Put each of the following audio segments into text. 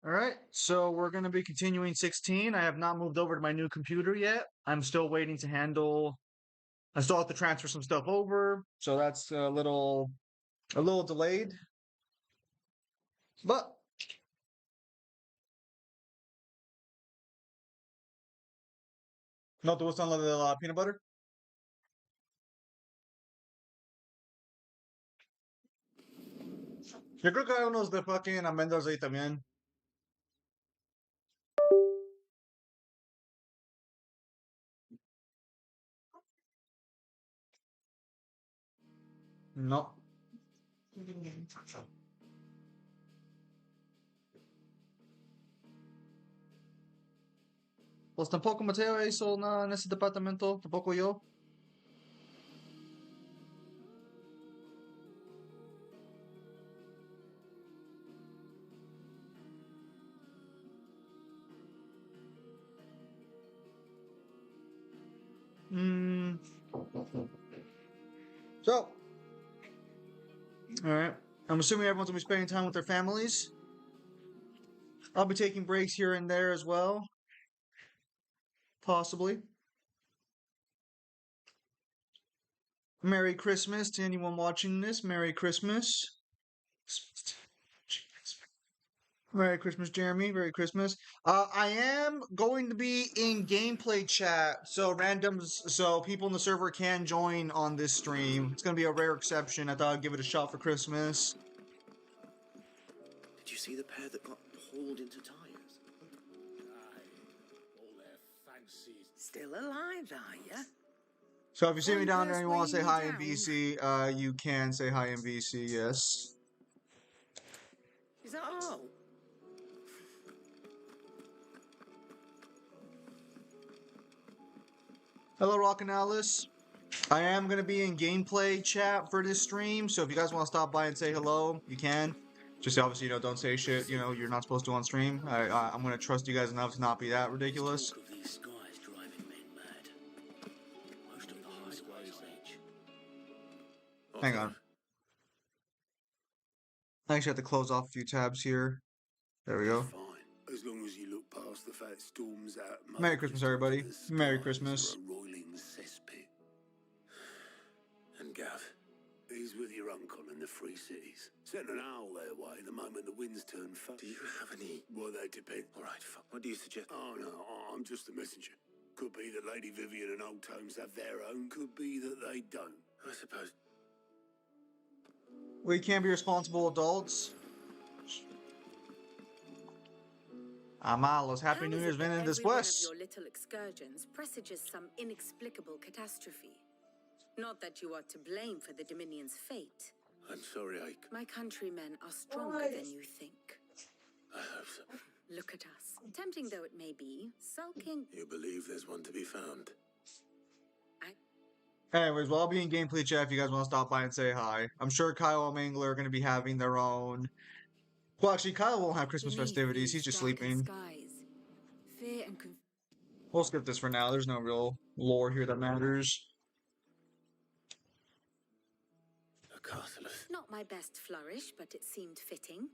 All right, so we're going to be continuing 16. I have not moved over to my new computer yet. I'm still waiting to handle. I still have to transfer some stuff over, so that's a little delayed. But no te gustan lo de la peanut butter? Yo creo que hay unos de fucking almendras ahí también. No. Pues tampoco Mateo hizo nada en ese departamento, tampoco yo. Mm. So, all right. I'm assuming everyone's gonna be spending time with their families. I'll be taking breaks here and there as well, possibly. Merry Christmas to anyone watching this. Merry Christmas. Merry Christmas, Jeremy. Merry Christmas. I am going to be in gameplay chat, so so people in the server can join on this stream. It's gonna be a rare exception. I thought I'd give it a shot for Christmas. Did you see the pair that got hauled into tires? Aye, all their fancies. Still alive, are you? So if you see me down there and you want to say hi in Down. VC, you can say hi in VC, yes. Is that all? Hello, Rockin' Alice. I am going to be in gameplay chat for this stream, so if you guys want to stop by and say hello, you can. Just obviously, don't say shit, you're not supposed to on stream. I'm going to trust you guys enough to not be that ridiculous. Talk of these skies driving men mad. Most of the highways age. Hang on. I actually have to close off a few tabs here. There we go. Fine, as long as you look past the fat storms out. Merry Christmas, everybody. Merry Christmas. Roiling cesspit. And Gav, he's with your uncle in the Free Cities. Sent an owl their way the moment the winds turn fast. Do you have any? Well, they depend. All right, what do you suggest? Oh, no, I'm just a messenger. Could be that Lady Vivian and Old Tomes have their own. Could be that they don't. I suppose. We can't be responsible adults. Amalos, Happy New Year's, Venom Every one of después. your little excursions presages some inexplicable catastrophe. Not that you are to blame for the Dominion's fate. I'm sorry, Ike. My countrymen are stronger than you think. I hope so. Look at us. Tempting though it may be, sulking. You believe there's one to be found? Anyways, well, I'll be in gameplay chat if you guys want to stop by and say hi. I'm sure Kyle and Mangler are going to be having their own. Well, actually, Kyle won't have Christmas festivities. He's just sleeping. Skies, fear and We'll skip this for now. There's no real lore here that matters. A castle of... Not my best flourish, but it seemed fitting.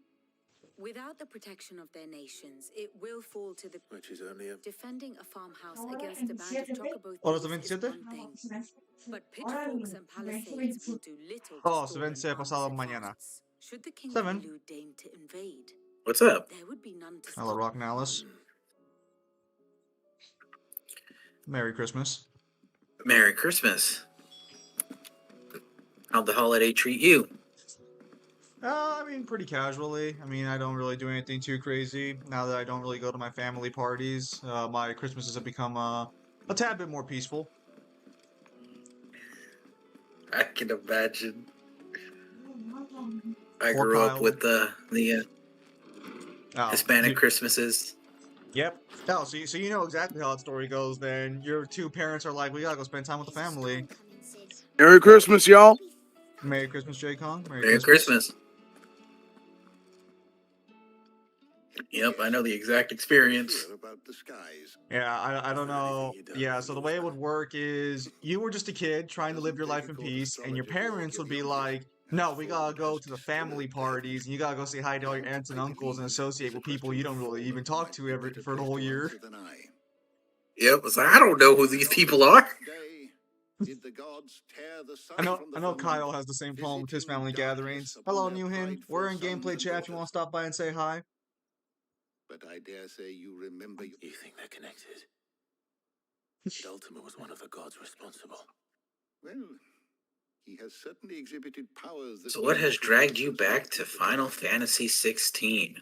Without the protection of their nations, it will fall to the... Which is only a... Defending a farmhouse against a band of chocobo Hola, thieves is 27? one thing. But pitchforks and palisades will do little to Oh, store 7 an pasado arms mañana. advance. Should the king 7. of Lu deign to invade, What's up? there would be none to Hello, stop. Rock and Alice. Merry Christmas. Merry Christmas. How'd the holiday treat you? I mean, pretty casually. I mean, I don't really do anything too crazy. Now that I don't really go to my family parties, my Christmases have become a tad bit more peaceful. I can imagine. I Poor grew up Kyle. with the Oh, Hispanic you- Christmases. Yep. Oh, so you know exactly how that story goes then. Your two parents are like, we gotta go spend time with the family. Merry Christmas, y'all. Merry Christmas, J. Kong. Merry Christmas. Yep, I know the exact experience. About the skies. Yeah, I don't know. Yeah, so the way it would work is you were just a kid trying to live your life in peace, and your parents would be like, No, we gotta go to the family parties, and you gotta go say hi to all your aunts and uncles and associate with people you don't really even talk to every for the whole year. Yep, it's like, I don't know who these people are. I know Kyle has the same problem with his family gatherings. Hello, Newhin. We're in gameplay chat if you want to stop by and say hi. But I dare say you remember. You think they're connected? But Ultima was one of the gods responsible. Well, he has certainly exhibited powers. That So what has dragged you back to Final Fantasy 16?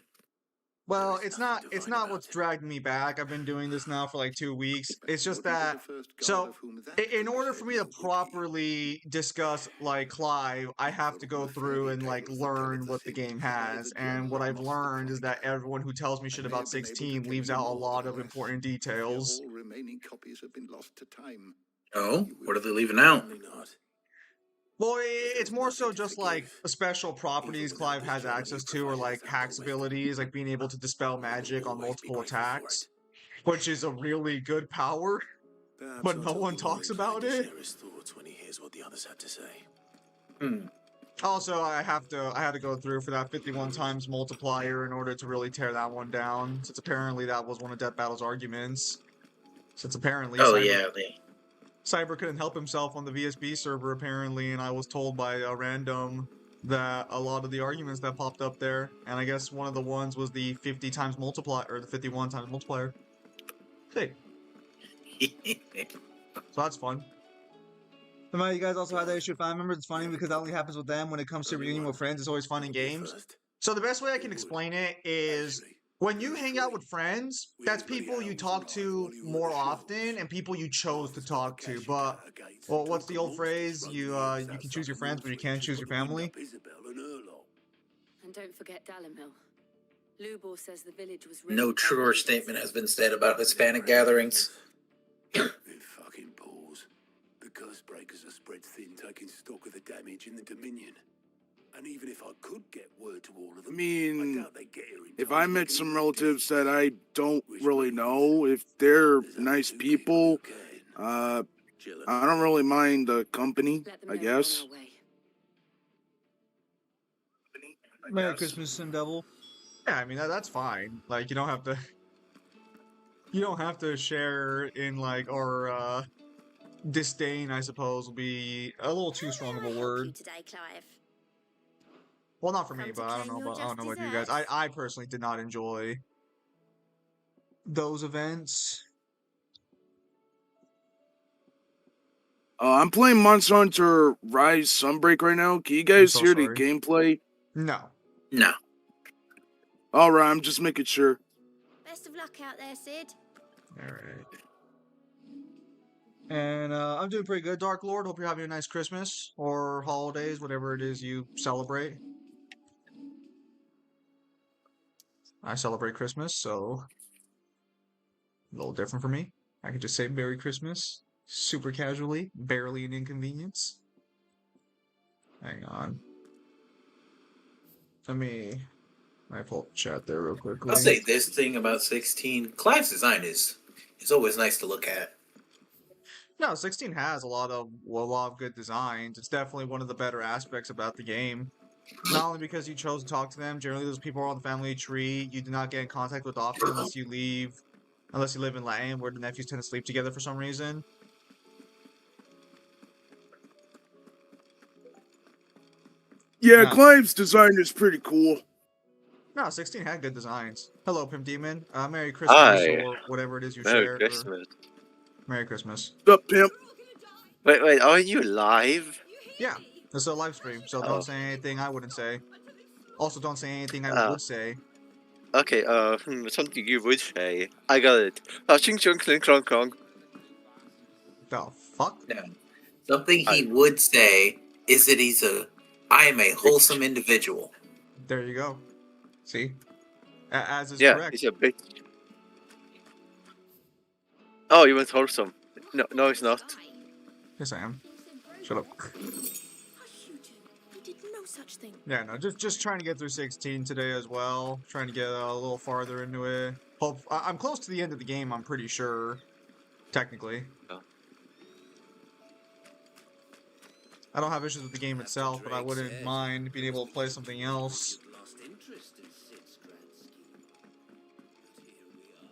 Well, There is it's nothing not divine about what's it. dragged me back. I've been doing this now for like 2 weeks. It's just Wouldn't be that the first god so of whom that in can be order said, for me to now, would he? properly discuss like Clive, I have to go through and like learn what the game has. And what I've learned is that everyone who tells me shit about 16 leaves out a lot of important details. All remaining copies have been lost to time. Oh, what are they leaving out? Probably not. Well, there it's is more nothing so to just like forgive, special properties even without Clive this has Germany access to, or providing like us hacks alcohol with. abilities, like being able to dispel magic We'll on always be multiple grateful for attacks, it. which is a really good power, Perhaps but I'll no tell one the talks Warring Clan about to it. share his thoughts when he hears what the others have to say. Also, I had to go through for that 51 times multiplier in order to really tear that one down, since apparently that was one of Death Battle's arguments. Since apparently Oh yeah, Cyber couldn't help himself on the VSB server apparently, and I was told by a random that a lot of the arguments that popped up there, and I guess one of the ones was the 50 times multiplier, or the 51 times multiplier. Hey, so that's fun. You guys also had that issue with family members. It's funny because that only happens with them when it comes to Only reunion one. with friends. It's always fun in I'll be games. first. So the best way I can It would. explain it is Actually, when you those hang out three. with friends, We that's was bloody people you hounds talk alive to while you were more the often shells. and people you chose to Half the stuff talk of to. cash you But got against well, and what's the drunken old monsters phrase? roaming the earths You can choose outside your of friends, but you Northridge can't is choose your gonna wind family. up Isabel and her lot. And don't forget Dalimil. Lubor says the village was no raided by truer raiders. statement has been said about Hispanic gatherings. It fucking pulls. The curse breakers are spread thin, taking stock of the damage in the Dominion. And even if I could get word to all of them, I mean, doubt they get here in if time I to met make some any relatives difference. that I don't Which really means know, if they're there's only nice two people, who can. Jill and I don't really mind the company, Let them I know we're on guess. our way. Merry Christmas, Sim Devil. Yeah, I mean that's fine. Like you don't have to share in like or disdain, I suppose, will be a little too strong of a word. Today, Clive? Well, not for me, Come to but claim your I don't just know about you guys. desserts? I personally did not enjoy those events. I'm playing Monster Hunter Rise Sunbreak right now. Can you I'm guys so hear the sorry. gameplay? No. No. Alright, I'm just making sure. Best of luck out there, Sid. Alright. And I'm doing pretty good, Dark Lord. Hope you're having a nice Christmas or holidays, whatever it is you celebrate. I celebrate Christmas, so a little different for me. I can just say Merry Christmas, super casually, barely an inconvenience. Hang on. Let me pull up the chat there real quickly. I'll say this thing about 16. Clive's design is always nice to look at. No, 16 has a lot of good designs. It's definitely one of the better aspects about the game. Not only because you chose to talk to them, generally those people are on the family tree. You do not get in contact with often unless you live in Latin, where the nephews tend to sleep together for some reason. Yeah, Nah. Clive's design is pretty cool. No, 16 had good designs. Hello, Pimp Demon. Merry Christmas, Hi. or whatever it is you Merry share. Christmas. Merry Christmas. What's up, pimp? Wait, are you live? Yeah, it's a live stream, so Oh. don't say anything I wouldn't say. Also, don't say anything I would say. Okay, something you would say. I got it. Ching chong cling clong clong. The fuck? No. Something he would say is that I am a wholesome individual. There you go. See? As is Yeah, correct. he's a bitch. Oh, you went wholesome. No, it's not. Yes, I am. Shut up. Hush, you two. We did no such thing. Yeah, no, just trying to get through 16 today as well. Trying to get a little farther into it. I'm close to the end of the game, I'm pretty sure. Technically. Oh. I don't have issues with the game itself, but I wouldn't mind being able to play something else.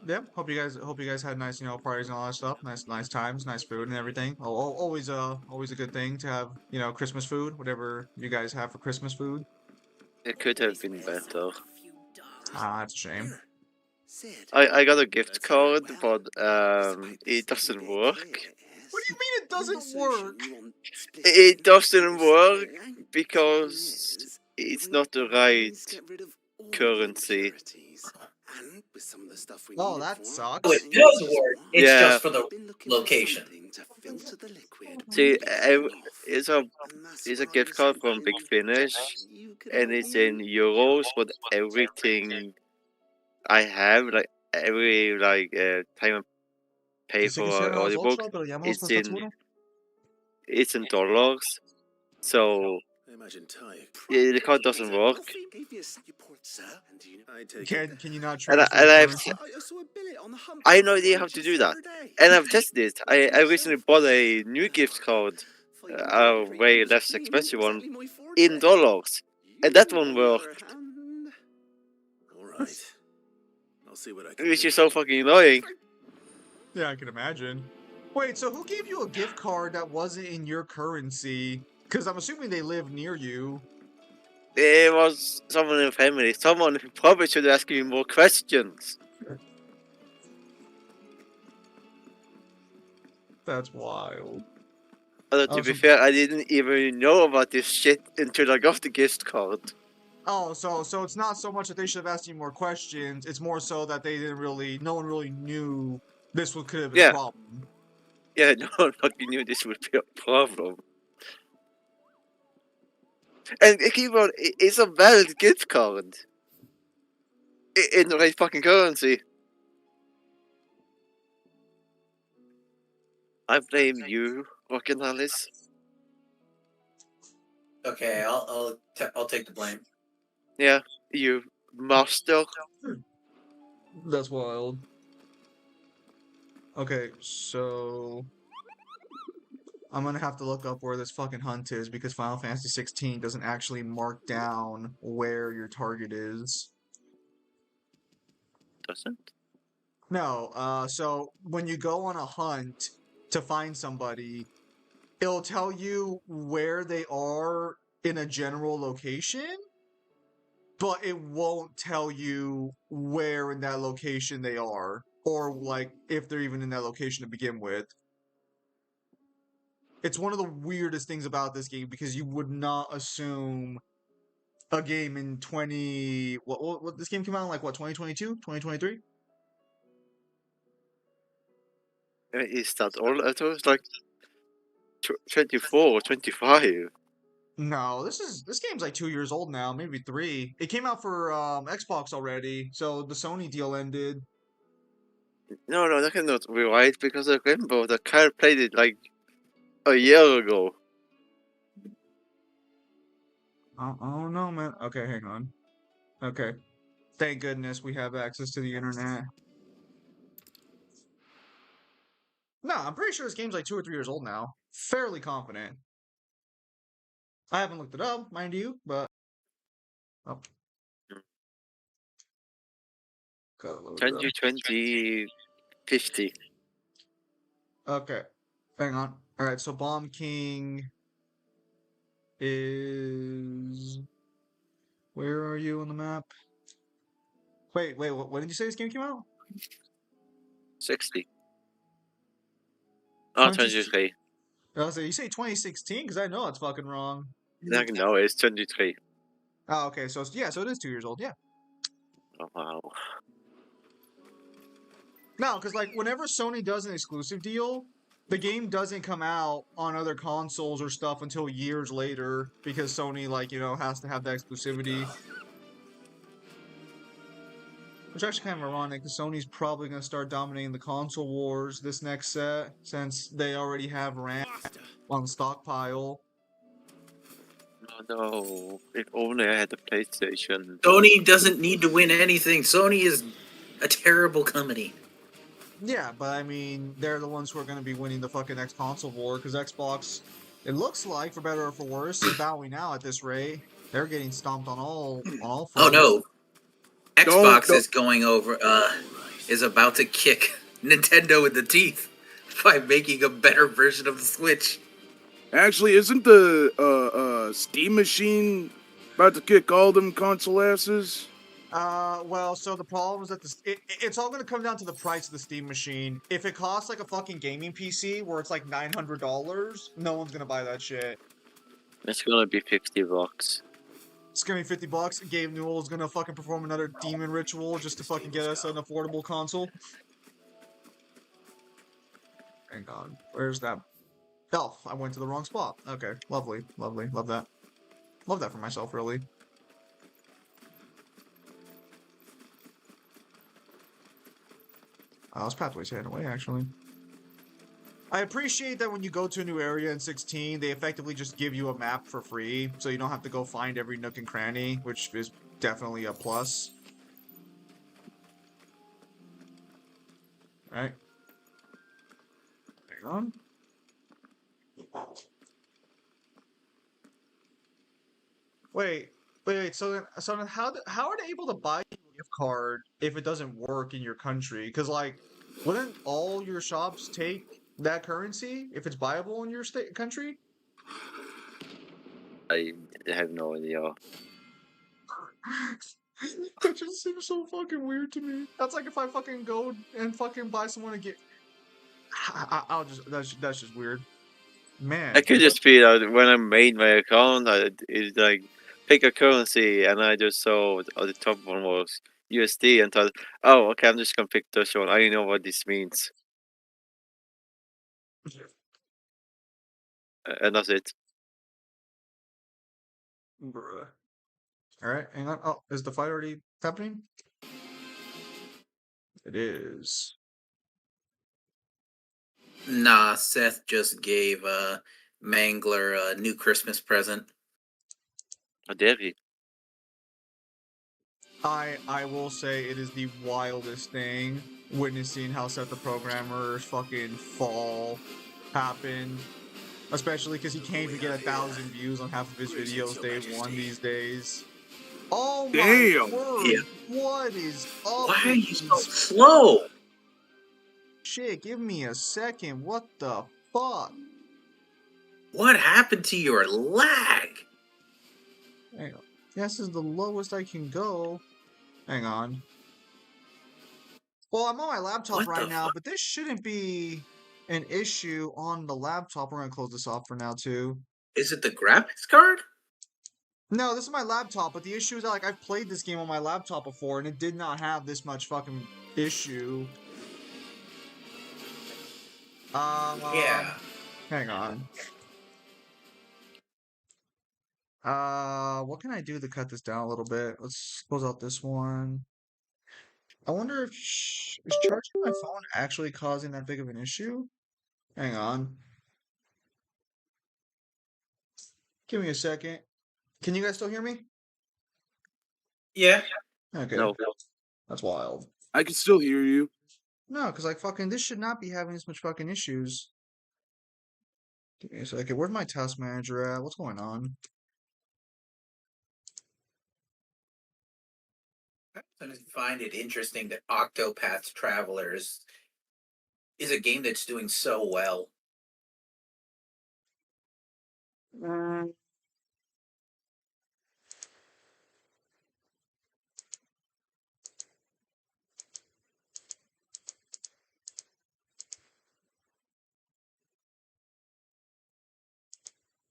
Yeah, hope you guys had nice, parties and all that stuff. Nice times, nice food and everything. Always a good thing to have, Christmas food, whatever you guys have for Christmas food. It could have been better. Ah, that's a shame. I got a gift card, but it doesn't work. What do you mean it doesn't work? It doesn't work because it's not the right currency. Oh, that sucks. Oh, it does work. It's Yeah. just for the location. See, it's a gift card from Big Finish, and it's in euros. But everything I have, like every time I pay for an audiobook, it's in dollars. So the card doesn't work. Can you not And transfer I have currency? I have no idea how to do that, and I've tested it. I recently bought a new gift card, a way less expensive one, in dollars, and that one worked, Alright. I'll see what I can which do. is so fucking annoying. Yeah, I can imagine. Wait, so who gave you a gift card that wasn't in your currency? Because I'm assuming they live near you. It was someone in the family, someone who probably should ask me more questions. That's wild. Although, to be fair, I didn't even know about this shit until I got the gift card. Oh, so it's not so much that they should have asked you more questions. It's more so that no one really knew this could have been a problem. Yeah, no one fucking knew this would be a problem. And keep on, it's a valid gift card. In the right fucking currency. I blame you, Rockin' Alice. Okay, I'll take the blame. Yeah, you master. That's wild. Okay, so I'm gonna have to look up where this fucking hunt is because Final Fantasy 16 doesn't actually mark down where your target is. Doesn't? No, so when you go on a hunt to find somebody, it'll tell you where they are in a general location, but it won't tell you where in that location they are, or like if they're even in that location to begin with. It's one of the weirdest things about this game because you would not assume a game in what this game came out in, like, what, 2022, 2023? Is that all? I thought it was like 24 or 25. No, this game's like 2 years old now, maybe 3. It came out for Xbox already, so the Sony deal ended. No, that cannot be right because I remember the Kyle played it like a year ago. Oh no, man. Okay, hang on. Okay. Thank goodness we have access to the internet. No, I'm pretty sure this game's like 2 or 3 years old now. Fairly confident. I haven't looked it up, mind you, but... Oh. Gotta load it up. 2020 50. Okay. Hang on. Alright, so Bomb King is... Where are you on the map? Wait, when did you say this game came out? 60. Oh, 23. I was like, you say 2016? Because I know it's fucking wrong. No, it's 23. Oh, okay, so yeah, so it is 2 years old, yeah. Oh, wow. No, because like whenever Sony does an exclusive deal, the game doesn't come out on other consoles or stuff until years later because Sony, like, has to have that exclusivity. Which is actually kind of ironic because Sony's probably going to start dominating the console wars this next set since they already have RAM on stockpile. Oh no, if only I had the PlayStation. Sony doesn't need to win anything. Sony is a terrible company. Yeah, but I mean, they're the ones who are going to be winning the fucking X console war because Xbox It looks like, for better or for worse, is bowing out at this rate. They're getting stomped on all Oh fronts. no, Don't, Xbox is going over. Is about to kick Nintendo in the teeth by making a better version of the Switch. actually, isn't the Steam machine about to kick all them console asses? Well, so the problem is that it's all going to come down to the price of the Steam machine. If it costs like a fucking gaming PC where it's like $900, no one's going to buy that shit. It's gonna be $50. It's going to be $50. Gabe Newell is going to fucking perform another demon ritual just to fucking get us an affordable console. Hang on. Where's that? Oh, I went to the wrong spot. Okay, lovely, lovely. Love that. Love that for myself, really. This pathway's heading away, actually. I appreciate that when you go to a new area in 16, they effectively just give you a map for free, so you don't have to go find every nook and cranny, which is definitely a plus. Right? Hang on. Wait. So then, how are they able to buy you a gift card if it doesn't work in your country? Because like, wouldn't all your shops take that currency if it's buyable in your country? I have no idea. That just seems so fucking weird to me. That's like if I fucking go and fucking buy someone a gift. I'll just that's just weird. Man, I could just be when I made my account, it's like pick a currency, and I just saw the top one was USD, and thought, oh, okay, I'm just gonna pick this one. I know what this means, and that's it. bruh. All right, hang on. Oh, is the fight already happening? It is. Nah, Seth just gave Mangler a new Christmas present. How dare you? I will say it is the wildest thing witnessing how Set the Programmer's fucking fall happened. Especially because he can't even get 1,000 views on half of his videos day one these days. Oh my Damn. word! Yeah. What is up? Why are with you so these slow? Shit, give me a second. What the fuck? What happened to your lag? Hang on. This is the lowest I can go. Hang on. Well, I'm on my laptop What right the now, fuck? but this shouldn't be an issue on the laptop. We're gonna close this off for now too. Is it the graphics card? No, this is my laptop, but the issue is that like I've played this game on my laptop before and it did not have this much fucking issue. Yeah. Hang on. What can I do to cut this down a little bit? Let's close out this one. I wonder if is charging my phone actually causing that big of an issue? Hang on. Give me a second. Can you guys still hear me? Yeah. Okay. No. That's wild. I can still hear you. No, because like fucking this should not be having this much fucking issues. Give me a second. Where's my task manager at? What's going on? I just find it interesting that Octopath Travelers is a game that's doing so well.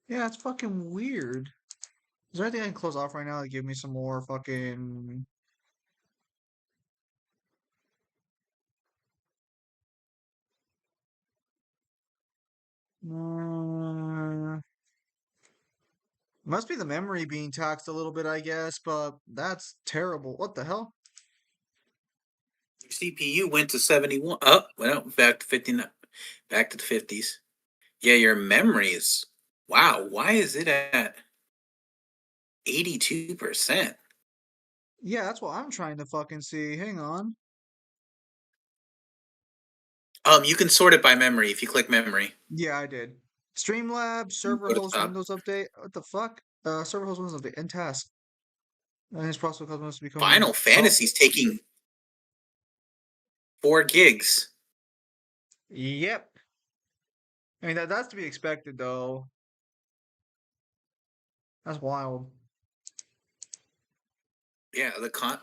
Yeah, it's fucking weird. Is there anything I can close off right now to give me some more fucking... Must be the memory being taxed a little bit, I guess, but that's terrible. What the hell? Your CPU went to 71. Oh, well, back to 59. Back to the 50s. Yeah, your memories. Wow, why is it at 82%? Yeah, that's what I'm trying to fucking see. Hang on. You can sort it by memory if you click memory. Yeah, I did. Streamlabs, server Go to the host, top. Windows update. What the fuck? Server host, Windows update, end task. And his prospect must become. Final Fantasy's taking 4 gigs. Yep. I mean that's to be expected though. That's wild. Yeah,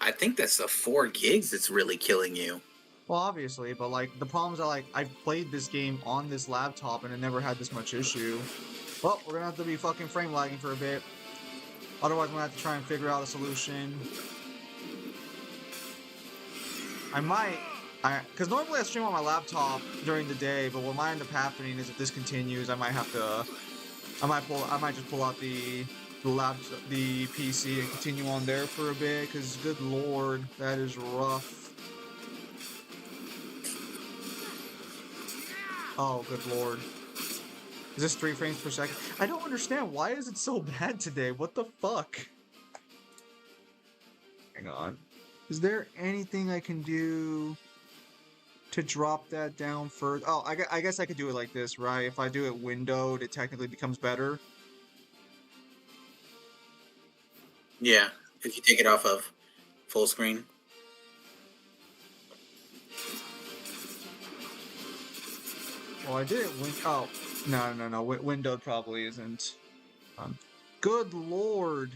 I think that's the 4 gigs that's really killing you. Well, obviously, but like the problem is that like I've played this game on this laptop and it never had this much issue. Well, we're gonna have to be fucking frame lagging for a bit. Otherwise, I'm gonna have to try and figure out a solution. I might, because normally I stream on my laptop during the day, but what might end up happening is if this continues, I might have to, I might just pull out the PC and continue on there for a bit. Because good lord, that is rough. Oh, good lord. Is this 3 frames per second? I don't understand. Why is it so bad today? What the fuck? Hang on. Is there anything I can do to drop that down further? Oh, I guess I could do it like this, right? If I do it windowed, it technically becomes better. Yeah, if you take it off of full screen. Well, I did it oh, no. Windowed probably isn't. Good lord.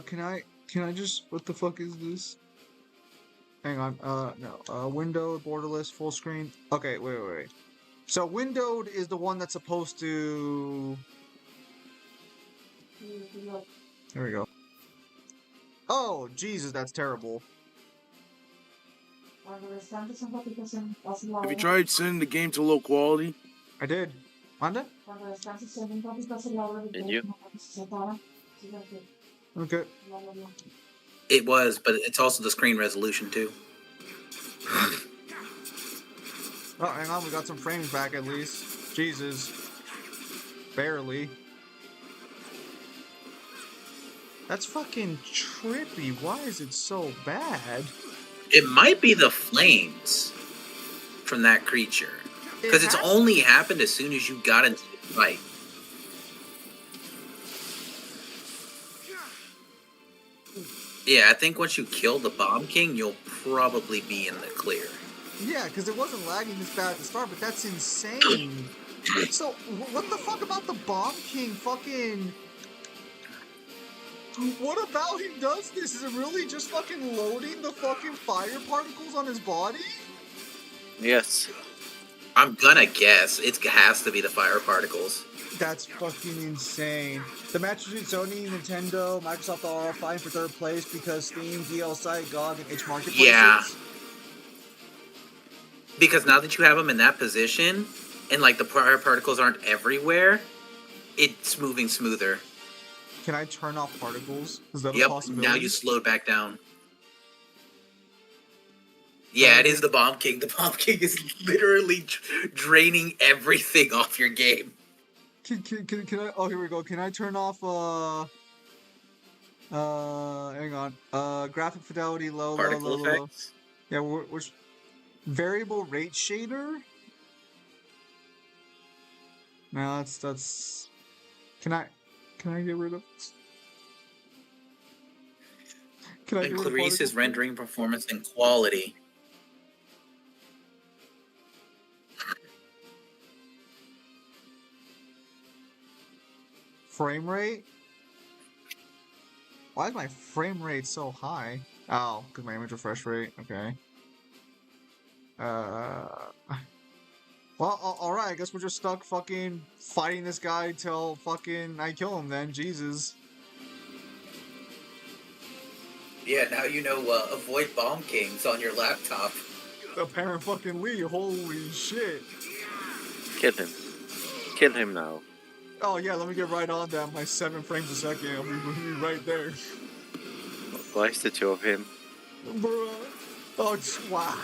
Can I just, what the fuck is this? Hang on, no, windowed, borderless, full screen. Okay, wait. So windowed is the one that's supposed to... There we go. Oh, Jesus, that's terrible. Have you tried sending the game to low quality? I did. Manda? Did you? Okay. It was, but it's also the screen resolution too. Oh, hang on, we got some frames back at least. Jesus. Barely. That's fucking trippy. Why is it so bad? It might be the flames from that creature. Because it's only happened as soon as you got into the fight. Yeah, I think once you kill the Bomb King, you'll probably be in the clear. Yeah, because it wasn't lagging this bad at the start, but that's insane. So, what the fuck about the Bomb King fucking... What about him does this? Is it really just fucking loading the fucking fire particles on his body? Yes. I'm gonna guess it has to be the fire particles. That's fucking insane. The match between Sony, Nintendo, Microsoft are all fighting for third place because Steam, DL Site, GOG, and Itch Marketplaces. Yeah. Because now that you have them in that position, and like the fire particles aren't everywhere, it's moving smoother. Can I turn off particles? Is that a Yep, possibility? now you slowed back down. Yeah, it is the Bomb King. The Bomb King is literally draining everything off your game. Can I? Oh, here we go. Can I turn off? Hang on. Graphic fidelity low. Particle effects. Yeah, which variable rate shader? No, that's. Can I get rid of? Can I get rid of Increases particles? rendering performance and quality. Frame rate? Why is my frame rate so high? Oh, because my image refresh rate. Okay. Well, alright, I guess we're just stuck fucking fighting this guy till fucking I kill him then. Jesus. Yeah, now you know avoid Bomb Kings on your laptop. Apparent fucking Lee, holy shit. Kill him. Kill him now. Oh yeah, let me get right on that. My 7 frames a second. I'll be right there. Why is the two of him? Bruh. Oh, wow.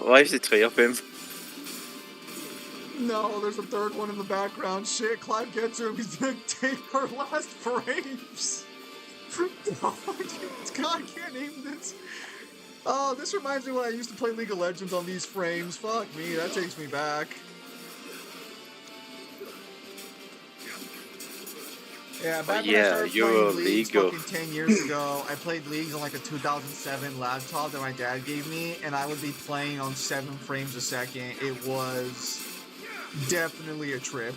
Why is the three of him? No, there's a third one in the background. Shit, Clive gets him. He's gonna take our last frames. God, I can't name this. Oh, this reminds me when I used to play League of Legends on these frames. Fuck me, that takes me back. Yeah, Oh back when I yeah, started playing you're Leagues legal. fucking 10 years ago, I played Leagues on like a 2007 laptop that my dad gave me, and I would be playing on 7 frames a second. It was definitely a trip.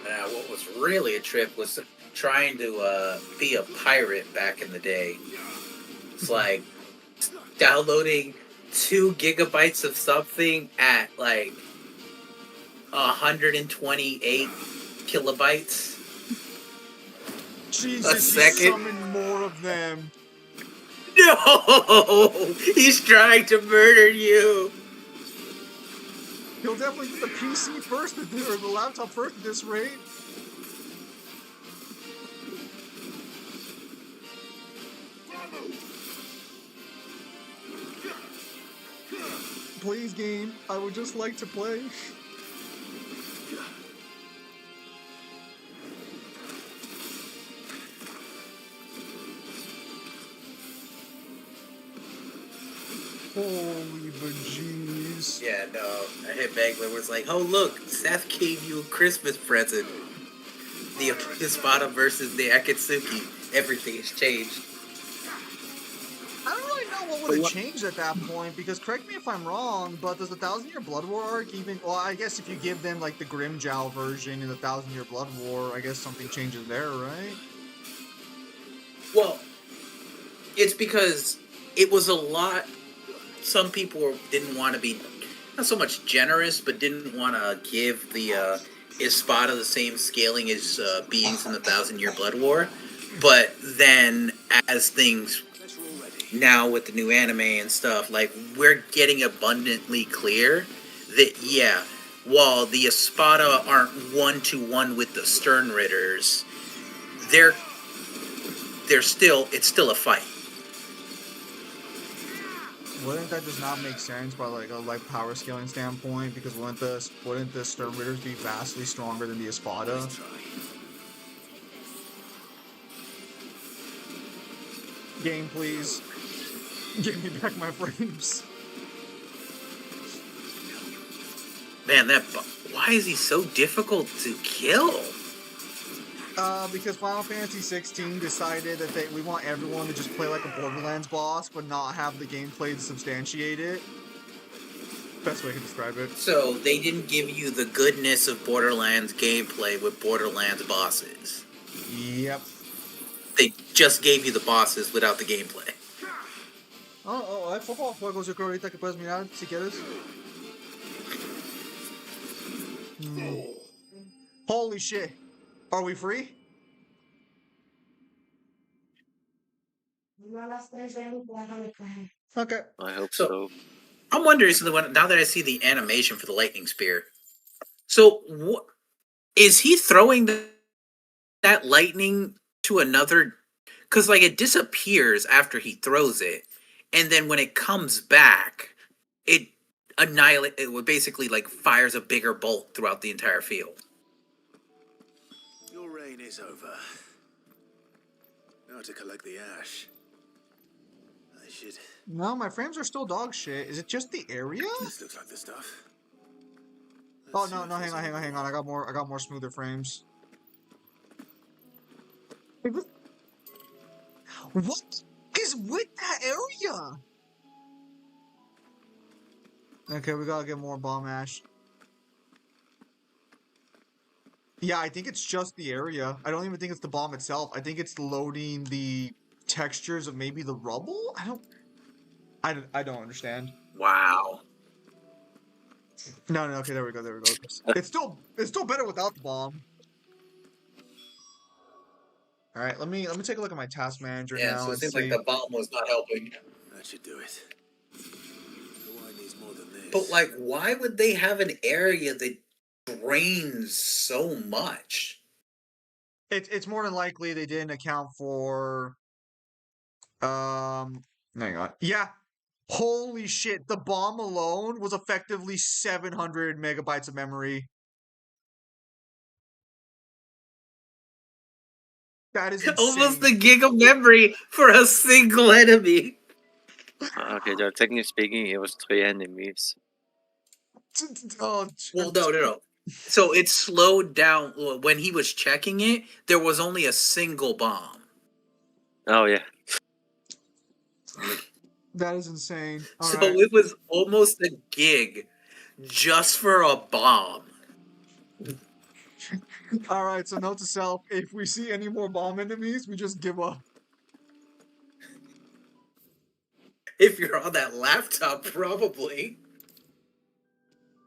What was really a trip was trying to be a pirate back in the day. It's like downloading 2 gigabytes of something at like 128 kilobytes a Jesus, he second. summoned more of them. No, he's trying to murder you. He'll definitely get the PC first, or the laptop first at this rate. Please, game. I would just like to play. Holy bejeez. Yeah, no. I hit Bagler was like, oh look, Seth gave you a Christmas present. The Espada versus the Akatsuki. Everything has changed. I don't really know what would have changed at that point, because correct me if I'm wrong, but does the 1,000-Year Blood War arc even... Well, I guess if you give them, like, the Grimjow version in the 1,000-Year Blood War, I guess something changes there, right? Well, it's because it was a lot... Some people didn't want to be, not so much generous, but didn't want to give the Espada the same scaling as beings in the 1,000-Year Blood War. But then, as things now with the new anime and stuff, like, we're getting abundantly clear that, yeah, while the Espada aren't 1-to-1 with the Stern Ritters, it's still a fight. Wouldn't that just not make sense by like a power scaling standpoint? Because wouldn't the Stern Ritters be vastly stronger than the Espada? Game, please. Give me back my frames. Man, why is he so difficult to kill? Because Final Fantasy 16 decided that we want everyone to just play like a Borderlands boss, but not have the gameplay to substantiate it. Best way I can describe it. So they didn't give you the goodness of Borderlands gameplay with Borderlands bosses. Yep. They just gave you the bosses without the gameplay. Hay pocos juegos yo creo ahorita que puedes mirar si quieres. Holy shit. Are we free? Okay. I hope so. I'm wondering, now that I see the animation for the lightning spear, so what is he throwing that lightning to another? Because like it disappears after he throws it, and then when it comes back, it basically like fires a bigger bolt throughout the entire field. Your reign is over. Now to collect the ash. I should... No, my frames are still dog shit. Is it just the area? This looks like the stuff. Oh no, hang on. I got more smoother frames. What is with that area? Okay, we gotta get more bomb ash. Yeah, I think it's just the area. I don't even think it's the bomb itself. I think it's loading the textures of maybe the rubble? I don't understand. Wow. No, okay, there we go. It's still better without the bomb. All right, let me take a look at my task manager now. So it and seems see. like the bomb was not helping. That should do it. The wine needs more than this. But like, why would they have an area that drains so much? It's more than likely they didn't account for. Hang on. Yeah. Holy shit! The bomb alone was effectively 700 megabytes of memory. That is Almost insane. a gig of memory for a single enemy. Okay, so technically speaking, it was 3 enemies. Oh, Well, no. So it slowed down when he was checking it. There was only a single bomb. Oh yeah. that is insane. All So right. it was almost a gig just for a bomb. All right. So note to self: if we see any more bomb enemies, we just give up. If you're on that laptop, probably.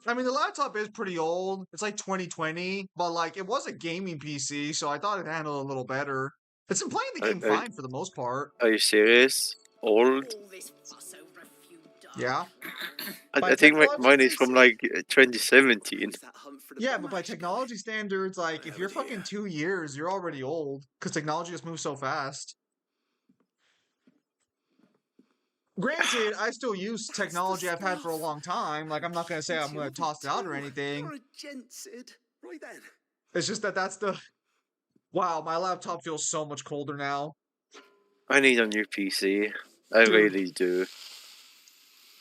I mean, the laptop is pretty old. It's like 2020, but like it was a gaming PC, so I thought it handled a little better. It's been playing the Are, game are, fine for the most part. are you serious? Old? All this fuss over a few dark Yeah. I, By I think mine is technology, from like 2017. yeah, but by technology standards, like if Oh, you're fucking dear. 2 years, you're already old because technology just moves so fast. Granted, I still use That's the technology I've had for a stuff. long time. Like I'm not gonna say I'm gonna toss it out or anything. You're a gent, Sid. Right then. It's just that that's the wow. My laptop feels so much colder now, I need a new PC. I dude. really do.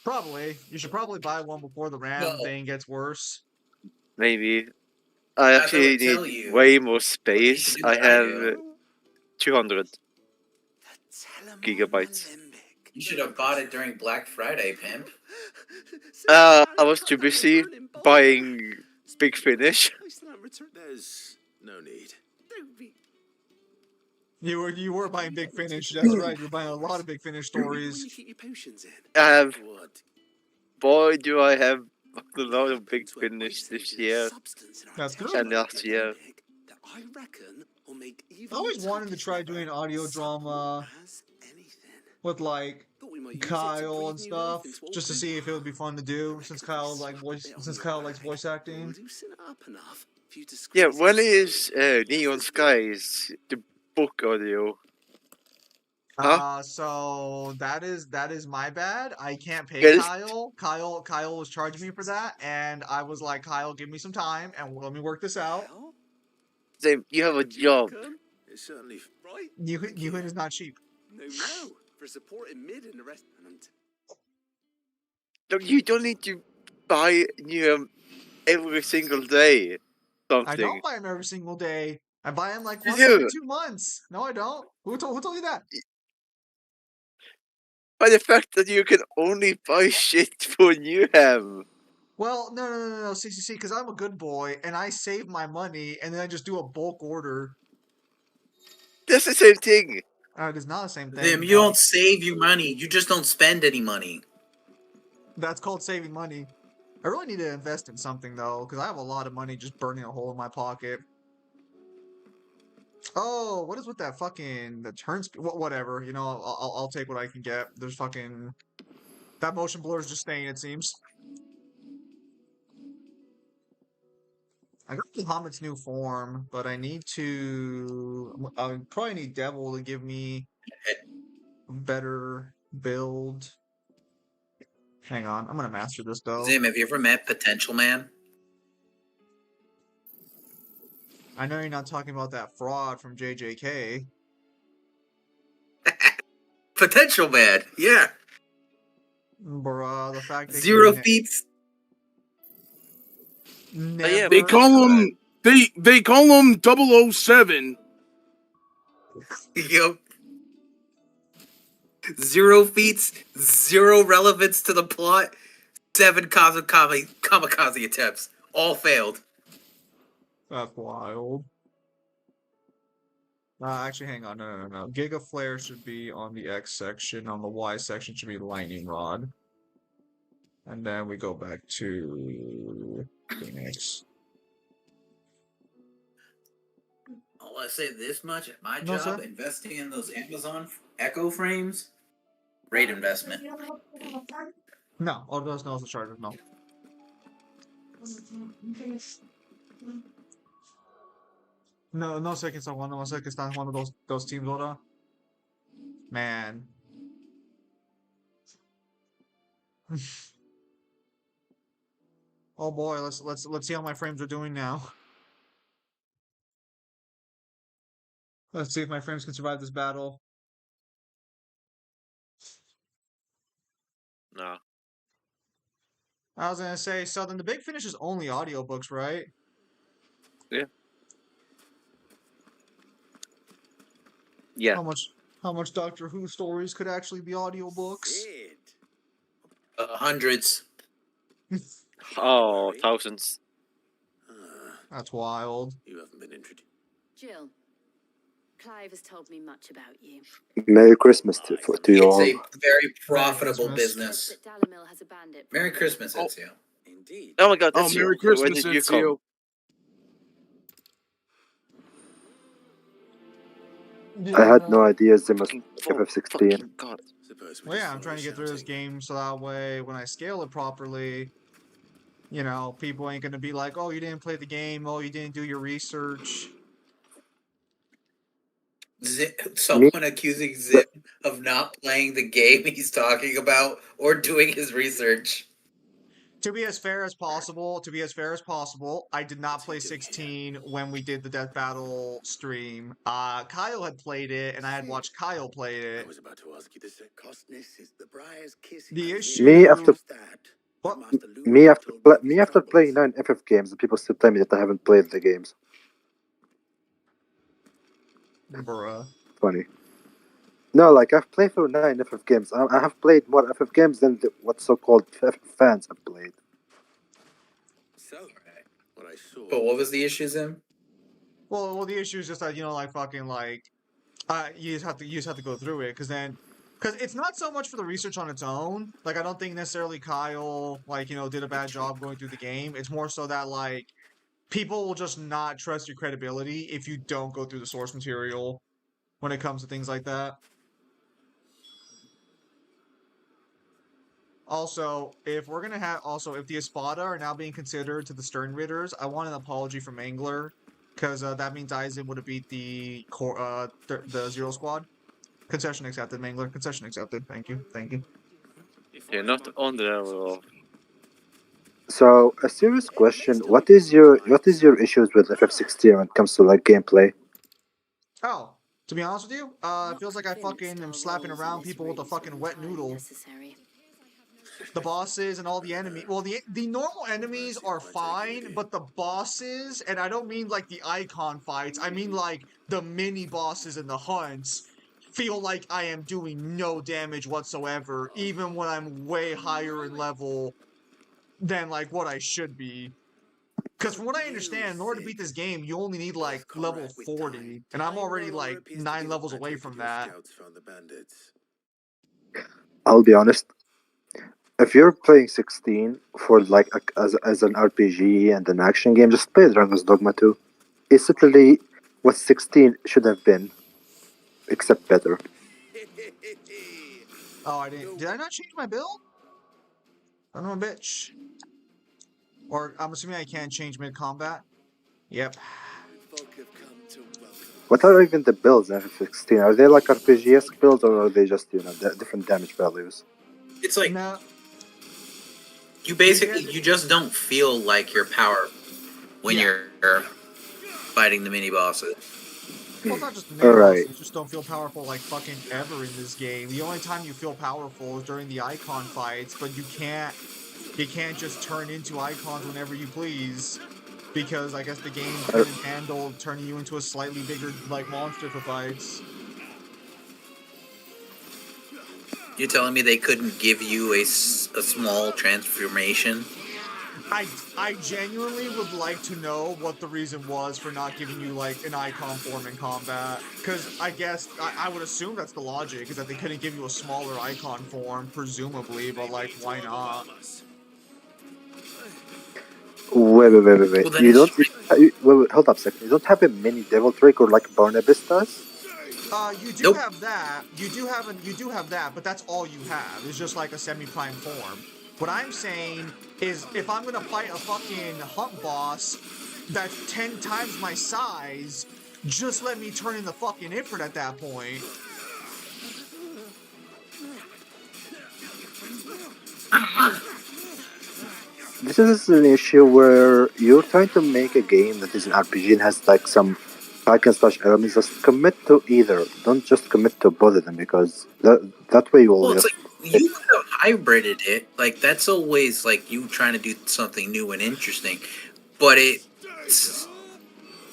Probably you should probably buy one before the RAM Well, thing gets worse. Maybe. I as I actually would tell need you, way more what you space. should do I what I have do. 200 The gigabytes. Telemalembic. You should have bought it during Black Friday, pimp. I was too busy buying Big Finish. There's no need. Don't be. You were buying Big Finish. That's right. You're buying a lot of Big Finish When stories. you keep your potions in. I have, What? boy, do I have a lot of Happened Big to a Finish potent this year. substance in our That's good. And last year. that I reckon will make even I always the wanted to toughest try lever doing audio supple drama as anything. with like Thought we might use it to Kyle breathe and new life stuff, into old just to goo. see if it would be fun to do. Since Reckon if we Kyle slap a bit on since your Kyle likes bag, voice it'll acting. loosen it up enough for you to Yeah, squeeze when it. is Neon Skies, the book audio? Huh? So that is my bad. I can't pay Yes. Kyle. Kyle was charging me for that, and I was like, Kyle, give me some time and let me work this out. Well, Same, you have a do you job. reckon? It's certainly right. Newhan is not cheap. No, for supporting mid and the rest. And Look, you don't need to buy every single day I something. don't buy him every single day. I buy him like You once every do. 2 months. No, I don't. Who told you that? By the fact that you can only buy shit for Newham. Well, no, CCC, because I'm a good boy and I save my money and then I just do a bulk order. That's the same thing. It is not the same Them, thing. you don't save your money. You just don't spend any money. That's called saving money. I really need to invest in something though, because I have a lot of money just burning a hole in my pocket. Oh, what is with that fucking the turn speed? Whatever, you know, I'll take what I can get. There's fucking that motion blur is just staying. It seems. I got Muhammad's new form, but I need to. I probably need Devil to give me a better build. Hang on, I'm gonna master this though. Zim, have you ever met Potential Man? I know you're not talking about that fraud from JJK. Potential Man, yeah. Bruh, the fact that Zero feats. never. They call him they call him 007. Yep. 0 feats, 0 relevance to the plot, 7 kamikaze attempts. All failed. That's wild. Actually, hang on. No. Giga Flare should be on the X section. On the Y section should be Lightning Rod. And then we go back to Phoenix. I'll let say this much. At my No, job, sir. investing in those Amazon Echo frames, great investment. No, all those knows the charger. No. No sé que está jugando. No sé que está jugando those teams ahora. Man. Oh boy, let's see how my frames are doing now. Let's see if my frames can survive this battle. No. I was gonna say, so then the Big Finish is only audiobooks, right? Yeah. Yeah. How much Doctor Who stories could actually be audiobooks? Sid. Hundreds. Oh, thousands. That's wild. You haven't been introduced. Jill, Clive has told me much about you. Merry Christmas to you It's all. a very profitable Christmas. business. That Dalamil has a bandit. Merry Christmas, Oh. Ezio. Indeed. Oh my god, Oh, that's Merry you. Where Christmas, did you come? Ezio. I had no idea Zim was Fucking ff16. fucking god. Suppose we Well, yeah, just I'm follow trying to get through this shouting. game so that way when I scale it properly, you know, people ain't gonna be like, "Oh, you didn't play the game. Oh, you didn't do your research." Someone accusing Zim of not playing the game he's talking about or doing his research. To be as fair as possible, I did not play 16 when we did the Death Battle stream. Kyle had played it, and I had watched Kyle play I it. was about to ask you this. Costness is the briar's kiss. The I issue- Me after that. What? Master Ludo told me me his after playing troubles. 9 FF games, and people still tell me that I haven't played the games. Bruh. Funny. No, like I've played through 9 FF games. I have played more FF games than what so-called FF fans have played. So, what I saw. But what was the issue, Zim? Well, the issue is just that, you know, like fucking like, you just have to go through it because it's not so much for the research on its own. Like, I don't think necessarily Kyle, like, you know, did a bad job going through the game. It's more so that like people will just not trust your credibility if you don't go through the source material when it comes to things like that. Also, if the Espada are now being considered to the Stern Ritters, I want an apology from Angler, because that means Aizen would have beat the Zero Squad. Concession accepted, Mangler. Concession accepted. Thank you. Thank you. You're not on the level of. So, a serious question: what is your issues with FF16 when it comes to like gameplay? Oh, to be honest with you, it feels like I fucking am slapping around people with a fucking wet noodle. Necessary. The bosses and all the enemy. Well, the normal enemies are fine, but the bosses, and I don't mean like the icon fights, I mean like the mini bosses and the hunts, feel like I am doing no damage whatsoever, even when I'm way higher in level than like what I should be. Because from what I understand, in order to beat this game, you only need like level 40, and I'm already like 9 levels away from that. I'll be honest. If you're playing 16 for like as an RPG and an action game, just play Dragon's Dogma 2. It's literally what 16 should have been, except better. Oh, I didn't. Did I not change my build? I'm a bitch. Or I'm assuming I can't change mid-combat. Yep. What are even the builds in FF16? Are they like RPG-esque builds, or are they just different damage values? It's like No. you basically you just don't feel like you're powerful when you're fighting the mini bosses. Well, it's not just the mini bosses. You just don't feel powerful like fucking ever in this game. The only time you feel powerful is during the icon fights, but you can't just turn into icons whenever you please. Because I guess the game couldn't handle turning you into a slightly bigger like monster for fights. You're telling me they couldn't give you a small transformation? I genuinely would like to know what the reason was for not giving you like an icon form in combat. Because I guess I would assume that's the logic, is that they couldn't give you a smaller icon form, presumably, but like why not? Wait. Well, You don't. Wait, hold up a second. You don't have a mini devil trick or like Barnabas does? You do have that. You do have that, but that's all you have. It's just like a semi-prime form. What I'm saying is, if I'm gonna fight a fucking hunt boss that's 10 times my size, just let me turn in the fucking Ifrit at that point. This is an issue where you're trying to make a game that is an RPG and has like some hack and slash elements, just commit to either. Don't just commit to both of them because that way you will Well, it's just. like you could have hybrided it. Like that's always like you trying to do something new and interesting. But it's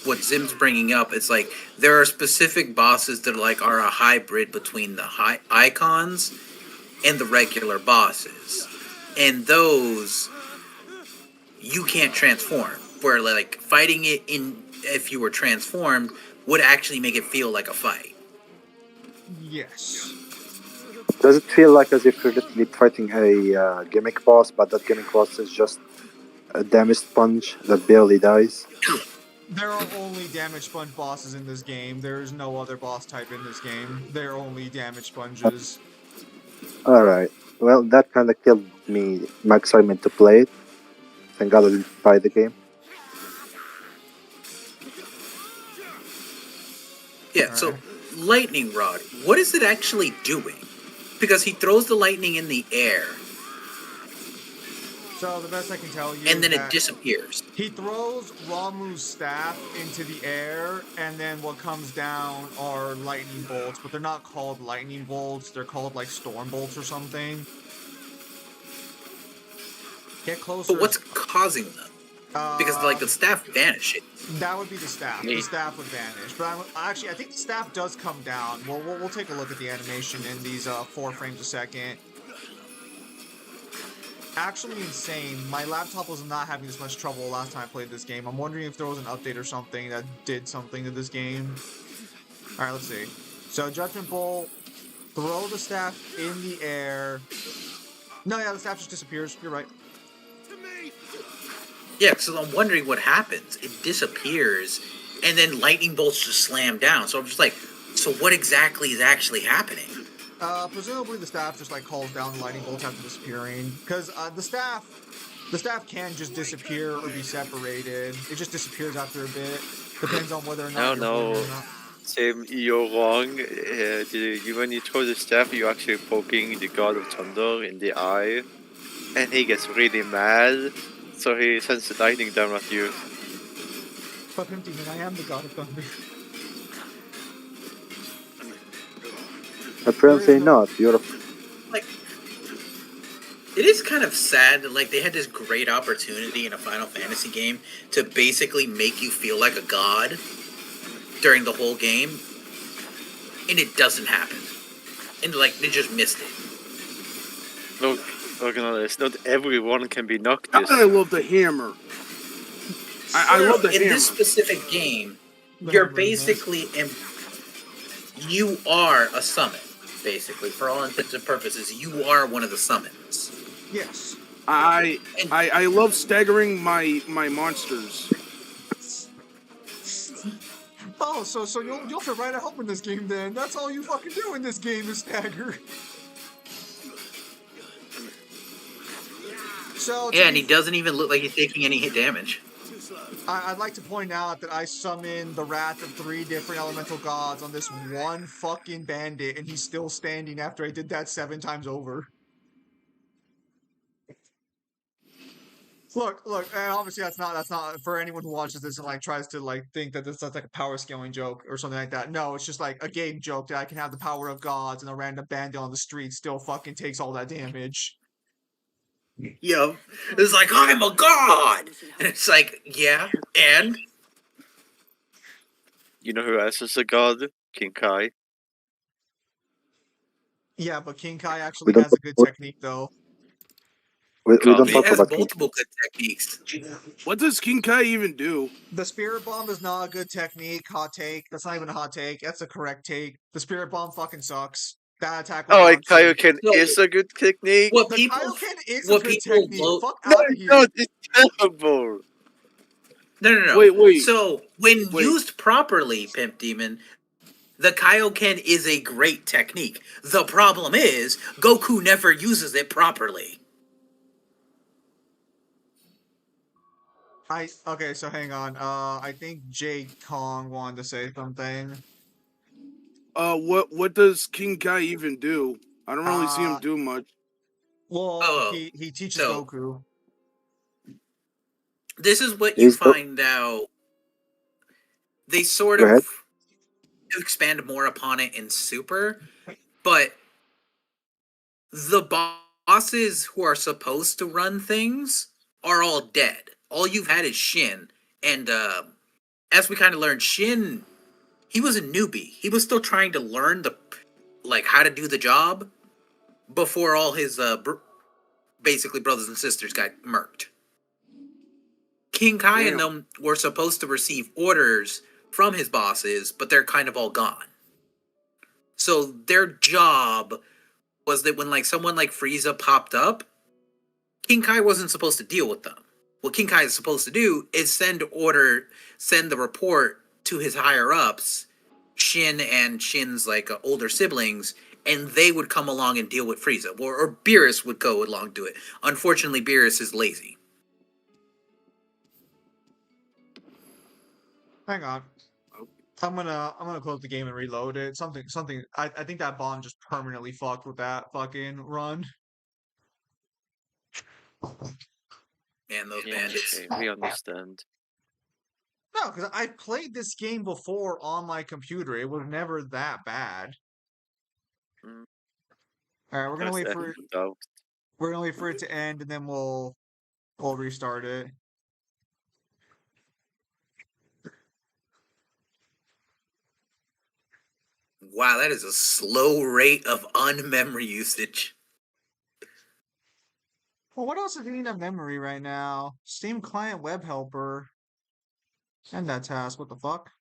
what Zim's bringing up. It's like there are specific bosses that are a hybrid between the high icons and the regular bosses, and those you can't transform. Where like fighting it in if you were transformed would actually make it feel like a fight. Yes. Does it feel like as if you're literally fighting a gimmick boss, but that gimmick boss is just a damage sponge that barely dies? There are only damage sponge bosses in this game. There is no other boss type in this game. They're only damage sponges. Alright. Well, that kind of killed me, my excitement to play it. Thank God I didn't buy the game. Yeah, so lightning rod, what is it actually doing? Because he throws the lightning in the air So the best I can tell you and then is it that disappears. he throws Ramu's staff into the air, and then what comes down are lightning bolts, but they're not called lightning bolts. They're called like storm bolts or something. Get closer. But what's causing them? Because like the staff vanishes. That would be the staff. The staff would vanish. But I think the staff does come down. We'll take a look at the animation in these 4 frames a second. Actually insane. My laptop was not having this much trouble last time I played this game. I'm wondering if there was an update or something that did something to this game. Alright, let's see. So Judgment Bolt, throw the staff in the air. No, yeah, the staff just disappears. You're right. Yeah, so I'm wondering what happens. It disappears, and then lightning bolts just slam down. So I'm just like, so what exactly is actually happening? Presumably the staff just like calls down the lightning bolts after disappearing. Because the staff can just disappear or be separated. It just disappears after a bit. Depends on whether or not No. Tim, you're wrong. When you throw the staff, you're actually poking the god of thunder in the eye, and he gets really mad. So he sends the lightning down at you. But Pimp Demon, I am the god of thunder. Apparently not. You're like. It is kind of sad that like they had this great opportunity in a Final Fantasy game to basically make you feel like a god during the whole game, and it doesn't happen. And like they just missed it. Look, it's not everyone can be Noctis. I love the hammer. I love the hammer. In this specific game, you're basically you are a summon. Basically, for all intents and purposes, you are one of the summons. Yes. I love staggering my monsters. Oh, so you'll fit right at home in this game then. That's all you fucking do in this game is stagger. So yeah, and he doesn't even look like he's taking any hit damage. I'd like to point out that I summoned the wrath of 3 different elemental gods on this one fucking bandit, and he's still standing after I did that 7 times over. Look, and obviously that's not for anyone who watches this and like tries to like think that this is like a power scaling joke or something like that. No, it's just like a game joke that I can have the power of gods and a random bandit on the street still fucking takes all that damage. Yo, it's like I'm a god, and it's like yeah, and you know who else is a god? King Kai. Yeah, but King Kai actually has a good technique though. We don't he talk has about multiple good techniques. What does King Kai even do? The Spirit Bomb is not a good technique. Hot take. That's not even a hot take. That's a correct take. The Spirit Bomb fucking sucks. That attack was a Kaioken is a good technique. What the people, Kaioken is what a good people technique. vote. Fuck No, out of here. no, it's terrible. No. Wait. So when used properly, Pimp Demon, the Kaioken is a great technique. The problem is Goku never uses it properly. Okay, so hang on. I think Jake Kong wanted to say something. What does King Kai even do? I don't really see him do much. Well, he teaches Goku. This is what you find out. They sort Go ahead. of expand more upon it in Super, but the bosses who are supposed to run things are all dead. All you've had is Shin, and as we kind of learned, Shin, he was a newbie. He was still trying to learn how to do the job before all his basically brothers and sisters got murked. King Kai and them were supposed to receive orders from his bosses, but they're kind of all gone. So their job was that when someone like Frieza popped up, King Kai wasn't supposed to deal with them. What King Kai is supposed to do is send the report to his higher ups, Shin and Shin's older siblings, and they would come along and deal with Frieza. Or Beerus would go along to it. Unfortunately, Beerus is lazy. Hang on. I'm gonna close the game and reload it. Something. I think that bond just permanently fucked with that fucking run. And those Yeah, bandits. okay, we understand. No, because I played this game before on my computer. It was never that bad. Mm, All right, we're gonna cross wait that for it. out. We're gonna wait for it to end, and then we'll restart it. Wow, that is a slow rate of unmemory usage. Well, what else is eating up memory right now? Steam client web helper. End that task. What the fuck?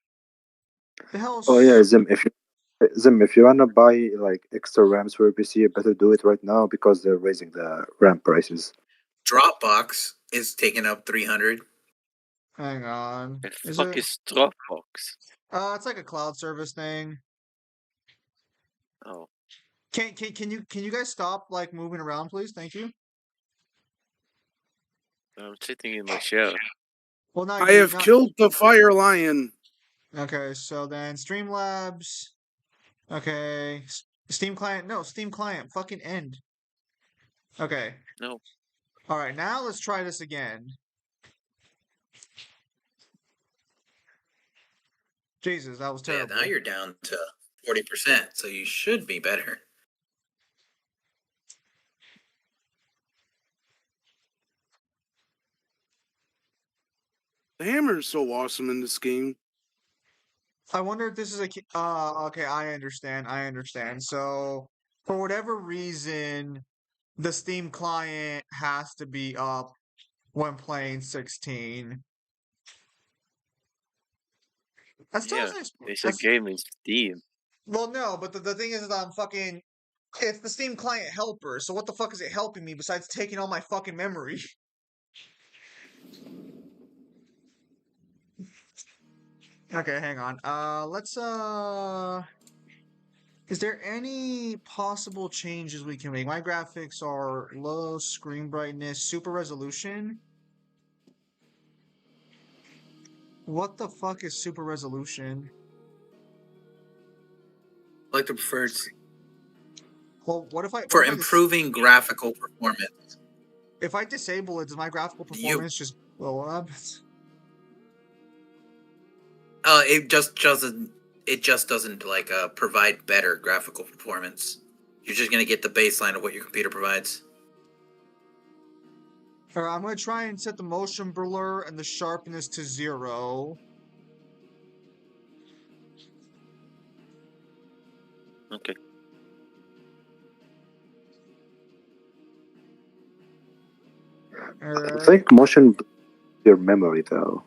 The hell's... Oh yeah, Zim, if you wanna buy like extra RAMs for your PC, you better do it right now because they're raising the RAM prices. Dropbox is taking up 300. Hang on. The Is fuck it? is Dropbox? It's like a cloud service thing. Oh, Can you guys stop moving around, please? Thank you. I'm sitting in my chair. Well, I have killed the fire lion. Okay, so then Streamlabs. Okay, Steam client. No, Steam client. Fucking end. Okay. No. All right, now let's try this again. Jesus, that was terrible. Yeah, now you're down to 40%, so you should be better. The hammer is so awesome in this game. I wonder if this is okay, I understand. So, for whatever reason, the Steam client has to be up when playing 16. That still Yeah, doesn't it's a game in Steam. Well, no, but the thing is I'm fucking... It's the Steam client helper, so what the fuck is it helping me besides taking all my fucking memory? Okay, hang on. Let's is there any possible changes we can make? My graphics are low screen brightness, super resolution. What the fuck is super resolution? I like to prefer Well, what if I for improving graphical performance. If I disable it, does my graphical performance just blow up? It just doesn't. It just doesn't provide better graphical performance. You're just gonna get the baseline of what your computer provides. Alright, I'm gonna try and set the motion blur and the sharpness to 0. Okay. I think motion your memory though.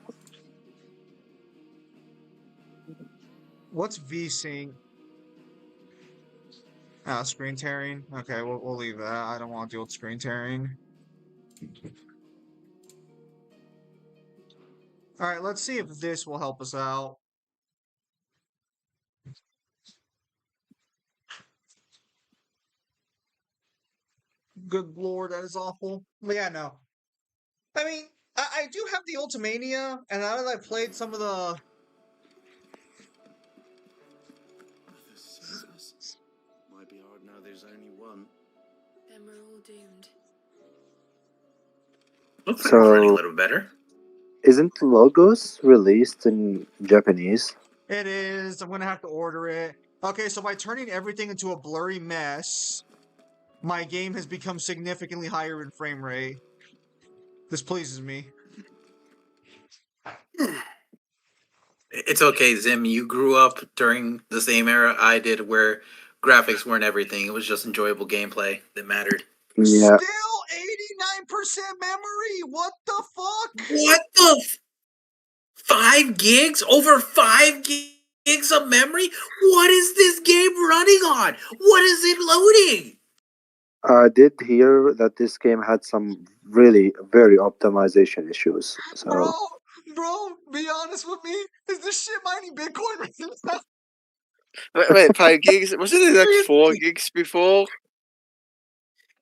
What's VSync? Screen tearing. Okay, we'll leave that. I don't want to deal with screen tearing. Alright, let's see if this will help us out. Good lord, that is awful. But yeah, no. I mean, I do have the Ultimania, and now that I've played some of the... Might be hard now there's only one. Then we're all doomed. Looks like we're running a little better. Isn't Logos released in Japanese? It is. I'm gonna have to order it. Okay, so by turning everything into a blurry mess, my game has become significantly higher in frame rate. This pleases me. It's okay, Zim. You grew up during the same era I did, where graphics weren't everything. It was just enjoyable gameplay that mattered. Yeah. Still 89% memory. What the fuck? What the 5 gigs? Over 5 gigs of memory? What is this game running on? What is it loading? I did hear that this game had some really very optimization issues. So Bro, be honest with me. Is this shit mining Bitcoin right now? Wait, 5 gigs? Wasn't it like 4 Seriously. gigs before?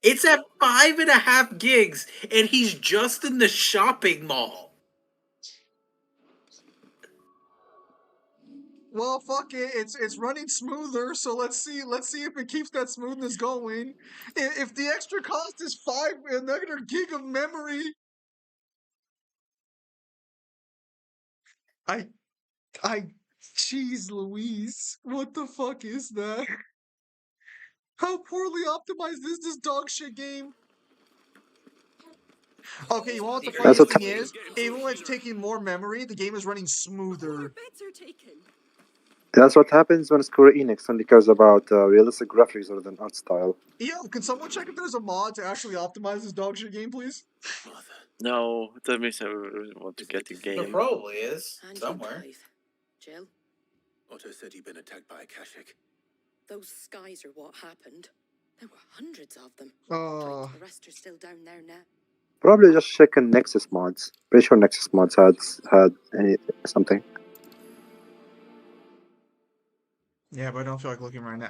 It's at 5.5 gigs, and he's just in the shopping mall. Well, fuck it. It's running smoother, so let's see if it keeps that smoothness going. If the extra cost is another gig of memory, I jeez Louise, what the fuck is that? How poorly optimized is this dog shit game? Okay, you know what the that's funniest what thing is? Even when it's taking more memory, the game is running smoother. that's what happens when Square Enix only cares about realistic graphics rather than art style. Yo, can someone check if there's a mod to actually optimize this dog shit game, please? No, that means I want to get the There game. probably is somewhere. Jill, Otto said he'd been attacked by a Kashik. those skies are what happened. There were hundreds of them. Oh. The rest are still down there now. Probably just checking Nexus mods. Pretty sure Nexus mods had any something. Yeah, but I don't feel like looking right now.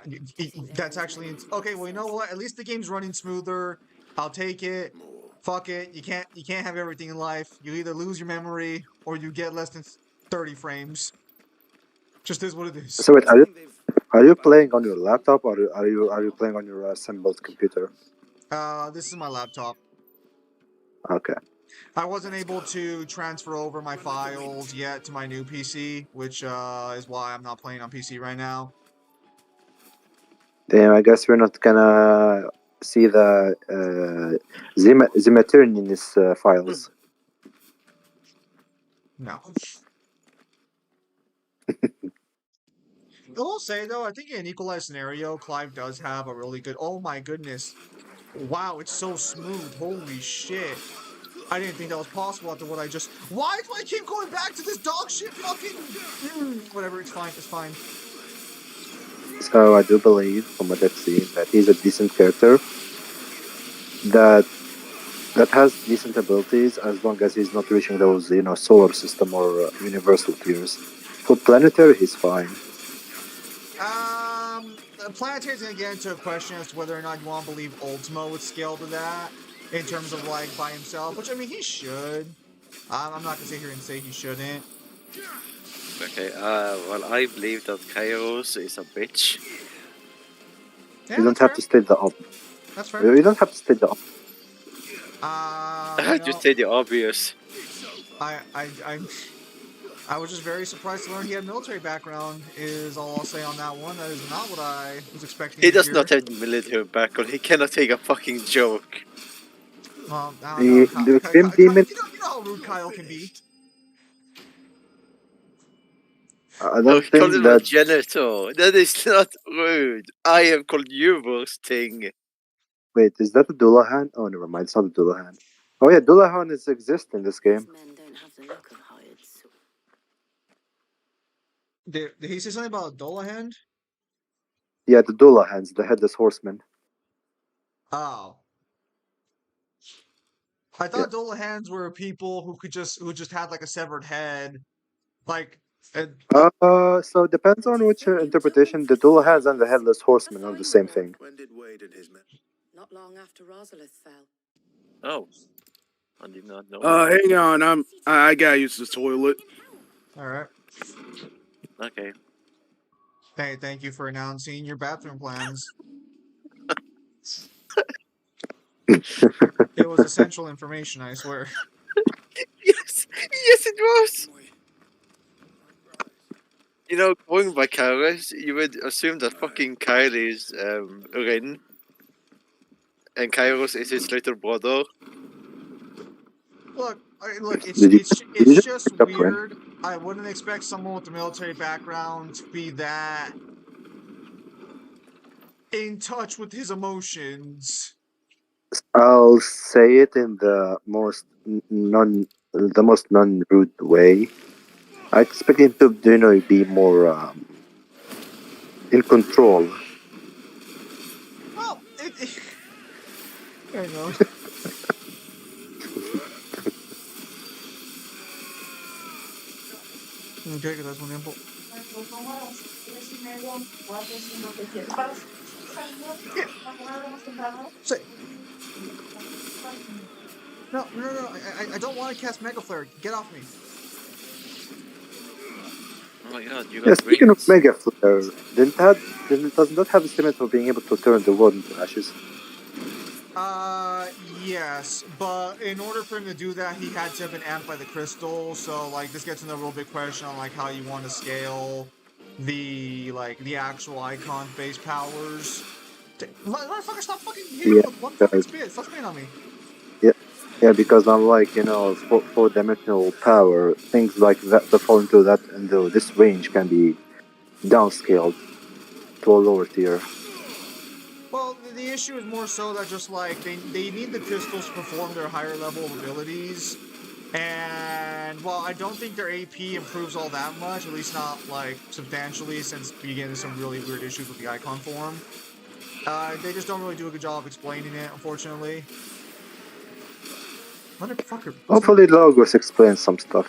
That's actually okay. Well, you know what? At least the game's running smoother. I'll take it. Fuck it. You can't have everything in life. You either lose your memory or you get less than 30 frames. Just is what it is. So wait, are you playing on your laptop or are you playing on your assembled computer? This is my laptop. Okay. I wasn't able to transfer over my files yet to my new PC, which is why I'm not playing on PC right now. Damn, I guess we're not gonna see the Zimatirnin's files. No. I will say though, I think in an equalized scenario, Clive does have a really good. Oh my goodness! Wow, it's so smooth. Holy shit! I didn't think that was possible after what I just. Why do I keep going back to this dog shit? Fucking. Whatever. It's fine. It's fine. So I do believe, from what I've seen, that he's a decent character. That has decent abilities as long as he's not reaching those, solar system or universal tiers. For planetary, he's fine. Planetary is gonna get into a question as to whether or not you want to believe Ultimo would scale to that in terms of like by himself, which I mean he should. I'm not gonna sit here and say he shouldn't. Okay, well, I believe that Kairos is a bitch. Yeah, You don't have to state the obvious. That's fair. You don't have to state the obvious. Just say the obvious. I was just very surprised to learn he had a military background. Is all I'll say on that one. That is not what I was expecting. He to does hear. not have the military background. He cannot take a fucking joke. Well, I don't know. The Grim Demon. You know how rude Kyle can be. I No, don't he called think him a that. janitor. That is not rude. I have called you worse thing. Wait, is that a Dullahan? Oh, never mind. It's not a Dullahan. Oh yeah, Dullahan is exist in this game. Men don't have the look of hired. Did he say something about Dullahan? Yeah, the Dullahans, the headless horsemen. Oh. I thought Dullahans were people who just had like a severed head, like. So it depends on which interpretation. The Dullahans and the headless horsemen are the same thing. When did Wade and his men? Not long after Rosalith fell. Oh, I did not know. Hang on. I gotta use the toilet. All right. Okay. Hey, thank you for announcing your bathroom plans. It was essential information, I swear. Yes, Yes, it was. You know, going by Kairos, you would assume that fucking Kylie is Rin, and Kairos is his little brother. Look, Did you it's just just pick up Ren? weird. I wouldn't expect someone with a military background to be that in touch with his emotions. I'll say it in the most non-rude way. I expect him to, be more in control. Well, hang on. Okay, that's one input. Say, no. I don't want to cast Mega Flare. Get off me. Oh my god, you Yeah, got speaking of rings. Mega Flare, does not have a limit for being able to turn the world into ashes. Yes, but in order for him to do that, he had to have been amped by the crystal. So, like, this gets into a real big question on like how you want to scale the actual icon base powers. Motherfucker, stop fucking hitting me Yeah, with one fucking because spit. Stop spitting on me. yeah, yeah, because unlike four-dimensional power, things like that fall into this range can be downscaled to a lower tier. Well, the issue is more so that just like they need the crystals to perform their higher level of abilities. And while I don't think their AP improves all that much, at least not like substantially, since we get into some really weird issues with the icon form. They just don't really do a good job of explaining it, unfortunately. Motherfucker. Hopefully, Logos explains some stuff.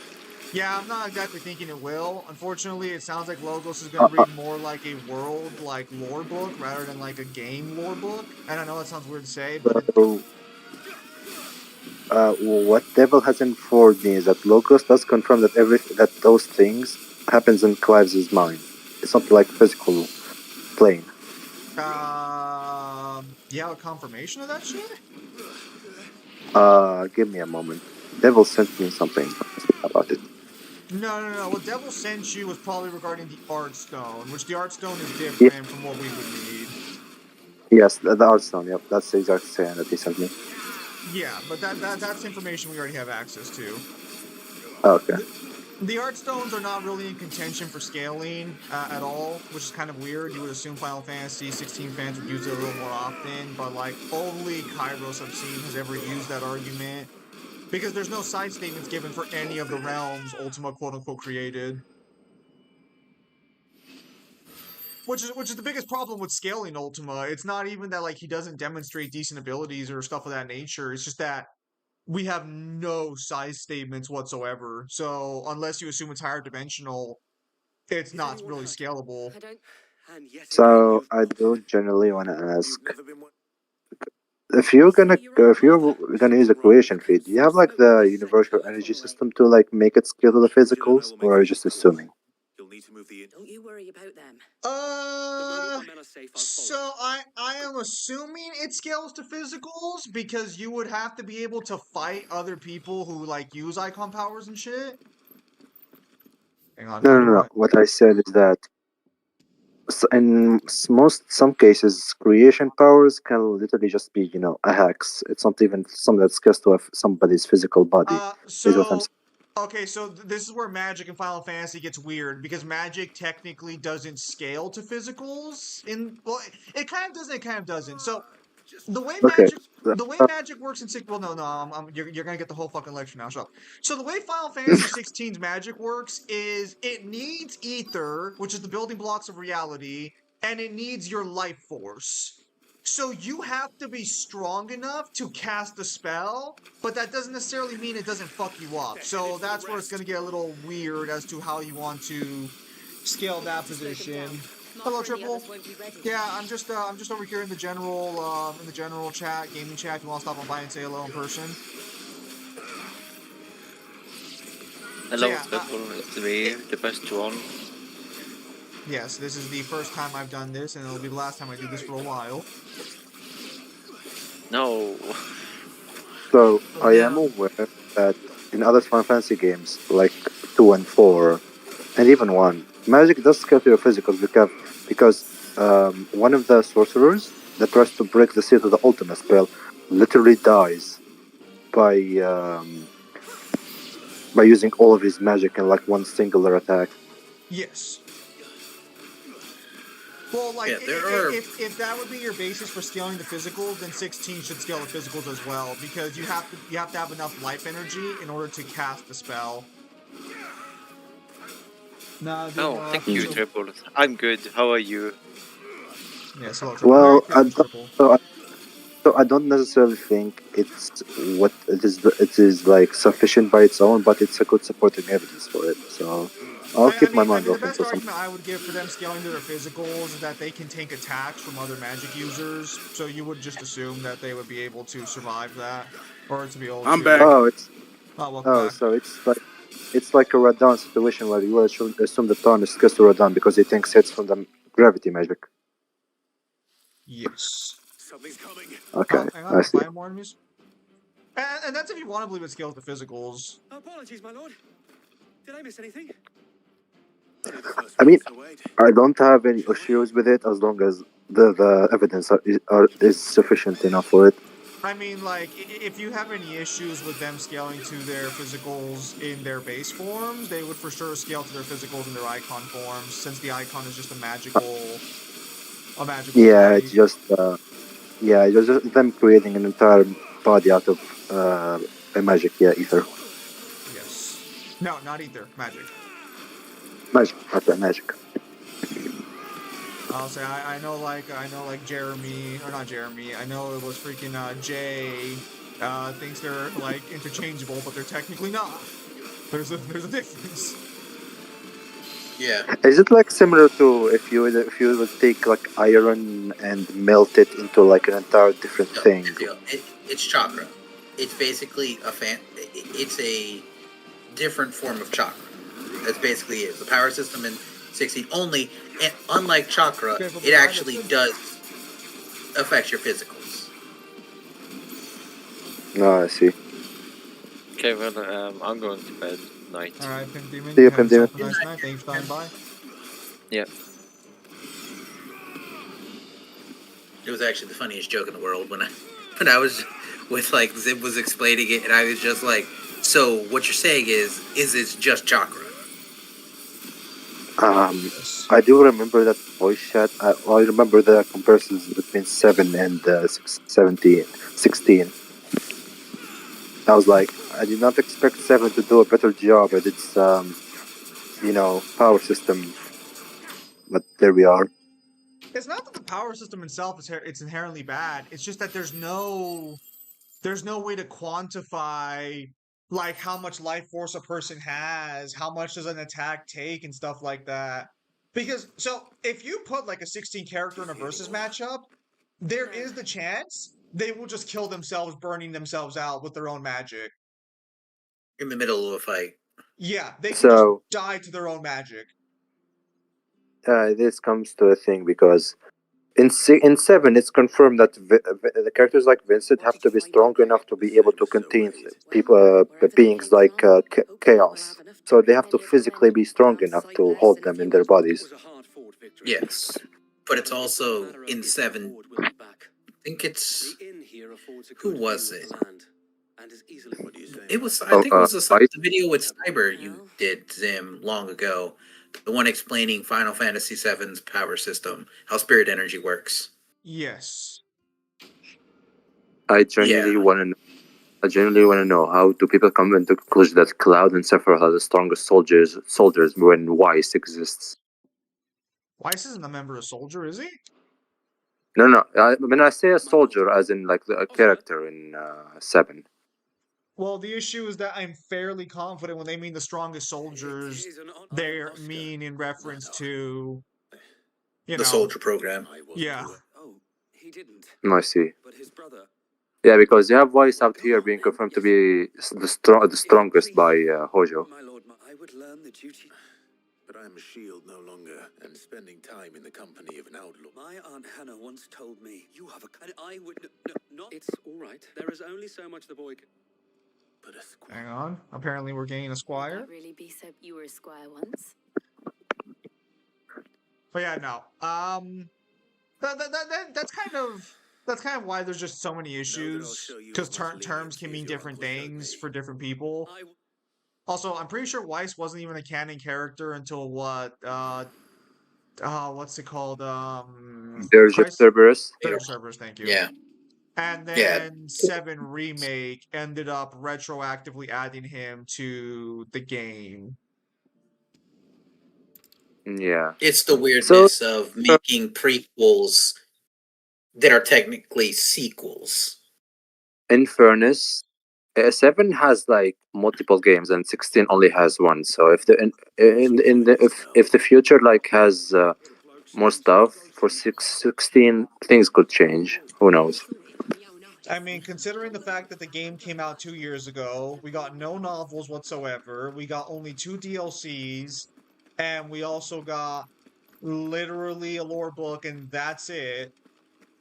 Yeah, I'm not exactly thinking it will. Unfortunately, it sounds like Logos is Uh, going to uh, read more like a world, like, lore book rather than like a game lore book. And I know that sounds weird to say, but so, what Devil has informed me is that Logos does confirm that those things happens in Clive's mind. It's not like physical plane. you have a confirmation of that shit? Give me a moment. Devil sent me something about it. No. What Devil sent you was probably regarding the Art Stone, which the Art Stone is Yeah, different from what we would need. yes, the Artstone. Yep, that's the exact saying that he sent me. Yeah, but that's information we already have access to. Okay. The art stones are not really in contention for scaling at all, which is kind of weird. You would assume Final Fantasy 16 fans would use it a little more often, but like only Kairos I've seen has ever used that argument because there's no side statements given for any of the realms Ultima quote unquote created. Which is the biggest problem with scaling Ultima. It's not even that like he doesn't demonstrate decent abilities or stuff of that nature. It's just that we have no size statements whatsoever. So unless you assume it's higher dimensional, it's not really scalable. So I do generally want to ask if you're gonna use a creation feed, do you have like the universal energy system to like make it scale to the physicals, or are you just assuming? Don't you worry about them. So I am assuming it scales to physicals because you would have to be able to fight other people who like use icon powers and shit. Hang on, No, what no, do no. I? What I said is that in some cases, creation powers can literally just be, a hex. It's not even something that scales to somebody's physical body. Is what I'm saying. Okay, so this is where Magic and Final Fantasy gets weird because Magic technically doesn't scale to physicals. It kind of doesn't. It kind of doesn't. So the way Okay. Magic, the way Magic works in six. Well, no. You're gonna get the whole fucking lecture now. Shut up. So the way Final Fantasy 16's Magic works is it needs ether, which is the building blocks of reality, and it needs your life force. So you have to be strong enough to cast the spell, but that doesn't necessarily mean it doesn't fuck you up. So that's where it's gonna get a little weird as to how you want to scale that position. Hello, Triple. Yeah, I'm just over here in the general chat, gaming chat. If you want to stop on by and say hello in person. So Hello, yeah, Triple. It's me, the best one. yes, this is the first time I've done this, and it'll be the last time I do this for a while. No. So I am Yeah. aware that in other Final Fantasy games, like 2 and 4, and even 1, magic does scale to your physicals because one of the sorcerers that tries to break the seal of the ultimate spell literally dies by using all of his magic in like one singular attack. Yes. Well, like, Yeah, there are. if that would be your basis for scaling the physicals, then 16 should scale the physicals as well, because you have to have enough life energy in order to cast the spell. Nah, dude, Oh, no, thank you, Mm. Triple. I'm good. How are you? Yes, hello, Triple. Merry Well, Christmas, Triple. so I don't necessarily think it's what it is. It is like sufficient by its own, but it's a good supporting evidence for it. So I'll keep my mind The open best for some. argument I would give for them scaling to their physicals is that they can take attacks from other magic users, so you would just assume that they would be able to survive that, or to be able I'm to. back. Oh, Welcome back. so it's like a Radon situation where you will assume that Tarn is skills to Radon because he thinks hits from the gravity magic. Yes. Something's coming. Okay, Hang I on, see. five more enemies. And that's if you want to believe it scales the physicals. Apologies, my lord. Did I miss anything? I mean, I don't have any issues with it as long as the evidence is sufficient enough for it. I mean, like, if you have any issues with them scaling to their physicals in their base forms, they would for sure scale to their physicals in their icon forms, since the icon is just a magical Yeah, body. it's just them creating an entire body out of a magic. Yeah, ether. Yes. No, not ether. Magic. Magic. Okay, magic. I'll say I know like Jeremy, or not Jeremy. I know it was freaking Jay. Thinks they're like interchangeable, but they're technically not. There's a difference. Yeah. Is it like similar to if you would take like iron and melt it into like an entire different No, thing? it's chakra. It's basically it's a different form of chakra. That's basically it. The power system in 16 only, and unlike chakra, it actually does affect your physicals. No, I see. Okay, well, I'm going to bed. Night. All right, Pimp Demon. See you, Have Pimp Demon. yourself a nice night. Thank you for stopping by. Yeah. It was actually the funniest joke in the world when I was with like Zib was explaining it, and I was just like, "So what you're saying is it's just chakra?" I do remember that voice chat. I remember the comparisons between 7 and 16. I was like, I did not expect 7 to do a better job at its, power system. But there we are. It's not that the power system itself is it's inherently bad. It's just that there's no way to quantify like how much life force a person has, how much does an attack take, and stuff like that. Because so if you put like a 16 character in a versus matchup, there is the chance they will just kill themselves, burning themselves out with their own magic. In the middle of a fight. Yeah, they can just So die to their own magic. this comes to a thing because in 7 it's confirmed that the characters like Vincent have to be strong enough to be able to contain people, beings like chaos. So they have to physically be strong enough to hold them in their bodies. Yes, but it's also in 7. I think it's who was it? It was I think it was the video with Cyber you did, Zim, long ago. The one explaining Final Fantasy VII's power system, how spirit energy works. Yes. I genuinely want to know how do people come to the conclusion that Cloud and Sephiroth are the strongest soldiers when Weiss exists? Weiss isn't a member of Soldier, is he? No. When I say a soldier, as in like a character in 7. Well, the issue is that I'm fairly confident when they mean the strongest soldiers, they mean in reference to, the soldier program. Yeah. Oh, he didn't. I see. But his brother. Yeah, because you have Weiss out here being confirmed to be the strongest by Hojo. My lord, I would learn the duty. But I'm a shield no longer, and spending time in the company of an outlaw. My Aunt Hannah once told me you have a. And I would. No, not. It's all right. There is only so much the boy can. Hang on. Apparently, we're getting a squire. Would that really be so? You were a squire once. But yeah, no. That's kind of why there's just so many issues because terms can mean different things for different people. Also, I'm pretty sure Weiss wasn't even a canon character until what's it called? Dirge of Christ, Cerberus. Dirge Cerberus. Thank you. Yeah. And Yeah. then 7 Remake ended up retroactively adding him to the game. Yeah. It's the weirdness of making prequels that are technically sequels. In fairness, 7 has like multiple games and 16 only has one. So if the in the if the future like has more stuff for 16, things could change. Who knows? I mean, considering the fact that the game came out 2 years ago, we got no novels whatsoever, we got only 2 DLCs, and we also got literally a lore book, and that's it.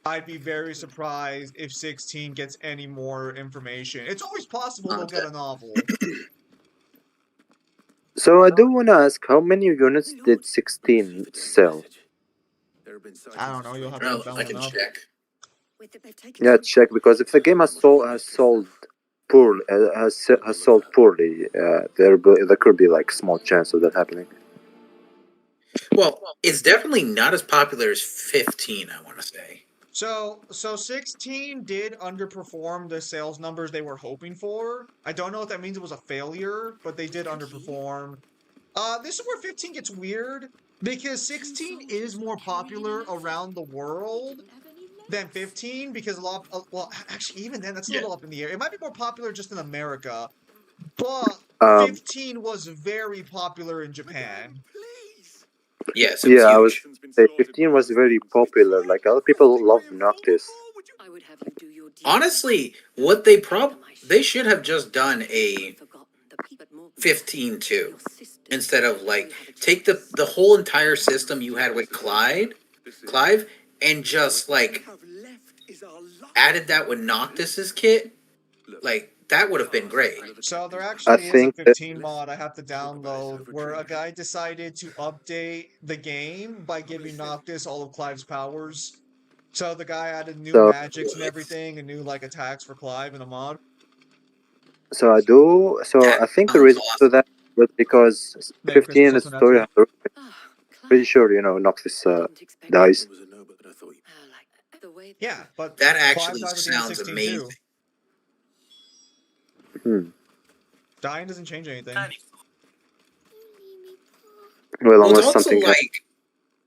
I'd be very surprised if 16 gets any more information. It's always possible they'll get a novel. So I do want to ask, how many units did 16 sell? I don't know. You'll have to look that I one can up. check. Yeah, check, because if the game has sold poorly, has sold poorly, there could be like small chance of that happening. Well, it's definitely not as popular as 15, I want to say. So 16 did underperform the sales numbers they were hoping for. I don't know if that means it was a failure, but they did underperform. This is where 15 gets weird because 16 is more popular around the world than 15 because a lot. Well, actually, even then, that's a little up in the air. It might be more popular just in America, but 15 was very popular in Japan. Yes, yeah, I was say 15 was very popular. Like, a lot of people love Noctis. Honestly, what they should have just done a 15 too, instead of like take the whole entire system you had with Clive, and just like added that with Noctis's kit. Like that would have been great. So there actually is a think 15 mod I have to download where a guy decided to update the game by giving Noctis all of Clive's powers. So the guy added new So- magics and everything, and new like attacks for Clive in a mod. So I think the reason to that was because Merry 15 Christmas, is also, story. Natsui. Pretty sure Noctis dies. Yeah, but That Clive actually dies at the end of sounds 16 amazing. too. Dying doesn't change anything. Well, Well, it's unless also something like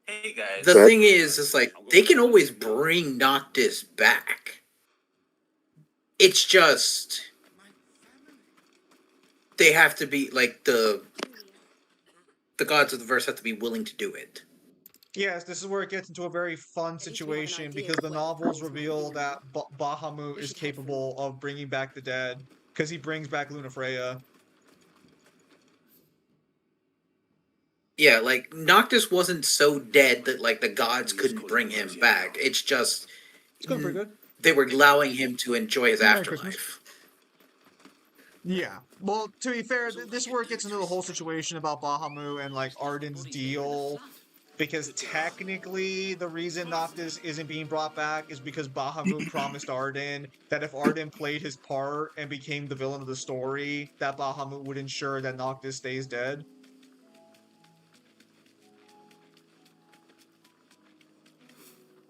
Hey guys. the Go ahead. thing is like they can always bring Noctis back. It's just they have to be like the gods of the verse have to be willing to do it. Yes, this is where it gets into a very fun situation because the novels reveal that Bahamut is capable of bringing back the dead because he brings back Lunafreya. Yeah, like Noctis wasn't so dead that like the gods couldn't bring him back. It's just It's going pretty good. they were allowing him to enjoy his Merry Christmas. afterlife. Yeah. Well, to be fair, this is where it gets into the whole situation about Bahamut and like Arden's deal. Because technically, the reason Noctis isn't being brought back is because Bahamut promised Arden that if Arden played his part and became the villain of the story, that Bahamut would ensure that Noctis stays dead.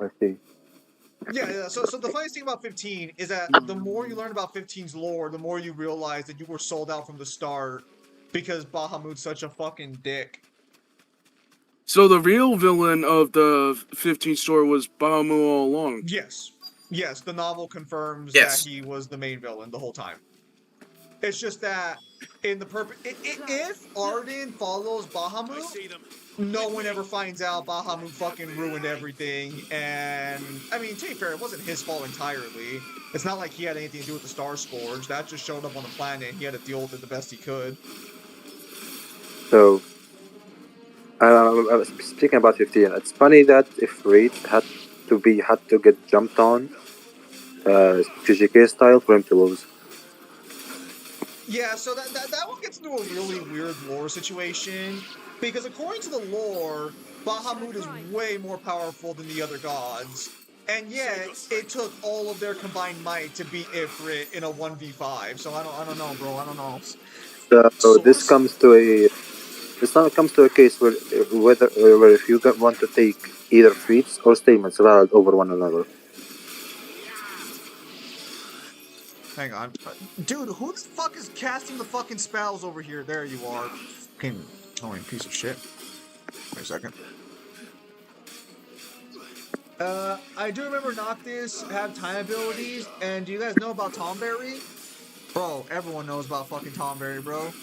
I see. Yeah. So the funniest thing about 15 is that the more you learn about 15's lore, the more you realize that you were sold out from the start because Bahamut's such a fucking dick. So the real villain of the 15 story was Bahamut all along. Yes. Yes, the novel confirms Yes. that he was the main villain the whole time. It's just that in the if Arden follows Bahamut, no one ever finds out Bahamut fucking ruined everything. And I mean, to be fair, it wasn't his fault entirely. It's not like he had anything to do with the Star Scourge. That just showed up on the planet. He had to deal with it the best he could. So, speaking about 15, it's funny that if Reed had to get jumped on, TGK style, for him to lose. Yeah, so that one gets into a really weird lore situation because according to the lore, Bahamut is way more powerful than the other gods, and yet it took all of their combined might to beat Ifrit in a 1v5. So I don't know, bro. I don't know. So this Source? comes to a case where where if you want to take either feats or statements valid over one another. Hang on, dude. Who the fuck is casting the fucking spells over here? There you are, fucking annoying piece of shit. Wait a second. I do remember Noctis had time abilities, and do you guys know about Tomberry? Bro, everyone knows about fucking Tomberry, bro.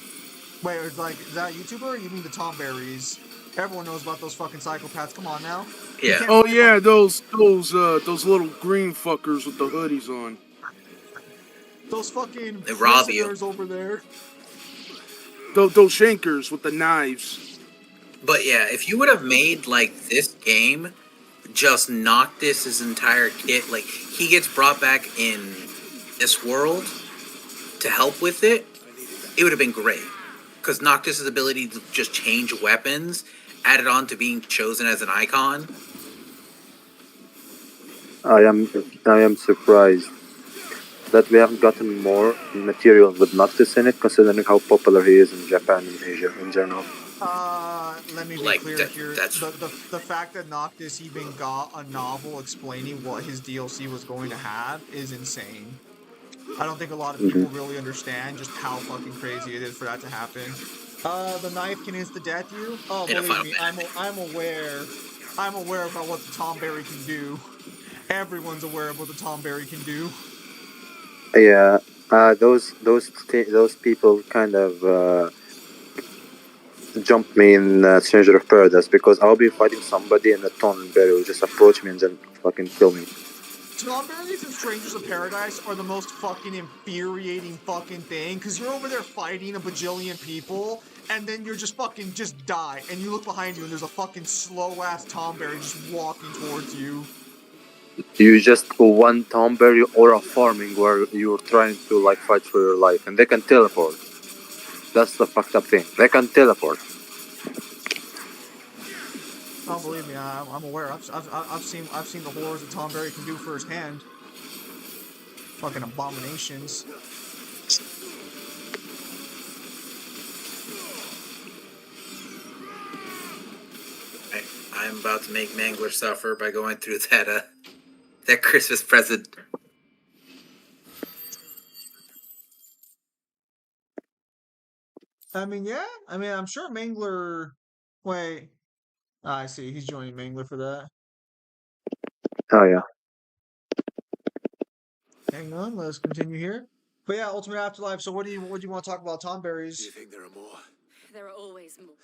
Wait, it's like, is that a YouTuber or you mean the Tomberries? Everyone knows about those fucking psychopaths, come on now. You Yeah. can't Oh forget yeah, about those little green fuckers with the hoodies on. those fucking They rob you. prisoners over there. Those shankers with the knives. But yeah, if you would have made like this game, just Noctis' entire kit, like he gets brought back in this world to help with it, it would have been great. Because Noctis' ability to just change weapons added on to being chosen as an icon. I am surprised that we haven't gotten more material with Noctis in it, considering how popular he is in Japan and Asia in general. Let me be Like, clear that- here. that's- The fact that Noctis even got a novel explaining what his DLC was going to have is insane. I don't think a lot of people really understand just how fucking crazy it is for that to happen. The knife can insta-death you? Oh, In a believe Final me, Fantasy. I'm aware. I'm aware about what the Tomberry can do. Everyone's aware of what the Tomberry can do. Yeah, those people kind of jumped me in Stranger of Paradise because I'll be fighting somebody and a Tonberry will just approach me and then fucking kill me. Tomberries and Strangers of Paradise are the most fucking infuriating fucking thing, because you're over there fighting a bajillion people, and then you're just fucking just die, and you look behind you and there's a fucking slow-ass Tomberry just walking towards you. You just go one Tonberry or a farming where you're trying to like fight for your life, and they can teleport. That's the fucked up thing. They can teleport. Oh, believe me, I'm aware. I've seen the horrors that Tomberry can do firsthand. Fucking abominations. I'm about to make Mangler suffer by going through that Christmas present. I mean, yeah. I mean, I'm sure Mangler. Wait. I see. He's joining Mangler for that. Oh yeah. Hang on. Let's continue here. But yeah, Ultimate Afterlife. So what do you want to talk about, Tomberries? Do you think there are more? There are always more.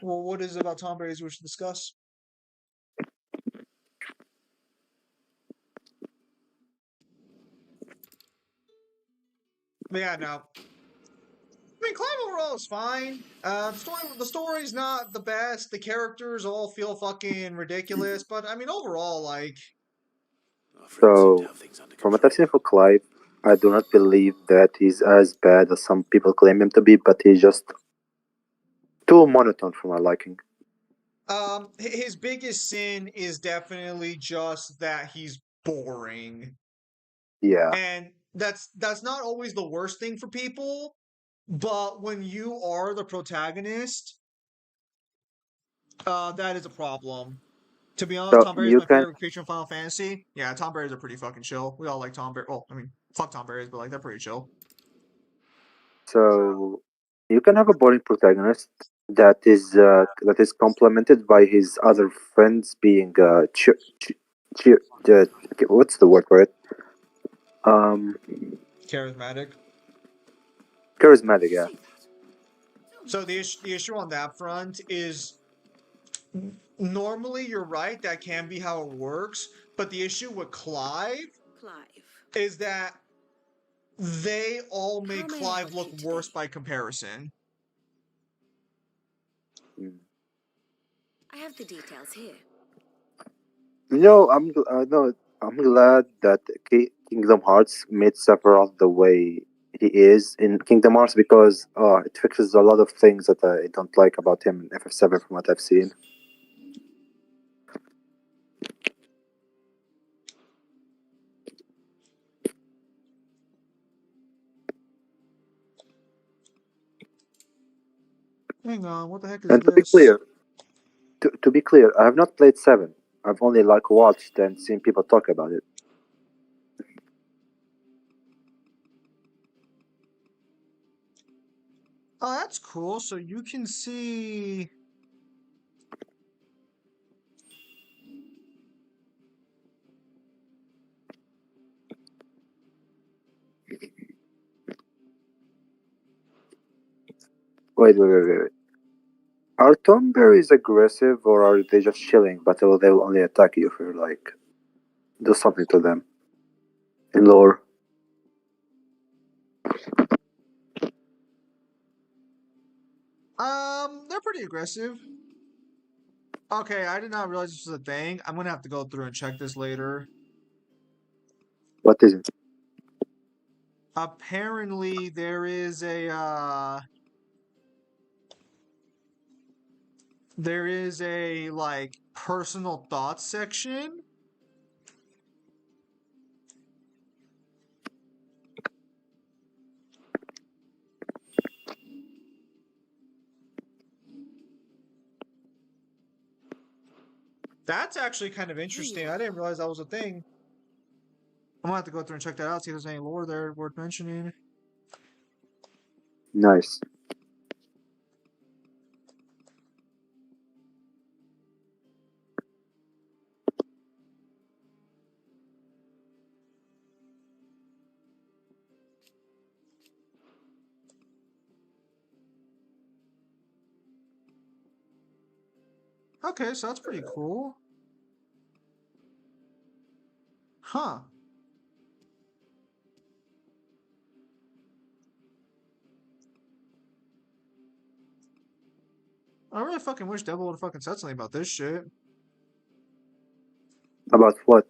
Well, what is it about Tomberries we should discuss? But yeah, no. I mean, Climb overall is fine. The story's not the best. The characters all feel fucking ridiculous. But I mean, overall, like, Our friends seem to So, have things under from what control. I've seen for Clive, I do not believe that he's as bad as some people claim him to be, but he's just too monotone for my liking. his biggest sin is definitely just that he's boring, Yeah. and that's not always the worst thing for people. But when you are the protagonist, that is a problem. To be honest, So Tom Berry's you my can favorite creature in Final Fantasy. Yeah, Tom Berries are pretty fucking chill. We all like Tom Berry. Well, I mean, fuck Tom Berries, but like they're pretty chill. so you can have a boring protagonist that is complemented by his other friends being cheer, what's the word for it? Um, Charismatic. charismatic. Yeah. So the issue on that front is normally you're right. That can be how it works. But the issue with Clive is that they all make How may I Clive help look you worse today? by comparison. I have the details here. No, no. I'm glad that Kingdom Hearts made Sephiroth the way he is in Kingdom Hearts because it fixes a lot of things that I don't like about him in FF7 from what I've seen. Hang on, what the heck is And this? to be clear, I have not played 7. I've only like watched and seen people talk about it. Oh, that's cool. So you can see. Wait. Are Tom Berries aggressive or are they just chilling, but they will only attack you if you like do something to them? In lore. They're pretty aggressive. Okay, I did not realize this was a thing. I'm gonna have to go through and check this later. What is it? Apparently, there is a like personal thoughts section. That's actually kind of interesting. I didn't realize that was a thing. I'm gonna have to go through and check that out, see if there's any lore there worth mentioning. Nice. Okay, so that's pretty cool. Huh. I really fucking wish Devil would have fucking said something about this shit. About what?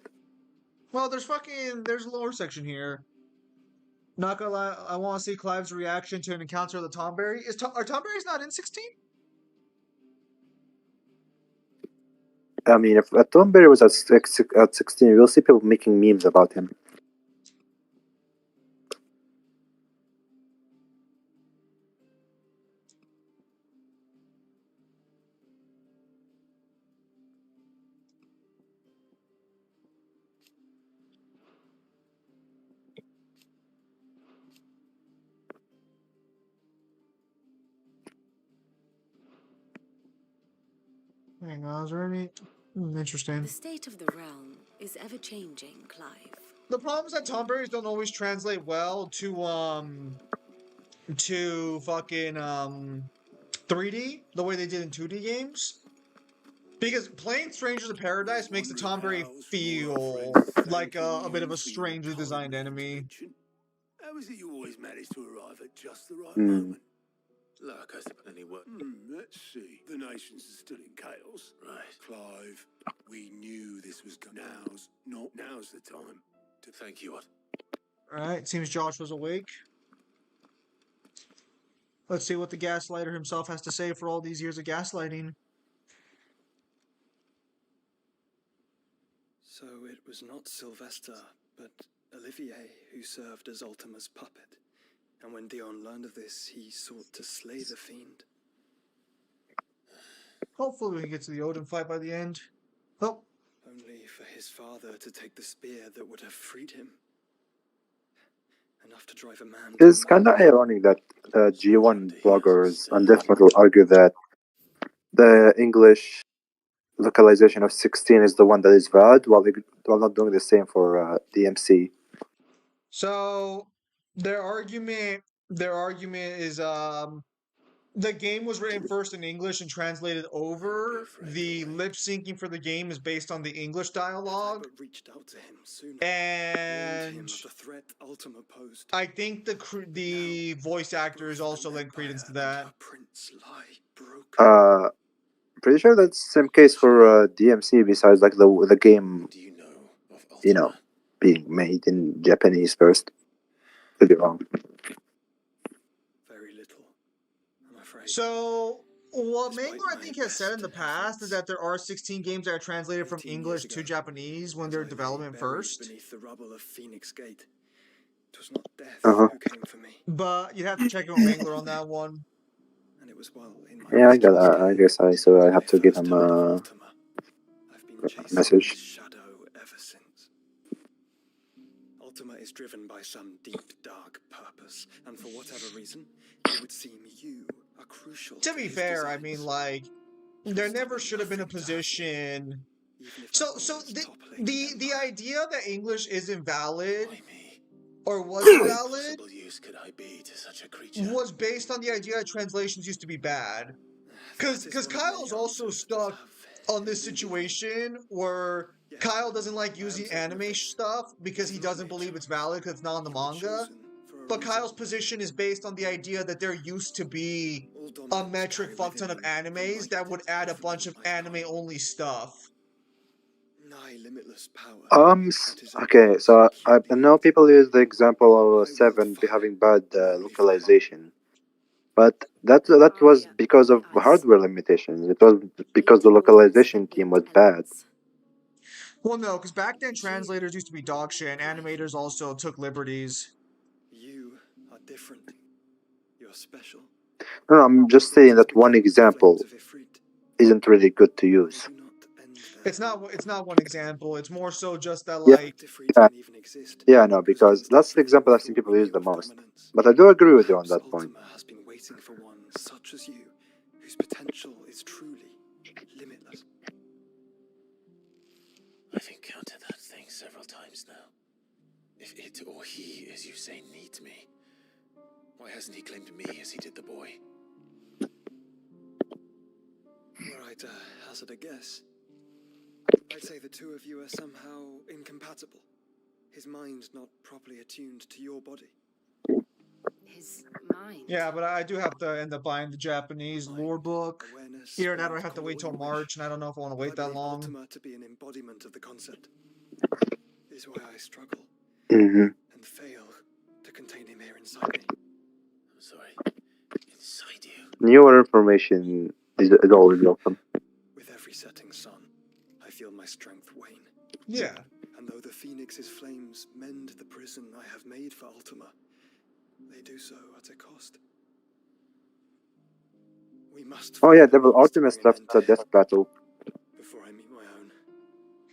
Well, there's a lore section here. Not gonna lie, I want to see Clive's reaction to an encounter with the Tomberry. Are Tomberries not in 16? I mean, if Tom Berry was at 16, we'll see people making memes about him. Hang on, is there any interesting? The state of the realm is ever changing, Clive. The problem is that Tomberries don't always translate well to fucking 3D the way they did in 2D games. Because playing Strangers of Paradise makes the Tomberry feel like a bit of a strangely designed enemy. How is it you always manage to arrive at just the right Hmm. moment? Look, I suppose any work. Let's see. The nations are still in chaos. Right. Clive, we knew this was now's the time. To thank you. What? Alright, seems Josh was awake. Let's see what the gaslighter himself has to say for all these years of gaslighting. So it was not Sylvester, but Olivier who served as Ultima's puppet. And when Dion learned of this, he sought to slay the fiend. Hopefully we can get to the Odin fight by the end. Oh. Only for his father to take the spear that would have freed him. Enough to drive a man. It's kind of ironic that G1 bloggers and Death Metal argue that the English localization of 16 is the one that is valid, while not doing the same for DMC. So their argument is the game was written first in English and translated over. The lip syncing for the game is based on the English dialogue. Reached out to him sooner, and him of the threat Ultima posed. I think the voice actors also lend credence to that. Prince lie broken. Pretty sure that's the same case for DMC. Besides, like the game being made in Japanese first. Could be wrong. Very little, I'm afraid. So, what Despite Mangler, I my think, has said in the best past is efforts, that there are 16 games that are translated from 18 years English to ago, Japanese when as they're I lay development buried first. beneath the rubble of Phoenix Gate, it was not death Uh-huh. who came for me, But you'd have to check in with Mangler on that one. and it was while in my Yeah, I restless guess so. I have to give first him heard of a Ultima. I've been chasing message. his shadow ever since. Ultima is driven by some deep, dark purpose, and for whatever reason, it would seem you are crucial To be his fair, I designs. mean, like, It there would stop never at should have been a nothing to have you, position. even if that So, means the toppling the an the empire. idea that English isn't valid Why me? or wasn't What valid possible use could I be to such a creature? was based on the idea that translations used to be bad. That Because is one of many Kyle's also answers that stuck have on this eluded me. situation where Yes, Kyle doesn't like I am using certain of anime this. stuff It because is he my doesn't believe nature. it's valid because it's not in the You were manga. chosen for a But reason. Kyle's position is based on the idea that there used to be All a dominants metric carry fuck within ton of them the animes might that would add a of bunch of limitless power. anime-only stuff. Nigh limitless power. That is Okay, so I know people use the example of I willed 7 fire, having bad and only fire. localization, but that was because of hardware limitations. It was because the localization team was bad. Well, no, because back then translators used to be dog shit, and animators also took liberties. You are different. You're special. No, I'm just saying that one example isn't really good to use. It's not one example. It's more so just that, Yeah, like, yeah, yeah, no, because that's the example I've seen people use the most. But I do agree with you on that point. Ultima has been waiting for one such as you, whose potential is truly limitless. I've encountered that thing several times now. If it or he, as you say, needs me, why hasn't he claimed me as he did the boy? Were I to hazard a guess, I'd say the two of you are somehow incompatible. His mind not properly attuned to your body. His mind. Yeah, but I do have to end up buying the Japanese lore book. Either that or I have to wait till March, and I don't know if I want to wait that long. Ultima to be an embodiment of the concept. Is why I struggle Mm-hmm. and fail to contain him here inside me. I'm sorry. Inside you. Newer information is always welcome. With every setting sun, I feel my strength wane. Yeah. And though the Phoenix's flames mend the prison I have made for Ultima, they do so at a cost. We must. Oh yeah, Devil Artemis left the death battle. Before I meet my own.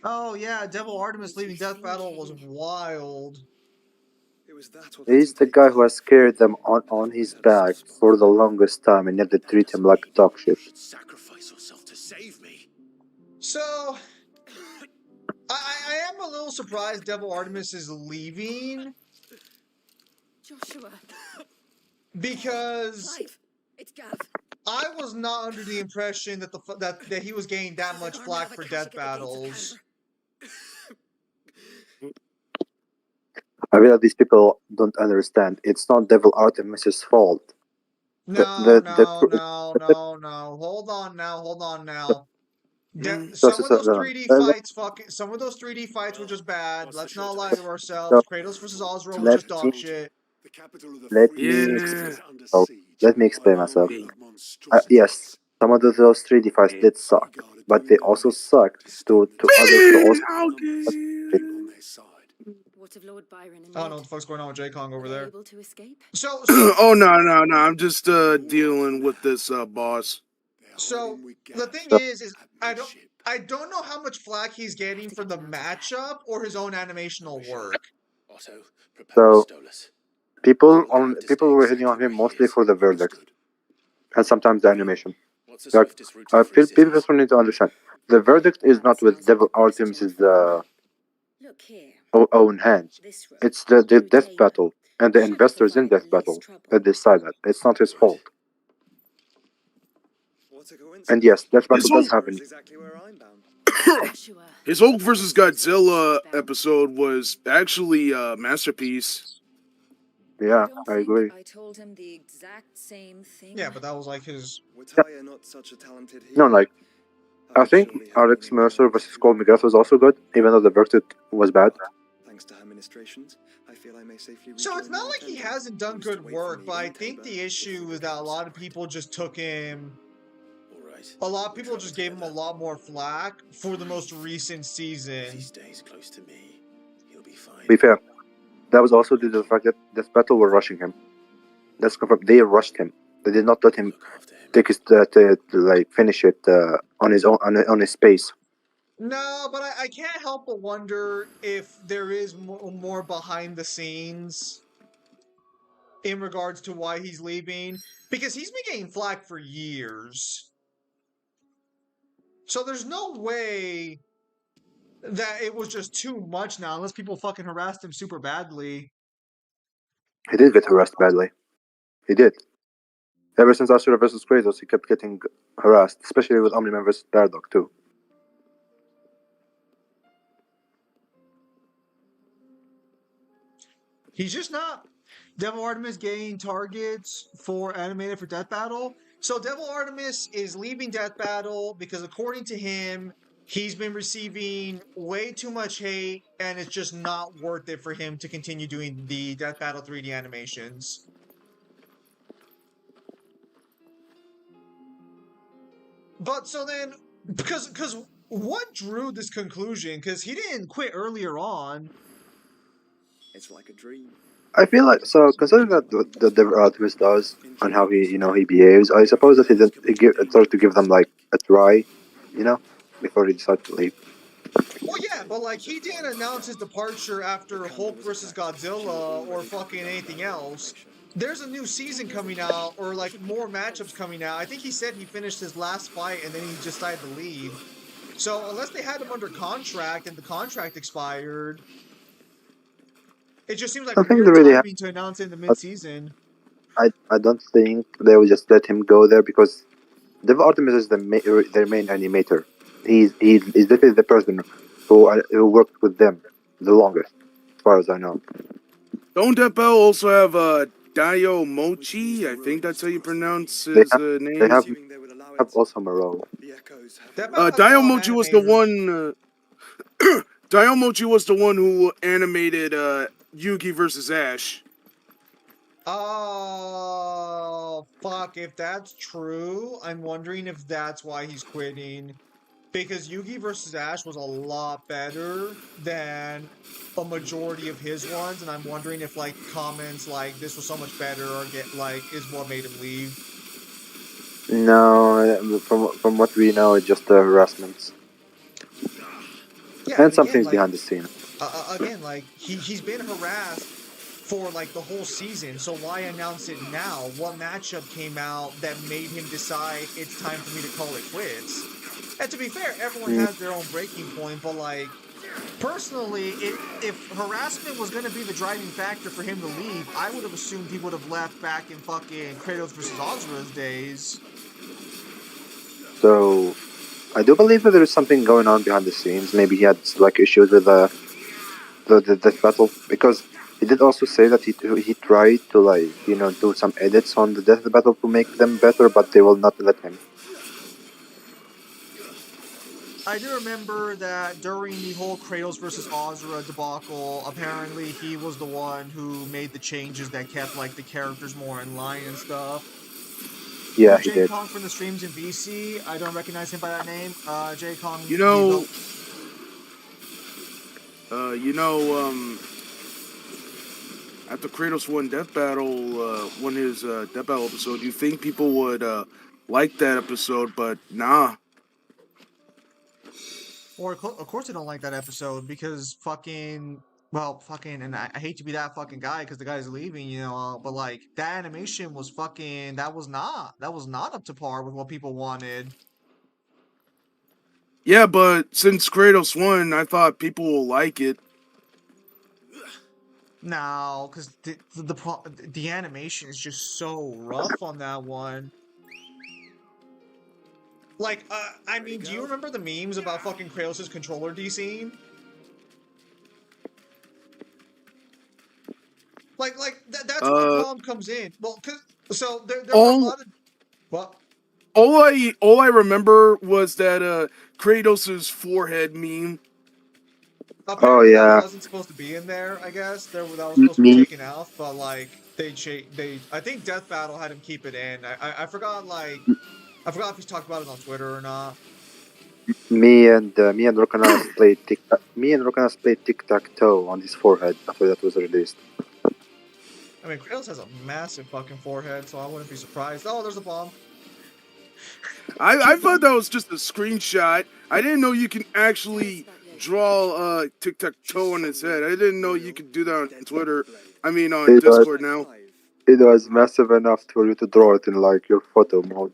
Oh yeah, Devil Artemis leaving Death Battle was wild. It was that or He's the guy who has carried them on his back for the longest time and never treat him like dog shit. You should sacrifice yourself to save me. So, I am a little surprised Devil Artemis is leaving. Joshua. Because Clive, it's Gav. I was not under the impression that that he was getting that much flack for death battles. I realize these people don't understand. It's not Devil Artemis's fault. No. Hold on now. Some of those 3D fights, some of those 3D fights were just bad. Let's not lie to ourselves. Kratos versus Ozro was just dog shit. Let me explain myself. Yes, some of those 3D fights did suck, but they also sucked to others to also. What of Lord Byron and I don't know what the fuck's going on with J Kong over there. able to escape? So oh no, I'm just dealing with this boss. So the thing is I don't know how much flack he's getting for the matchup or his own animational work. So people were hitting on him mostly for the verdict and sometimes the animation. Like, people just need to understand the verdict is not with Devil Artemis's own hand. It's the death battle and the investors in death battle that decide that. It's not his fault. And yes, death battle does happen. His Hulk versus Godzilla episode was actually a masterpiece. Yeah, I agree. I told him the exact same thing. Yeah, but that was like his. Wataya not such a talented hero. No, like I think Alex Mercer versus Cole McGrath was also good, even though the verdict was bad. Thanks to her ministrations, I feel I may safely So it's rejoin not my like he attendant, hasn't done who was to good wait for work, me but I in think Tabor the issue is that a lot of people just took him. All right. A lot of we'll people travel just gave him a together. lot more flack for the most recent If he season. stays close to me, he'll be fine. To be fair, that was also due to the fact that Death Battle were rushing him. That's confirmed. They rushed him. They did not let him take his to like finish it on his own on his space. No, but I can't help but wonder if there is more behind the scenes in regards to why he's leaving, because he's been getting flack for years. So there's no way that it was just too much now, unless people fucking harassed him super badly. He did get harassed badly. He did. Ever since Asura versus Kratos, he kept getting harassed, especially with Omni-Man versus Dardock too. He's just not. Devil Artemis getting targets for animated for Death Battle. So Devil Artemis is leaving Death Battle because according to him, he's been receiving way too much hate and it's just not worth it for him to continue doing the Death Battle 3D animations. But so then, because what drew this conclusion? Because he didn't quit earlier on. It's like a dream. I feel like so considering that the Devil Artemis does and how he behaves, I suppose that he didn't thought to give them like a try, before he decided to leave. Well, yeah, but like he didn't announce his departure after Hulk versus Godzilla or fucking anything else. There's a new season coming out, or like more matchups coming out. I think he said he finished his last fight and then he just decided to leave. So unless they had him under contract and the contract expired, it just seems like I think they weird really have. timing to announce it in the mid-season. I don't think they will just let him go there because Devil Artemis is their main animator. He's literally the person who worked with them the longest, as far as I know. Don't that bell also have Dio Mochi? I think that's how you pronounce his name. They have also Moreau. Dio Mochi was the one. Dio Mochi was the one who animated Yugi versus Ash. Oh, fuck. If that's true, I'm wondering if that's why he's quitting. Because Yugi versus Ash was a lot better than a majority of his ones, and I'm wondering if, like, comments like, this was so much better, or is what made him leave. No, from what we know, it's just the harassments. Yeah, and some again, things behind the scene. Again, like, he's been harassed for like the whole season, so why announce it now? What matchup came out that made him decide it's time for me to call it quits? And to be fair, everyone has their own breaking point, but like, personally, if harassment was going to be the driving factor for him to leave, I would have assumed he would have left back in fucking Kratos versus Ozra's days. So, I do believe that there is something going on behind the scenes. Maybe he had like issues with the death battle, because he did also say that he tried to do some edits on the death battle to make them better, but they will not let him. I do remember that during the whole Kratos versus Ozra debacle, apparently he was the one who made the changes that kept like the characters more in line and stuff. Yeah, he did. Kong from the streams in BC. I don't recognize him by that name. J Kong. After Kratos won Death Battle, won his Death Battle episode, you think people would like that episode, but nah. Or of course they don't like that episode because and I hate to be that fucking guy because the guy's leaving, but like that animation was that was not up to par with what people wanted. Yeah, but since Kratos won, I thought people will like it. No, because the animation is just so rough on that one. Like, I mean, do you remember the memes about fucking Kratos' controller desync? That's where the problem comes in. Well, so there are a lot of... What? all I remember was that Kratos's forehead meme. Apparently that yeah, wasn't supposed to be in there. I guess that was supposed to be me, taken out, but like they I think Death Battle had him keep it in. I forgot I forgot if he's talked about it on Twitter or not. me and Rokanas played tic tac toe on his forehead after that was released. I mean, Kratos has a massive fucking forehead, so I wouldn't be surprised. Oh, there's a bomb. I thought that was just a screenshot. I didn't know you can actually draw tic tac toe on his head. I didn't know you could do that on Twitter. I mean on It was Discord now. it was massive enough for you to draw it in like your photo mode.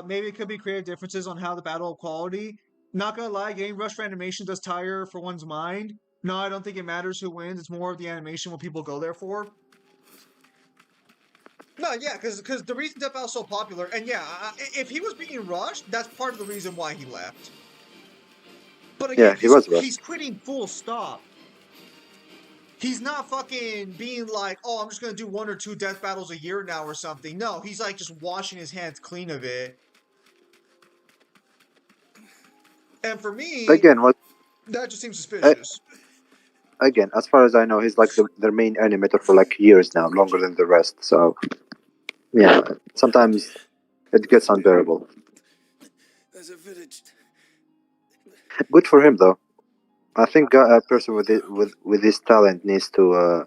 Maybe it could be creative differences on how the battle quality. Not gonna lie, getting rushed for animation does tire for one's mind. No, I don't think it matters who wins. It's more of the animation what people go there for. No, yeah, because the reason Death Battle's so popular, and yeah, if he was being rushed, that's part of the reason why he left. But Yeah, again, he was rushed. he's quitting full stop. He's not fucking being like, oh, I'm just gonna do 1 or 2 death battles a year now or something. No, he's like just washing his hands clean of it. And for me, Again, that just seems suspicious. again, as far as I know, he's like their main animator for like years now, longer than the rest. So yeah, sometimes it gets unbearable. There's a village. Good for him though. I think a person with this talent needs to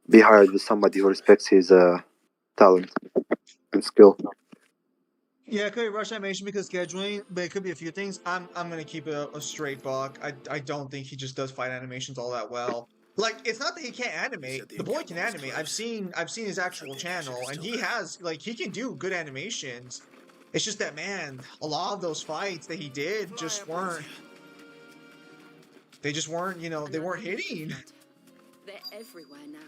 be hired with somebody who respects his talent and skill. Yeah, it could be rush animation because scheduling, but it could be a few things. I'm gonna keep it a straight buck. I don't think he just does fight animations all that well. Like, it's not that he can't animate. The boy can animate. I've seen his actual channel, and he has like he can do good animations. It's just that man, a lot of those fights that he did just weren't. They just weren't, they weren't hitting. They're everywhere now.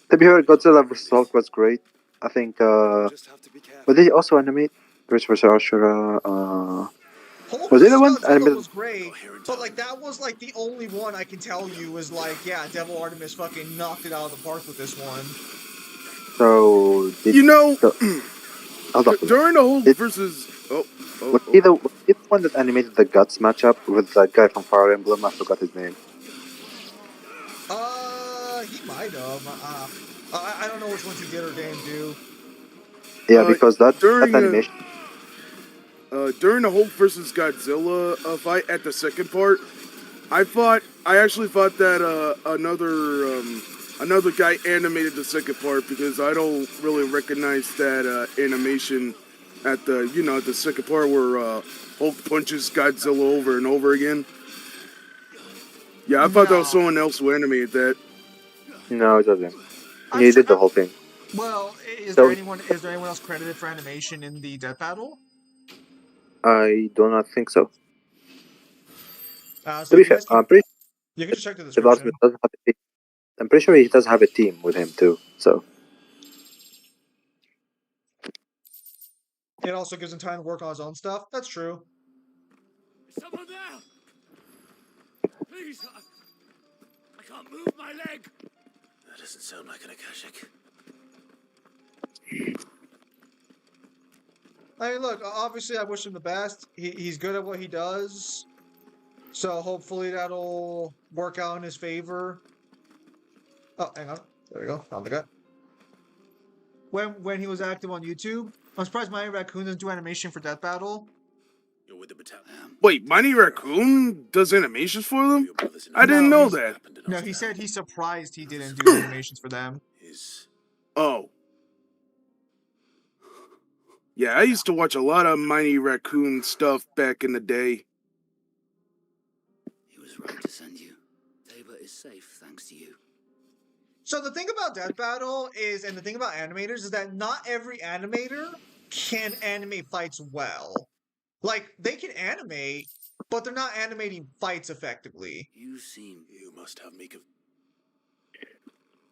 To be fair, Godzilla vs Hulk was great. I think. But they also animate Bridge vs Ashura. Hulk Was it the vs. one Godzilla animated? was great, but like that was like the only one I can tell you was like, yeah, Devil Artemis fucking knocked it out of the park with this one. So hold up. During the Hulk versus Was he the one that animated the Guts matchup with the guy from Fire Emblem? I forgot his name. He might have. I don't know which ones he did or didn't do. Yeah, because that animation. During the Hulk versus Godzilla fight at the second part, I actually thought that another guy animated the second part because I don't really recognize that animation at the second part where Hulk punches Godzilla over and over again. Yeah, I thought that was someone else who animated that. No, it doesn't. He did the whole thing. Well, is there anyone else credited for animation in the Death Battle? I do not think so. So to be fair, I'm pretty you can just check the description. I'm pretty sure he does have a team with him too. So it also gives him time to work on his own stuff. That's true. Is someone there? Please, I can't move my leg. That doesn't sound like an Akashic. I mean, look, obviously I wish him the best. He's good at what he does. So hopefully that'll work out in his favor. Oh, hang on. There we go. Found the guy. When he was active on YouTube, I'm surprised Mighty Raccoon doesn't do animation for Death Battle. You're with the battalion. Wait, Mighty Raccoon does animations for them? I didn't know that. No, he said he's surprised he didn't do animations for them. Oh. Yeah, I used to watch a lot of Mighty Raccoon stuff back in the day. He was right to send you. Tabor is safe thanks to you. So the thing about Death Battle is, and the thing about animators is that not every animator can animate fights well. Like, they can animate, but they're not animating fights effectively. You must have me.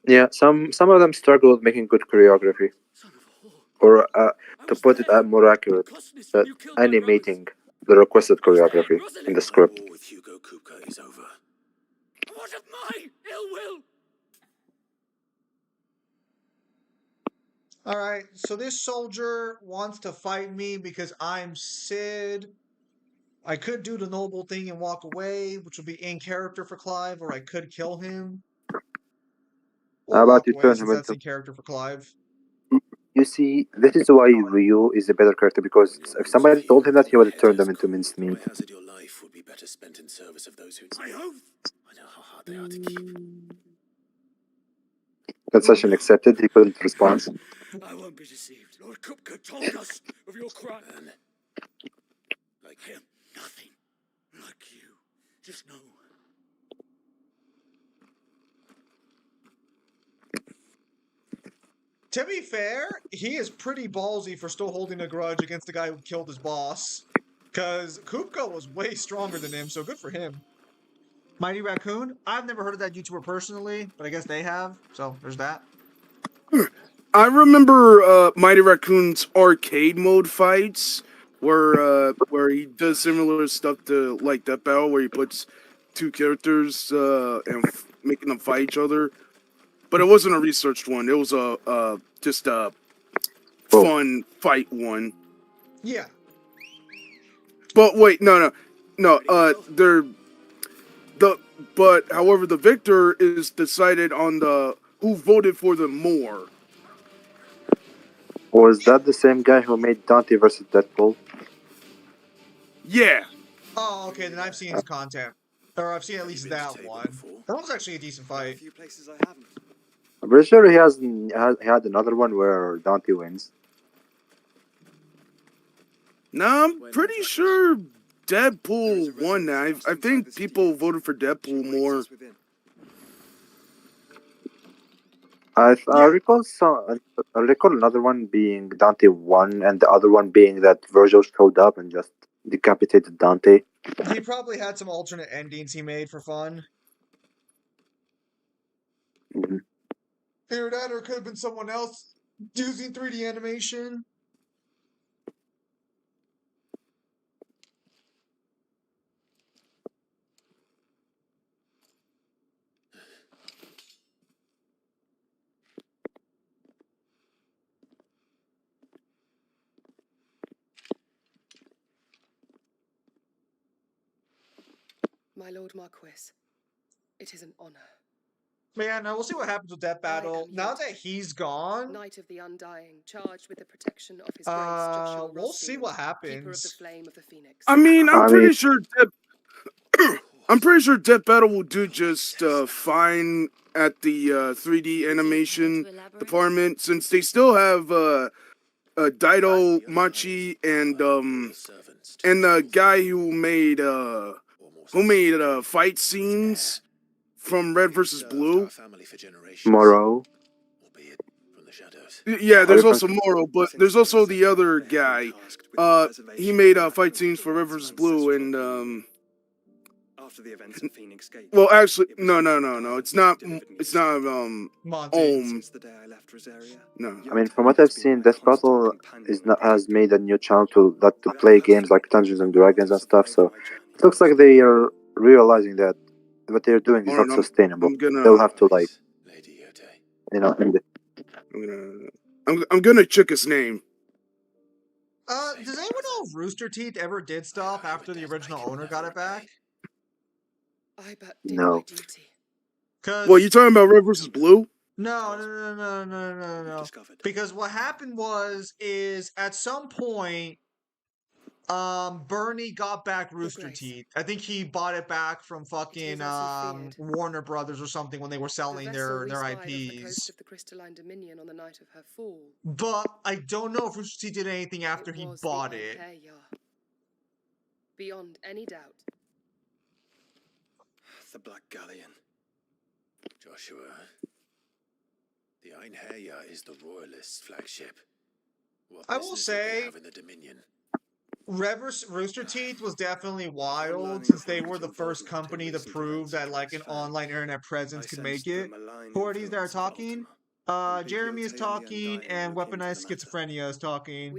yeah, some of them struggle with making good choreography, or to put it more accurate, animating the requested choreography in the script. War with Hugo Kupka is over. What of my ill will? Alright, so this soldier wants to fight me because I'm Sid. I could do the noble thing and walk away, which would be in character for Clive, or I could kill him. How Or about walk you away turn him since that's into? in character for Clive. You see, this is why Ryu is a better character, because if somebody told him that, he would have turned them into mincemeat. I hazard your life would be better spent in service of those who. My oath! I know how hard they are to keep. That's such an accepted. He couldn't respond. I won't be deceived. Lord Kupka told us of your crime. And like him. Nothing like you. Just know. To be fair, he is pretty ballsy for still holding a grudge against the guy who killed his boss. Because Kupka was way stronger than him, so good for him. Mighty Raccoon? I've never heard of that YouTuber personally, but I guess they have, so there's that. I remember Mighty Raccoon's arcade mode fights, where he does similar stuff to like Death Battle, where he puts two characters and making them fight each other. But it wasn't a researched one. It was just a fun fight one. Yeah. But wait, no. However, the victor is decided on the who voted for them more. Was that the same guy who made Dante versus Deadpool? Yeah. Oh, okay, then I've seen his content. Or I've seen at least that one. That was actually a decent fight. A few places I haven't. I'm pretty sure he had another one where Dante wins. No, I'm pretty sure Deadpool won that. I think people voted for Deadpool more. I recall I recall another one being Dante won, and the other one being that Virgil showed up and just decapitated Dante. He probably had some alternate endings he made for fun. Mm-hmm. Either that or it could have been someone else using 3D animation. My Lord Marquis, it is an honor. Man, now we'll see what happens with that battle. Now that he's gone, Knight of the Undying, charged with the protection of his grace, Joshua we'll see what happens. Keeper of the flame of the Phoenix. I mean, I'm pretty sure Death Battle will do just fine at the 3D animation department, since they still have Daido Machi and the guy who made fight scenes from Red vs. Blue. Morrow. Yeah, there's also Moro, but there's also the other guy. He made fight scenes for Red vs. Blue, and after the events of Phoenix Gate. well, actually, no. It's not. Ohm. No. I mean, from what I've seen, Death Battle has made a new channel to play games like Dungeons and Dragons and stuff. So it looks like they are realizing that what they're doing is not sustainable. They'll have to end it. I'm gonna check his name. Does anyone know if Rooster Teeth ever did stop after the original owner got it back? I but did my duty. Well, you talking about Red vs. Blue? No. Because what happened is at some point, Bernie got back Rooster Teeth. I think he bought it back from fucking Warner Brothers or something when they were selling their IPs. Of the Crystalline Dominion on the night of her fall. But I don't know if Rooster Teeth did anything after he bought it. Beyond any doubt. The Black Galleon. Joshua. The Einherjar is the Royalists' flagship. What I will say, have in the Dominion? Rooster Teeth was definitely wild, since they were the first company to prove that an online internet presence could make it. Who are these that are talking? Jeremy is talking, and Weaponized Schizophrenia is talking.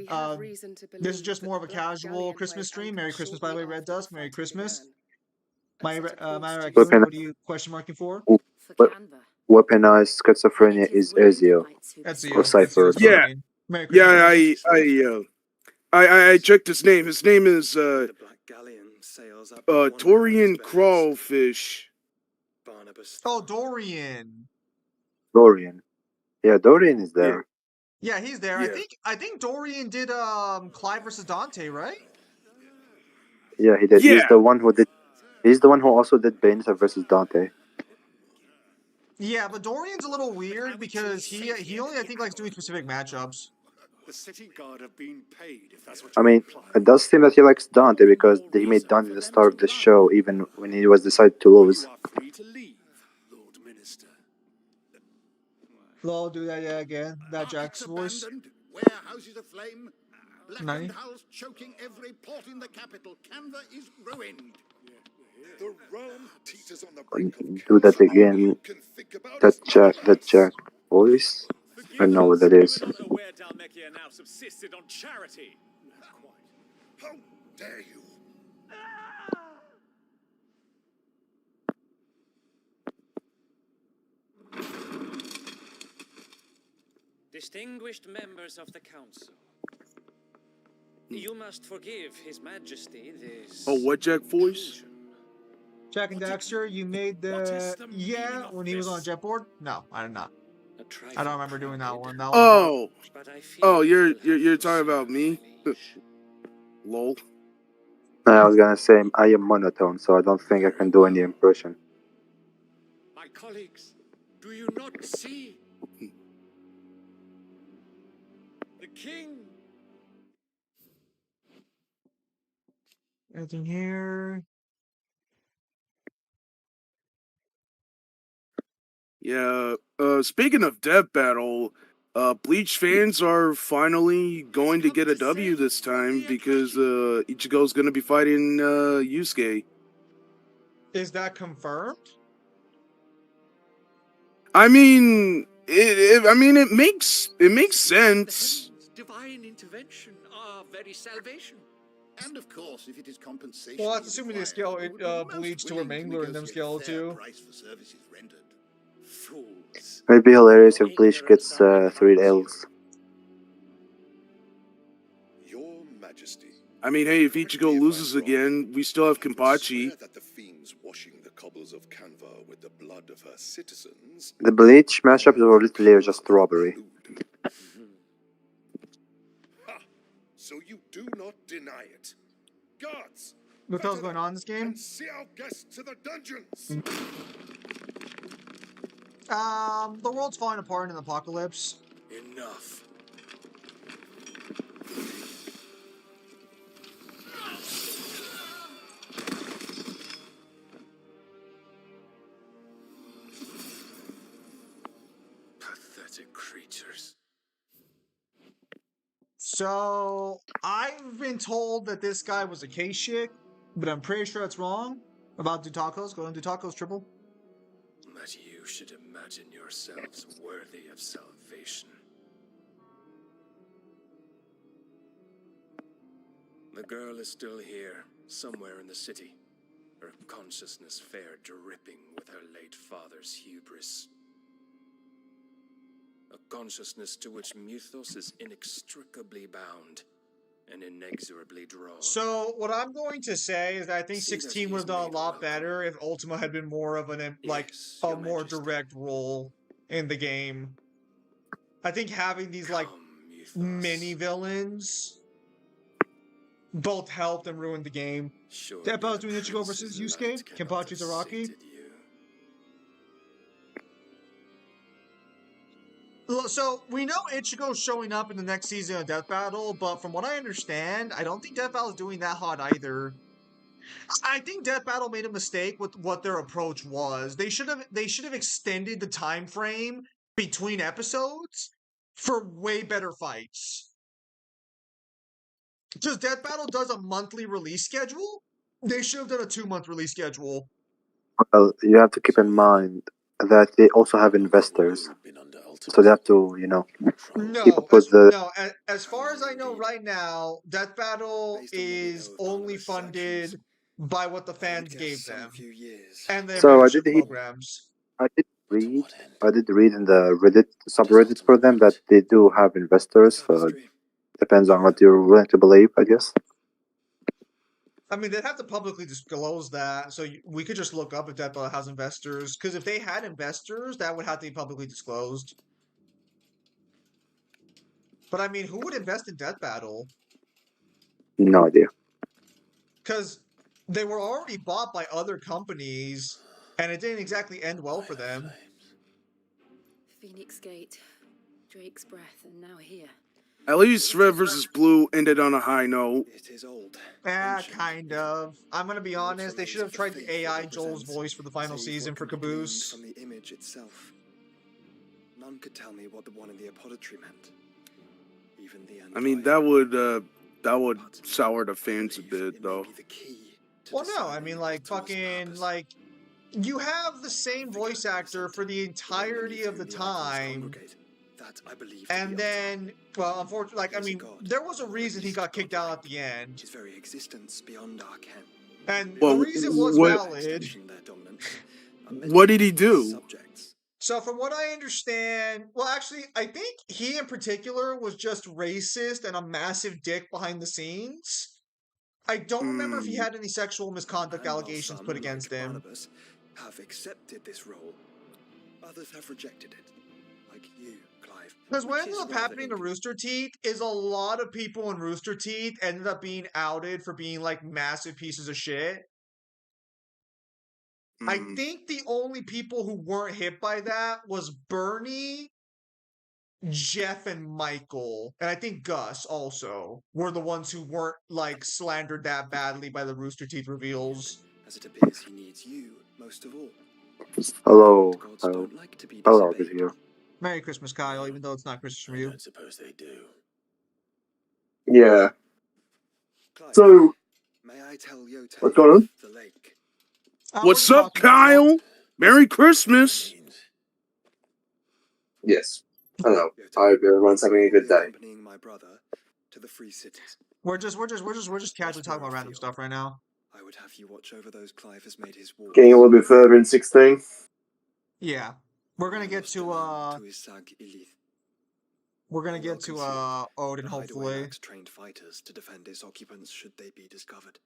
This is just more of a casual Christmas stream. Merry Christmas, by the way, Red Dusk. Merry Christmas. My Raccoon, what are you question marking for? Weaponized Schizophrenia is Ezio. Ezio. Cypher. Yeah. Merry Christmas, Yeah, Joseph. I checked his name. His name is The Black Galleon sails up one Torian man's bows. Crawfish. Barnabas. Oh, Dorian. Dorian. Yeah, Dorian is Yeah, there. Yeah, he's there. yeah. I think Dorian did Clive versus Dante, right? Yeah, he did. Yeah. He's the one who did. He's the one who also did Bayonetta versus Dante. Yeah, but Dorian's a little weird because he only I think likes doing specific matchups. The city guard have been paid, if that's what I you're mean, implying. it does seem that he likes Dante because he made Dante the star of the show, even when he was decided to lose. You are free to leave, Lord Minister. I'll do that again. That Jack's voice. Abandoned, warehouses aflame, blackened 90. hulls choking every port in the capital. Canva is ruined. The realm teeters on the brink of Do that chaos. again. You can think about as That Jack voice. I don't know what that is. We're not aware Dalmekia now subsisted on charity. How dare you? Distinguished members of the council, you must forgive His Majesty this. Oh, what Jack voice? Jack and Daxter, you made the when he was on a jet board? No, I did not. I don't remember doing that one. That one. Oh, you're talking about me? Lol. I was gonna say I am monotone, so I don't think I can do any impression. My colleagues, do you not see? The king. Anything here? Yeah. Speaking of Death Battle, Bleach fans are finally going to get a W this time because Ichigo's gonna be fighting Yusuke. Is that confirmed? I mean, it makes sense. Divine intervention, our very salvation. And of course, if it is compensation. Well, that's assuming they scale it Bleach to where Mangler and them scale too. Price for services rendered. Fools. It'd be hilarious if Bleach gets 3 L's. Your Majesty. I mean, hey, if Ichigo loses again, we still have Kenpachi. That the fiends washing the cobbles of Canva with the blood of her citizens. The Bleach mashups were literally just robbery. So you do not deny it. Guards! What the hell's going on in this game? And see our guests to the dungeons! The world's falling apart in an apocalypse. Enough. Pathetic creatures. So, I've been told that this guy was a K-Chick, but I'm pretty sure that's wrong. About Dutacos. Go on Dutacos, triple. That you should imagine yourselves worthy of salvation. The girl is still here, somewhere in the city. Her consciousness fair dripping with her late father's hubris. A consciousness to which Mythos is inextricably bound and inexorably drawn. So, what I'm going to say is that I think 16 would have done a lot better if Ultima had been more of an, like, a more direct role in the game. I think having these, like, mini villains both helped and ruined the game. That was doing Ichigo versus Yusuke, Kenpachi Zaraki. So, we know Ichigo's showing up in the next season of Death Battle, but from what I understand, I don't think Death Battle is doing that hot either. I think Death Battle made a mistake with what their approach was. They should have extended the time frame between episodes for way better fights. Because Death Battle does a monthly release schedule, they should have done a 2-month release schedule. Well, you have to keep in mind that they also have investors, so they have to, keep up with the. As far as I know right now, Death Battle is only funded by what the fans gave them, and their So membership programs. read. I did read in the Reddit subreddit for them that they do have investors. Depends on what you're willing to believe, I guess. I mean, they'd have to publicly disclose that, so we could just look up if Death Battle has investors. Because if they had investors, that would have to be publicly disclosed. But I mean, who would invest in Death Battle? No idea. Because they were already bought by other companies, and it didn't exactly end well for them. Phoenix Gate, Drake's Breath, and now here. At least Red vs. Blue ended on a high note. It is old. Yeah, kind of. I'm gonna be honest. They should have tried to AI Joel's voice for the final season for Caboose. From the image itself. None could tell me what the one in the apothecary meant. Even the I mean, that would sour the fans a bit, though. Well, no, I mean, like, fucking, like, you have the same voice actor for the entirety of the time. And then, well, unfortunately, like, I mean, there was a reason he got kicked out at the end. His very existence beyond our ken. And the reason was valid. What did he do? So from what I understand, well, actually, I think he in particular was just racist and a massive dick behind the scenes. I don't remember if he had any sexual misconduct allegations put against him. Barnabas have accepted this role. Others have rejected it. Like you, Clive. Because what ended up happening to Rooster Teeth is a lot of people in Rooster Teeth ended up being outed for being like massive pieces of shit. I think the only people who weren't hit by that was Bernie, Jeff, and Michael. And I think Gus also were the ones who weren't like slandered that badly by the Rooster Teeth reveals. As it appears he needs you most of all. Hello, Kyle. Hello, good here. Merry Christmas, Kyle, even though it's not Christmas from you. I suppose they do. Yeah. Clive, So, may I tell Yote what's going on? the lake? What's up, Kyle? Merry Christmas. Yes. Hello. I hope everyone's having a good day. Accompanying my brother to the Free Cities. We're just casually talking about random stuff right now. I would have you watch over those Clive has made his walls. Getting a little bit further in 16. Yeah. We're gonna get to we're gonna get to Odin, hopefully. Trained fighters to defend its occupants should they be discovered.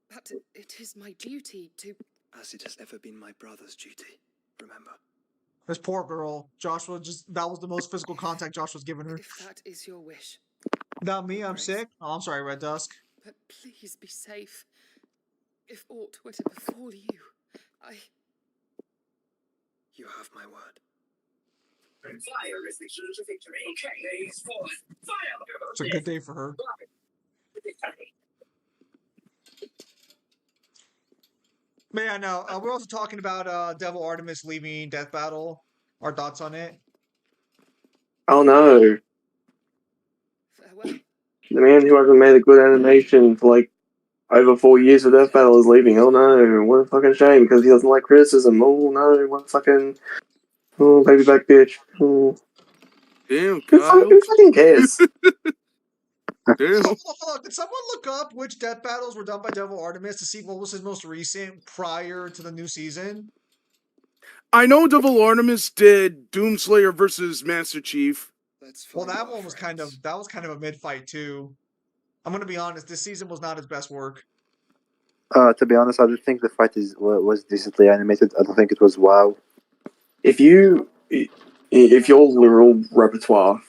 But it is my duty to... As it has ever been my brother's duty, remember. This poor girl. Joshua that was the most physical contact Josh was giving her. If that is your wish. Not me, I'm sick. Oh, I'm sorry, Red Dusk. But please be safe. If aught were to befall you, You have my word. Fire is the key to victory. KA's forth. Fire! It's a good day for her. But yeah, no, we're also talking about Devil Artemis leaving Death Battle. Our thoughts on it? Oh no. Farewell. The man who hasn't made a good animation for like over 4 years of Death Battle is leaving. Oh no, what a fucking shame because he doesn't like criticism. Oh no, what a fucking... Oh, baby back bitch. Oh. Damn, Kyle. Who fucking cares? Damn. Hold on. Did someone look up which Death Battles were done by Devil Artemis to see what was his most recent prior to the new season? I know Devil Artemis did Doomslayer versus Master Chief. Well, that one was kind of a mid-fight too. I'm gonna be honest. This season was not his best work. To be honest, I don't think the fight was decently animated. I don't think it was wow. If your literal repertoire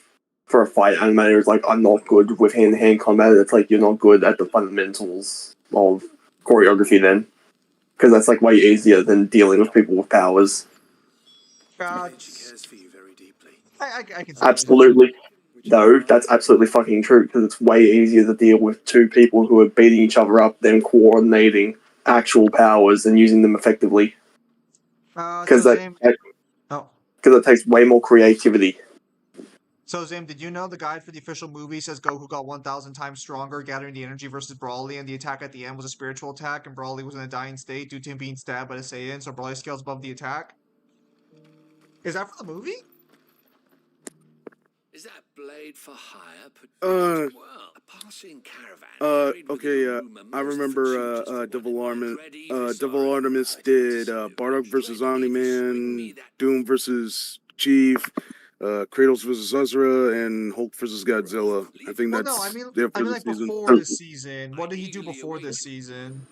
for a fight animator is like, I'm not good with hand-to-hand combat, it's like you're not good at the fundamentals of choreography then. Because that's like way easier than dealing with people with powers. She cares for you very deeply. I can see Absolutely. No, that's absolutely fucking true, because it's way easier to deal with two people who are beating each other up than coordinating actual powers and using them effectively. Because it takes way more creativity. So, Zim, did you know the guide for the official movie says Goku got 1,000 times stronger, gathering the energy versus Brawly, and the attack at the end was a spiritual attack, and Brawly was in a dying state due to him being stabbed by the Saiyan, so Brawly scales above the attack? Is that for the movie? Is that blade for hire, a passing caravan. Okay, I remember, Devil Artemis did, Bardock versus Omni-Man, Doom versus Chief, Kratos versus Ezra, and Hulk versus Godzilla. I think Well, that's no, I mean, it for the like season. before this season. What did he do before this season?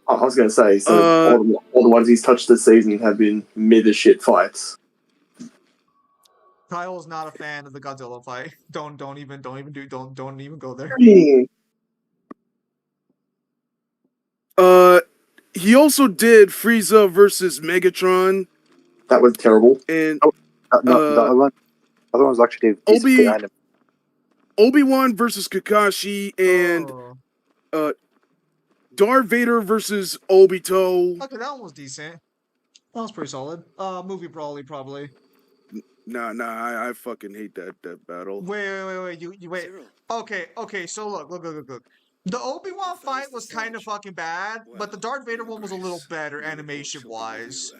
I was gonna say, so all the ones he's touched this season have been mid as shit fights. Kyle's not a fan of the Godzilla fight. Don't even go there. He also did Frieza versus Megatron. That was terrible. And no, the other one was actually decently animated. Obi-Wan versus Kakashi and Darth Vader versus Obito. Okay, that one was decent. That was pretty solid. Movie probably. Nah, I fucking hate that battle. Wait, you wait. Okay, so look. The Obi-Wan fight was kind of fucking bad, but the Darth Vader one was a little better animation-wise.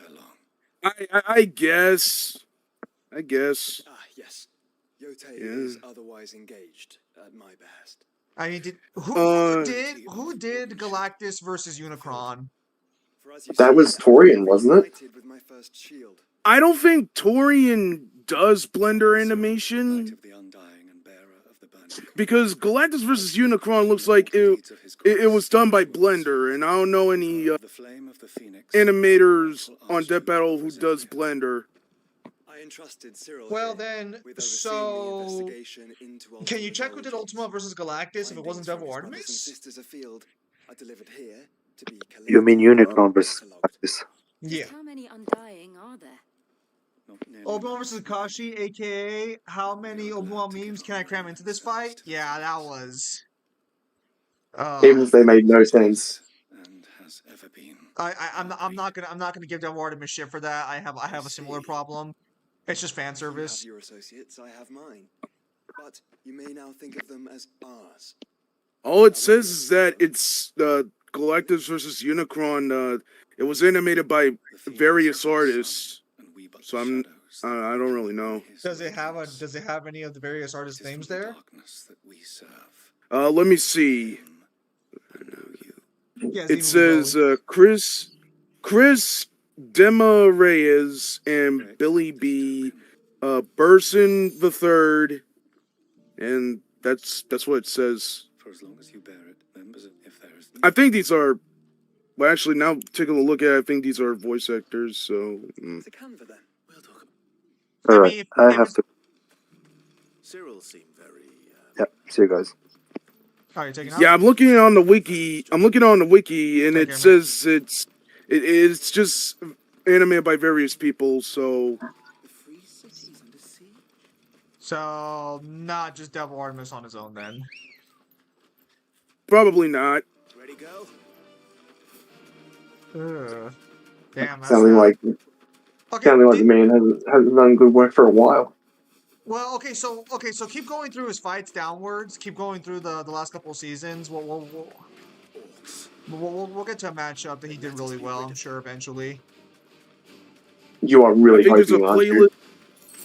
I guess. Ah, yes. Yotei is otherwise engaged, at my behest. I mean, who did Galactus versus Unicron? That was Torian, wasn't it? I don't think Torian does Blender animation. Because Galactus versus Unicron looks like it was done by Blender, and I don't know any animators on Death Battle who does Blender. Well then, so can you check who did Ultima versus Galactus if it wasn't Devil Artemis? You mean Unicron versus Galactus? Yeah. How many Undying are there? Obi-Wan versus Kashi, aka how many Obi-Wan memes can I cram into this fight? Yeah, that was. Even if they made no sense. I'm not gonna give Devil Artemis shit for that. I have a similar problem. It's just fan service. You have your associates, I have mine. But you may now think of them as ours. All it says is that it's Galactus versus Unicron. It was animated by various artists, so I don't really know. Does it have any of the various artists' names there? Let me see. Yes, It says Chris Dema Reyes and Billy B. Burson the Third, and that's what it says. For as long as you bear it, members, if there is. I think these are. Well, actually, now taking a look at it, I think these are voice actors. So. To Canva then. We'll talk. All right, I have to. Cyril seemed very. Yep. See you guys. Yeah, I'm looking on the wiki. And it says it's just animated by various people. So not just Devil Artemis on his own then. Probably not. Ready, go. Damn. Sounding like the man hasn't done good work for a while. Well, okay, so keep going through his fights downwards. Keep going through the last couple of seasons. We'll get to a matchup that he did really well. I'm sure eventually. You are really hoping, aren't you?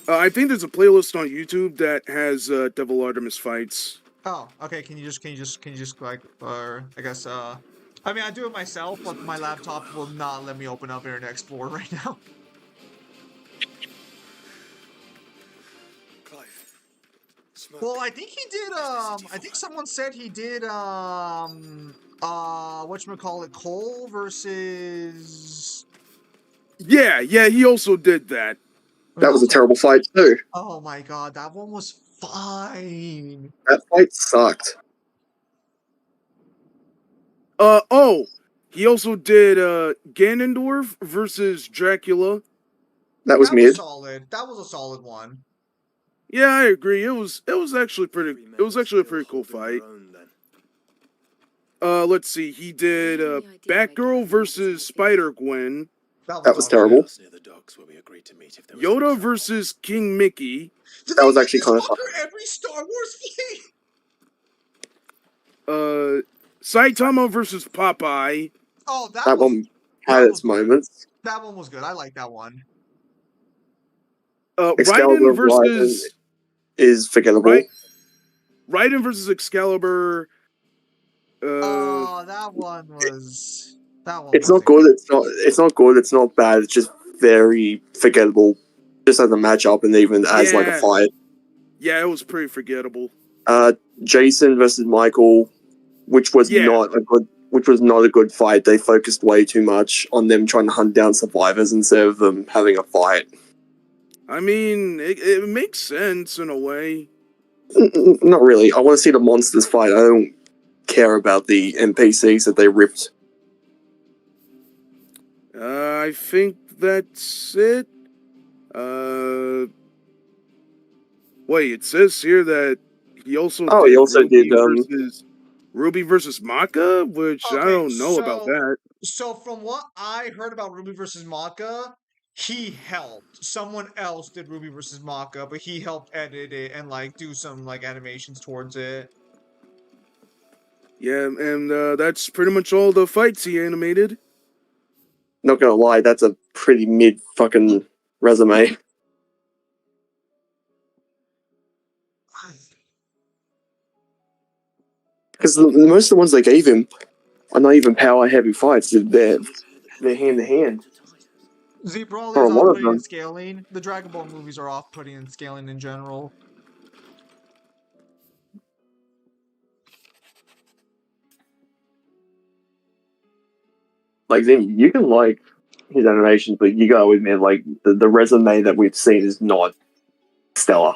I think there's a playlist on YouTube that has Devil Artemis fights. Oh, okay. Can you just like, or I guess I mean I do it myself, but my laptop will not let me open up Internet Explorer right now. Well, I think he did, I think someone said he did, whatchamacallit, Cole versus... Yeah, he also did that. That was a terrible fight, too. Oh my god, that one was fine. That fight sucked. He also did, Ganondorf versus Dracula. That was mid. Solid. That was a solid one. Yeah, I agree. It was actually a pretty cool fight. Let's see. He did Batgirl versus Spider-Gwen. That was terrible. Yoda versus King Mickey. That was actually kind of fun. Every Star Wars fight. Saitama versus Popeye. Oh, that one had its moments. That one was good. I like that one. Raiden versus is forgettable. Raiden versus Excalibur. Oh, that one was. It's not good. It's not good. It's not bad. It's just very forgettable, just as a matchup and even as like a fight. Yeah, it was pretty forgettable. Jason versus Michael, which was not a good fight. They focused way too much on them trying to hunt down survivors instead of them having a fight. I mean, it makes sense in a way. Not really. I want to see the monsters fight. I don't care about the NPCs that they ripped. I think that's it. Wait, it says here that he also did Ruby versus Maka, which I don't know about that. So from what I heard about Ruby versus Maka, he helped. Someone else did Ruby versus Maka, but he helped edit it and like do some like animations towards it. Yeah, and that's pretty much all the fights he animated. Not gonna lie, that's a pretty mid fucking resume. Because most of the ones they gave him are not even power heavy fights. They're hand to hand. Z Brawley is off-putting in scaling. The Dragon Ball movies are off-putting in scaling in general. Like, you can like his animations, but you gotta admit, like, the resume that we've seen is not stellar.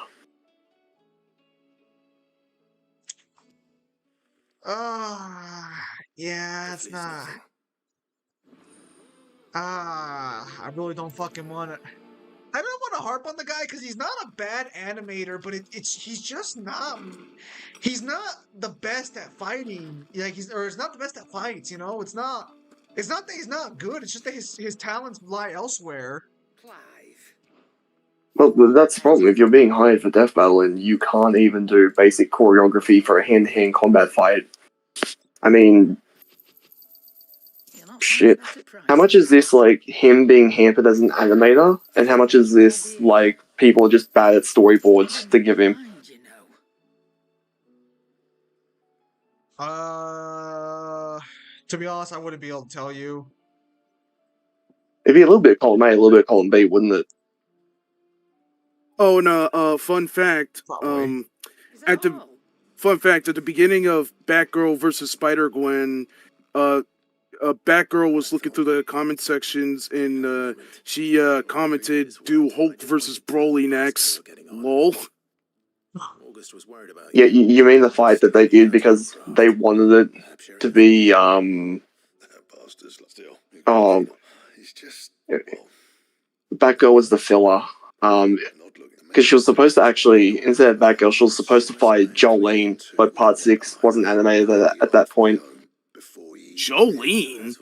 Yeah, it's not. I really don't fucking want to. I don't want to harp on the guy because he's not a bad animator, but he's just not. He's not the best at fighting. Like he's not the best at fights. You know, it's not. It's not that he's not good. It's just that his talents lie elsewhere. Well, that's the problem. If you're being hired for Death Battle and you can't even do basic choreography for a hand-to-hand combat fight, I mean, shit. How much is this, like, him being hampered as an animator? And how much is this, like, people are just bad at storyboards to give him? To be honest, I wouldn't be able to tell you. It'd be a little bit of column A, a little bit of column B, wouldn't it? Oh, and fun fact. At the beginning of Batgirl versus Spider-Gwen, Batgirl was looking through the comment sections and she commented, "Do Hulk versus Broly next." Lol. Yeah, you mean the fight that they did because they wanted it to be Batgirl was the filler. Because she was supposed to actually, instead of Batgirl, she was supposed to fight Jolene, but Part 6 wasn't animated at that point. Jolene?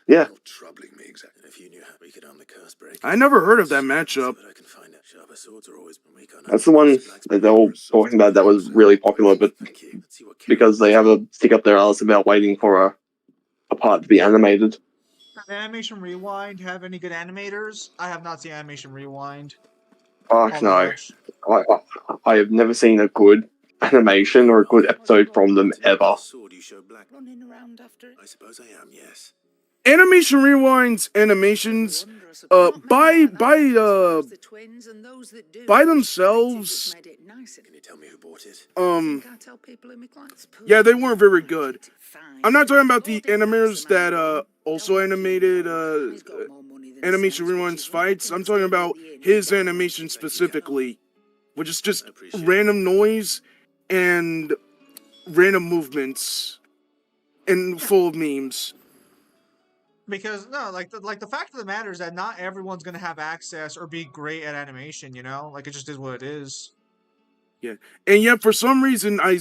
Yeah. I never heard of that matchup. That's the one that they're all talking about that was really popular, but because they have a stick up their ass about waiting for a part to be animated. Does Animation Rewind have any good animators? I have not seen Animation Rewind. Fuck no. I have never seen a good animation or a good episode from them ever. Animation Rewind's animations, by themselves, yeah, they weren't very good. I'm not talking about the animators that also animated Animation Rewind's fights. I'm talking about his animation specifically, which is just random noise and random movements and full of memes. Because no, like the fact of the matter is that not everyone's gonna have access or be great at animation. You know, like it just is what it is. Yeah, and yet for some reason I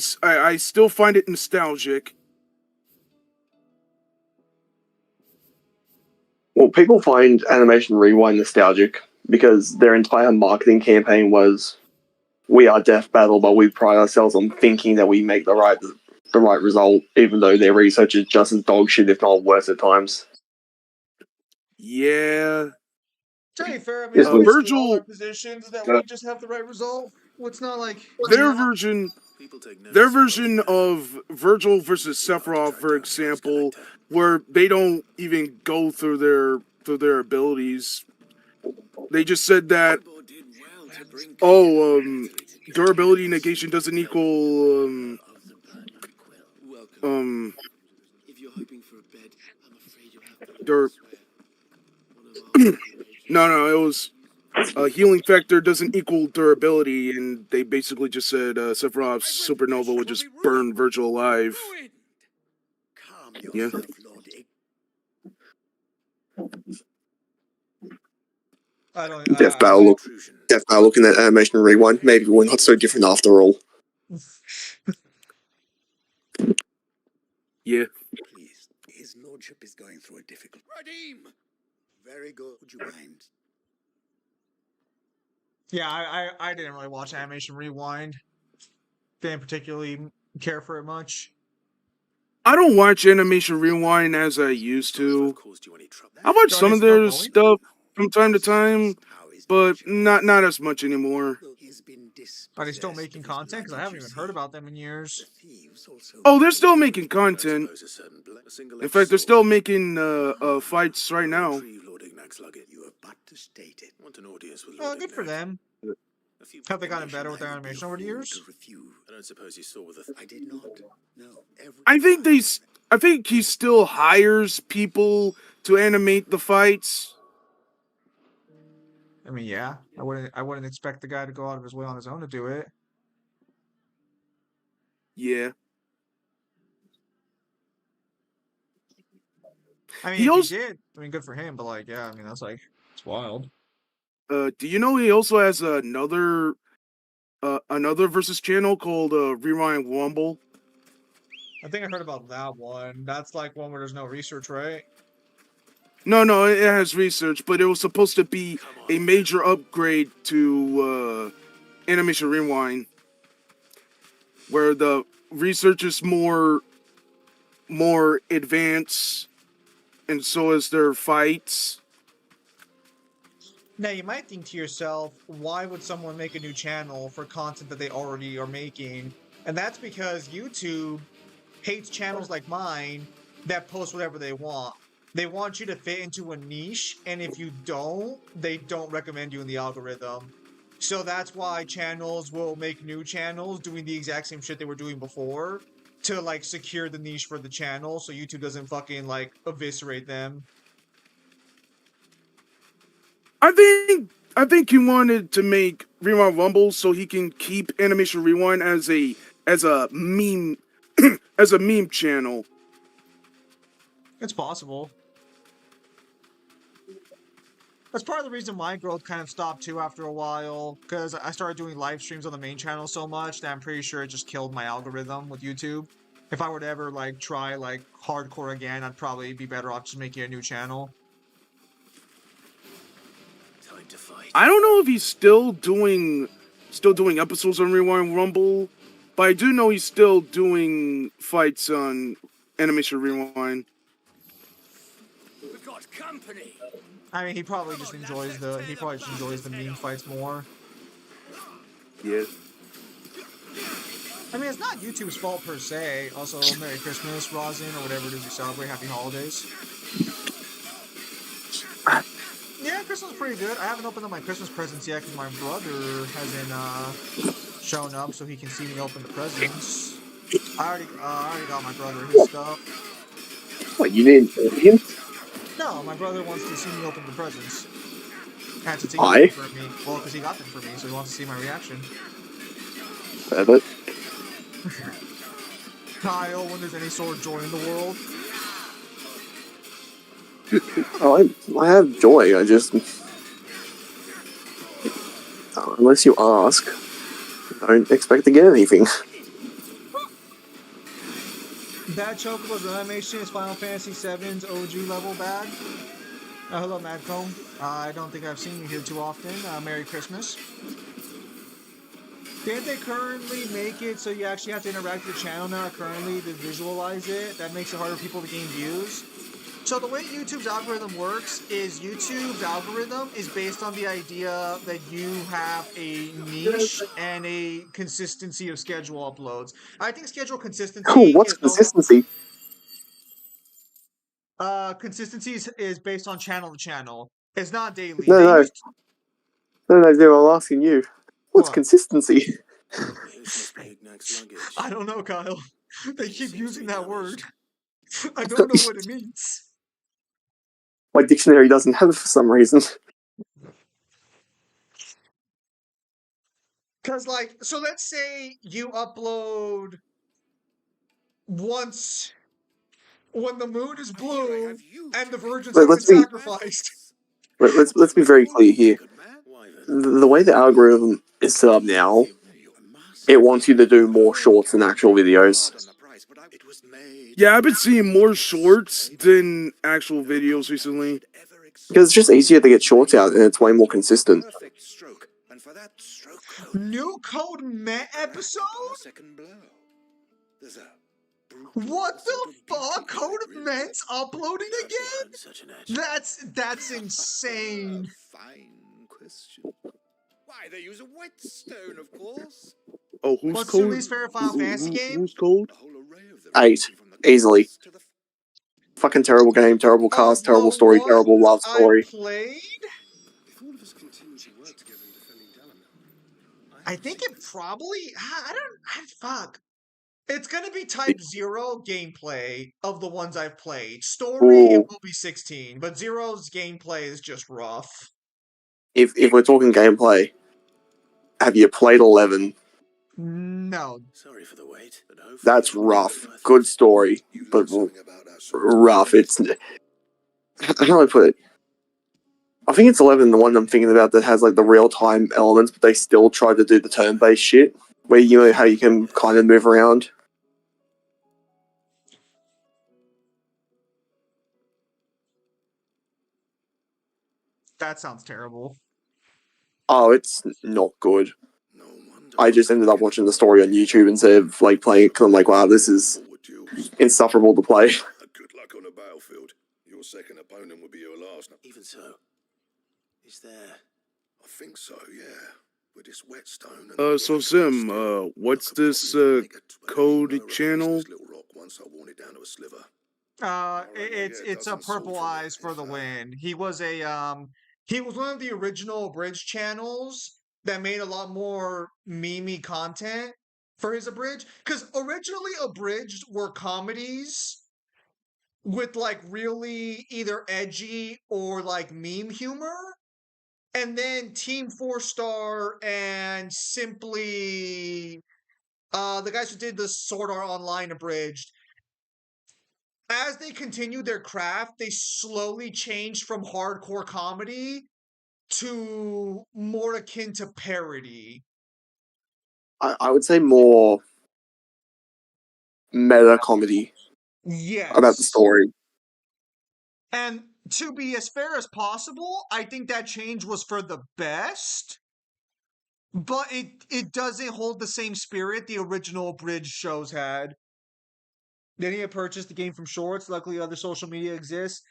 still find it nostalgic. Well, people find Animation Rewind nostalgic because their entire marketing campaign was, "We are Death Battle, but we pride ourselves on thinking that we make the right result, even though their research is just as dog shit, if not worse at times." Yeah. To be fair, I mean, Is obviously all our Virgil positions that we just have the right result. It's not like their version of Virgil versus Sephiroth, for example, where they don't even go through their abilities. They just said that durability negation doesn't equal If you're hoping for a bed, I'm afraid you'll have to dur- swear. no, it was healing factor doesn't equal durability, and they basically just said Sephiroth's supernova would just burn Virgil alive. Calm Yeah. yourself, Lord Ig. I don't. Death Battle looking at animation rewind. Maybe we're not so different after all. Yeah. Please, his lordship is going through a difficult. Radim! Very good. Would you mind? Yeah, I didn't really watch Animation Rewind. Didn't particularly care for it much. I don't watch Animation Rewind as I used to. I watch Are some they of still their going? stuff from time to time, but not as much anymore. Are they still making content? Because I haven't even heard about them in years. Oh, they're still making content. In fact, they're still making fights right now. Oh, good for them. Have they gotten better with their animation over the years? I don't suppose you saw with the. I did not. No. I think he still hires people to animate the fights. I mean, yeah, I wouldn't expect the guy to go out of his way on his own to do it. Yeah. I mean, He if also, he did, I mean, good for him. But like, yeah, I mean, that's like, it's wild. do you know he also has another versus channel called Rewind Wumble? I think I heard about that one. That's like one where there's no research, right? No, it has research, but it was supposed to be a major upgrade to Animation Rewind, where the research is more advanced, and so is their fights. Now, you might think to yourself, why would someone make a new channel for content that they already are making? And that's because YouTube hates channels like mine that post whatever they want. They want you to fit into a niche, and if you don't, they don't recommend you in the algorithm. So that's why channels will make new channels doing the exact same shit they were doing before to like secure the niche for the channel so YouTube doesn't fucking like eviscerate them. I think he wanted to make Rewind Rumble so he can keep Animation Rewind as a meme as a meme channel. It's possible. That's part of the reason my growth kind of stopped too after a while, because I started doing live streams on the main channel so much that I'm pretty sure it just killed my algorithm with YouTube. If I were to ever like try like hardcore again, I'd probably be better off just making a new channel. Time to fight. I don't know if he's still doing episodes on Rewind Rumble, but I do know he's still doing fights on Animation Rewind. We got company. I mean, he probably just enjoys the meme fights more. Yeah. I mean, it's not YouTube's fault per se. Also, Merry Christmas, Rosin, or whatever it is you celebrate. Happy holidays. Yeah, Christmas is pretty good. I haven't opened up my Christmas presents yet because my brother hasn't shown up so he can see me open the presents. I already got my brother his stuff. What, you didn't open him? No, my brother wants to see me open the presents. And since he Why? got them for me, well, because he got them for me, so he wants to see my reaction. But Kyle, when there's any sort of joy in the world. I have joy. I just unless you ask, I don't expect to get anything. Bad Chocobo's animation is Final Fantasy VII's OG level bad. Hello, Madcomb. I don't think I've seen you here too often. Merry Christmas. Didn't they currently make it so you actually have to interact with the channel now currently to visualize it? That makes it harder for people to gain views? So the way YouTube's algorithm works is YouTube's algorithm is based on the idea that you have a niche and a consistency of schedule uploads. I think schedule Oh, consistency what's is no consistency? consistency is based on channel to channel. It's not daily. No, They no, used no. I'm asking you. What's what? consistency? Who's must be Ignac's luggage? I don't know, Kyle. They He keep seems to using be that word. damaged. I don't know what it means. My dictionary doesn't have it for some reason. Cause like, so let's say you upload once when the moon is blue and the virgins have been Let's be sacrificed. let's be very clear here. The way the algorithm is set up now, it wants you to do more shorts than actual videos. Yeah, I've been seeing more shorts than actual videos recently. Because it's just easier to get shorts out and it's way more consistent. New Code Met episode? What the fuck? Code of Met's uploading again? That's insane. Fine question. Why, they use a whetstone, of course. Oh, who's What's your cold? least favorite Final Fantasy game? Who's cold? 8. Easily. Fucking terrible game, terrible cast, terrible story, terrible love I story. played? If all of us continue to work together in defending Dalamil, I think it probably. Fuck. It's gonna be Type 0 gameplay of the ones I've played. Story, it Ooh. will be 16, but Zero's gameplay is just rough. If we're talking gameplay, have you played 11? No. Sorry for the wait, but hopefully That's rough. Good story, but rough. It's how do I put it? I think it's 11, the one I'm thinking about that has like the real time elements, but they still try to do the turn based shit, where you know how you can kind of move around. That sounds terrible. Oh, it's not good. I just ended up watching the story on YouTube instead of like playing it because I'm like, wow, this is insufferable to play. Good luck on the battlefield. Your second opponent will be your last. Even so, is there? I think so, yeah. With this whetstone. So Sim, what's this, code channel? Once I worn it down to a sliver. It's a Purple Eyes for the win. He was he was one of the original Abridged channels that made a lot more memey content for his Abridged. Because originally Abridged were comedies with like really either edgy or like meme humor. And then Team 4 Star and Simply the guys who did the Sword Art Online Abridged, as they continued their craft, they slowly changed from hardcore comedy to more akin to parody. I would say more meta comedy about the Yes. story. And to be as fair as possible, I think that change was for the best. But it doesn't hold the same spirit the original Bridge shows had. Then he had purchased the game from Shorts. Luckily, other social media exists.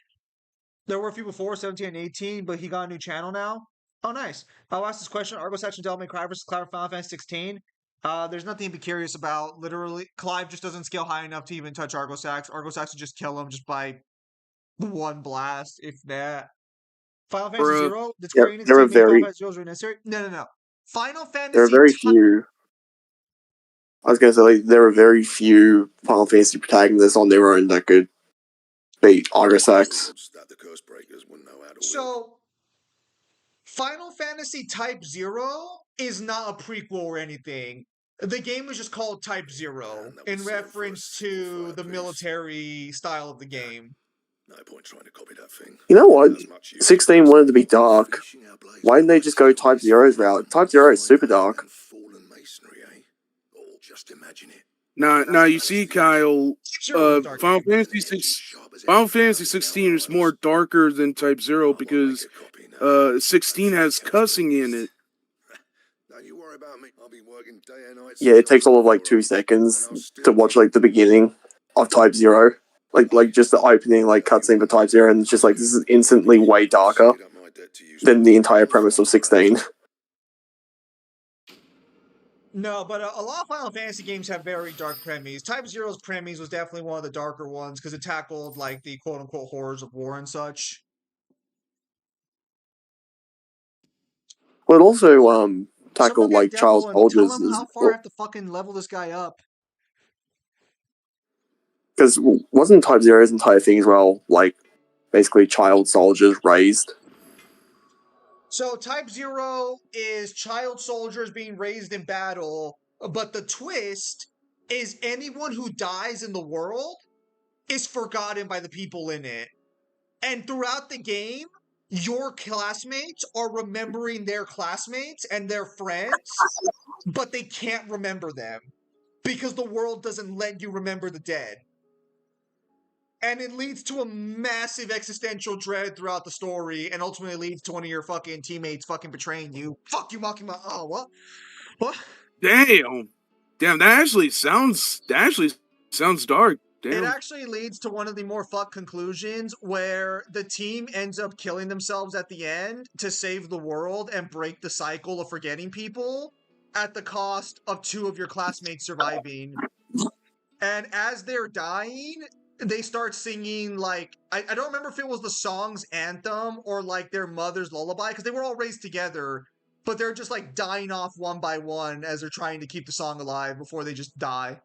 There were a few before, 17 and 18, but he got a new channel now. Oh, nice. I'll ask this question. Argo Section Devil May Cry versus Clive Final Fantasy 16. There's nothing to be curious about. Literally, Clive just doesn't scale high enough to even touch Argo Sax. Argo Sax would just kill him just by one blast, if that. Final Fantasy Bruh. Zero? Did Yeah, Square Enix say make Final Fantasy Zero very necessary? No. Final there are Fantasy very few. I was gonna say like, there are very few Final Fantasy protagonists on their own that could beat Argosax. So, Final Fantasy Type 0 is not a prequel or anything. The game was just called Type 0 in reference to the military style of the game. No point trying to copy that thing. You know what? 16 wanted to be dark. Why didn't they just go Type 0's route? Type 0 is super dark. Just imagine it. Now you see, Kyle, Sure, dark Final game. Fantasy 16 is more darker than Type 0 because 16 has cussing in it. Don't you worry about me. I'll be working day and night. Yeah, it takes all of like 2 seconds to watch like the beginning of Type 0. like just the opening like cutscene for Type Zero, and it's just like this is instantly way darker than the entire premise of 16. No, but a lot of Final Fantasy games have very dark premies. Type Zero's premies was definitely one of the darker ones because it tackled like the quote unquote horrors of war and such. Well, it also Someone tackled get like child Devil and tell soldiers him as how far well. I have to fucking level this guy up. Because wasn't Type Zero's entire thing as well like basically child soldiers raised? So Type Zero is child soldiers being raised in battle, but the twist is anyone who dies in the world is forgotten by the people in it. And throughout the game, your classmates are remembering their classmates and their friends, but they can't remember them because the world doesn't let you remember the dead. And it leads to a massive existential dread throughout the story, and ultimately leads to one of your fucking teammates fucking betraying you. Fuck you, Makima. Oh, what? What? Damn, that actually sounds dark. It Damn. actually leads to one of the more fucked conclusions where the team ends up killing themselves at the end to save the world and break the cycle of forgetting people at the cost of two of your classmates surviving. And as they're dying, they start singing like I don't remember if it was the song's anthem or like their mother's lullaby because they were all raised together, but they're just like dying off one by one as they're trying to keep the song alive before they just die.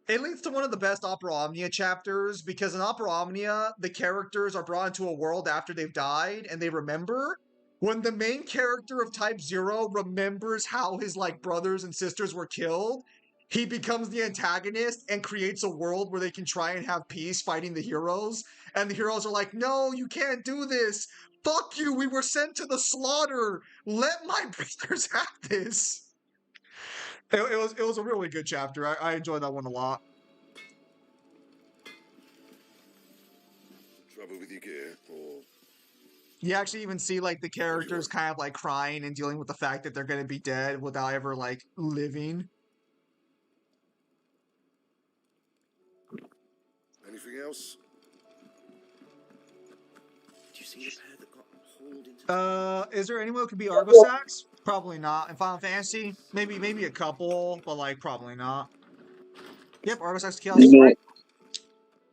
It leads to one of the best Opera Omnia chapters because in Opera Omnia, the characters are brought into a world after they've died and they remember. When the main character of Type Zero remembers how his like brothers and sisters were killed, he becomes the antagonist and creates a world where they can try and have peace fighting the heroes. And the heroes are like, no, you can't do this. Fuck you, we were sent to the slaughter. Let my brothers have this. It was a really good chapter. I enjoyed that one a lot. Trouble with your gear, or You actually even see like the characters kind of like crying and dealing with the fact that they're going to be dead without ever like living. anything else? Did you see the pair that got hauled into? Is there anyone who could be Argo Sax? Probably not. In Final Fantasy, maybe a couple, but like probably not. Yep, Argo Sax Chaos is great.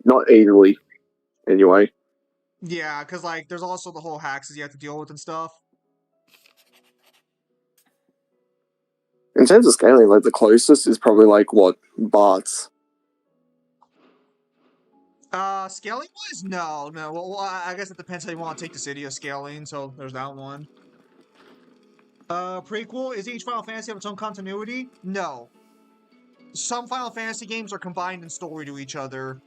Not easily, anyway. Yeah, because like there's also the whole hacks you have to deal with and stuff. In terms of scaling, like the closest is probably like what Bart's. Scaling wise, no. Well, I guess it depends how you want to take the city of scaling. So there's that one. Prequel, is each Final Fantasy have its own continuity? No. Some Final Fantasy games are combined in story to each other.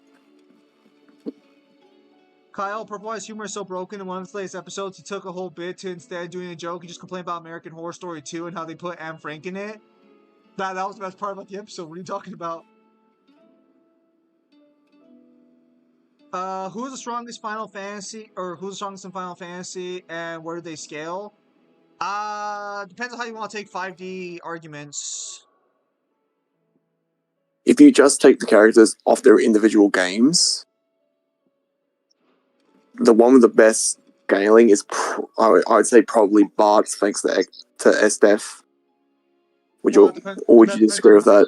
Kyle, Purple Eye's humor is so broken in one of his latest episodes, he took a whole bit to instead doing a joke. He just complained about American Horror Story 2 and how they put Anne Frank in it. That was the best part about the episode. What are you talking about? Who's the strongest Final Fantasy, or who's the strongest in Final Fantasy, and where do they scale? Depends on how you want to take 5D arguments. If you just take the characters off their individual games, the one with the best scaling is, I would say, probably Bart's, thanks to SDEF. Would you disagree with that?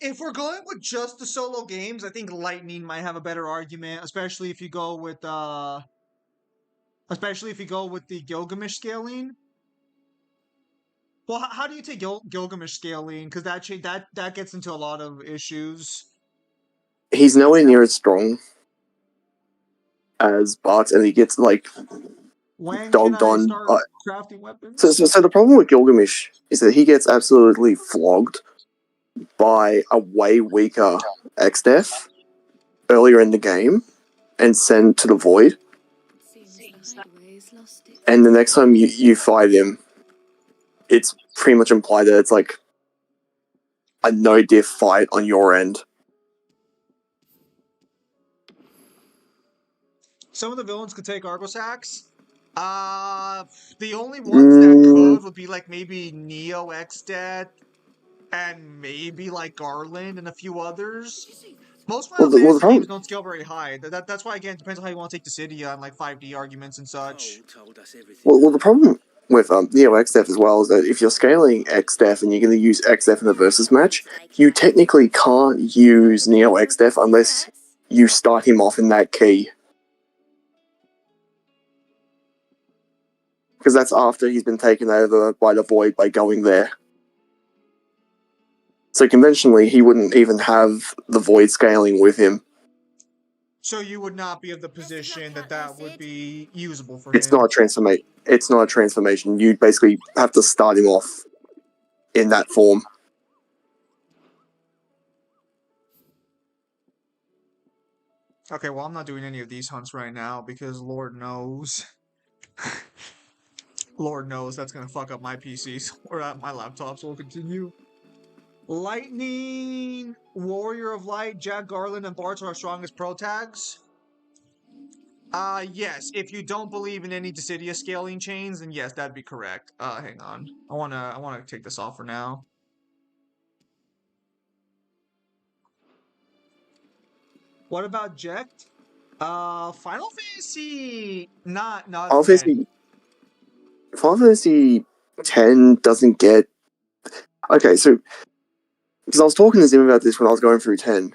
If we're going with just the solo games, I think Lightning might have a better argument, especially if you go with the Gilgamesh scaling. Well, how do you take Gilgamesh scaling? Because that gets into a lot of issues. He's nowhere near as strong as Bart, and he gets like dogged on. Crafting weapons? So the problem with Gilgamesh is that he gets absolutely flogged by a way weaker XDEF earlier in the game and sent to the void. And the next time you fight him, it's pretty much implied that it's like a no-diff fight on your end. Some of the villains could take Argo Sax. The only ones that could would be like maybe Neo XDEF and maybe like Garland and a few others. Most Well, Final the Fantasy games problem, don't scale very high. That's why, again, it depends on how you want to take Dissidia and like 5D arguments and such. well, the problem with Neo XDEF as well is that if you're scaling XDEF and you're going to use XDEF in a versus match, you technically can't use Neo XDEF unless you start him off in that key. Because that's after he's been taken over by the void by going there. So conventionally, he wouldn't even have the void scaling with him. So you would not be of the position that would be usable for It's him. not a transformation. It's not a transformation. You basically have to start him off in that form. Okay, well, I'm not doing any of these hunts right now because Lord knows. Lord knows that's gonna fuck up my PCs or my laptops. Will continue. Lightning, Warrior of Light, Jack Garland, and Bart are our strongest pro tags. Yes. If you don't believe in any Dissidia scaling chains, then yes, that'd be correct. Hang on. I wanna take this off for now. What about Jekt? Final Fantasy not Final 10. Fantasy 10 doesn't get. Okay, so because I was talking to Zim about this when I was going through 10,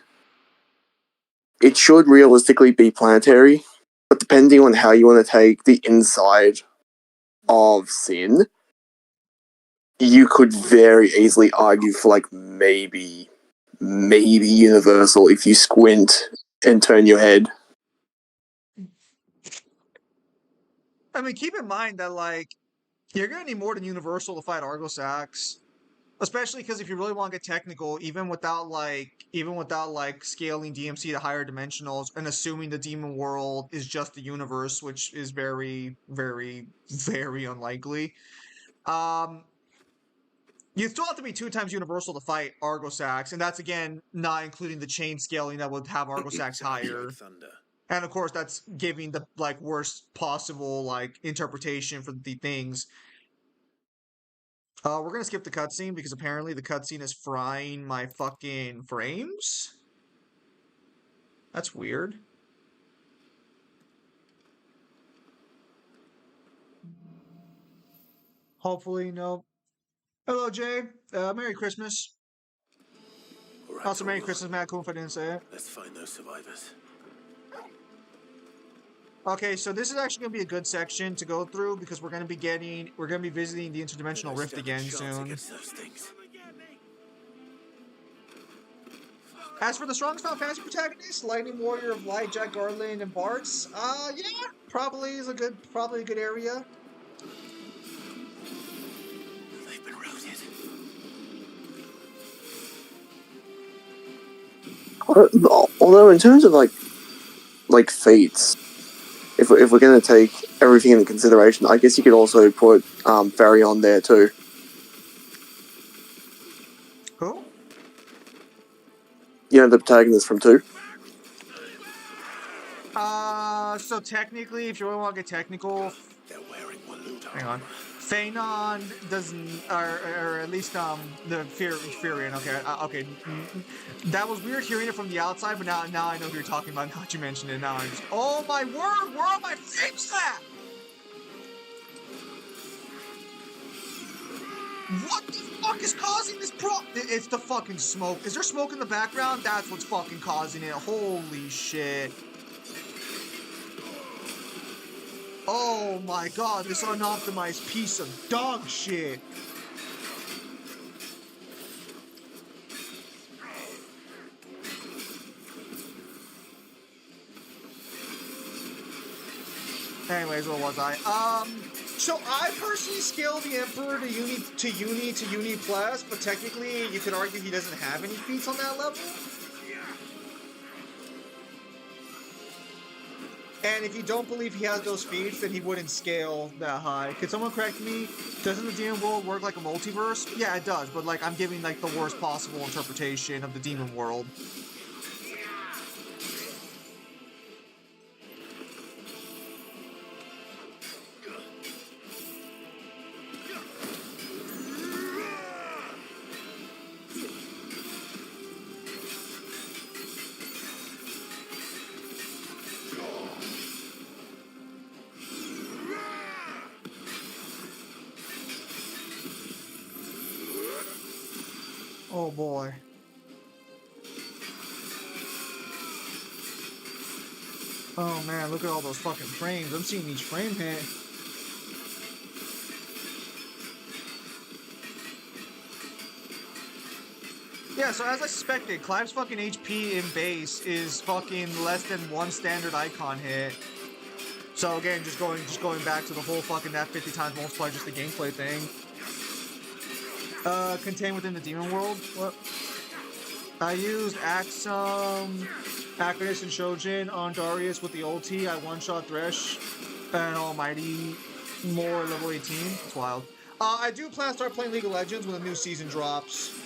it should realistically be planetary, but depending on how you want to take the inside of Sin, you could very easily argue for like maybe universal if you squint and turn your head. I mean, keep in mind that like you're gonna need more than Universal to fight Argosax. Especially because if you really want to get technical, even without like scaling DMC to higher dimensionals and assuming the demon world is just the universe, which is very, very, very unlikely. You still have to be 2 times universal to fight Argosax, and that's again not including the chain scaling that would have Argosax higher. And of course, that's giving the like worst possible like interpretation for the things. We're gonna skip the cutscene because apparently the cutscene is frying my fucking frames. That's weird. Hopefully, no. Hello, Jay. Merry Christmas. Also, Merry Christmas, Matt. Cool if I didn't say it. Let's find those survivors. Okay, so this is actually gonna be a good section to go through because we're gonna be visiting the interdimensional rift again soon. As for the strongest Final Fantasy protagonists, Lightning Warrior of Light, Jack Garland, and Bartz, yeah, probably a good area. They've been routed. Although in terms of like feats, if we're going to take everything into consideration, I guess you could also put Ferry on there too. Who? You know, the protagonist from 2. So technically, if you really want to get technical, hang on. Phanon doesn't, or at least the Furion. Okay, okay. That was weird hearing it from the outside, but now I know who you're talking about. Now that you mentioned it, now I'm just, oh my word, where are my frames at? What the fuck is causing this problem? It's the fucking smoke. Is there smoke in the background? That's what's fucking causing it. Holy shit. Oh my god, this unoptimized piece of dog shit. Anyways, where was I? So I personally scale the Emperor to Uni Plus, but technically you could argue he doesn't have any feats on that level. And if you don't believe he has those feats, then he wouldn't scale that high. Could someone correct me? Doesn't the demon world work like a multiverse? Yeah, it does, but like I'm giving like the worst possible interpretation of the demon world. Oh boy. Oh man, look at all those fucking frames. I'm seeing each frame hit. Yeah, so as I suspected, Clive's fucking HP in base is fucking less than 1 standard icon hit. So again, just going back to the whole fucking that 50 times multiplier, just the gameplay thing. Contained within the demon world. What? I used Axum, Acridus, and Shojin on Darius with the ulti. I one-shot Thresh and Almighty more level 18. It's wild. I do plan to start playing League of Legends when the new season drops.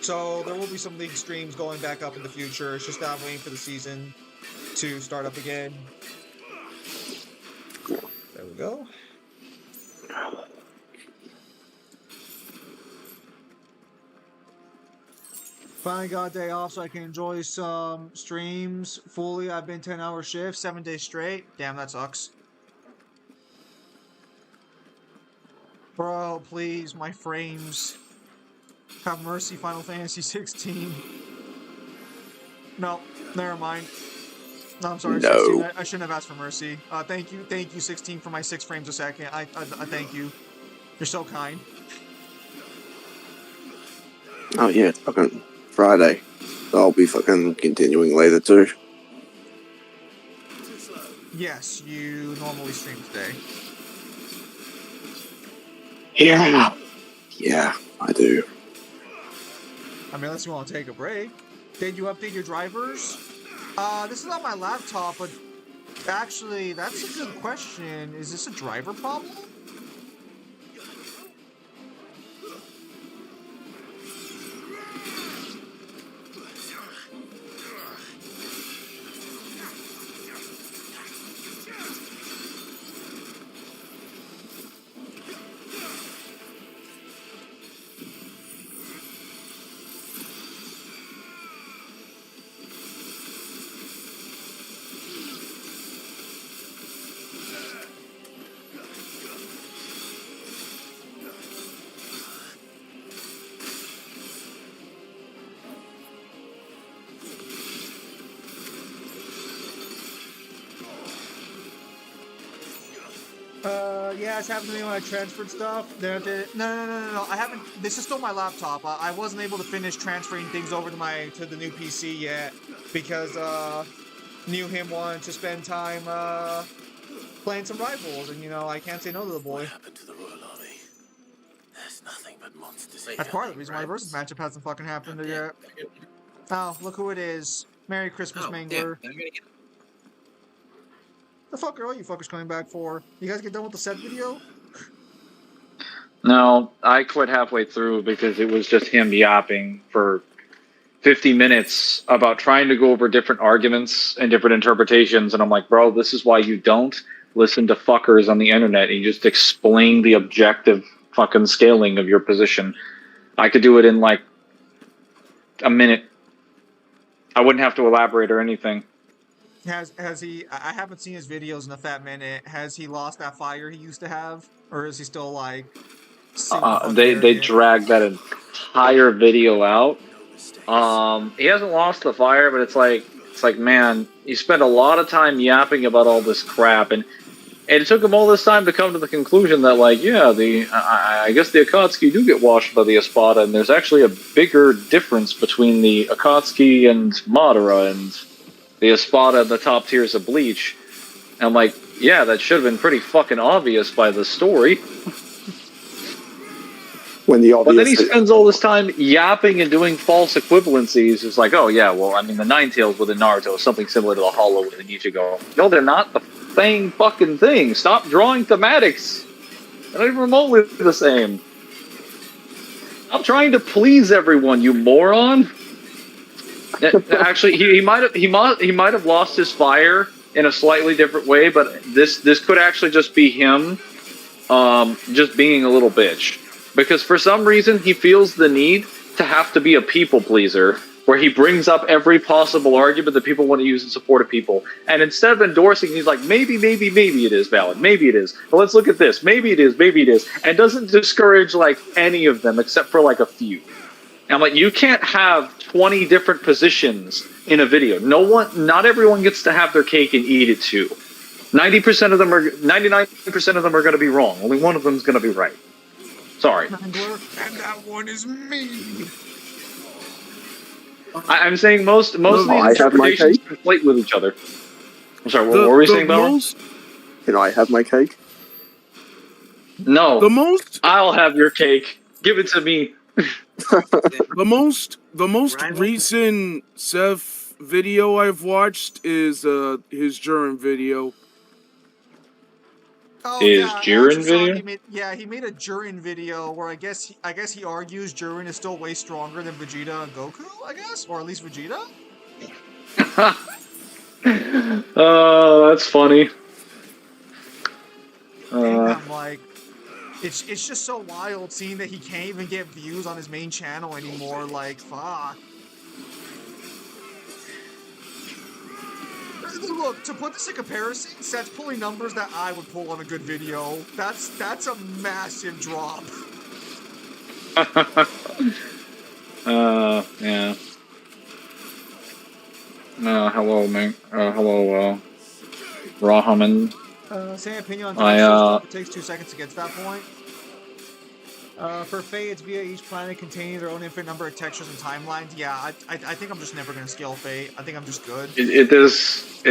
So there will be some League streams going back up in the future. It's just that I'm waiting for the season to start up again. There we go. Finally got a day off so I can enjoy some streams fully. I've been 10-hour shifts, 7 days straight. Damn, that sucks. Bro, please, my frames. Have mercy, Final Fantasy 16. No, never mind. No, I'm sorry, No. 16. I shouldn't have asked for mercy. Thank you, 16, for my 6 frames a second. I thank you. You're so kind. Oh yeah, it's fucking Friday. I'll be fucking continuing later too. Yes, you normally stream today. Yeah. Yeah, I do. I mean, unless you want to take a break. Did you update your drivers? This is on my laptop, but actually, that's a good question. Is this a driver problem? Yeah, it's happened to me when I transferred stuff. No, I haven't. This is still my laptop. I wasn't able to finish transferring things over to the new PC yet because knew him wanted to spend time playing some rivals, and you know I can't say no to the boy. What happened to the Royal Army? There's nothing but monsters. That's part of the reason why the versus matchup hasn't fucking happened yet. Oh, look who it is! Merry Christmas, Mangler. The fuck are all you fuckers coming back for? You guys get done with the set video? No, I quit halfway through because it was just him yapping for 50 minutes about trying to go over different arguments and different interpretations, and I'm like, bro, this is why you don't listen to fuckers on the internet. You just explain the objective fucking scaling of your position. I could do it in like a minute. I wouldn't have to elaborate or anything. Has he? I haven't seen his videos in a fat minute. Has he lost that fire he used to have, or is he still like? They dragged that entire video out. He hasn't lost the fire, but it's like man, you spent a lot of time yapping about all this crap, and it took him all this time to come to the conclusion that like, yeah, I guess the Akatsuki do get washed by the Espada, and there's actually a bigger difference between the Akatsuki and Madara and the Espada and the top tiers of Bleach. And I'm like, yeah, that should have been pretty fucking obvious by the story. But then he spends all this time yapping and doing false equivalencies. It's like, oh yeah, well, I mean, the Ninetales within Naruto is something similar to the Hollow within Ichigo. No, they're not the same fucking thing. Stop drawing thematics. They're not even remotely the same. Stop trying to please everyone, you moron. Actually, he might have lost his fire in a slightly different way, but this could actually just be him, just being a little bitch. Because for some reason, he feels the need to have to be a people pleaser, where he brings up every possible argument that people want to use in support of people. And instead of endorsing, he's like, maybe it is valid. Maybe it is. But let's look at this. Maybe it is. And doesn't discourage, like, any of them except for, like, a few. I'm like, you can't have 20 different positions in a video. Not everyone gets to have their cake and eat it too. 99% of them are going to be wrong. Only one of them is going to be right. Sorry. And that one is me. I'm saying most of these interpretations conflate with each other. I'm sorry, what were we saying, Bauer? Can I have my cake? No. I'll have your cake. Give it to me. The most recent Seth video I've watched is his German video. Oh His yeah, I Jiren actually saw video? he made a Jiren video where I guess he argues Jiren is still way stronger than Vegeta and Goku, I guess, or at least Vegeta. Oh, that's funny. And I'm like, it's just so wild seeing that he can't even get views on his main channel anymore. Like, fuck. Look, to put this in comparison, Seth's pulling numbers that I would pull on a good video. That's a massive drop. Yeah. Hello, man. Hello, Rahaman. Same opinion on Dark Souls. It takes 2 seconds to get to that point. For Fate, it's via each planet containing their own infinite number of textures and timelines. Yeah, I think I'm just never gonna scale Fate. I think I'm just good. It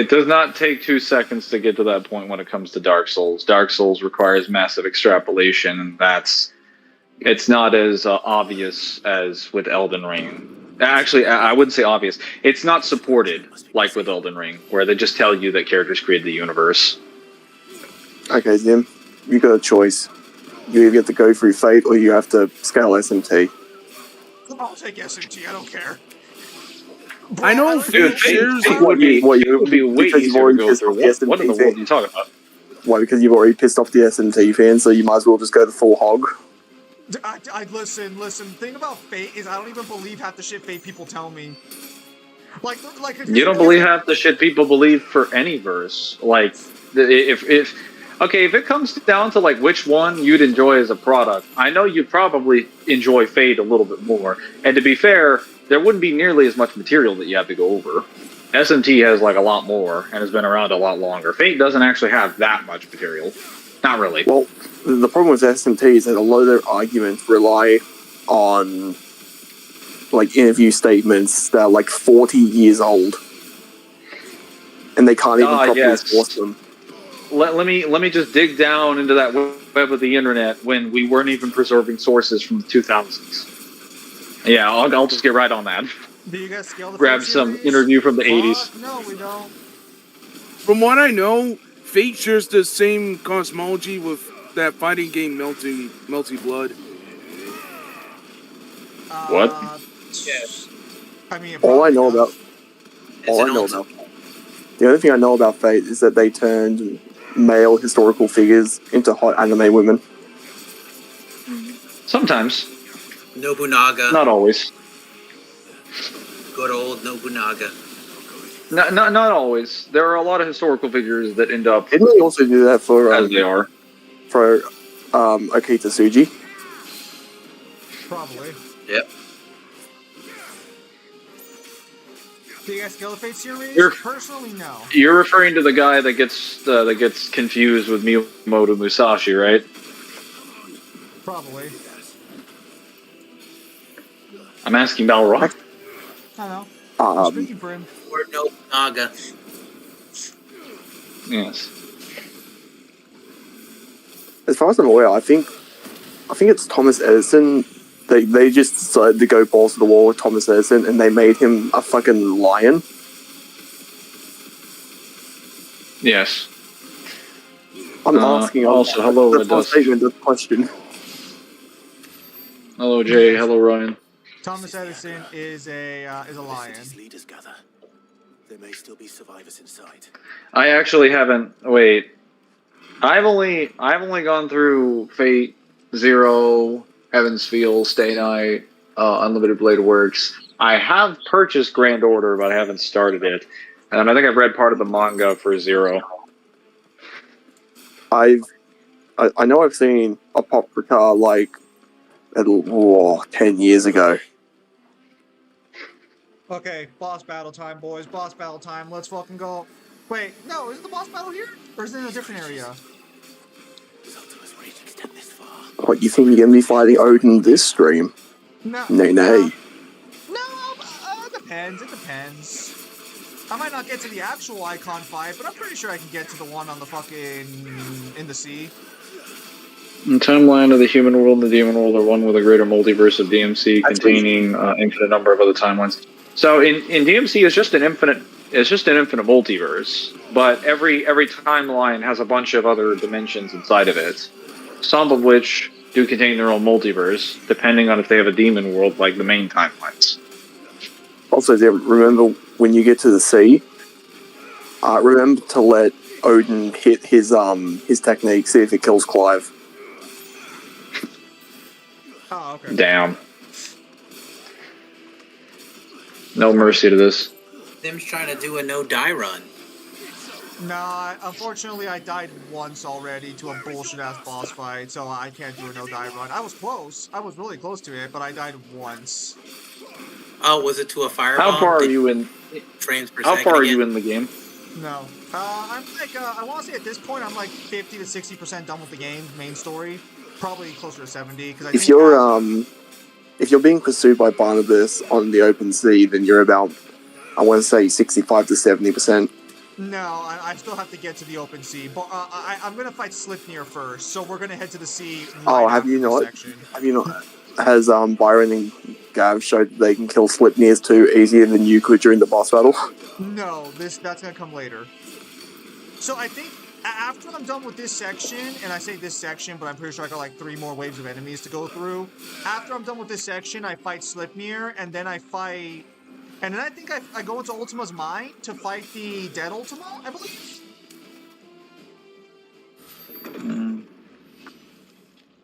does not take 2 seconds to get to that point when it comes to Dark Souls. Dark Souls requires massive extrapolation, and it's not as obvious as with Elden Ring. Actually, I wouldn't say obvious. It's not supported like with Elden Ring, where they just tell you that characters created the universe. Okay, Zim, you got a choice. You either get to go through Fate or you have to scale SMT. I'll take SMT, I don't care. Bro, I know Dude, Fate would be way easier to go through. What in the world are you talking about? Why? Because you've already pissed off the SMT fans, so you might as well just go the full hog. Listen. The thing about Fate is I don't even believe half the shit Fate people tell me. Like You don't believe half the shit people believe for any verse. Like, if it comes down to like which one you'd enjoy as a product, I know you'd probably enjoy Fate a little bit more. And to be fair, there wouldn't be nearly as much material that you have to go over. SMT has like a lot more and has been around a lot longer. Fate doesn't actually have that much material. Not really. Well, the problem with SMT is that a lot of their arguments rely on like interview statements that are like 40 years old, and they can't even properly enforce them. Let me just dig down into that web of the internet when we weren't even preserving sources from the 2000s. Yeah, I'll just get right on that. Do you guys scale the Grab some interview from the 80s. No, we don't. From what I know, Fate shares the same cosmology with that fighting game Melty Blood. What? Yes. I mean, The only thing I know about Fate is that they turned male historical figures into hot anime women. Sometimes. Nobunaga. Not always. Good old Nobunaga. Not always. There are a lot of historical figures that end up. Didn't they also do that for as they are for Akita Tsuji? Probably. Yep. Do you guys scale the Fate series? Personally, no. You're referring to the guy that gets confused with Miyamoto Musashi, right? Probably. I'm asking Balrog. I know. I'm speaking for him. Or Nobunaga. Yes. As far as I'm aware, I think it's Thomas Edison. They just decided to go balls to the wall with Thomas Edison, and they made him a fucking lion. Yes. I'm asking. Also, hello, that's not a statement. That's a question. Hello, Jay. Hello, Ryan. Thomas Edison is a lion. Leaders gather. There may still be survivors inside. I actually haven't. Wait. I've only gone through Fate, Zero, Heaven's Feel, Stay Night, Unlimited Blade Works. I have purchased Grand Order, but I haven't started it. And I think I've read part of the manga for Zero. I know I've seen a Paprika like 10 years ago, Okay, boss battle time, boys. Boss battle time. Let's fucking go. Wait, no, is the boss battle here? Or is it in a different area? What, you think you're gonna be fighting Odin this stream? No. Nay. No, it depends. It depends. I might not get to the actual icon fight, but I'm pretty sure I can get to the one on the fucking... in the sea. The timeline of the human world and the demon world are one with a greater multiverse of DMC containing infinite number of other timelines. So in DMC it's just an infinite multiverse, but every timeline has a bunch of other dimensions inside of it. Some of which do contain their own multiverse, depending on if they have a demon world like the main timelines. Also, remember when you get to the sea, remember to let Odin hit his technique, see if it kills Clive. Oh, okay. Damn. No mercy to this. Them's trying to do a no-die run. Nah, unfortunately I died once already to a bullshit-ass boss fight, so I can't do a no-die run. I was close. I was really close to it, but I died once. Oh, was it to a firebomb? How far are you in? Frames per How second far are again? you in the game? No. I'm like, I want to say at this point I'm like 50 to 60% done with the game, main story. Probably closer to 70, because I think... If you're being pursued by Barnabas on the open sea, then you're about, I want to say, 65 to 70%. No, I still have to get to the open sea, but I'm gonna fight Slipnir first, so we're gonna head to the sea. Right Have you not? Section. Have you not? Has Byron and Gav showed that they can kill Slipnirs too easier than you could during the boss battle? No, that's gonna come later. So I think after I'm done with this section, and I say this section, but I'm pretty sure I got like 3 more waves of enemies to go through. After I'm done with this section, I fight Slipnir, and then I fight... And then I think I go into Ultima's mind to fight the dead Ultima, I believe?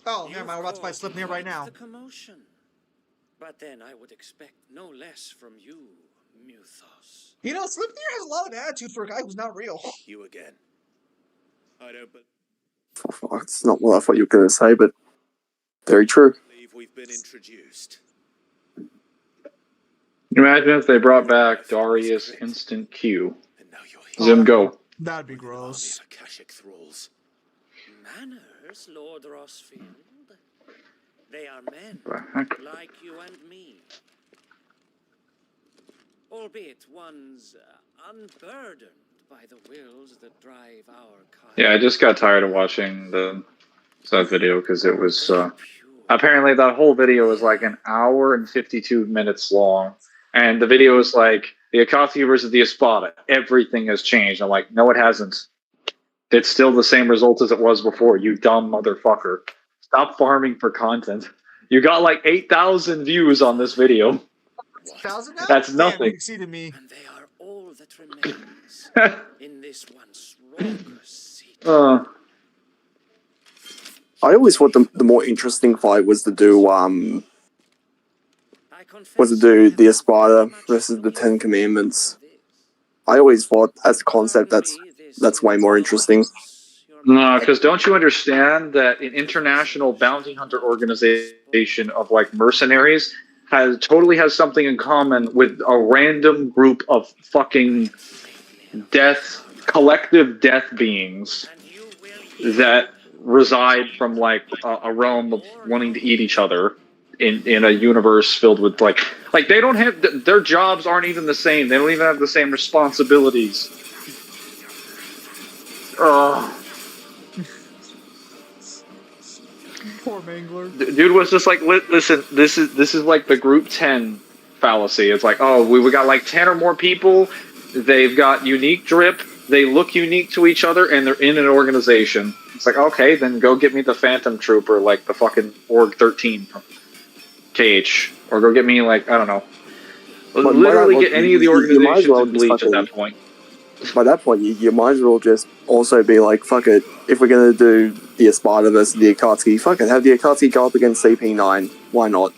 Oh, never mind, we're about to fight Slipnir right now. The commotion. But then I would expect no less from you, Muthos. You know, Slipnir has a lot of attitude for a guy who's not real. You again. I don't That's not what I thought you were going to say, but very true. believe we've been introduced. Imagine if they brought back Darius Instant Q. Zim go. That'd be gross. Akashic thralls. Manners, Lord Rossfield. They are men, like you and me. Albeit one's unburdened by the wills that drive our kind. Yeah, I just got tired of watching that video because it was apparently that whole video was like an hour and 52 minutes long, and the video is like the Akatsuki versus the Espada. Everything has changed. I'm like, no, it hasn't. It's still the same result as it was before. You dumb motherfucker! Stop farming for content. You got like 8,000 views on this video. 1,000 now? That's nothing. Damn, exceeded me. And they are all that remains in this once raucous city. I always thought the more interesting fight was to do the Espada versus the 10 Commandments. I always thought as a concept that's way more interesting. No, because don't you understand that an international bounty hunter organization of like mercenaries has something in common with a random group of fucking collective death beings that reside from like a realm of wanting to eat each other in a universe filled with like they don't have their jobs aren't even the same. They don't even have the same responsibilities. Poor Mangler. Dude was just like, listen, this is like the group 10 fallacy. It's like, oh, we got like 10 or more people. They've got unique drip. They look unique to each other, and they're in an organization. It's like, okay, then go get me the Phantom Trooper, like the fucking Org 13 from KH, or go get me like, I don't know, literally get any of the organizations in Bleach at that point. By that point, you might as well just also be like, fuck it, if we're going to do the Espada versus the Akatsuki, fuck it, have the Akatsuki go up against CP9. Why not?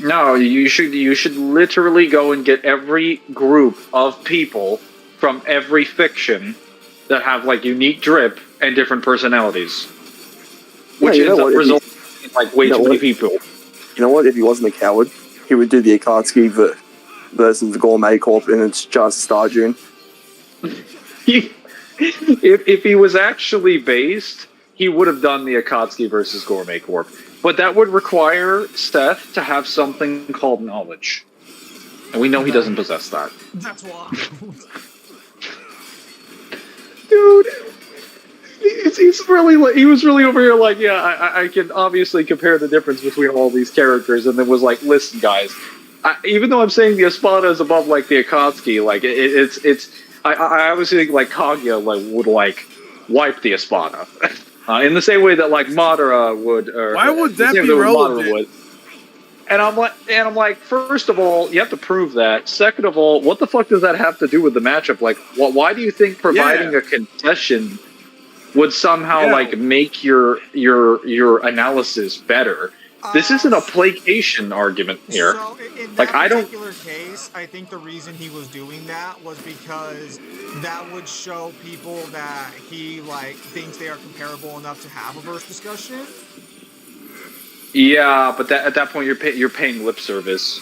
No, you should literally go and get every group of people from every fiction that have like unique drip and different personalities. Which ends up resulting in like way too many people. You know what, if he wasn't a coward, he would do the Akatsuki versus the Gourmet Corp, and it's just Star June. If he was actually based, he would have done the Akatsuki versus Gourmet Corp. But that would require Seth to have something called knowledge. And we know he doesn't possess that. That's why. Dude, he was really over here like, yeah, I can obviously compare the difference between all these characters, and then was like, listen, guys, even though I'm saying the Espada is above like the Akatsuki, like I obviously think like Kaguya would like wipe the Espada in the same way that like Madara would. Or, why would that be relevant? relevant? And I'm like, first of all, you have to prove that. Second of all, what the fuck does that have to do with the matchup? Like, why do you think providing a concession would somehow like make your analysis better? This isn't a placation argument here. So in like, that particular case, I think the reason he was doing that was because that would show people that he like thinks they are comparable enough to have a verse discussion. Yeah, but at that point you're paying lip service.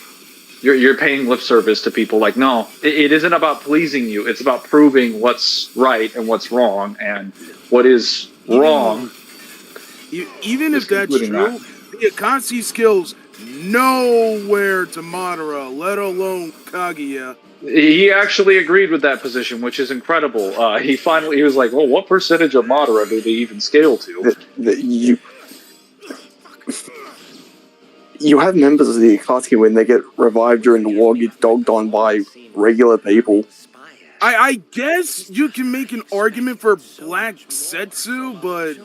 You're paying lip service to people. Like, no, it isn't about pleasing you. It's about proving what's right and what's wrong, and what is wrong. Even if that's true, the Akatsuki skills nowhere to Madara, let alone Kaguya. He actually agreed with that position, which is incredible. He was like, well, what percentage of Madara do they even scale to? You have members of the Akatsuki when they get revived during the war get dogged on by regular people. I guess you can make an argument for Black Zetsu, but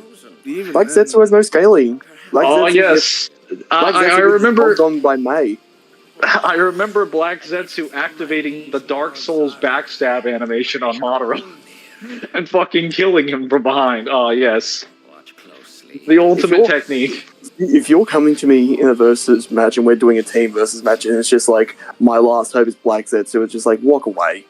even Black Zetsu has no scaling. Yes. I remember dogged on by May. I remember Black Zetsu activating the Dark Souls backstab animation on Madara and fucking killing him from behind. Oh, yes. The ultimate technique. If you're coming to me in a versus match and we're doing a team versus match and it's just like, my last hope is Black Zetsu, it's just like, walk away.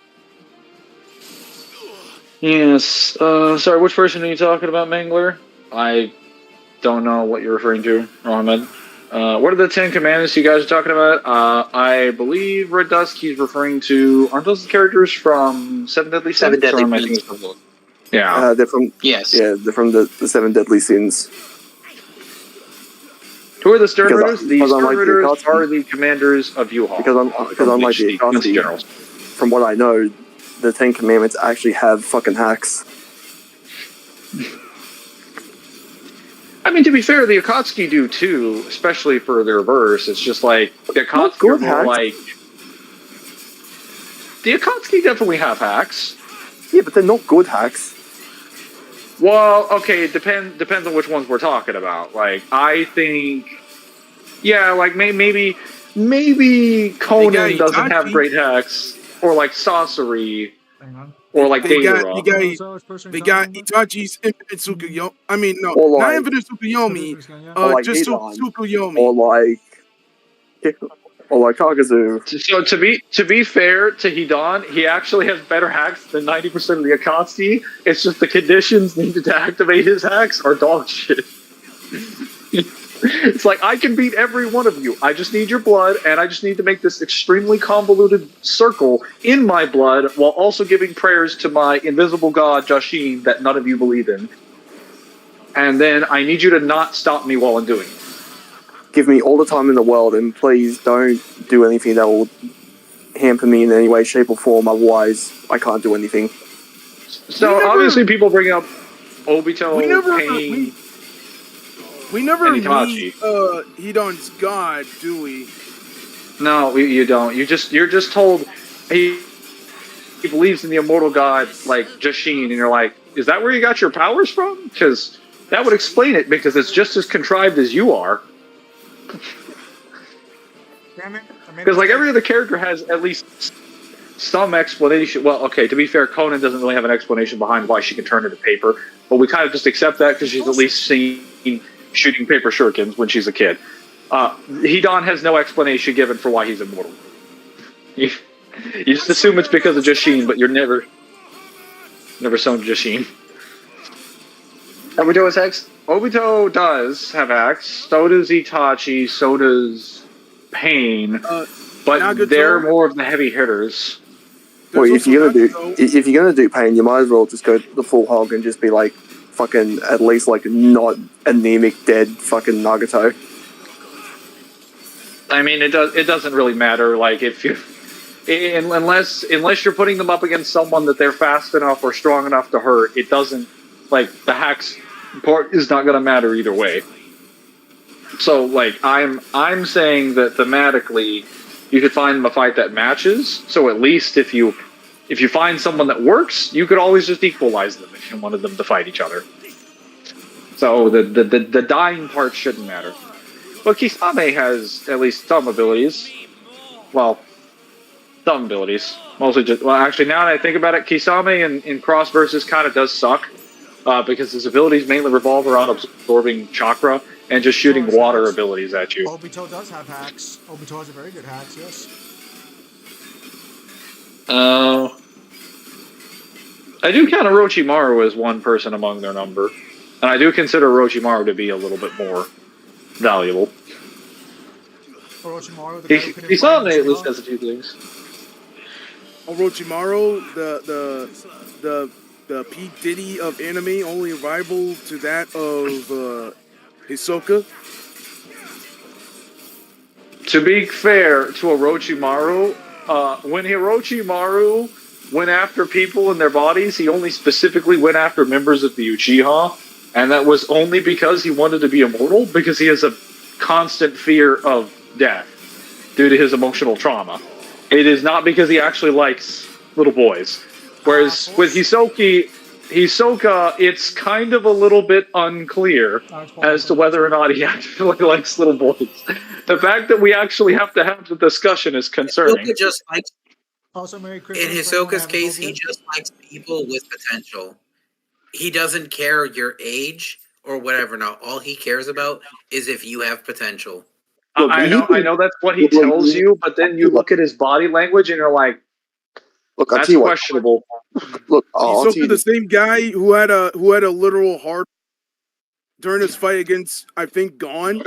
Yes. Sorry, which person are you talking about, Mangler? I don't know what you're referring to, Ahmed. What are the 10 commandments you guys are talking about? I believe Red Dusky's referring to... Aren't those the characters from Seven Deadly Sins? Seven Deadly Sins. Yeah. They're from... Yes. Yeah, they're from the Seven Deadly Sins. Who are the Stern Ritters? The Stern Ritters are the commanders of U-Haul. Because unlike the Akatsuki, from what I know, the 10 commandments actually have fucking hacks. I mean, to be fair, the Akatsuki do too, especially for their verse. It's just like the Akatsuki are more like... The Akatsuki definitely have hacks. Yeah, but they're not good hacks. Well, okay, it depends on which ones we're talking about. Like, I think... Yeah, like, maybe Conan doesn't have great hacks. Or like Sasori. Or like they got Itachi's Infinite Tsukuyomi. I mean, no, or like, not Infinite Tsukuyomi. Just Tsukuyomi. Or like Kagazu. So to be fair to Hidan, he actually has better hacks than 90% of the Akatsuki. It's just the conditions needed to activate his hacks are dog shit. It's like, I can beat every one of you. I just need your blood, and I just need to make this extremely convoluted circle in my blood while also giving prayers to my invisible god, Jashin, that none of you believe in. And then I need you to not stop me while I'm doing it. Give me all the time in the world, and please don't do anything that will hamper me in any way, shape, or form. Otherwise, I can't do anything. So, obviously, people bring up Obito, Pain... We never meet Hidan's god, do we? No, you don't. You're just told he believes in the immortal god, like Jashin, and you're like, is that where you got your powers from? Because that would explain it, because it's just as contrived as you are. Because like every other character has at least some explanation. Well, okay, to be fair, Conan doesn't really have an explanation behind why she can turn into paper, but we kind of just accept that because she's at least seen shooting paper shurikens when she's a kid. Hidan has no explanation given for why he's immortal. You just assume it's because of Jashin, but you're never shown Jashin. Obito has hacks? Obito does have hacks. So does Itachi. So does Pain. but they're more of the heavy hitters. Well, if you're gonna do pain, you might as well just go the full hog and just be like fucking at least like not anemic dead fucking Nagato. I mean, it doesn't really matter. Like if you, unless you're putting them up against someone that they're fast enough or strong enough to hurt, it doesn't, like, the hacks part is not going to matter either way. So like I'm saying that thematically, you could find them a fight that matches. So at least if you find someone that works, you could always just equalize them if you wanted them to fight each other. So the dying part shouldn't matter. But Kisame has at least some abilities. Well, some abilities. Mostly just... Well, actually, now that I think about it, Kisame in Cross Versus kind of does suck. Because his abilities mainly revolve around absorbing chakra and just shooting water abilities at you. Obito does have hacks. Obito has a very good hacks, yes. I do count Orochimaru as one person among their number. And I do consider Orochimaru to be a little bit more valuable. Orochimaru, Kisame at least has a few things. Orochimaru, the P. Diddy of anime, only rival to that of Hisoka. To be fair to Orochimaru, when Orochimaru went after people in their bodies, he only specifically went after members of the Uchiha, and that was only because he wanted to be immortal, because he has a constant fear of death due to his emotional trauma. It is not because he actually likes little boys. Whereas with Hisoka, it's kind of a little bit unclear as to whether or not he actually likes little boys. The fact that we actually have to have the discussion is concerning. Hisoka just likes, also, Merry Christmas. in Hisoka's case, he just likes people with potential. He doesn't care your age or whatever. Now, all he cares about is if you have potential. Look, I know that's what he tells you, but then you look at his body language and you're like, look, that's questionable. Look, Hisoka, the same guy who had a literal heart during his fight against, I think, Gon.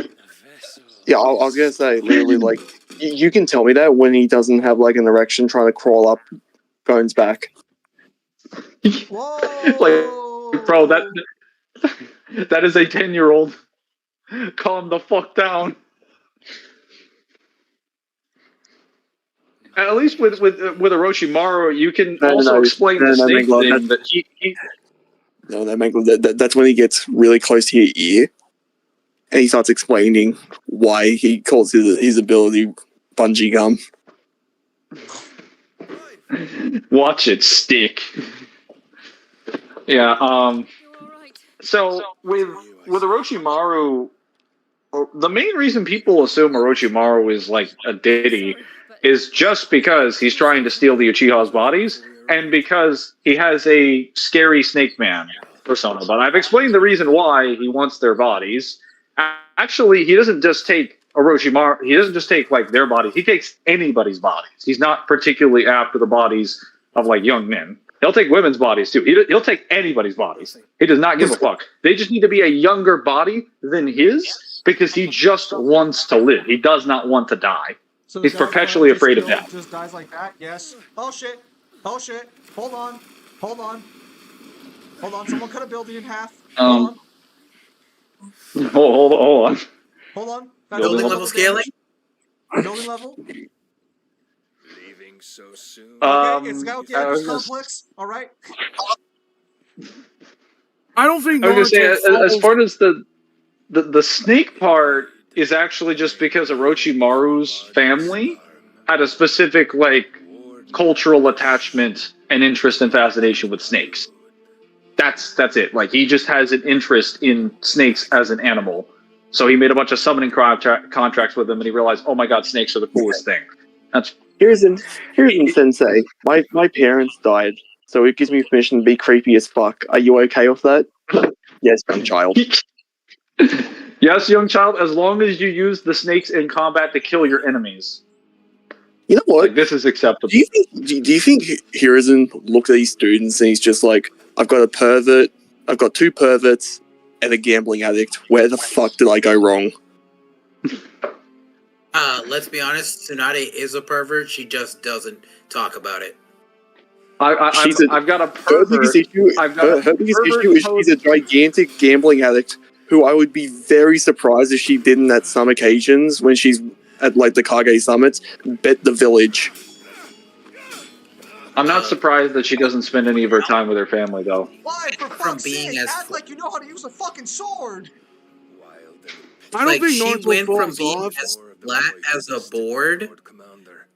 Yeah, I was gonna say, literally, like, you can tell me that when he doesn't have like an erection trying to crawl up Gon's back. Like, bro, that is a 10-year-old. Calm the fuck down. At least with Orochimaru, you can also explain the snake thing that he... No, that's when he gets really close to your ear, and he starts explaining why he calls his ability bungee gum. Watch it stick. Yeah. So with Orochimaru, the main reason people assume Orochimaru is like a Diddy is just because he's trying to steal the Uchiha's bodies, and because he has a scary Snake Man persona. But I've explained the reason why he wants their bodies. Actually, he doesn't just take Orochimaru. He doesn't just take like their bodies. He takes anybody's bodies. He's not particularly after the bodies of like young men. He'll take women's bodies too. He'll take anybody's bodies. He does not give a fuck. They just need to be a younger body than his, because he just wants to live. He does not want to die. So he's perpetually afraid of death. Just dies like that? Yes. Oh shit. Oh shit. Hold on. Hold on. Hold on. Someone cut a building in half. Hold on. Hold on. Hold on. Building level scaling? Building level? Leaving so soon. Okay, it's now it's complex. Alright. I don't think I was gonna say, as far as the snake part is actually just because Orochimaru's family had a specific like cultural attachment and interest and fascination with snakes. That's it. Like, he just has an interest in snakes as an animal. So he made a bunch of summoning contracts with them, and he realized, oh my god, snakes are the coolest thing. That's here's in Sensei. My parents died, so it gives me permission to be creepy as fuck. Are you okay with that? Yes, young child. Yes, young child, as long as you use the snakes in combat to kill your enemies. You know what? Like, this is acceptable. Do you think Hiruzen looked at these students and he's just like, I've got a pervert, I've got two perverts, and a gambling addict. Where the fuck did I go wrong? Let's be honest, Tsunade is a pervert. She just doesn't talk about it. I've got a Her biggest pervert. issue, I've got her a biggest pervert issue is she's a gigantic gambling addict who I would be very surprised if she didn't at some occasions when she's at like the Kage summits bet the village. I'm not surprised that she doesn't spend any of her time with her family, though. Why, for fuck's sake, act like you know how to use a fucking sword! I don't think she Naruto went from falls being off. as flat as a board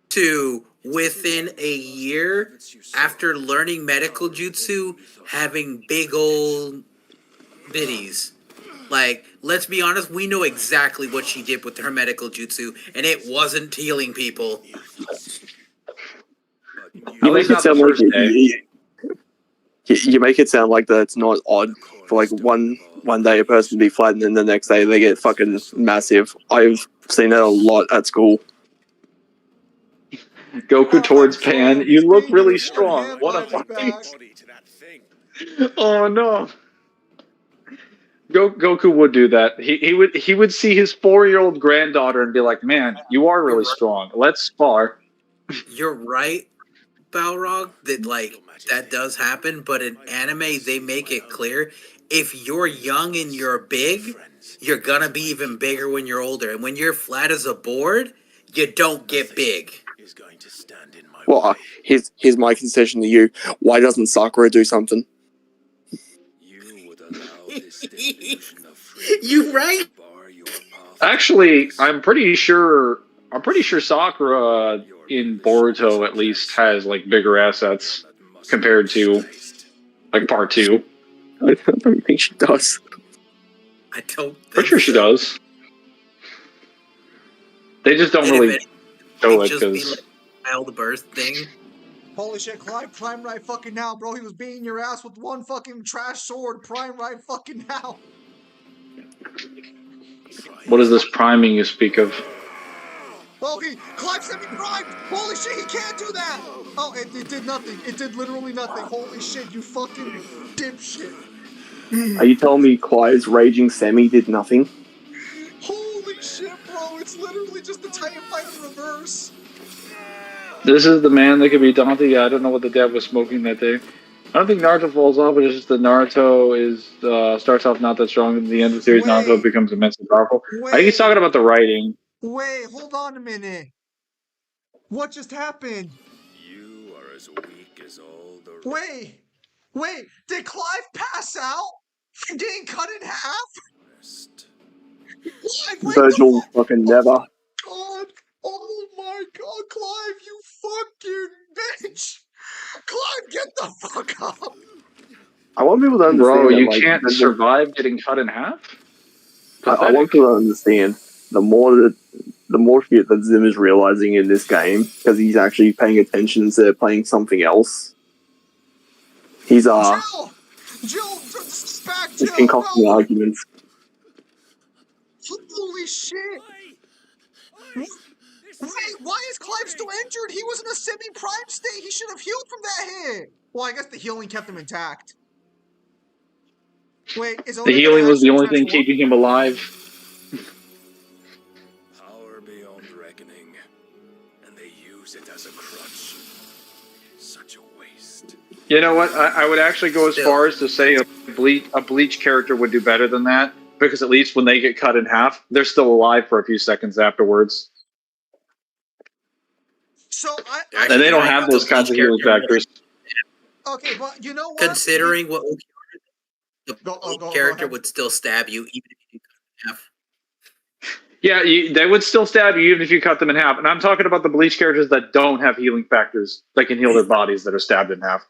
to within a year after learning medical jutsu having big old bitties. Like, let's be honest, we know exactly what she did with her medical jutsu, and it wasn't healing people. You make it sound like you make it sound like that it's not odd for like one day a person to be flat and then the next day they get fucking massive. I've seen that a lot at school. Goku towards Pan. You look really strong. What a fucking. Oh no. Goku would do that. He would see his 4-year-old granddaughter and be like, "Man, you are really strong. Let's spar." You're right, Balrog, that that does happen, but in anime they make it clear if you're young and you're big, you're gonna be even bigger when you're older. And when you're flat as a board, you don't get big. Well, here's my concession to you. Why doesn't Sakura do something? You right? Actually, I'm pretty sure Sakura in Boruto at least has like bigger assets compared to like part 2. I don't think she does. I don't think Pretty sure she does. They just don't really show it because like child birth thing. Holy shit, Clive, prime right fucking now, bro. He was beating your ass with one fucking trash sword. Prime right fucking now. What is this priming you speak of? Oh, Clive semi-primed! Holy shit, he can't do that! Oh, it did nothing. It did literally nothing. Holy shit, you fucking dipshit. Are you telling me Clive's raging semi did nothing? Holy shit, bro. It's literally just the Titan fight in reverse. This is the man that could be Dante. Yeah, I don't know what the dad was smoking that day. I don't think Naruto falls off, but it's just that Naruto starts off not that strong. At the end of the series, Naruto becomes immensely powerful. I think he's talking about the writing. Wait, hold on a minute. What just happened? You are as weak as all the... Wait, did Clive pass out? From getting cut in half? Virgil fucking never. God! Oh my god, Clive, you fucking bitch! Clive, get the fuck up! I want people to understand. Bro, you that, can't survive getting cut in half? I want people to understand the more shit that Zim is realizing in this game, because he's actually paying attention instead of playing something else. He's Jill, back, Jill! He's concocting arguments. Holy shit! Wait, why is Clive still injured? He was in a semi-prime state. He should have healed from that hit. Well, I guess the healing kept him intact. Wait, is the healing was the only thing keeping him alive? Power beyond reckoning, and they use it as a crutch. Such a waste. You know what? I would actually go as far as to say a Bleach character would do better than that, because at least when they get cut in half, they're still alive for a few seconds afterwards. So and they don't have those kinds of healing factors. Okay, but you know what? Considering what the character would still stab you even if you cut in half. Yeah, they would still stab you even if you cut them in half. And I'm talking about the Bleach characters that don't have healing factors that can heal their bodies that are stabbed in half.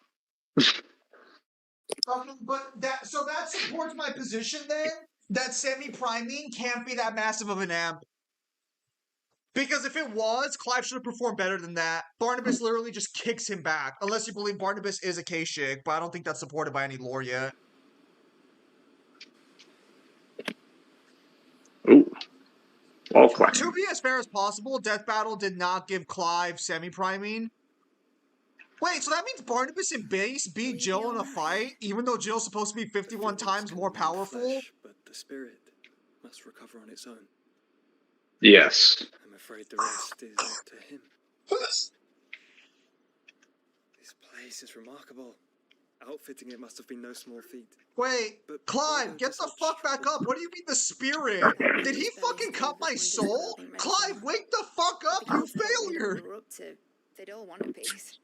But that supports my position then, that semi-priming can't be that massive of an amp. Because if it was, Clive should have performed better than that. Barnabas literally just kicks him back. Unless you believe Barnabas is a K-Shig, but I don't think that's supported by any lore yet. Ooh. Well, Clive. To be as fair as possible, Death Battle did not give Clive semi-priming. Wait, so that means Barnabas and Base beat Jill in a fight, even though Jill's supposed to be 51 times more powerful? But the spirit must recover on its own. Yes. afraid the rest is up to him. This place is remarkable. Outfitting it must have been no small feat. Wait, Clive, get the fuck back up. What do you mean the spirit? Did he fucking cut my soul? Clive, wake the fuck up, you failure! They'd all want a piece.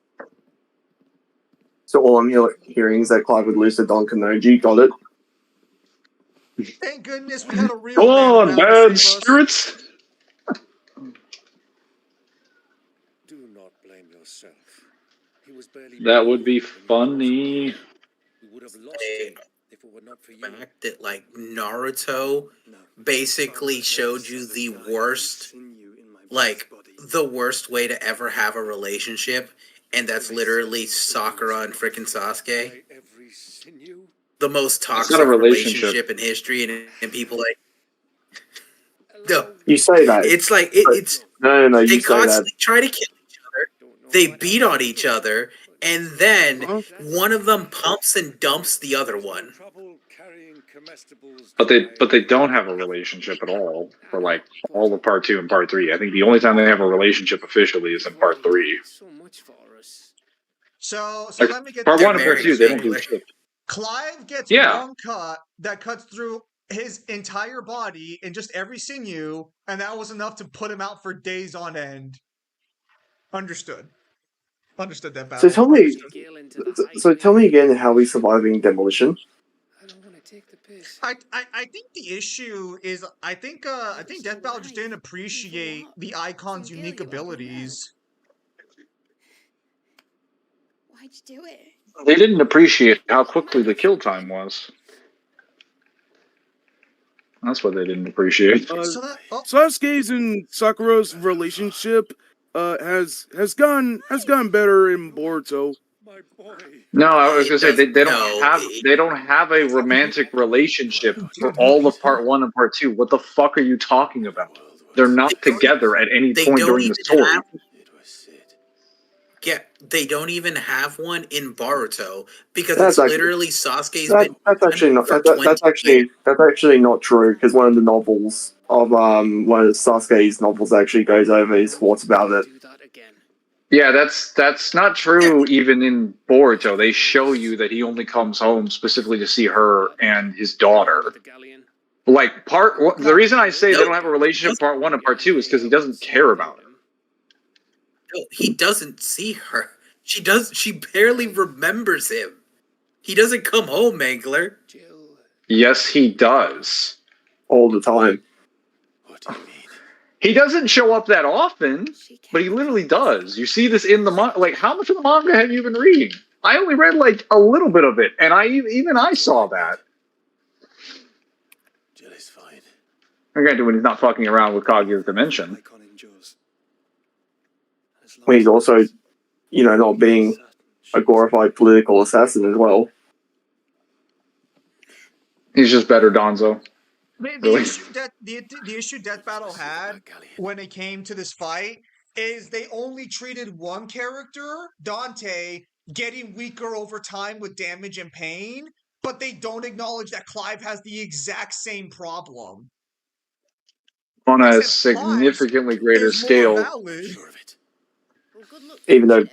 So all I'm hearing is that Clive would lose to Don Kanoji. Got it? Thank goodness we had a real Come man on, around bad to save us. spirits! Do not blame yourself. He was barely That would be funny. We would have lost him if it were not for you. Fact that like Naruto basically showed you the worst, like the worst way to ever have a relationship, and that's literally Sakura and frickin' Sasuke. The most toxic not a relationship. relationship in history, and people like no. You say that. It's like it's no. they You say that. constantly try to kill each other. They beat on each other, and then one of them pumps and dumps the other one. But they don't have a relationship at all for like all of part 2 and part 3. I think the only time they have a relationship officially is in part 3. So Like, let me get part this 1 and part 2, they don't do shit. Clive gets Yeah. one cut that cuts through his entire body and just every sinew, and that was enough to put him out for days on end. Understood. Understood that battle. So tell me again how he's surviving demolition. I think the issue is I think Death Battle just didn't appreciate the icon's unique abilities. Why'd you do it? They didn't appreciate how quickly the kill time was. That's what they didn't appreciate. Sasuke's and Sakura's relationship has gone better in Boruto. No, I was gonna say they don't have a romantic relationship for all of part 1 and part 2. What the fuck are you talking about? They're not together at any point during the story. They don't even have one in Boruto because That's it's literally Sasuke's been that's actually not for that's actually not true, because one of the novels of one of Sasuke's novels actually goes over his thoughts about it. Yeah, that's not true even in Boruto. They show you that he only comes home specifically to see her and his daughter. Like the reason I say they don't have a relationship part 1 and part 2 is because he doesn't care about her. No, he doesn't see her. She barely remembers him. He doesn't come home, Mangler. Yes, he does. All the time. He doesn't show up that often, but he literally does. You see this in the manga. Like, how much of the manga have you been reading? I only read like a little bit of it, and I saw that. Granted, when he's not fucking around with Kaguya's dimension. Well, he's also, not being a glorified political assassin as well. He's just better Donzo. The issue Death Battle had when it came to this fight is they only treated one character, Dante, getting weaker over time with damage and pain, but they don't acknowledge that Clive has the exact same problem. On a significantly greater scale. Even though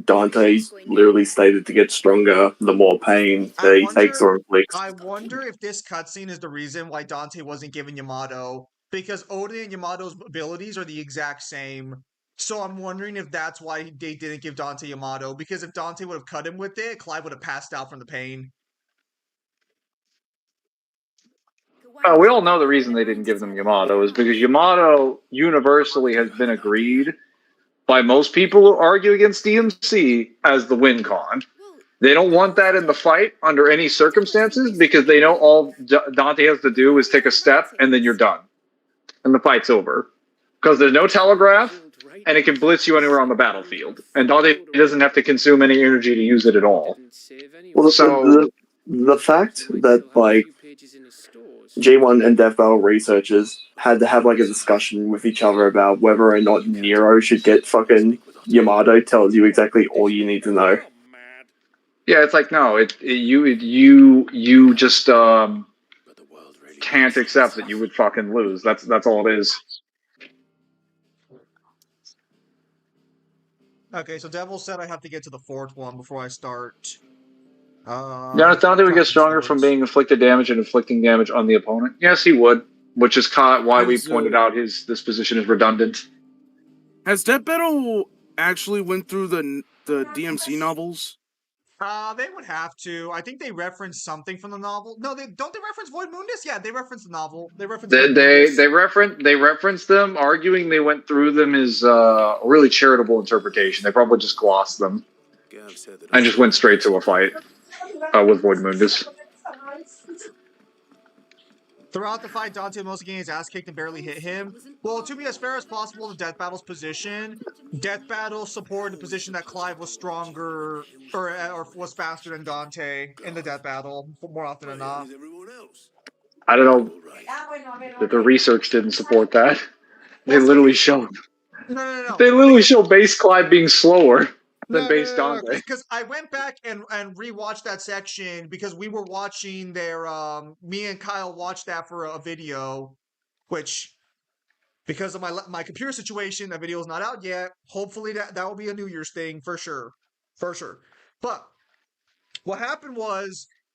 Dante's literally stated to get stronger the more pain that he takes or inflicts. I wonder if this cutscene is the reason why Dante wasn't given Yamato, because Oda and Yamato's abilities are the exact same. So I'm wondering if that's why they didn't give Dante Yamato, because if Dante would have cut him with it, Clive would have passed out from the pain. We all know the reason they didn't give them Yamato is because Yamato universally has been agreed by most people who argue against DMC as the win con. They don't want that in the fight under any circumstances because they know all Dante has to do is take a step and then you're done. And the fight's over. Because there's no telegraph and it can blitz you anywhere on the battlefield. And Dante doesn't have to consume any energy to use it at all. Well, the fact that, G1 and Death Battle researchers had to have, a discussion with each other about whether or not Nero should get fucking Yamato tells you exactly all you need to know. Yeah, it's like, no, you just can't accept that you would fucking lose. That's all it is. Okay, so Devil said I have to get to the 4th one before I start. Yeah, Dante would get stronger from being inflicted damage and inflicting damage on the opponent. Yes, he would, which is why we pointed out this position is redundant. Has Death Battle actually went through the DMC novels? They would have to. I think they reference something from the novel. No, they don't. They reference Void Mundus. Yeah, they reference the novel. They reference Void Mundus. They reference them. Arguing they went through them is a really charitable interpretation. They probably just glossed them and just went straight to a fight with Void Mundus. Throughout the fight, Dante mostly getting his ass kicked and barely hit him. Well, to be as fair as possible to Death Battle's position, Death Battle supported the position that Clive was stronger or was faster than Dante in the Death Battle more often than not. I don't know that the research didn't support that. They literally showed. No. They literally show base Clive being slower than base Dante. Because I went back and rewatched that section because we were watching their me and Kyle watched that for a video, which because of my computer situation, that video is not out yet. Hopefully that will be a New Year's thing for sure. But what happened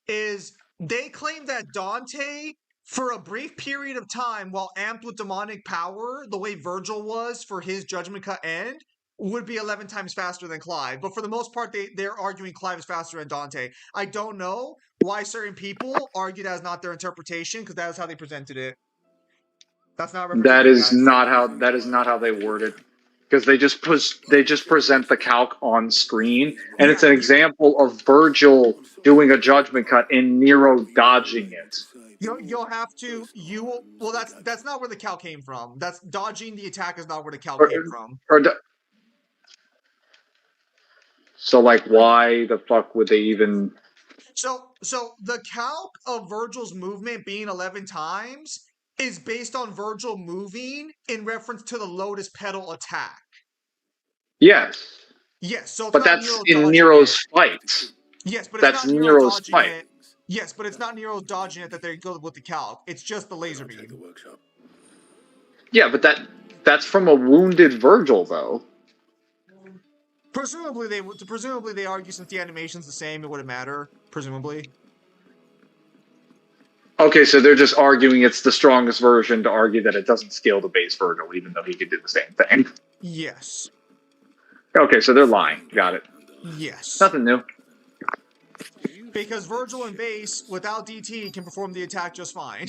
is they claimed that Dante, for a brief period of time, while amped with demonic power, the way Virgil was for his Judgment Cut end, would be 11 times faster than Clive. But for the most part, they're arguing Clive is faster than Dante. I don't know why certain people argue that is not their interpretation, because that is how they presented it. That's not That is not how they word it. Because they just present the calc on screen, and it's an example of Virgil doing a Judgment Cut and Nero dodging it. You'll have to well that's not where the calc came from. That's dodging the attack is not where the calc came from. So like, why the fuck would they even? So the calc of Virgil's movement being 11 times is based on Virgil moving in reference to the Lotus Petal attack. Yes. Yes, so but that's in Nero's fight. Yes, but that's it's not Nero's fight. It. Yes, but it's not Nero dodging it that they go with the calc. It's just the laser beam. Yeah, but that's from a wounded Virgil, though. Presumably they argue since the animation's the same, it wouldn't matter. Presumably. Okay, so they're just arguing it's the strongest version to argue that it doesn't scale to base Virgil, even though he could do the same thing. Yes. Okay, so they're lying. Got it. Yes. Nothing new. Because Virgil and base, without DT, can perform the attack just fine.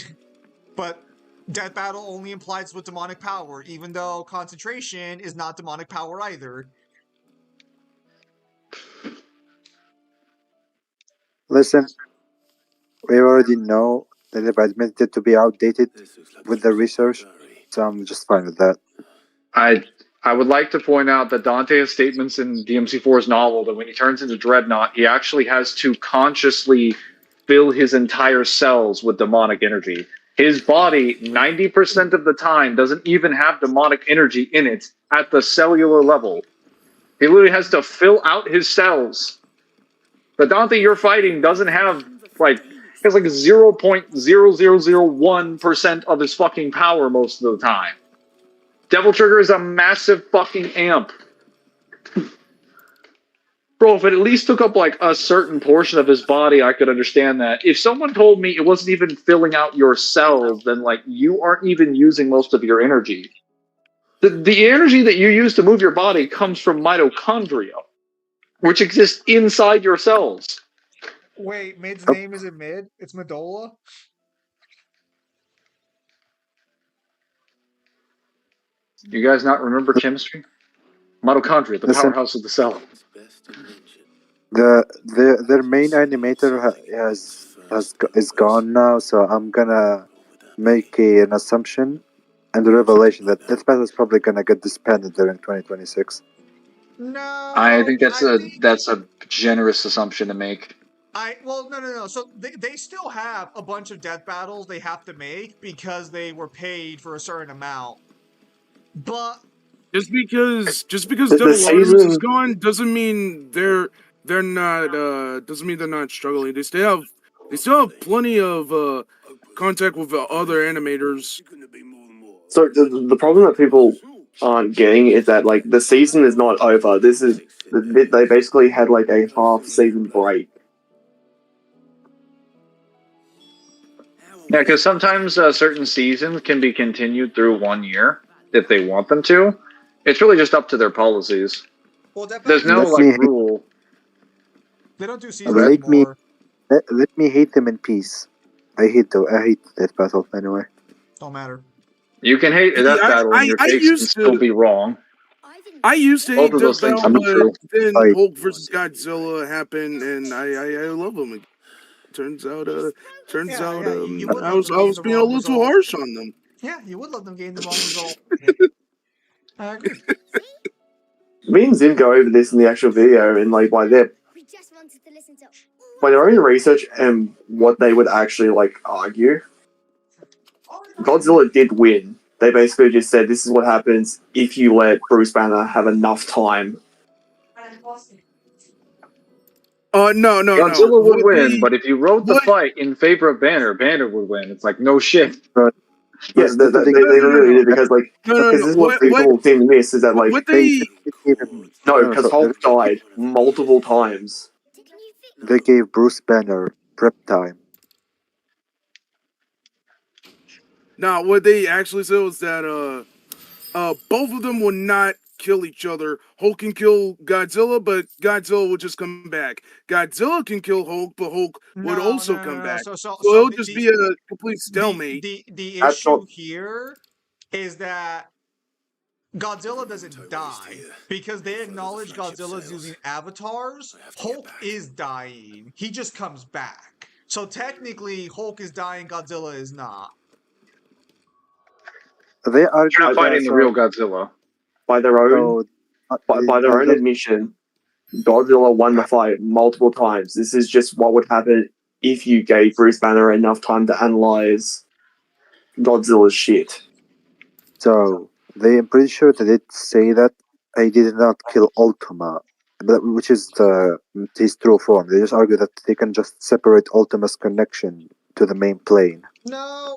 But Death Battle only implies with demonic power, even though concentration is not demonic power either. Listen, we already know that they've admitted to be outdated with the research, so I'm just fine with that. I would like to point out that Dante has statements in DMC4's novel that when he turns into Dreadnought, he actually has to consciously fill his entire cells with demonic energy. His body, 90% of the time, doesn't even have demonic energy in it at the cellular level. He literally has to fill out his cells. The Dante you're fighting doesn't have, like, he has like 0.0001% of his fucking power most of the time. Devil Trigger is a massive fucking amp. Bro, if it at least took up like a certain portion of his body, I could understand that. If someone told me it wasn't even filling out your cells, then like you aren't even using most of your energy. The energy that you use to move your body comes from mitochondria, which exists inside your cells. Wait, Mid's name isn't Mid? It's Medola? You guys not remember chemistry? Mitochondria, the powerhouse of the cell. Their main animator is gone now, so I'm gonna make an assumption and a revelation that Death Battle is probably gonna get disbanded during 2026. No, I think that's a generous assumption to make. No. So they still have a bunch of Death Battles they have to make because they were paid for a certain amount. But just because Devil Artemis is gone doesn't mean they're not struggling. They still have plenty of contact with other animators. So the problem that people aren't getting is that like the season is not over. This is they basically had like a half season break. Yeah, because sometimes certain seasons can be continued through 1 year if they want them to. It's really just up to their policies. Well, that There's no Let me hate, rule. They don't do seasons let me anymore. let me hate them in peace. I hate Death Battle anyway. Don't matter. You can hate a death battle and your I takes can used still to be wrong. I used to Both hate of those Death things Battle, can be but true. then Fight. Hulk versus Godzilla happened, and I love them. Turns out You would I love was them getting the being a wrong little too result. harsh on them. Yeah, you would love them getting the wrong result. I agree. Me and Zim go over this in the actual video, and like by their own research and what they would actually like argue, Godzilla did win. They basically just said this is what happens if you let Bruce Banner have enough time. No. Godzilla would win, but if you wrote the what fight in favor of Banner, Banner would win. It's like, no shit. But Yeah, still they they really no did because like because this is what people seem to miss is that like what they, they they gave him no, no, because so Hulk died multiple times. they gave Bruce Banner prep time. Now, what they actually said was that both of them will not kill each other. Hulk can kill Godzilla, but Godzilla will just come back. Godzilla can kill Hulk, but Hulk would also come No. back. So So it'll just be a complete stalemate. the That's issue not here is that Godzilla doesn't die because they acknowledge Godzilla's using avatars. Hulk is dying. He just comes back. So technically, Hulk is dying. Godzilla is not. They You're argued not fighting the real so Godzilla. by their own so by their own admission. Godzilla won the fight multiple times. This is just what would happen if you gave Bruce Banner enough time to analyze Godzilla's shit. so they I'm pretty sure they did say that he did not kill Ultima, but which is his true form. They just argue that they can just separate Ultima's connection to the main plane. No.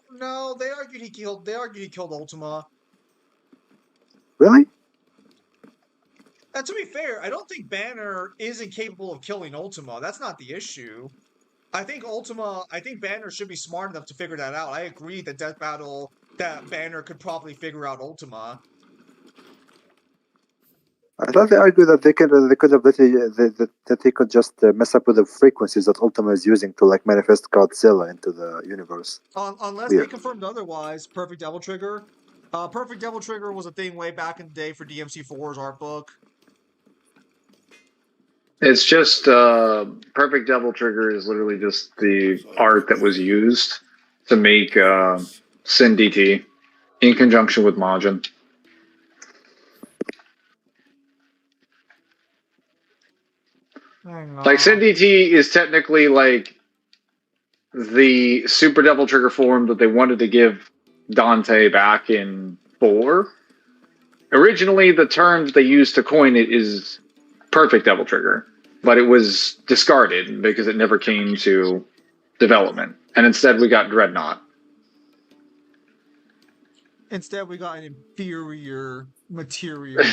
They argued he killed. They argued he killed Ultima. Really? And to be fair, I don't think Banner is incapable of killing Ultima. That's not the issue. I think Banner should be smart enough to figure that out. I agree that that Banner could probably figure out Ultima. I thought they argued that they could have that they could just mess up with the frequencies that Ultima is using to like manifest Godzilla into the universe. Unless they Weird. confirmed otherwise, Perfect Devil Trigger. Perfect Devil Trigger was a thing way back in the day for DMC4's art book. It's just Perfect Devil Trigger is literally just the art that was used to make Sin DT in conjunction with Majin. Like Sin DT is technically like the Super Devil Trigger form that they wanted to give Dante back in 4. Originally, the term that they used to coin it is Perfect Devil Trigger, but it was discarded because it never came to development, and instead we got Dreadnought. Instead, we got an inferior material.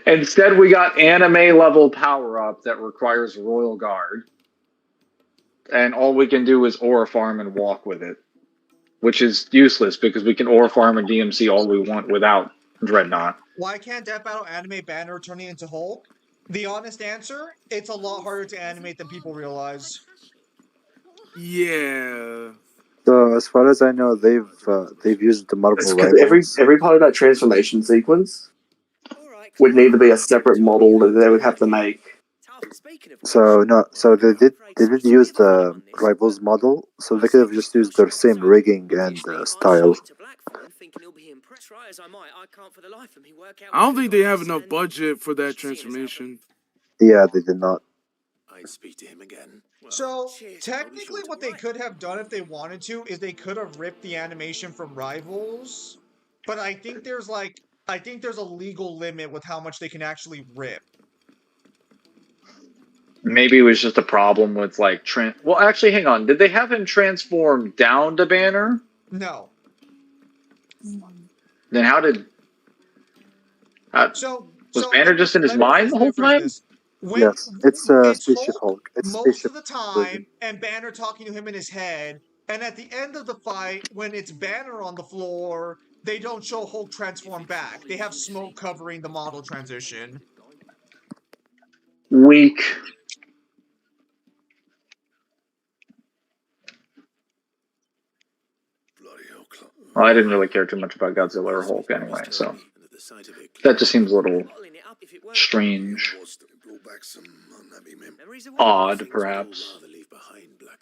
Instead, we got anime level power up that requires Royal Guard, and all we can do is aura farm and walk with it, which is useless because we can aura farm and DMC all we want without Dreadnought. Why can't Death Battle animate Banner turning into Hulk? The honest answer, it's a lot harder to animate than people realize. Yeah. So as far as I know, they've used the Marvel Because Rivals. every part of that transformation sequence would need to be a separate model that they would have to make. So no, so they did use the Rivals model, so they could have just used their same rigging and style. I don't think they have enough budget for that transformation. Yeah, they did not. I'd speak to him again. So, technically what they could have done if they wanted to is they could have ripped the animation from Rivals, but I think there's a legal limit with how much they can actually rip. Maybe it was just a problem with like well, actually, hang on. Did they have him transform down to Banner? No. Then how did? Was Banner just in his mind the whole time? Yes, it's Spaceship Hulk. It's most Spaceship of the Hulk. time, and Banner talking to him in his head. And at the end of the fight, when it's Banner on the floor, they don't show Hulk transform back. They have smoke covering the model transition. Weak. Well, I didn't really care too much about Godzilla or Hulk anyway, so that just seems a little strange. Odd, perhaps.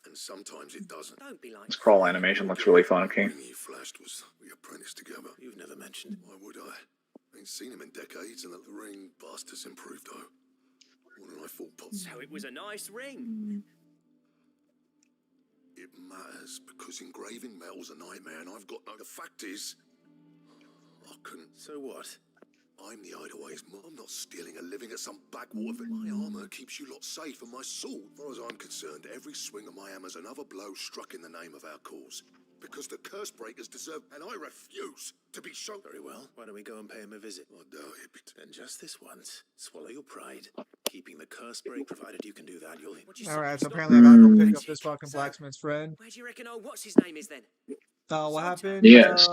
And sometimes it doesn't. This crawl animation looks really funky. He flashed was we apprenticed together. You've never mentioned. Why would I? Ain't seen him in decades, and the ring bastard's improved though. More than I thought possible. So it was a nice ring. It matters because engraving metal's a nightmare, and I've got no. The fact is, I couldn't. So what? I'm the Idaway's mom. I'm not stealing a living at some backwater. My armor keeps you lot safe, and my sword. As far as I'm concerned, every swing of my hammer's another blow struck in the name of our cause. Because the curse breakers deserve, and I refuse to be shown. Very well. Why don't we go and pay him a visit? I doubt it. And just this once, swallow your pride. Keeping the curse break, provided you can do that, you'll. Alright, so apparently I gotta go pick up this fucking blacksmith's friend. Where do you reckon what's his name is then? What happened? Yes.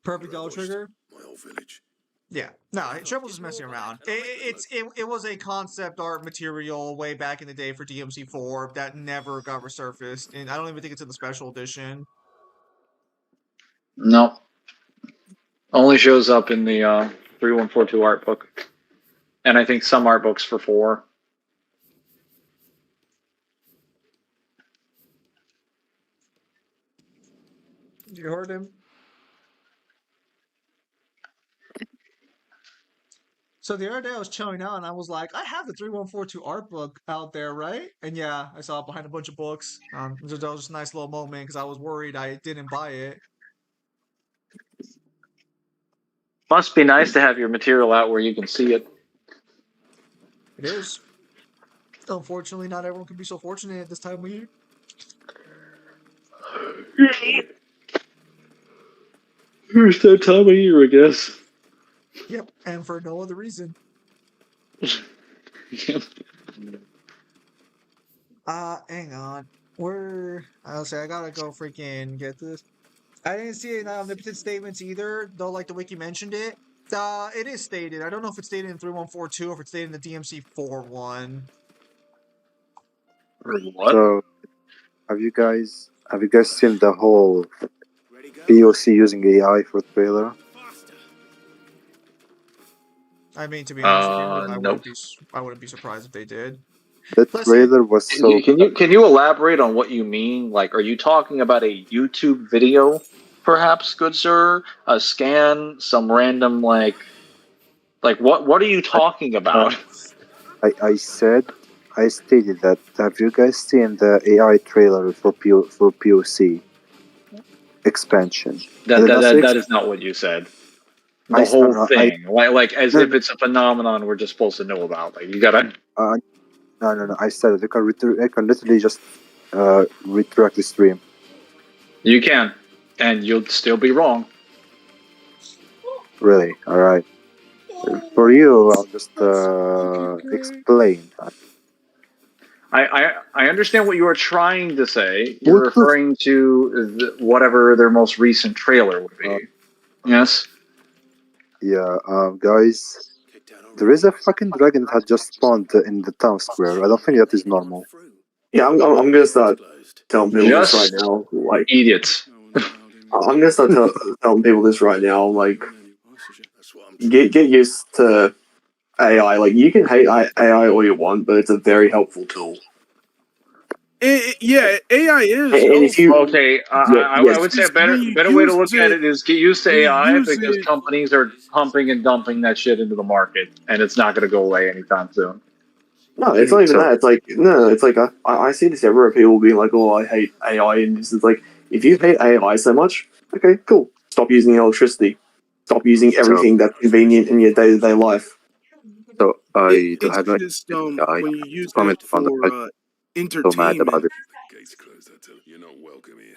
Perfect Yellow Trigger? My old village. Yeah, no, Trevor's just messing around. It was a concept art material way back in the day for DMC4 that never got resurfaced, and I don't even think it's in the special edition. No. Only shows up in the 3142 art book. And I think some art books for 4. You heard him? So the other day I was chilling out and I was like, I have the 3142 art book out there, right? And yeah, I saw it behind a bunch of books. That was just a nice little moment because I was worried I didn't buy it. Must be nice to have your material out where you can see it. It is. Unfortunately, not everyone can be so fortunate at this time of year. It's that time of year, I guess. Yep, and for no other reason. Yep. Hang on. I'll say I gotta go freaking get this. I didn't see any omnipotent statements either, though like the wiki mentioned it. It is stated. I don't know if it's stated in 3142 or if it's stated in the DMC4 one. What? So, have you guys seen the whole POC using AI for trailer? I mean, to be honest with you, Nope. I wouldn't be surprised if they did. The trailer was so. Can you elaborate on what you mean? Like, are you talking about a YouTube video, perhaps, good sir? A scan, some random like what are you talking about? I stated that. Have you guys seen the AI trailer for POC expansion? That is not what you said. The whole thing, like as if it's a phenomenon we're just supposed to know about. Like you gotta. No. I said it. I can literally just retract the stream. You can, and you'll still be wrong. Really? All right. For you, I'll just explain. I understand what you are trying to say. You're referring to whatever their most recent trailer would be. Yes? Yeah, guys. There is a fucking dragon that had just spawned in the town square. I don't think that is normal. Yeah, I'm gonna start telling people this right now. Like idiots. I'm gonna start telling people this right now. Like, get used to AI. Like, you can hate AI all you want, but it's a very helpful tool. Yeah, AI is. And if you, I would say a better way to look at it is get used to AI because companies are pumping and dumping that shit into the market, and it's not going to go away anytime soon. No, it's not even that. It's like it's like I see this everywhere. People being like, "Oh, I hate AI," and it's like, if you hate AI so much, okay, cool. Stop using electricity. Stop using everything that's convenient in your day-to-day life. So I it's have no just when you use comment it on for the so mad about it.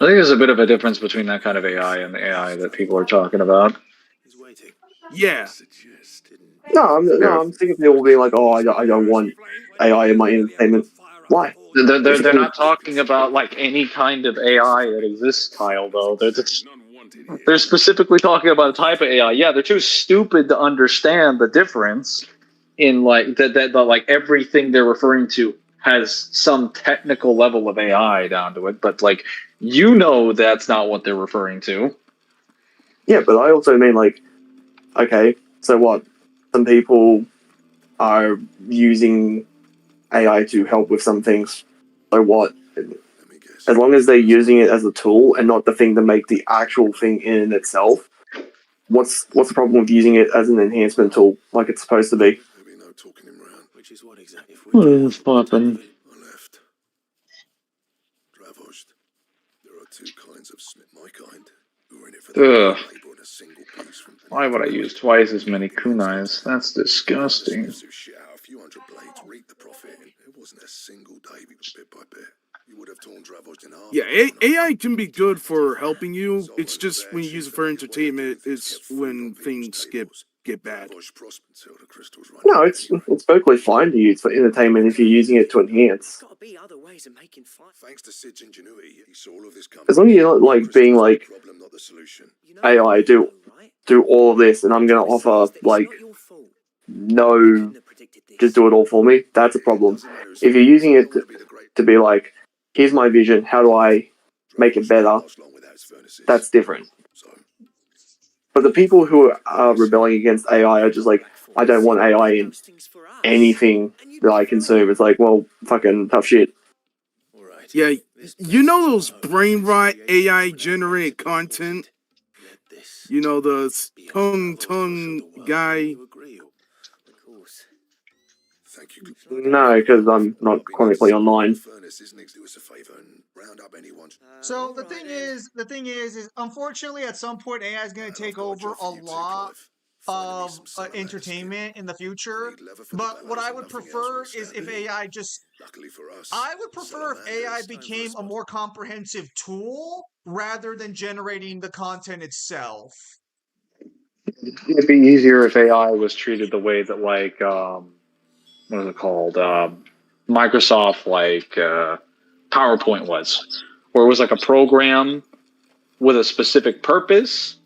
I think there's a bit of a difference between that kind of AI and the AI that people are talking about. Yeah. I'm sick of people being like, oh, I don't want AI in my entertainment. Why? They're not talking about like any kind of AI that exists, Kyle. Though they're specifically talking about a type of AI. Yeah, they're too stupid to understand the difference in like that like everything they're referring to has some technical level of AI down to it. But like that's not what they're referring to. Yeah, but I also mean like, okay, so what? Some people are using AI to help with some things. So what? As long as they're using it as a tool and not the thing to make the actual thing in itself, what's the problem with using it as an enhancement tool like it's supposed to be? Which is what exactly if we What is poppin'? Dravoshed. There are two kinds of Smith, my kind, who are in it for the labor and a single piece from. Why would I use twice as many kunais? That's disgusting. Who shit out a few hundred blades, reap the profit, and it wasn't a single day bit by bit. You would have torn Dravoshed in half. Yeah, AI can be good for helping you. It's just when you use it for entertainment, it's when things get bad. No, it's perfectly fine to use for entertainment if you're using it to enhance. Thanks to Sid's ingenuity, he saw all of this coming. As long as you're not like being like AI, do all of this, and I'm gonna offer like no, just do it all for me. That's a problem. If you're using it to be like, here's my vision, how do I make it better? That's different. But the people who are rebelling against AI are just like, I don't want AI in anything that I consume. It's like, well, fucking tough shit. Yeah, you know those brain rot AI generated content? You know, the tongue guy? No, because I'm not chronically online. So the thing is unfortunately at some point AI is going to take over a lot of entertainment in the future. But what I would prefer is if AI just I would prefer if AI became a more comprehensive tool rather than generating the content itself. It'd be easier if AI was treated the way that like what is it called? Microsoft PowerPoint was, where it was like a program with a specific purpose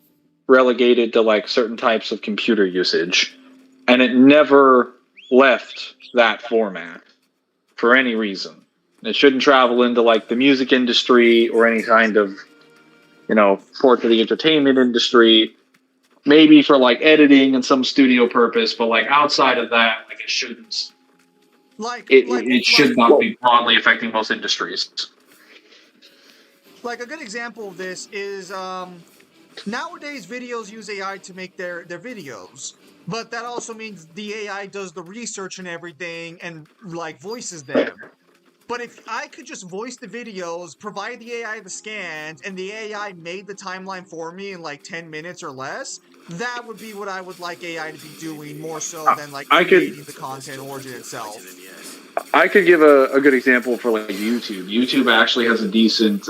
relegated to like certain types of computer usage, and it never left that format for any reason. It shouldn't travel into like the music industry or any kind of port to the entertainment industry. Maybe for like editing and some studio purpose, but like outside of that, like it shouldn't. It should not be broadly affecting most industries. Like a good example of this is nowadays videos use AI to make their videos. But that also means the AI does the research and everything and like voices them. But if I could just voice the videos, provide the AI the scans, and the AI made the timeline for me in like 10 minutes or less, that would be what I would like AI to be doing more so than like creating the content origin itself. I could give a good example for like YouTube. YouTube actually has a decent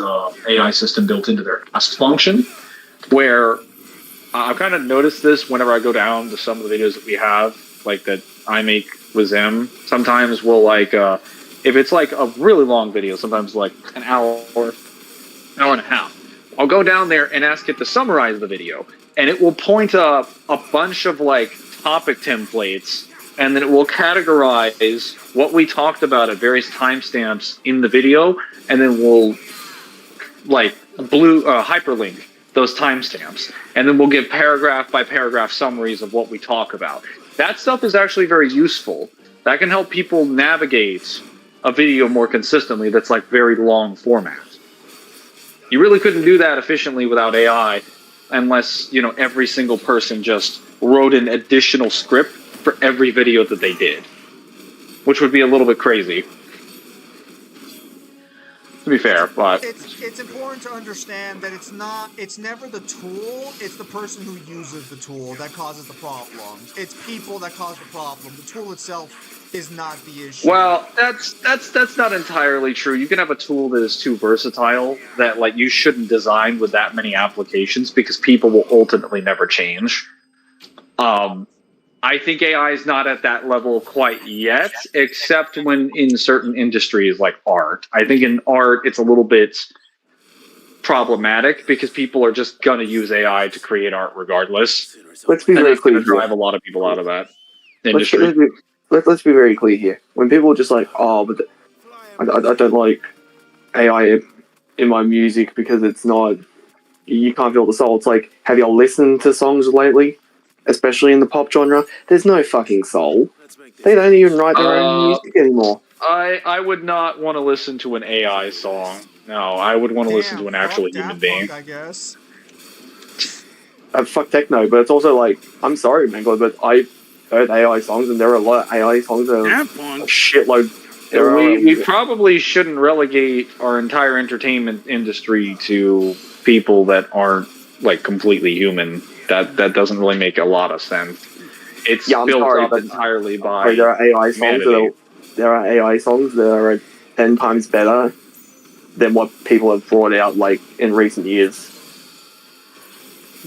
AI system built into their ask function, where I've kind of noticed this whenever I go down to some of the videos that we have, like that I make with Zim. Sometimes we'll like, if it's like a really long video, sometimes like an hour and a half, I'll go down there and ask it to summarize the video, and it will point up a bunch of like topic templates, and then it will categorize what we talked about at various timestamps in the video, and then we'll like hyperlink those timestamps, and then we'll give paragraph by paragraph summaries of what we talk about. That stuff is actually very useful. That can help people navigate a video more consistently that's like very long format. You really couldn't do that efficiently without AI unless, every single person just wrote an additional script for every video that they did, which would be a little bit crazy, to be fair. But it's important to understand that it's never the tool, it's the person who uses the tool that causes the problem. It's people that cause the problem. The tool itself is not the issue. Well, that's not entirely true. You can have a tool that is too versatile that like you shouldn't design with that many applications because people will ultimately never change. I think AI is not at that level quite yet, except when in certain industries like art. I think in art it's a little bit problematic because people are just going to use AI to create art regardless. Let's be and very that's going clear to drive here. a lot of people out of that Let's industry. let's be very clear here. When people are just like, oh, but I don't like AI in my music because it's not, you can't feel the soul. It's like, have you listened to songs lately? Especially in the pop genre, there's no fucking soul. They don't even write their own music anymore. I would not want to listen to an AI song. No, I would want to listen to an actual human being. I guess. Fuck techno, but it's also like, I'm sorry, Mango, but I heard AI songs, and there are a lot of AI songs that are a shitload. We probably shouldn't relegate our entire entertainment industry to people that aren't like completely human. That doesn't really make a lot of sense. It's built up entirely by there are AI songs humanity. there are AI songs that are 10 times better than what people have brought out like in recent years.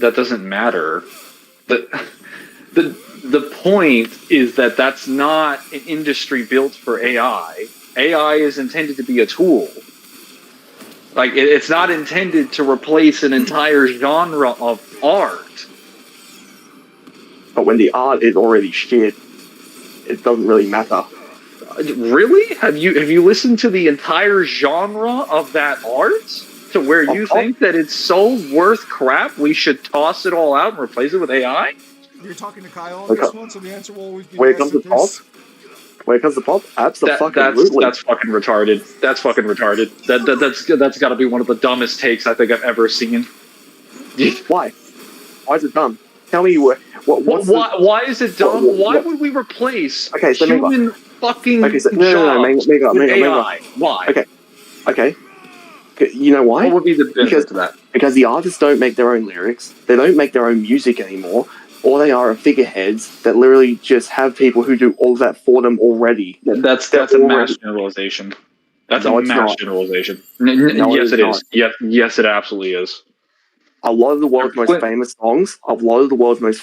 That doesn't matter. The point is that that's not an industry built for AI. AI is intended to be a tool. Like it's not intended to replace an entire genre of art. But when the art is already shit, it doesn't really matter. Really? Have you listened to the entire genre of that art to where you think that it's so worth crap we should toss it all out and replace it with AI? You're talking to Kyle on this one, so the answer will always be when it yes comes to to pop, this. when it comes to pop, absolutely. That's fucking retarded. That's fucking retarded. That's got to be one of the dumbest takes I think I've ever seen. Why? Why is it dumb? Tell me why is it dumb? Why would we replace human fucking jobs with AI? Why? Okay. You know why? What would be the benefit to that? Because the artists don't make their own lyrics. They don't make their own music anymore. All they are figureheads that literally just have people who do all that for them already. That's a mass generalization. That's a mass generalization. Yes, it is. Yes, it absolutely is. A lot of the world's most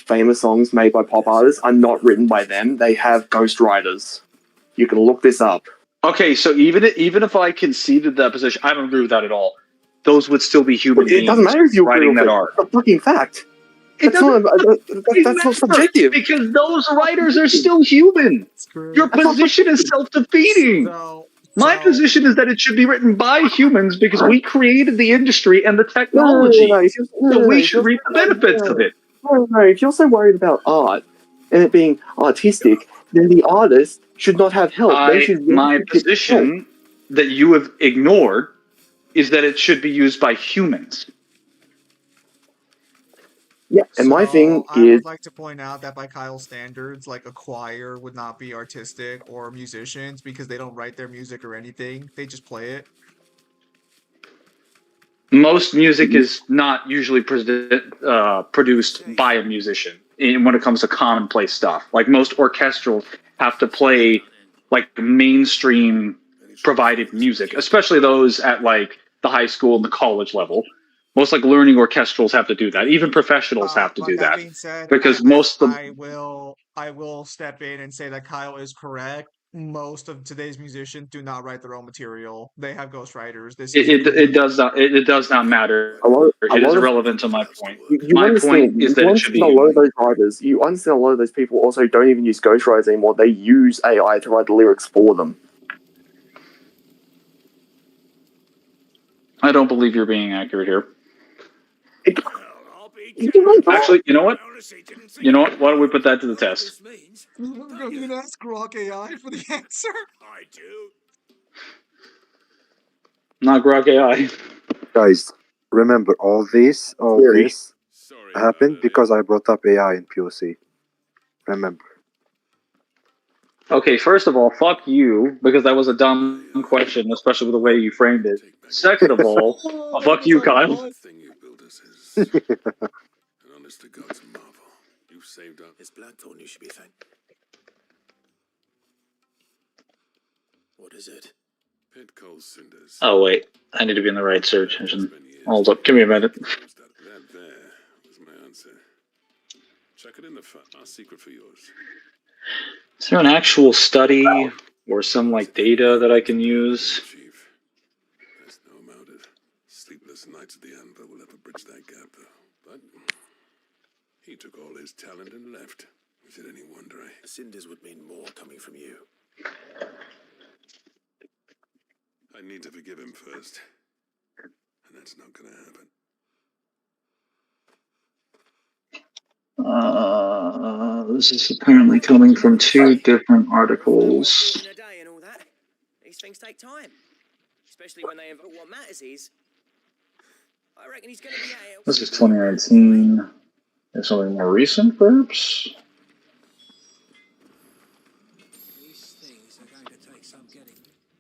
famous songs made by pop artists are not written by them. They have ghostwriters. You can look this up. Okay, so even if I conceded that position, I don't agree with that at all. Those would still be human beings. It doesn't matter if you agree writing with that it. art. It's a fucking fact. That's not subjective. Because those writers are still human. Your position is self-defeating. My position is that it should be written by humans because we created the industry and the technology. So we should reap the benefits of it. No, if you're so worried about art and it being artistic, then the artist should not have help. My position that you have ignored is that it should be used by humans. Yeah, and my thing I is, would like to point out that by Kyle's standards, like a choir would not be artistic or musicians because they don't write their music or anything. They just play it. Most music is not usually produced by a musician when it comes to commonplace stuff. Like most orchestrals have to play like mainstream provided music, especially those at like the high school and the college level. Most like learning orchestrals have to do that. Even professionals have to do that. Being said, Because most of I will step in and say that Kyle is correct. Most of today's musicians do not write their own material. They have ghostwriters. it does not matter. It is irrelevant to my point. My point is that it should be a lot of those writers. You understand a lot of those people also don't even use ghostwriters anymore. They use AI to write the lyrics for them. I don't believe you're being accurate here. Actually, you know what? Why don't we put that to the test? I'm gonna ask Grok AI for the answer. I do. Not Grok AI. Guys, remember all this happened because I brought up AI in POC. Remember. Okay, first of all, fuck you, because that was a dumb question, especially with the way you framed it. Second of all, fuck you, Kyle. Honest to God's marvel. You've saved up. It's Blackthorn you should be thankful. What is it? Pit coal cinders. Oh, wait. I need to be in the right search engine. Hold up. Give me a minute. That there was my answer. Second in the our secret for yours. Is there an actual study or some like data that I can use? Chief. There's no amount of sleepless nights at the end that will ever bridge that gap, though. But he took all his talent and left. Is it any wonder Cinders would mean more coming from you. I need to forgive him first. And that's not gonna happen. This is apparently coming from two different articles. In a day and all that. These things take time. Especially when they involve what matters is. I reckon he's gonna be at it. This is 2019. Is something more recent, perhaps?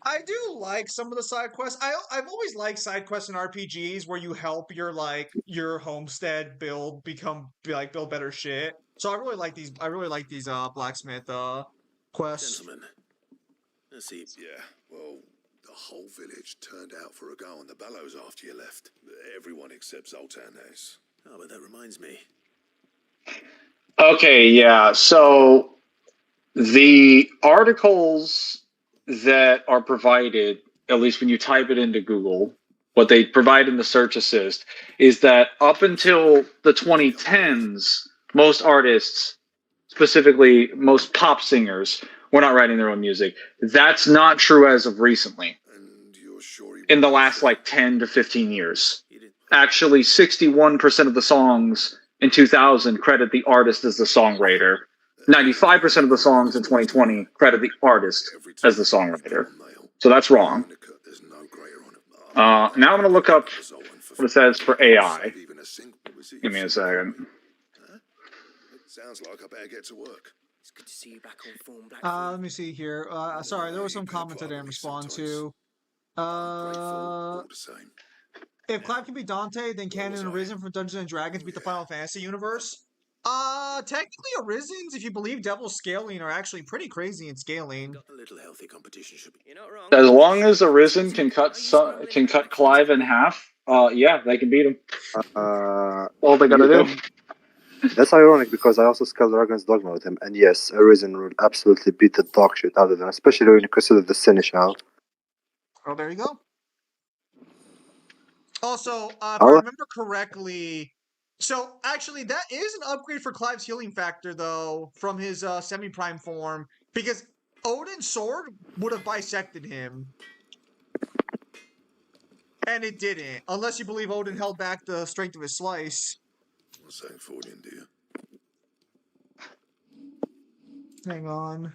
I do like some of the side quests. I've always liked side quests in RPGs where you help your homestead build better shit. So I really like these. I really like these blacksmith quests. Gentlemen, let's see. Yeah, well, the whole village turned out for a go on the bellows after you left. Everyone except Zoltan has. Oh, but that reminds me. Okay, yeah. So the articles that are provided, at least when you type it into Google, what they provide in the search assist is that up until the 2010s, most artists, specifically most pop singers, were not writing their own music. That's not true as of recently. In the last like 10 to 15 years. Actually, 61% of the songs in 2000 credit the artist as the songwriter. 95% of the songs in 2020 credit the artist as the songwriter. So that's wrong. Now I'm going to look up what it says for AI. Give me a second. Sounds like I better get to work. It's good to see you back on form, Let me see here. Sorry, there were some comments I didn't respond to. If Clive can be Dante, then Canon and Arisen from Dungeons and Dragons beat the Final Fantasy universe. Technically, Arisens, if you believe Devil's scaling, are actually pretty crazy in scaling. A little healthy competition should be. You're not wrong. As long as Arisen can cut Clive in half, yeah, they can beat him. All they gotta do. That's ironic because I also scaled Dragon's Dogma with him, and yes, Arisen would absolutely beat the dog shit out of them, especially when you consider the Seneschal. Oh, there you go. Also, if I remember correctly, so actually that is an upgrade for Clive's healing factor, though, from his semi-prime form, because Odin's sword would have bisected him. And it didn't, unless you believe Odin held back the strength of his slice. What's that for you, dear? Hang on.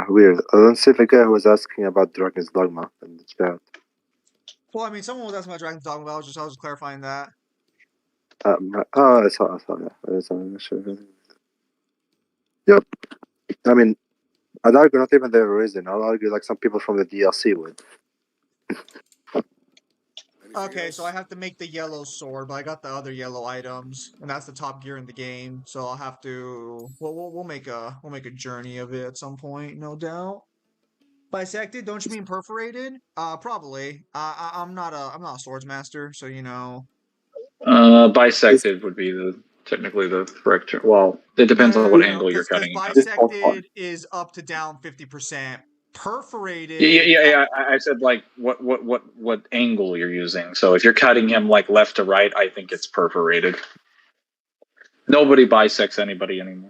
Weird. I don't see the guy who was asking about Dragon's Dogma in the chat. Well, I mean, someone was asking about Dragon's Dogma, I was just clarifying that. I saw that. Yep. I mean, I'd argue not even the Arisen. I'll argue like some people from the DLC would. Okay, so I have to make the yellow sword, but I got the other yellow items, and that's the top gear in the game. So I'll have to. Well, we'll make a journey of it at some point, no doubt. Bisected? Don't you mean perforated? Probably. I'm not a swords master, so you know. Bisected would be technically the correct term. Well, it depends on what angle you're cutting. Bisected is up to down 50%. Perforated. Yeah. I said like what angle you're using. So if you're cutting him like left to right, I think it's perforated. Nobody bisects anybody anymore.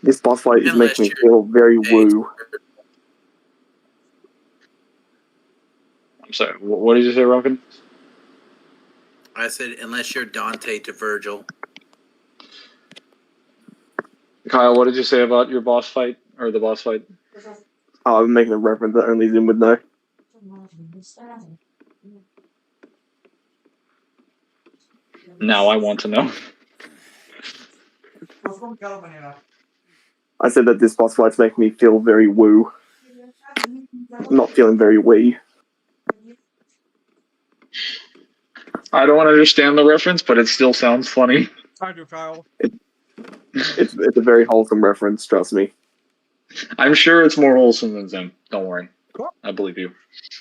This boss fight is making me feel very woo. I'm sorry. What did you say, Rogan? I said unless you're Dante to Virgil. Kyle, what did you say about your boss fight or the boss fight? I'm making a reference that only Zim would know. Now I want to know. I said that this boss fight's making me feel very woo. I'm not feeling very wee. I don't understand the reference, but it still sounds funny. I do, Kyle. It's a very wholesome reference, trust me. I'm sure it's more wholesome than Zim. Don't worry. I believe you.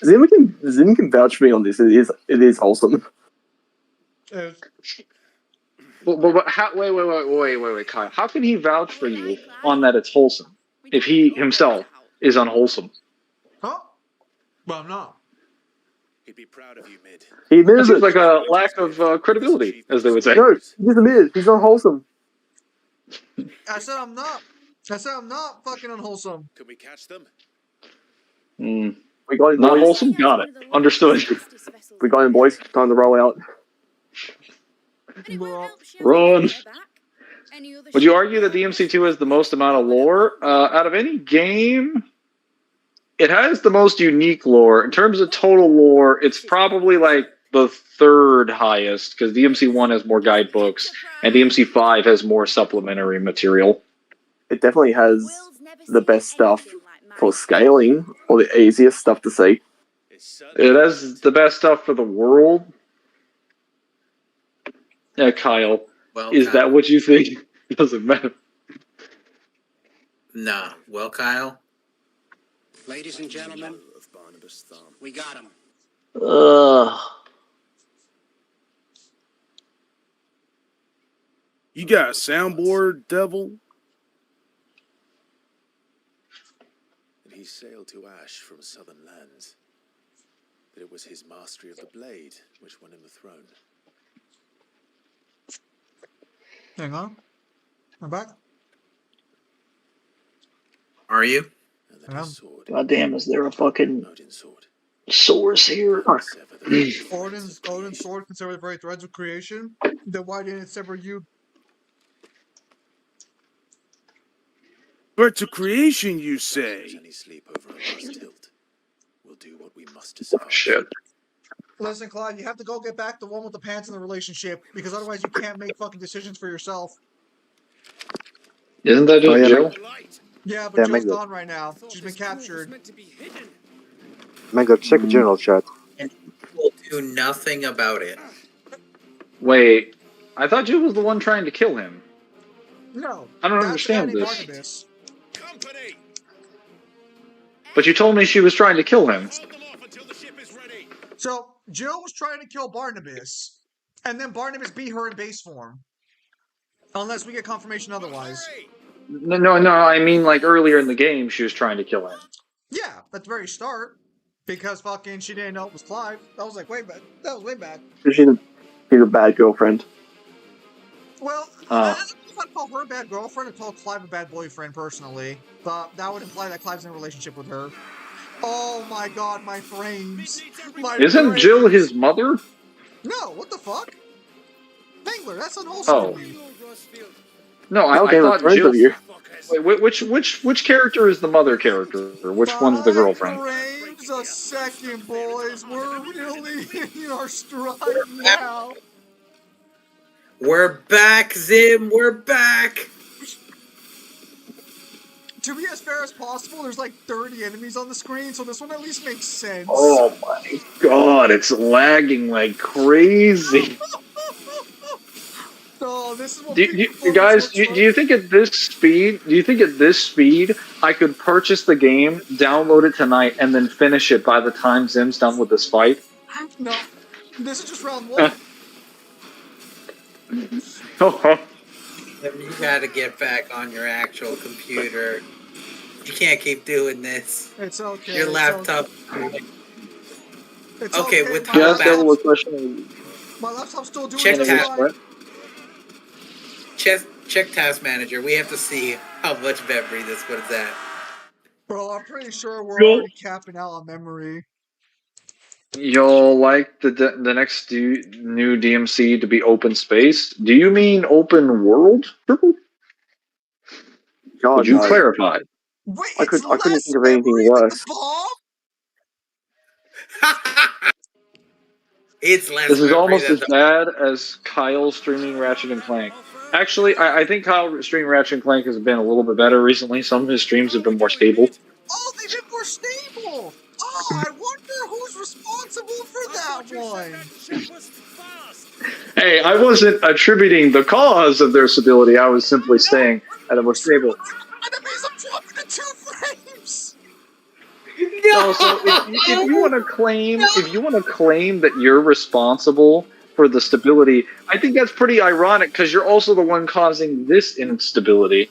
Zim can vouch for me on this. It is wholesome. But how, wait, Kyle. How can he vouch for you on that it's wholesome if he himself is unwholesome? Huh? Well, I'm not. He'd be proud of you, Mid. He That admitted seems it. like a lack of credibility, as they would say. No, he just admitted he's not wholesome. I said I'm not. I said I'm not fucking unwholesome. Can we catch them? Mm. We got him, Not boys. wholesome? Got it. Understood. We got him, boys. Time to roll out. Run. Would you argue that DMC2 has the most amount of lore? Out of any game, it has the most unique lore. In terms of total lore, it's probably like the third highest, because DMC1 has more guidebooks, and DMC5 has more supplementary material. It definitely has the best stuff for scaling, or the easiest stuff to see. It has the best stuff for the world. Yeah, Kyle. Well, Is Kyle. that what you think? It doesn't matter. Nah. Well, Kyle. Ladies and gentlemen, we got him. You got a soundboard, devil? And he sailed to Ash from southern lands. But it was his mastery of the blade which won him the throne. Hang on. I'm back. Are you? God damn, is there a fucking source here? Odin's sword can sever the very threads of creation. Then why didn't it sever you? But to creation, you say? Any sleep over a lost hilt. We'll do what we must to survive. Shit. Listen, Clyde, you have to go get back the one with the pants in the relationship, because otherwise you can't make fucking decisions for yourself. Isn't that just Jill? Yeah, but Yeah, Jill's Mango. gone right now. She's been captured. Mango, check general chat. And we'll do nothing about it. Wait, I thought Jill was the one trying to kill him. No. I don't that's understand Annie this. Barnabas. But you told me she was trying to kill him. So, Jill was trying to kill Barnabas, and then Barnabas beat her in base form. Unless we get confirmation otherwise. No, I mean like earlier in the game she was trying to kill him. Yeah, at the very start. Because fucking she didn't know it was Clive. That was like way back. That was way back. She's a bad girlfriend. Well, I don't know if I'd call her a bad girlfriend or call Clive a bad boyfriend, personally. But that would imply that Clive's in a relationship with her. Oh my god, my frames. Isn't Jill his mother? No, what the fuck? Pangler, that's unwholesome of you. No, I thought Jill. Wait, which character is the mother character? Or which one's the girlfriend? Frames a second, boys. We're really in our stride now. We're back, Zim. We're back. To be as fair as possible, there's like 30 enemies on the screen, so this one at least makes sense. Oh my god, it's lagging like crazy. Oh, this is what Do you think at this speed, I could purchase the game, download it tonight, and then finish it by the time Zim's done with this fight? No, this is just round one. You gotta get back on your actual computer. You can't keep doing this. It's okay. Your laptop. It's okay, okay, with my top laptop- balance. My laptop's still doing Check just fine. Check Task Manager. We have to see how much memory this one's at. Bro, I'm pretty sure we're already capping out on memory. You'll like the next new DMC to be open space? Do you mean open world? God, Would you no. clarify? Wait, I couldn't think of anything worse. It's less. This is memory almost than as bad as Kyle streaming Ratchet and Clank. Actually, I think Kyle streaming Ratchet and Clank has been a little bit better recently. Some of his streams have been more stable. Oh, they've been more stable! Oh, I wonder who's responsible for that one! Hey, I wasn't attributing the cause of their stability. I was simply saying that it was stable. Enemies are dropping to 2 frames! No, so if you want to claim that you're responsible for the stability. I think that's pretty ironic because you're also the one causing this instability.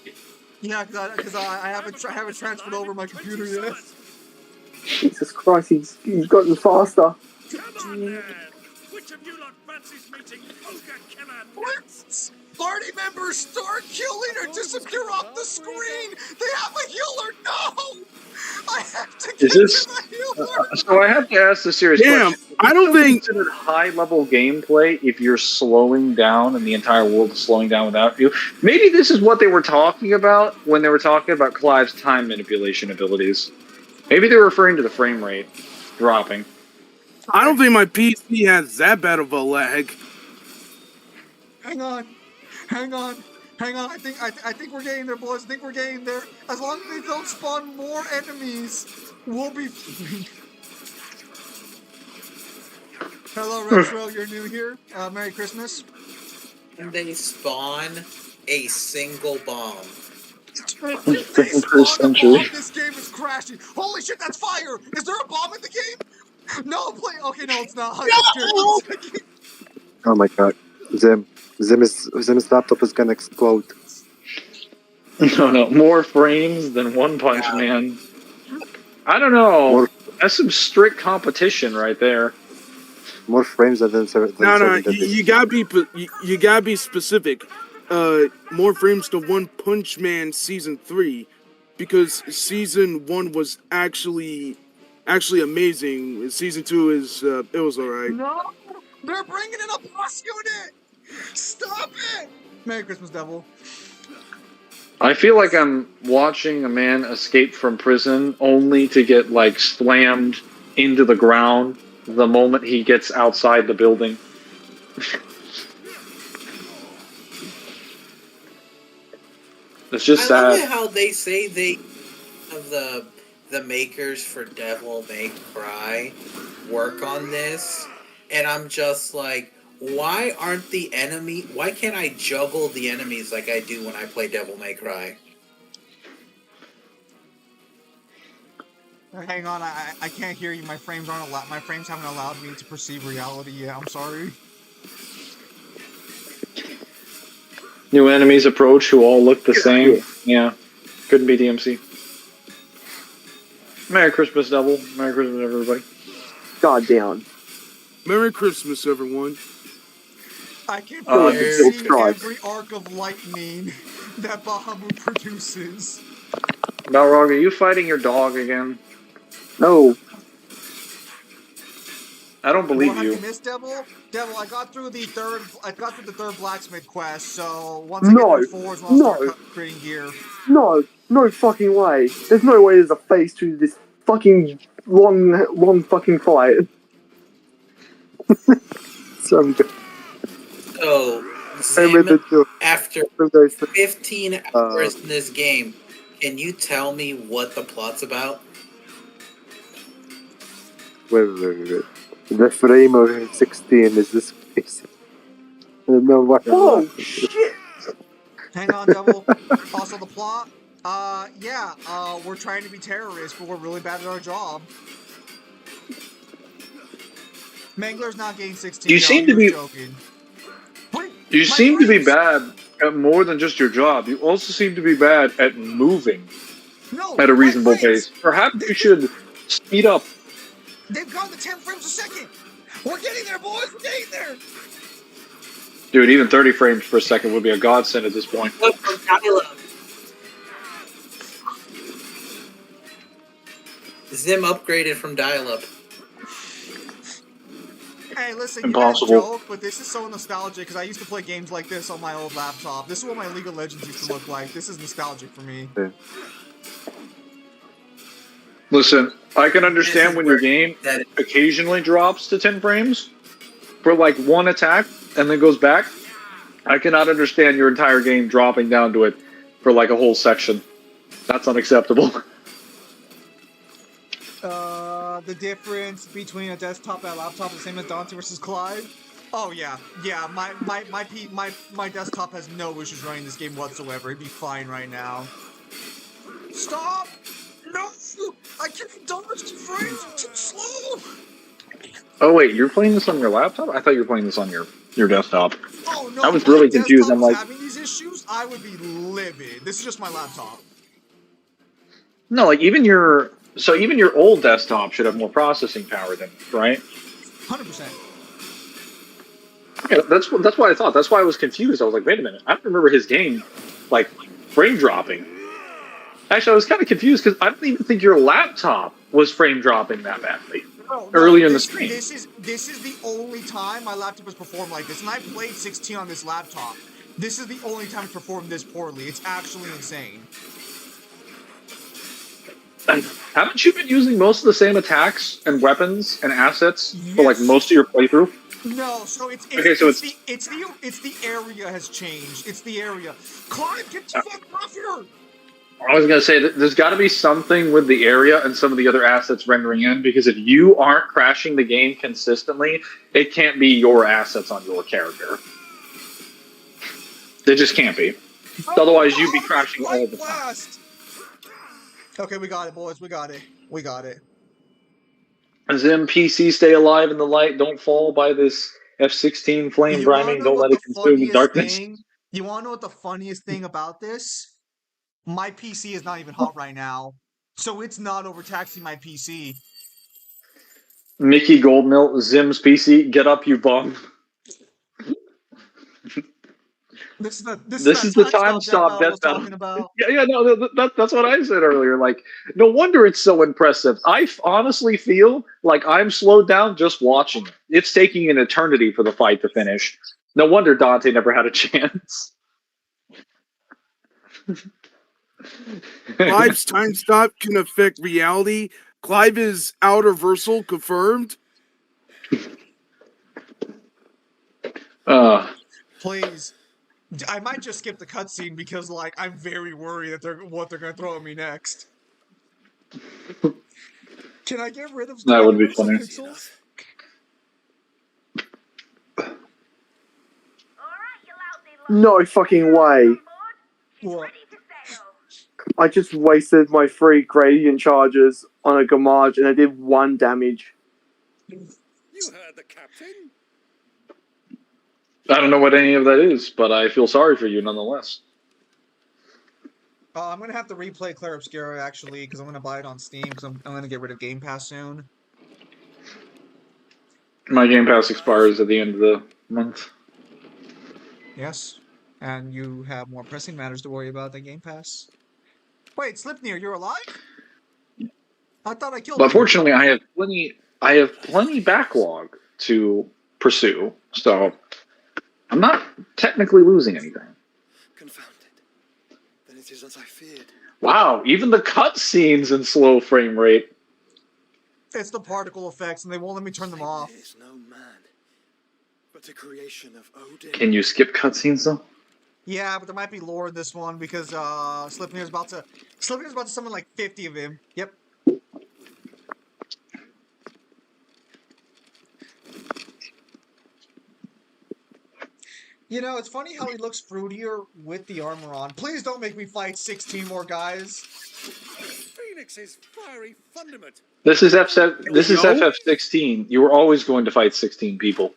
Yeah, because I haven't transferred over my computer yet. Jesus Christ, he's gotten faster. Come on then! Which of you lot fancies meeting Ogre Killer next? Party members start killing or disappear off the screen! They have a healer! No! I have to get Is this? to the healer! So I have to ask the serious Damn, question. I don't think considered high-level gameplay if you're slowing down and the entire world is slowing down without you. Maybe this is what they were talking about when they were talking about Clive's time manipulation abilities. Maybe they were referring to the frame rate dropping. I don't think my PC has that bad of a lag. Hang on. I think we're getting there, boys. I think we're getting there. As long as they don't spawn more enemies, we'll be fine. Hello, Retro. You're new here. Merry Christmas. And they spawn a single bomb. They spawned a bomb. This game is crashing. Holy shit, that's fire! Is there a bomb in the game? No, play. Okay, no, it's not. No! Oh my god, Zim's laptop is gonna explode. No, more frames than One Punch Man. I don't know. That's some strict competition right there. More frames than No, you gotta be specific. More frames to One Punch Man Season 3, because Season 1 was actually amazing. Season 2 is it was alright. No, they're bringing in a boss unit. Stop it! Merry Christmas, Devil. I feel like I'm watching a man escape from prison only to get, like, slammed into the ground the moment he gets outside the building. It's just sad. I love it how they say they have the makers for Devil May Cry work on this, and I'm just like, why can't I juggle the enemies like I do when I play Devil May Cry? Hang on, I can't hear you. My frames haven't allowed me to perceive reality yet. I'm sorry. New enemies approach who all look the same. Yeah. Couldn't be DMC. Merry Christmas, Devil. Merry Christmas, everybody. God damn. Merry Christmas, everyone. I can see every arc of lightning that Bahamut produces. Balrog, are you fighting your dog again? No. I don't believe Have you. you missed Devil? Devil, I got through the third blacksmith quest, so once I get through 4 is when I'll start creating gear. No fucking way. There's no way there's a phase to this fucking long fucking fight. So good. So, after 15 hours in this game, can you tell me what the plot's about? Wait. The frame of 16 is this crazy. I don't know what. Oh shit! Hang on, Devil. Also, the plot. We're trying to be terrorists, but we're really bad at our job. Mangler's not getting 16. You seem to be joking. You seem to be bad at more than just your job. You also seem to be bad at moving at a reasonable pace. Perhaps you should speed up. They've gone to 10 frames a second. We're getting there, boys. We're getting there. Dude, even 30 frames per second would be a godsend at this point. Zim upgraded from dial-up. Hey, listen, Impossible. You guys joke, but this is so nostalgic because I used to play games like this on my old laptop. This is what my League of Legends used to look like. This is nostalgic for me. Yeah. Listen, I can understand when your game occasionally drops to 10 frames for like one attack and then goes back. I cannot understand your entire game dropping down to it for like a whole section. That's unacceptable. The difference between a desktop and a laptop is the same as Dante versus Clive. Oh yeah. My desktop has no issues running this game whatsoever. It'd be fine right now. Stop! No! I can't dodge the frames. Too slow. Oh wait, you're playing this on your laptop? I thought you were playing this on your desktop. Oh no, I if was my really confused. desktop I'm was like, having these issues, I would be livid. This is just my laptop. no, like even your old desktop should have more processing power than it, right? 100%. Yeah, that's what I thought. That's why I was confused. I was like, wait a minute, I don't remember his game like frame dropping. Actually, I was kind of confused because I don't even think your laptop was frame dropping that badly earlier in the stream. This is the only time my laptop has performed like this, and I played 16 on this laptop. This is the only time it's performed this poorly. It's actually insane. And haven't you been using most of the same attacks and weapons and assets for like most of your playthrough? No, so it's the area has changed. It's the area. Clive, get the fuck off here! I was gonna say that there's got to be something with the area and some of the other assets rendering in, because if you aren't crashing the game consistently, it can't be your assets on your character. They just can't be. Otherwise, you'd be crashing all the time. Okay, we got it, boys. We got it. We got it. Zim PC, stay alive in the light. Don't fall by this F16 flame priming. Don't let it consume in darkness. You want to know what the funniest thing about this? My PC is not even hot right now, so it's not overtaxing my PC. Mickey Goldmill, Zim's PC, get up, you bum. This is the time stop death battle. Talking about. Yeah, no, that's what I said earlier. Like, no wonder it's so impressive. I honestly feel like I'm slowed down just watching it. It's taking an eternity for the fight to finish. No wonder Dante never had a chance. Clive's time stop can affect reality. Clive is out of reversal confirmed. Please. I might just skip the cutscene because, like, I'm very worried that what they're going to throw at me next. Can I get rid of that would be funny. Pixels? No fucking way. What? I just wasted my 3 gradient charges on a Gamage and I did 1 damage. You heard the captain. I don't know what any of that is, but I feel sorry for you nonetheless. I'm going to have to replay Claire Obscura, actually, because I'm going to buy it on Steam, because I'm going to get rid of Game Pass soon. My Game Pass expires at the end of the month. Yes, and you have more pressing matters to worry about than Game Pass. Wait, Slipnir, you're alive? I thought I killed you. But fortunately, I have plenty backlog to pursue, so I'm not technically losing anything. Confounded. Then it is as I feared. Wow, even the cutscenes in slow frame rate. It's the particle effects, and they won't let me turn them off. Is no man, but a creation of Odin. Can you skip cutscenes though? Yeah, but there might be lore in this one because Slipnir's about to summon like 50 of him. Yep. You know, it's funny how he looks fruitier with the armor on. Please don't make me fight 16 more guys. Phoenix's fiery fundament. This is FF16. You were always going to fight 16 people.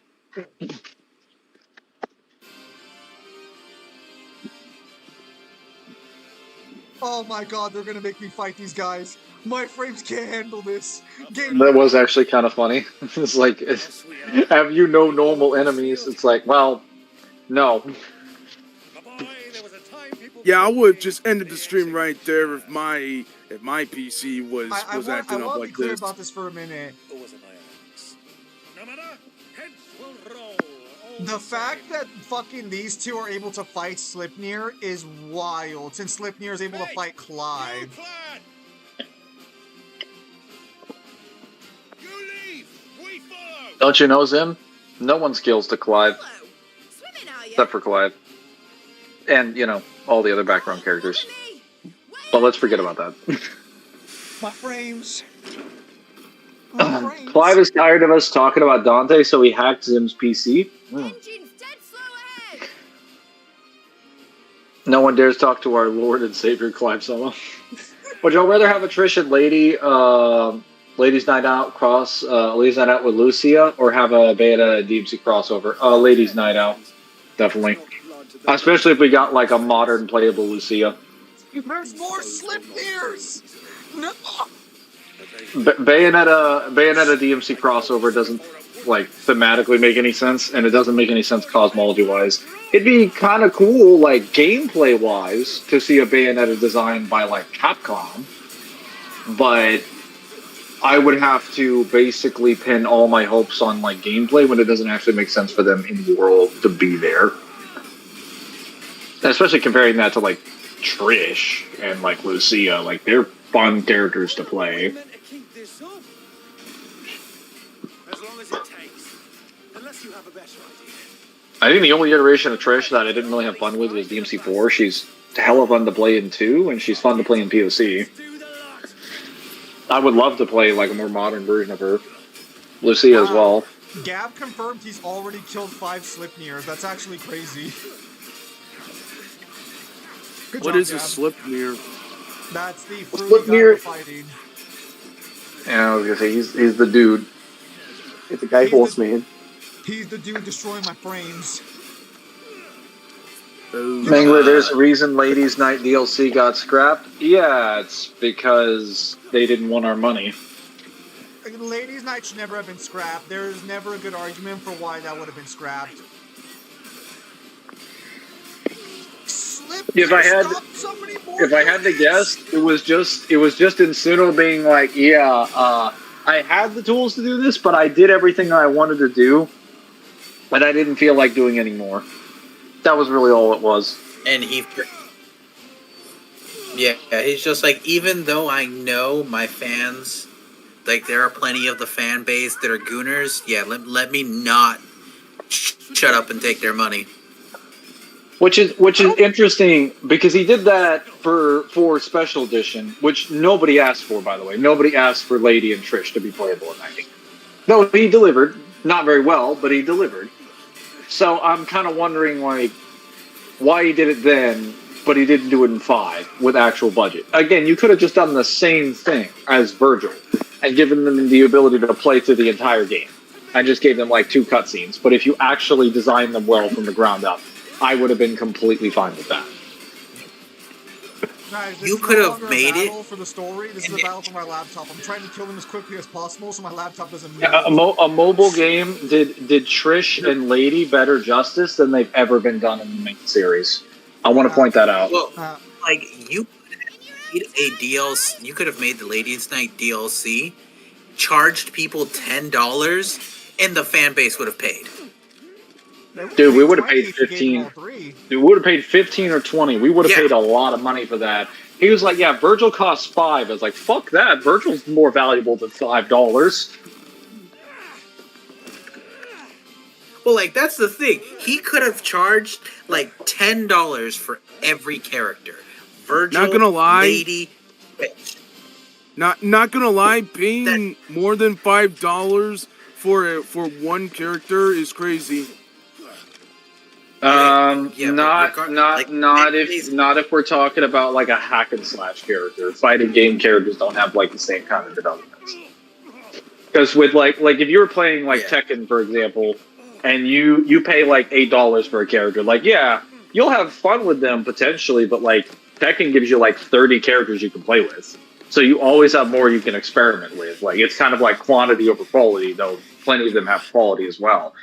Oh my god, they're gonna make me fight these guys. My frames can't handle this. That was actually kind of funny. It's like, have you no normal enemies? It's like, well, no. Yeah, I would have just ended the stream right there if my PC was acting up like this. I want to be clear about this for a minute. The fact that fucking these two are able to fight Slipnir is wild, since Slipnir is able to fight Clive. Don't you know, Zim? No one scales to Clive. Except for Clive. And, you know, all the other background characters. But let's forget about that. My frames. Clive is tired of us talking about Dante, so he hacked Zim's PC. No one dares talk to our Lord and Savior Clive Solo. Would y'all rather have a Trish and Lady Ladies Night Out Ladies Night Out with Lucia, or have a Bayonetta DMC crossover. Ladies Night Out, definitely. Especially if we got like a modern playable Lucia. There's more Slipneers! No! Bayonetta DMC crossover doesn't like thematically make any sense, and it doesn't make any sense cosmology wise. It'd be kind of cool, like gameplay wise, to see a Bayonetta design by like Capcom, but I would have to basically pin all my hopes on like gameplay when it doesn't actually make sense for them in the world to be there. Especially comparing that to like Trish and like Lucia, like they're fun characters to play. As long as it takes. Unless you have a better idea. I think the only iteration of Trish that I didn't really have fun with was DMC4. She's hella fun to play in 2, and she's fun to play in POC. I would love to play like a more modern version of her. Lucia as well. Gab confirmed he's already killed 5 Slipneers. That's actually crazy. What is a Slipneer? That's the fruity guy we're fighting. Yeah, I was gonna say he's the dude. It's the guy horseman. He's the dude destroying my frames. Mangler, there's a reason Ladies Night DLC got scrapped. Yeah, it's because they didn't want our money. Ladies Night should never have been scrapped. There's never a good argument for why that would have been scrapped. If I had to guess, it was just Insuno being like, yeah, I had the tools to do this, but I did everything I wanted to do, and I didn't feel like doing any more. That was really all it was. And he's just like, even though I know my fans, like there are plenty of the fan base that are gooners, let me not shut up and take their money. Which is interesting because he did that for Special Edition, which nobody asked for, by the way. Nobody asked for Lady and Trish to be playable at 90. No, he delivered. Not very well, but he delivered. So I'm kind of wondering, like, why he did it then, but he didn't do it in 5 with actual budget. Again, you could have just done the same thing as Virgil and given them the ability to play through the entire game. I just gave them, like, 2 cutscenes. But if you actually designed them well from the ground up, I would have been completely fine with that. Guys, You could have made it. For the story, this is a battle for my laptop. I'm trying to kill them as quickly as possible so my laptop doesn't move. A mobile game did Trish and Lady better justice than they've ever been done in the main series. I want to point that out. Well, like you could have made the Ladies Night DLC, charged people $10, and the fan base would have paid. Dude, we would have paid 15. Dude, we would have paid 15 or 20. We would have paid a lot of money for that. He was like, "Yeah, Virgil costs $5." I was like, "Fuck that! Virgil's more valuable than $5." Well, like that's the thing. He could have charged like $10 for every character. Virgil, Not gonna lie. Lady. Not gonna lie, paying more than $5 for one character is crazy. Not if we're talking about like a hack and slash character. Fighting game characters don't have like the same kind of developments. Because with like if you were playing like Tekken, for example, and you pay like $8 for a character, like you'll have fun with them potentially, but like Tekken gives you like 30 characters you can play with. So you always have more you can experiment with. Like it's kind of like quantity over quality, though plenty of them have quality as well.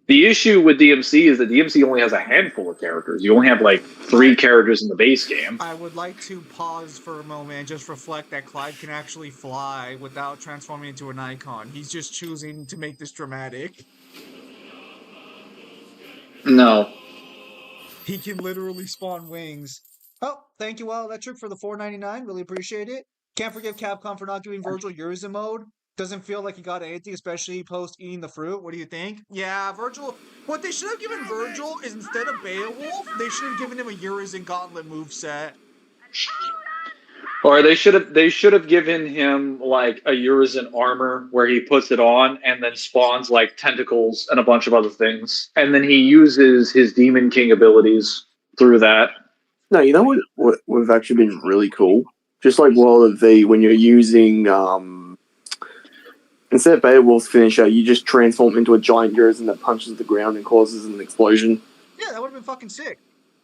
The issue with DMC is that DMC only has a handful of characters. You only have like 3 characters in the base game. I would like to pause for a moment and just reflect that Clive can actually fly without transforming into an icon. He's just choosing to make this dramatic. No. He can literally spawn wings. Oh, thank you, Wild Electric, for the $4.99. Really appreciate it. Can't forgive Capcom for not giving Virgil Urizen mode. Doesn't feel like he got anything, especially post eating the fruit. What do you think? Yeah, Virgil. What they should have given Virgil is instead of Beowulf, they should have given him a Urizen Gauntlet moveset. Or they should have given him like a Urizen armor where he puts it on and then spawns like tentacles and a bunch of other things, and then he uses his Demon King abilities through that. No, you know what would have actually been really cool? Just like when you're using Instead of Beowulf's finisher, you just transform into a giant Urizen that punches the ground and causes an explosion. Yeah, that would have been fucking sick.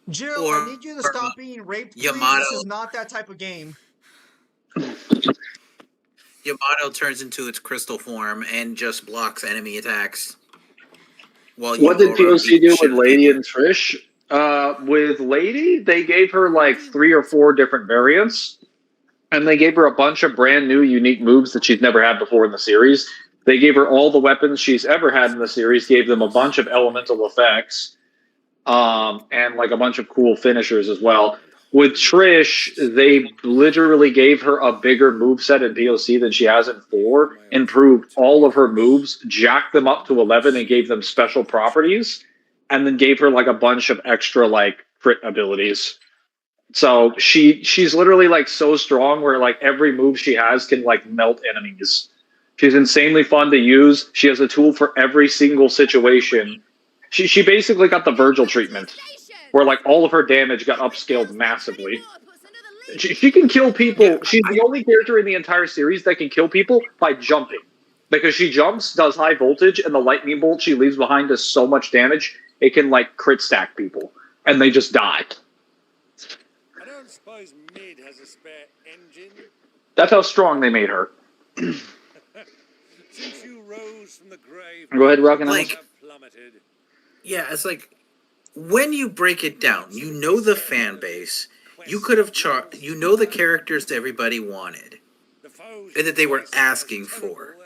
Jill, Or I need you to stop being raped, please. Yamato. This is not that type of game. Yamato turns into its crystal form and just blocks enemy attacks. While What did Aurora POC beats do the shit with out of Lady people. and Trish? With Lady, they gave her like 3 or 4 different variants, and they gave her a bunch of brand new, unique moves that she's never had before in the series. They gave her all the weapons she's ever had in the series, gave them a bunch of elemental effects, and like a bunch of cool finishers as well. With Trish, they literally gave her a bigger moveset in POC than she has in 4, improved all of her moves, jacked them up to 11, and gave them special properties, and then gave her like a bunch of extra like crit abilities. So she's literally like so strong where like every move she has can like melt enemies. She's insanely fun to use. She has a tool for every single situation. She basically got the Virgil treatment, where like all of her damage got upscaled massively. She can kill people. She's the only character in the entire series that can kill people by jumping. Because she jumps, does high voltage, and the lightning bolt she leaves behind does so much damage, it can like crit stack people. And they just die. I don't suppose Mid has a spare engine? That's how strong they made her. Since you rose from the grave, Go ahead, Rock and Like, yeah, it's like when you break it down, you know the fan base. You could have you know the characters everybody wanted and that they were asking for,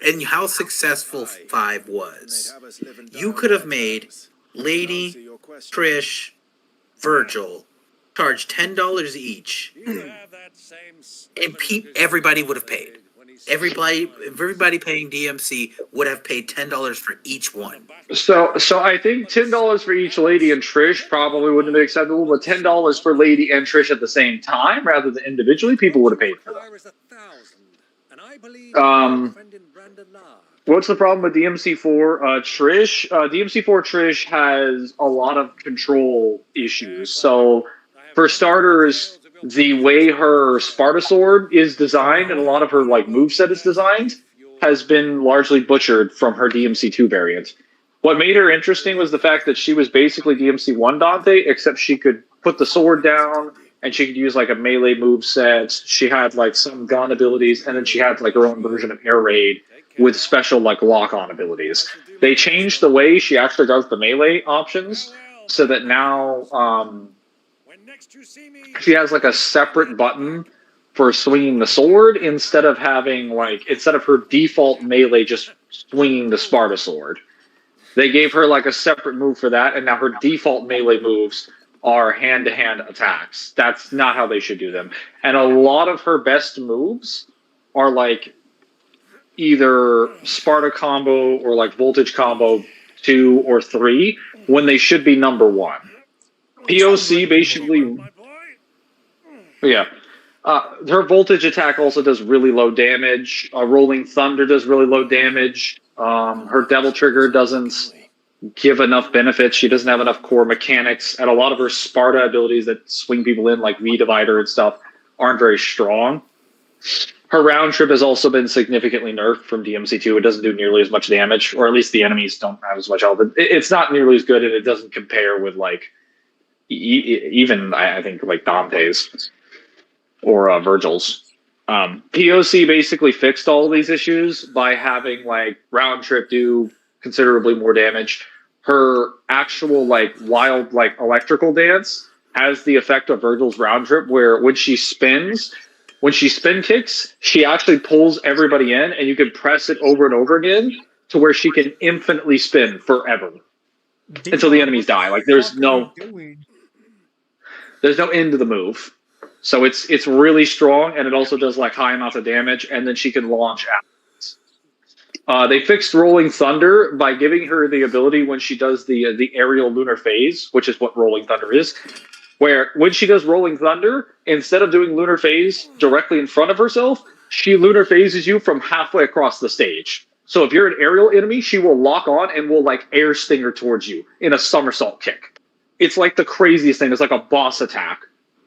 and how successful 5 was. You could have made Lady, Trish, Virgil charge $10 each, and everybody would have paid. Everybody paying DMC would have paid $10 for each one. So I think $10 for each Lady and Trish probably wouldn't have been acceptable, but $10 for Lady and Trish at the same time rather than individually, people would have paid for them. What's the problem with DMC4 Trish? DMC4 Trish has a lot of control issues. So for starters, the way her Sparta sword is designed and a lot of her like moveset is designed has been largely butchered from her DMC2 variant. What made her interesting was the fact that she was basically DMC1 Dante, except she could put the sword down and she could use like a melee moveset. She had like some gun abilities, and then she had like her own version of air raid with special like lock-on abilities. They changed the way she actually does the melee options so that now she has like a separate button for swinging the sword instead of her default melee just swinging the Sparta sword. They gave her like a separate move for that, and now her default melee moves are hand-to-hand attacks. That's not how they should do them. And a lot of her best moves are like either Sparta combo or like voltage combo 2 or 3 when they should be number 1. POC basically, yeah. Her voltage attack also does really low damage. Rolling Thunder does really low damage. Her Devil Trigger doesn't give enough benefits. She doesn't have enough core mechanics, and a lot of her Sparta abilities that swing people in, like V Divider and stuff, aren't very strong. Her round trip has also been significantly nerfed from DMC2. It doesn't do nearly as much damage, or at least the enemies don't have as much health. It's not nearly as good, and it doesn't compare with like even I think like Dante's or Virgil's. POC basically fixed all of these issues by having like round trip do considerably more damage. Her actual like wild like electrical dance has the effect of Virgil's round trip, where when she spin kicks, she actually pulls everybody in, and you can press it over and over again to where she can infinitely spin forever until the enemies die. Like there's no end to the move. So it's really strong, and it also does like high amounts of damage, and then she can launch out. They fixed Rolling Thunder by giving her the ability when she does the aerial lunar phase, which is what Rolling Thunder is, where when she does Rolling Thunder, instead of doing lunar phase directly in front of herself, she lunar phases you from halfway across the stage. So if you're an aerial enemy, she will lock on and will like air stinger towards you in a somersault kick. It's like the craziest thing. It's like a boss attack,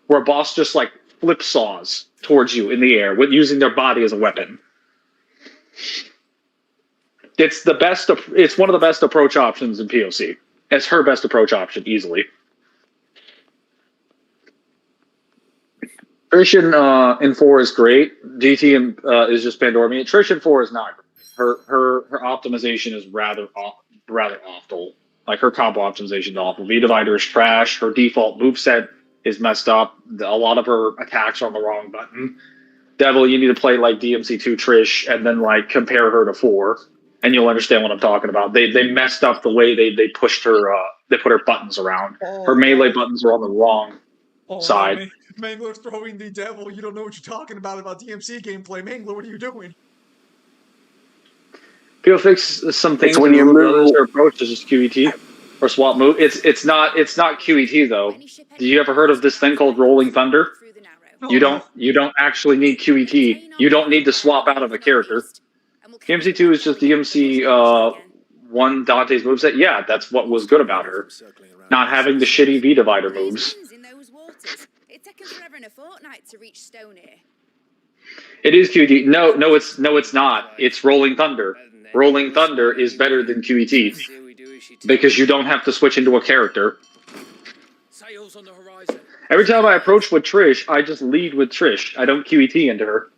where a boss just like flip saws towards you in the air with using their body as a weapon. It's the best. It's one of the best approach options in POC. It's her best approach option easily. Trish in 4 is great. DT is just Pandormian. Trish in 4 is not great. Her optimization is rather awful. Like her combo optimization is awful. V Divider is trash. Her default moveset is messed up. A lot of her attacks are on the wrong button. Devil, you need to play like DMC2 Trish and then like compare her to 4, and you'll understand what I'm talking about. They messed up the way they pushed her. They put her buttons around. Her melee buttons are on the wrong side. Mangler's throwing the devil. You don't know what you're talking about DMC gameplay. Mangler, what are you doing? People fix some things when you move. Their approach is just QET or swap move. It's not QET though. Do you ever heard of this thing called Rolling Thunder? You don't actually need QET. You don't need to swap out of a character. DMC2 is just DMC 1 Dante's moveset. Yeah, that's what was good about her. Not having the shitty V Divider moves. It's taken forever and a fortnight to reach Stone here. It is QET. No, it's not. It's Rolling Thunder. Rolling Thunder is better than QET because you don't have to switch into a character. Every time I approach with Trish, I just lead with Trish. I don't QET into her.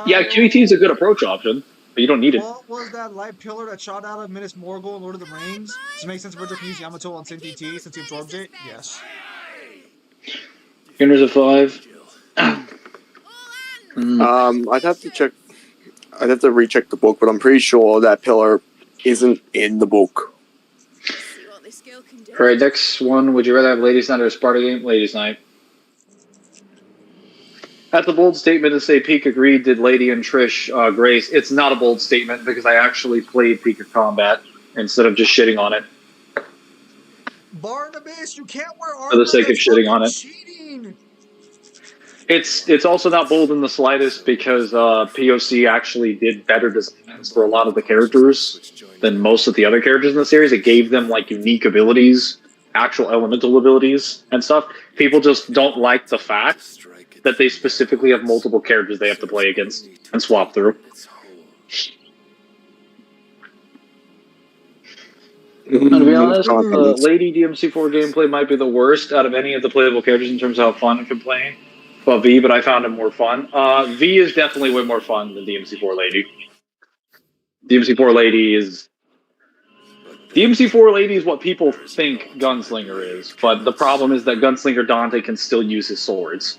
Yeah, QET is a good approach option, but you don't need it. What was that light pillar that shot out of Minas Morgul in Lord of the Rings? Does it make sense if Virgil can use Yamato on SynTT since he absorbs it? Yes. Gunners of 5. I'd have to check. I'd have to recheck the book, but I'm pretty sure that pillar isn't in the book. Alright, next one. Would you rather have Ladies' Night or a Sparta game? Ladies' Night. That's a bold statement to say Peak agreed did Lady and Trish Grace. It's not a bold statement because I actually played Peak of Combat instead of just shitting on it. Barnabas, you can't wear armor. For the sake of shitting on it. Cheating. It's also not bold in the slightest because POC actually did better designs for a lot of the characters than most of the other characters in the series. It gave them like unique abilities, actual elemental abilities and stuff. People just don't like the fact that they specifically have multiple characters they have to play against and swap through. And to be honest, Lady DMC4 gameplay might be the worst out of any of the playable characters in terms of how fun it can play. Well, V, but I found him more fun. V is definitely way more fun than DMC4 Lady. DMC4 Lady is... DMC4 Lady is what people think Gunslinger is, but the problem is that Gunslinger Dante can still use his swords.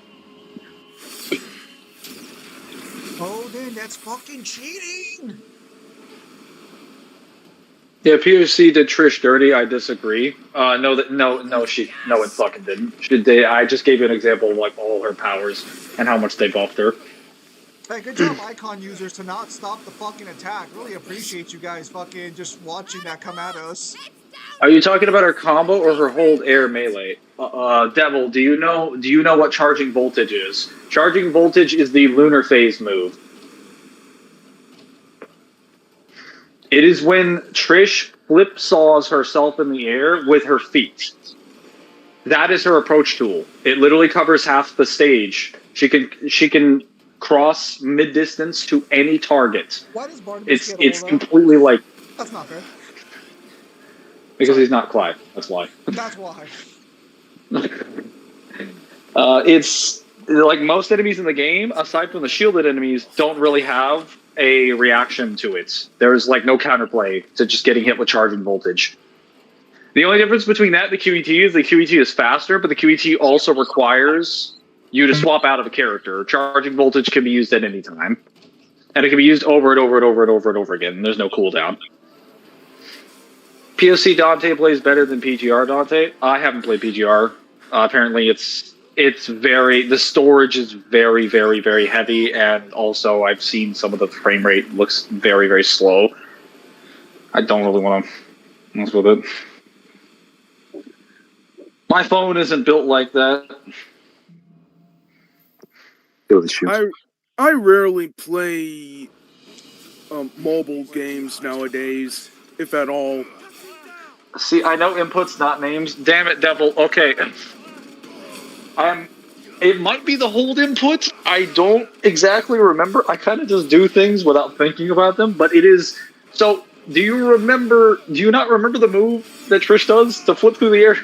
Oh, then that's fucking cheating! Yeah, POC did Trish dirty. I disagree. No, it fucking didn't. I just gave you an example of like all her powers and how much they buffed her. Hey, good job, Icon users, to not stop the fucking attack. Really appreciate you guys fucking just watching that come at us. Are you talking about her combo or her hold air melee? Devil, do you know what charging voltage is? Charging voltage is the lunar phase move. It is when Trish flip saws herself in the air with her feet. That is her approach tool. It literally covers half the stage. She can cross mid distance to any target. Why does Barnabas it's completely like. That's not fair. Because he's not Clive. That's why. That's why. It's like most enemies in the game, aside from the shielded enemies, don't really have a reaction to it. There's like no counterplay to just getting hit with charging voltage. The only difference between that and the QET is the QET is faster, but the QET also requires you to swap out of a character. Charging voltage can be used at any time. And it can be used over and over and over and over and over again. There's no cooldown. POC Dante plays better than PGR Dante. I haven't played PGR. Apparently the storage is very, very, very heavy, and also I've seen some of the frame rate looks very, very slow. I don't really want to mess with it. My phone isn't built like that. I rarely play mobile games nowadays, if at all. See, I know inputs, not names. Damn it, Devil. Okay. It might be the hold input. I don't exactly remember. I kind of just do things without thinking about them, but it is. So, do you not remember the move that Trish does to flip through the air?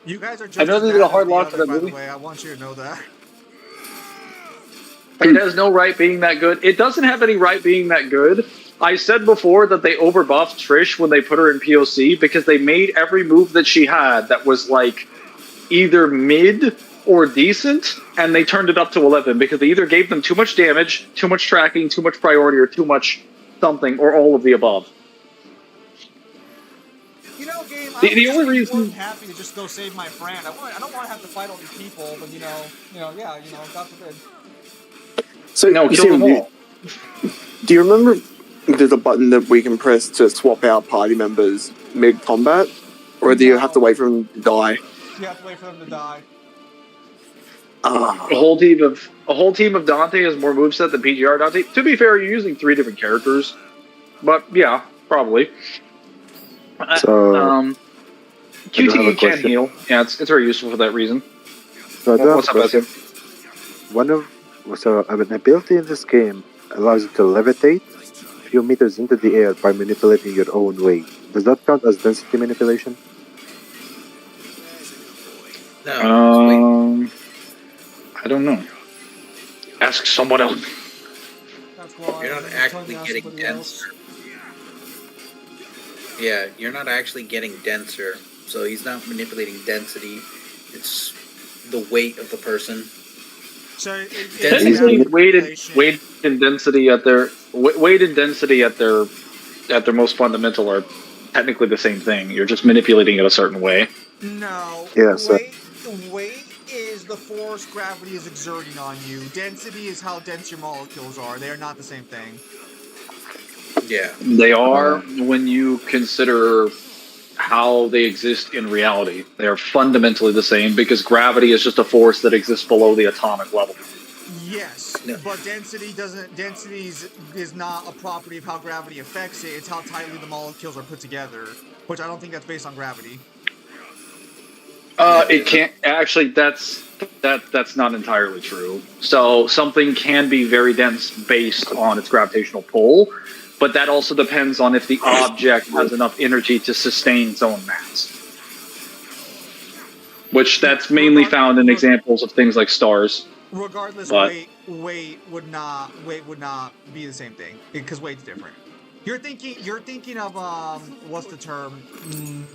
You guys are I just know as they did a bad as hard the lock for others, that by the movie. way. I want you to know that. It has no right being that good. It doesn't have any right being that good. I said before that they overbuffed Trish when they put her in POC because they made every move that she had that was like either mid or decent, and they turned it up to 11 because they either gave them too much damage, too much tracking, too much priority, or too much something, or all of the above. You know, game. I The would only just be more reason than happy to just go save my friend. I don't want to have to fight all these people, but yeah, God forbid. So, no, kill them all. Do you remember there's a button that we can press to swap out party members mid-combat? Or do you have to wait for them to die? You have to wait for them to die. A whole team of Dante has more moveset than PGR Dante. To be fair, you're using 3 different characters, but yeah, probably. So, QTE can heal. Yeah, it's very useful for that reason. So I do have What's a up, question. Ezio? An ability in this game allows you to levitate a few meters into the air by manipulating your own weight. Does that count as density manipulation? No. I don't know. Ask someone else. You're not actually getting denser. Yeah, you're not actually getting denser. So he's not manipulating density. It's the weight of the person. So Technically, weight and density at their most fundamental are technically the same thing. You're just manipulating it a certain way. No. Yeah, so Weight is the force gravity is exerting on you. Density is how dense your molecules are. They are not the same thing. Yeah. They are when you consider how they exist in reality. They are fundamentally the same because gravity is just a force that exists below the atomic level. Yes, but density is not a property of how gravity affects it. It's how tightly the molecules are put together, which I don't think that's based on gravity. It can't actually. That's not entirely true. So something can be very dense based on its gravitational pull, but that also depends on if the object has enough energy to sustain its own mass. Which that's mainly found in examples of things like stars. Regardless, But weight would not be the same thing because weight's different. You're thinking of what's the term?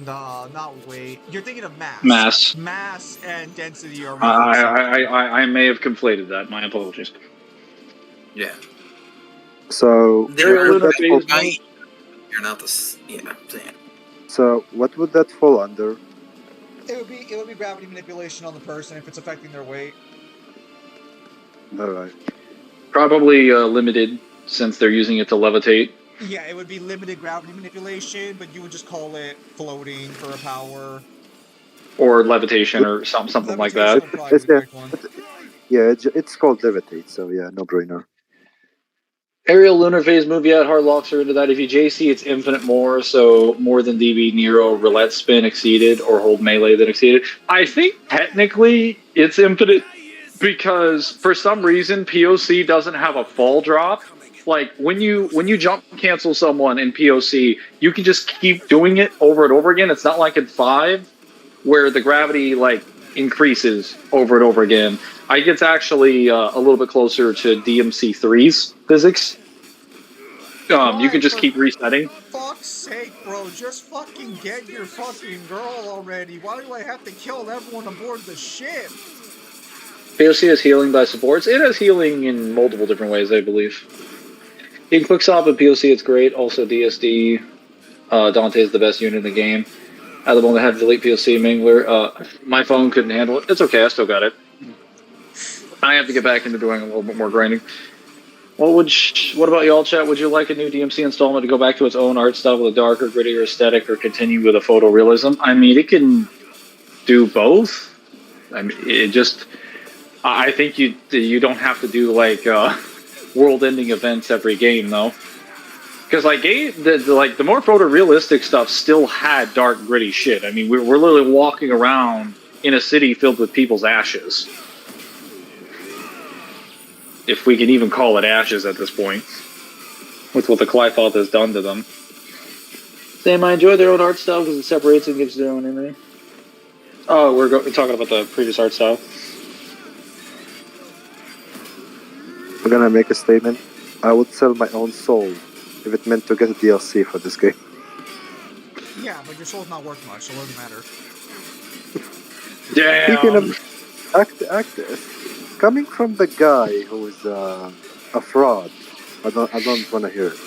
Not weight. You're thinking of mass. Mass and density are. I may have conflated that. My apologies. Yeah. So You're what would not the. Yeah, Sam. So what would that fall under? It would be gravity manipulation on the person if it's affecting their weight. All right. Probably limited since they're using it to levitate. Yeah, it would be limited gravity manipulation, but you would just call it floating for a power. Or levitation or something like that. It's called levitate, so yeah, no brainer. Aerial lunar phase movie out, hard locks are into that. If you JC, it's infinite more, so more than DB, Nero, roulette spin exceeded, or hold melee that exceeded. I think technically it's infinite because for some reason POC doesn't have a fall drop. Like when you jump cancel someone in POC, you can just keep doing it over and over again. It's not like in 5 where the gravity increases over and over again. I think it's actually a little bit closer to DMC3's physics. You can just keep resetting. For fuck's sake, bro, just fucking get your fucking girl already. Why do I have to kill everyone aboard the ship? POC has healing by supports. It has healing in multiple different ways, I believe. In Quickstop and POC, it's great. Also, DSD. Dante is the best unit in the game. At the moment, I had delete POC Mingler. My phone couldn't handle it. It's okay, I still got it. I have to get back into doing a little bit more grinding. What about y'all, chat? Would you like a new DMC installment to go back to its own art style with a darker, grittier aesthetic, or continue with a photorealism? I mean, it can do both. I mean, it just. I think you don't have to do world-ending events every game though, because the more photorealistic stuff still had dark, gritty shit. I mean, we're literally walking around in a city filled with people's ashes. if we can even call it ashes at this point, with what the Clyfoth has done to them. Sam, I enjoy their own art style because it separates and gives their own image. Oh, we're talking about the previous art style. I'm gonna make a statement. I would sell my own soul if it meant to get a DLC for this game. Yeah, but your soul's not worth much, so it doesn't matter. Speaking of coming from the guy who is a fraud, I don't want to hear it.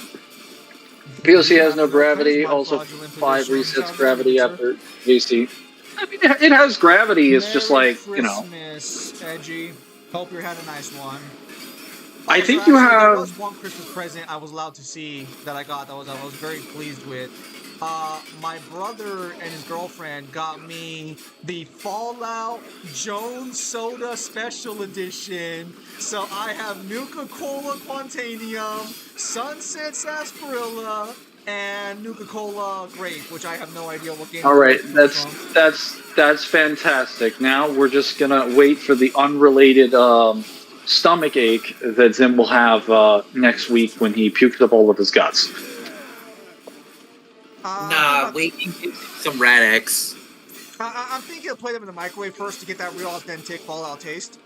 POC has no gravity, also 5 resets gravity after VC. I mean, it has gravity, it's just like, you know. Christmas, Edgy. Hope you had a nice one. I think you have... There was one Christmas present I was allowed to see that I got that I was very pleased with. My brother and his girlfriend got me the Fallout Jones Soda Special Edition. So I have Nuka-Cola Quantanium, Sunset Sarsaparilla, and Nuka-Cola Grape, which I have no idea what game. All right, that's fantastic. Now we're just gonna wait for the unrelated stomach ache that Zim will have next week when he pukes up all of his guts. Nah, wait, some Rat X. I'm thinking of play them in the microwave first to get that real authentic Fallout taste.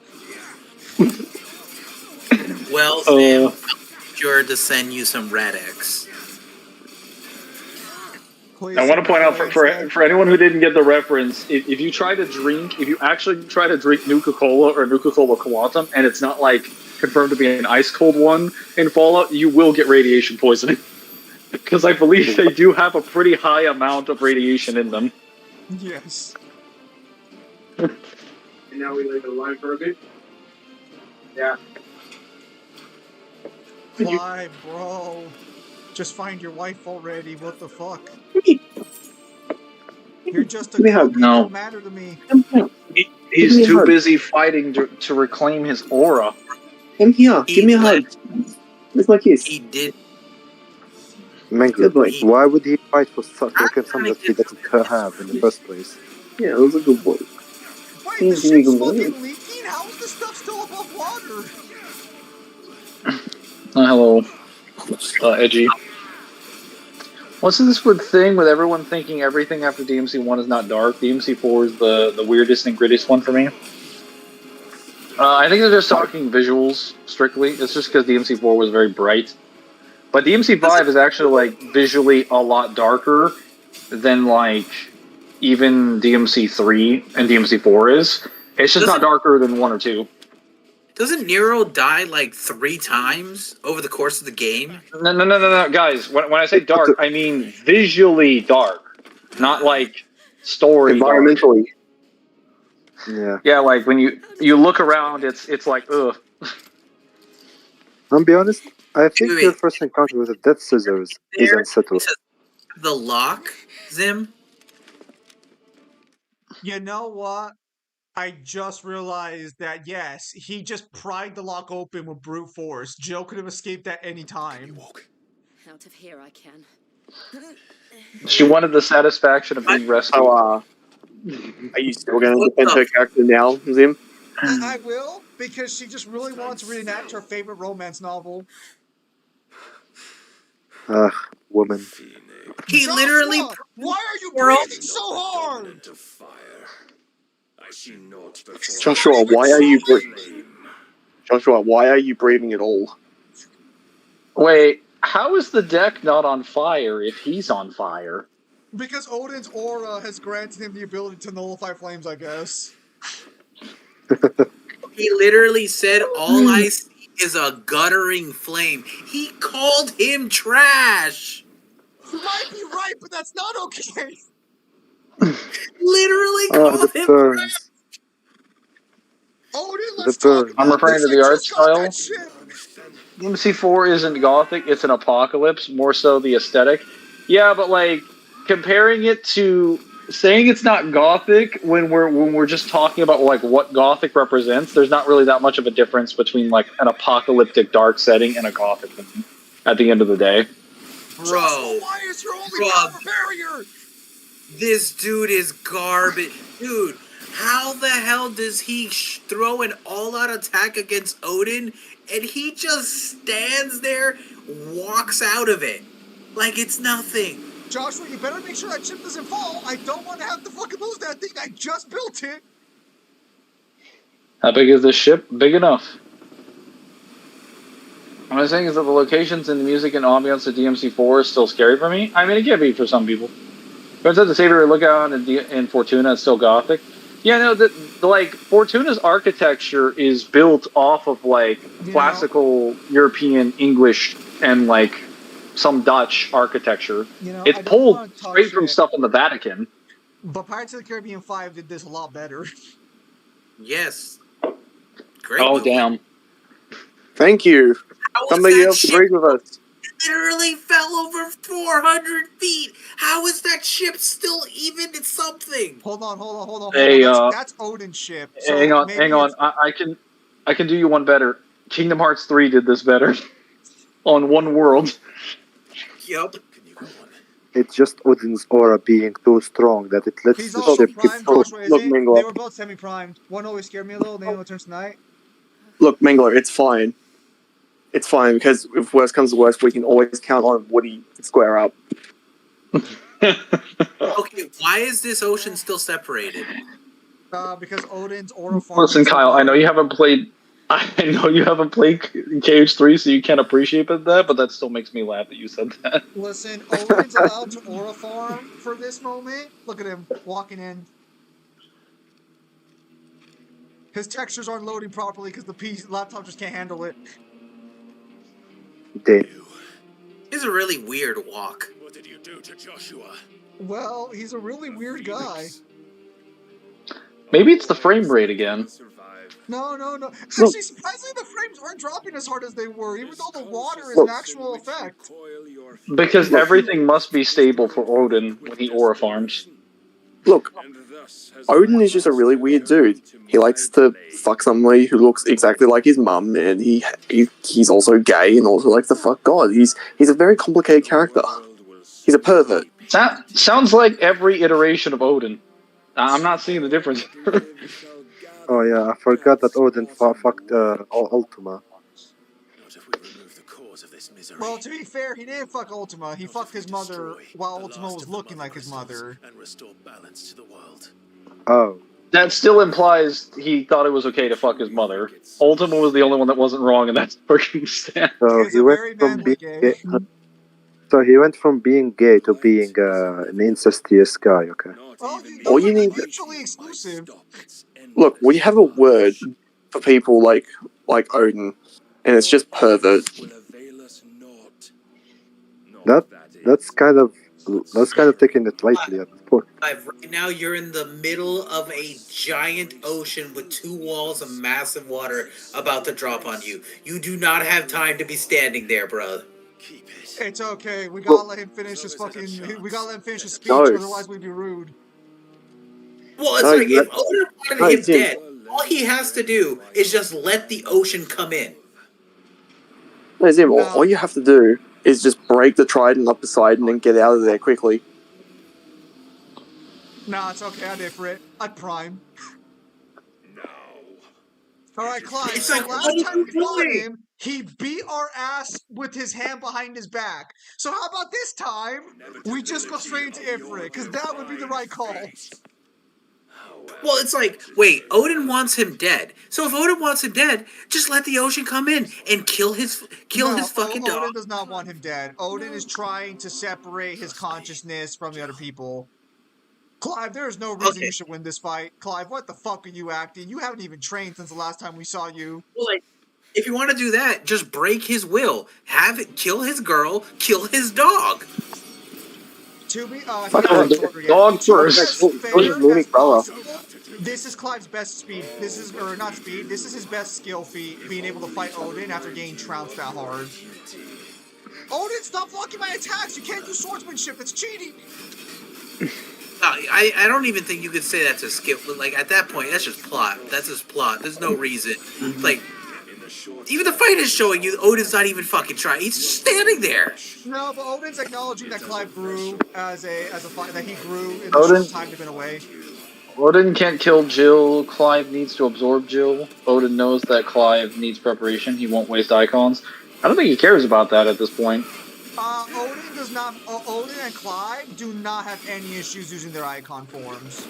Well, Sam, I'll be sure to send you some Rat X. I want to point out for anyone who didn't get the reference, if you actually try to drink Nuka-Cola or Nuka-Cola Quantum, and it's not like confirmed to be an ice cold one in Fallout, you will get radiation poisoning. Because I believe they do have a pretty high amount of radiation in them. Yes. And now we leave it alone for a bit. Yeah. Why, bro? Just find your wife already. What the fuck? You're just a cookie. No. Don't matter to me. He's too busy fighting to reclaim his aura. Come here. Give me a hug. It's my kiss. He did. Mango, why would he fight for something that he doesn't have in the first place? Yeah, it was a good boy. Wait, the ship's fucking leaking? How is this stuff still above water? Hello, Edgy. What's this weird thing with everyone thinking everything after DMC1 is not dark? DMC4 is the weirdest and grittiest one for me. I think they're just talking visuals, strictly. It's just because DMC4 was very bright. But DMC5 is actually, like, visually a lot darker than, like, even DMC3 and DMC4 is. It's just not darker than 1 or 2. Doesn't Nero die, like, 3 times over the course of the game? No, guys. When I say dark, I mean visually dark. Not, like, story environmentally. Yeah. Yeah, like, when you look around, it's like, ugh. I'll be honest, I think your first encounter with the Death Scissors is unsettling. The lock, Zim? You know what? I just realized that, yes, he just pried the lock open with brute force. Joe could have escaped at any time. Out of here I can. She wanted the satisfaction of being rescued. Are you still going to defend her character now, Zim? I will, because she just really wants to reenact her favorite romance novel. Woman. He literally... Why are you breathing so hard? Joshua, why are you breathing at all? Wait, how is the deck not on fire if he's on fire? Because Odin's aura has granted him the ability to nullify flames, I guess. He literally said, all I see is a guttering flame. He called him trash. You might be right, but that's not okay. Literally called him trash. Odin, let's talk about I'm referring to the art style. shit. MC4 isn't gothic, it's an apocalypse, more so the aesthetic. Yeah, but like comparing it to saying it's not gothic when we're just talking about like what gothic represents, there's not really that much of a difference between like an apocalyptic dark setting and a gothic one at the end of the day. Bro, why is your only power barrier? This dude is garbage. Dude, How the hell does he throw an all-out attack against Odin, and he just stands there, walks out of it like it's nothing? Joshua, you better make sure that ship doesn't fall. I don't want to have to fucking lose that thing. I just built it. How big is this ship? Big enough. What I'm saying is that the locations and the music and ambiance of DMC4 is still scary for me. I mean, it can be for some people. But at the Savior Lookout and Fortuna, it's still gothic. Yeah, no, like Fortuna's architecture is built off of like classical European English and like some Dutch architecture. It's pulled straight from stuff in the Vatican. But Pirates of the Caribbean 5 did this a lot better. Yes. Great. Oh, damn. Thank you. Somebody else agreed with us. Literally fell over 400 feet. How is that ship still even at something? Hold on. Hey, that's Odin's ship. So hang on. I can do you one better. Kingdom Hearts 3 did this better. On one world. Yup. It's just Odin's aura being too strong that it lets He's the also ship keep primed, Joshua, floating. isn't he? They were both semi-primed. One always scared me a little, then turns tonight. Look, Mangler, it's fine. It's fine, because if worst comes to worst, we can always count on Woody to square up. Okay, why is this ocean still separated? Because Odin's aura farm. Listen, Kyle, I know you haven't played KH3, so you can't appreciate that, but that still makes me laugh that you said that. Listen, Odin's allowed to aura farm for this moment. Look at him walking in. His textures aren't loading properly because the laptop just can't handle it. It's a really weird walk. What did you do to Joshua? Well, he's a really weird guy. Maybe it's the frame rate again. No. Actually, surprisingly, the frames aren't dropping as hard as they were, even though the water is an actual effect. Because everything must be stable for Odin when he aura farms. Look, Odin is just a really weird dude. He likes to fuck somebody who looks exactly like his mum, and he's also gay and also likes to fuck God. He's a very complicated character. He's a pervert. That sounds like every iteration of Odin. I'm not seeing the difference. Oh yeah, I forgot that Odin fucked Ultima. Well, to be fair, he didn't fuck Ultima. He fucked his mother while Ultima was looking like his mother. And restore balance to the world. Oh. That still implies he thought it was okay to fuck his mother. Ultima was the only one that wasn't wrong in that circumstance. So he went from being gay. So he went from being gay to being an incestuous guy. Okay. All you need. Mutually exclusive. Look, we have a word for people like Odin, and it's just pervert. That's kind of taking it lightly at this point. Right now, you're in the middle of a giant ocean with two walls of massive water about to drop on you. You do not have time to be standing there, bro. It's okay. We gotta let him finish his fucking. We gotta let him finish his speech, No. otherwise we'd be rude. Well, it's like if Odin wanted him dead, all he has to do is just let the ocean come in. No, Zim, all you have to do is just break the trident up the side and then get out of there quickly. Nah, it's okay. I did for it. I'd prime. Alright, Clyde, so last time we fought him, he beat our ass with his hand behind his back. So how about this time, we just go straight into Ifrit, because that would be the right call. Well, it's like, wait, Odin wants him dead. So if Odin wants him dead, just let the ocean come in and kill his fucking dog. Odin does not want him dead. Odin is trying to separate his consciousness from the other people. Clive, there is no reason you should win this fight. Clive, what the fuck are you acting? You haven't even trained since the last time we saw you. Well, like, if you want to do that, just break his will. Have it kill his girl, kill his dog. To be, dog first. This is Clive's best speed. This is, or not speed, this is his best skill feat, being able to fight Odin after getting trounced that hard. Odin, stop blocking my attacks! You can't do swordsmanship, that's cheating! I don't even think you could say that's a skill, but like at that point, that's just plot. That's just plot. There's no reason. Like, even the fight is showing you Odin's not even fucking trying. He's just standing there. No, but Odin's acknowledging that Clive grew as a fight, that he grew in the short time they've been away. Odin can't kill Jill. Clive needs to absorb Jill. Odin knows that Clive needs preparation. He won't waste icons. I don't think he cares about that at this point. Odin does not. Odin and Clive do not have any issues using their icon forms.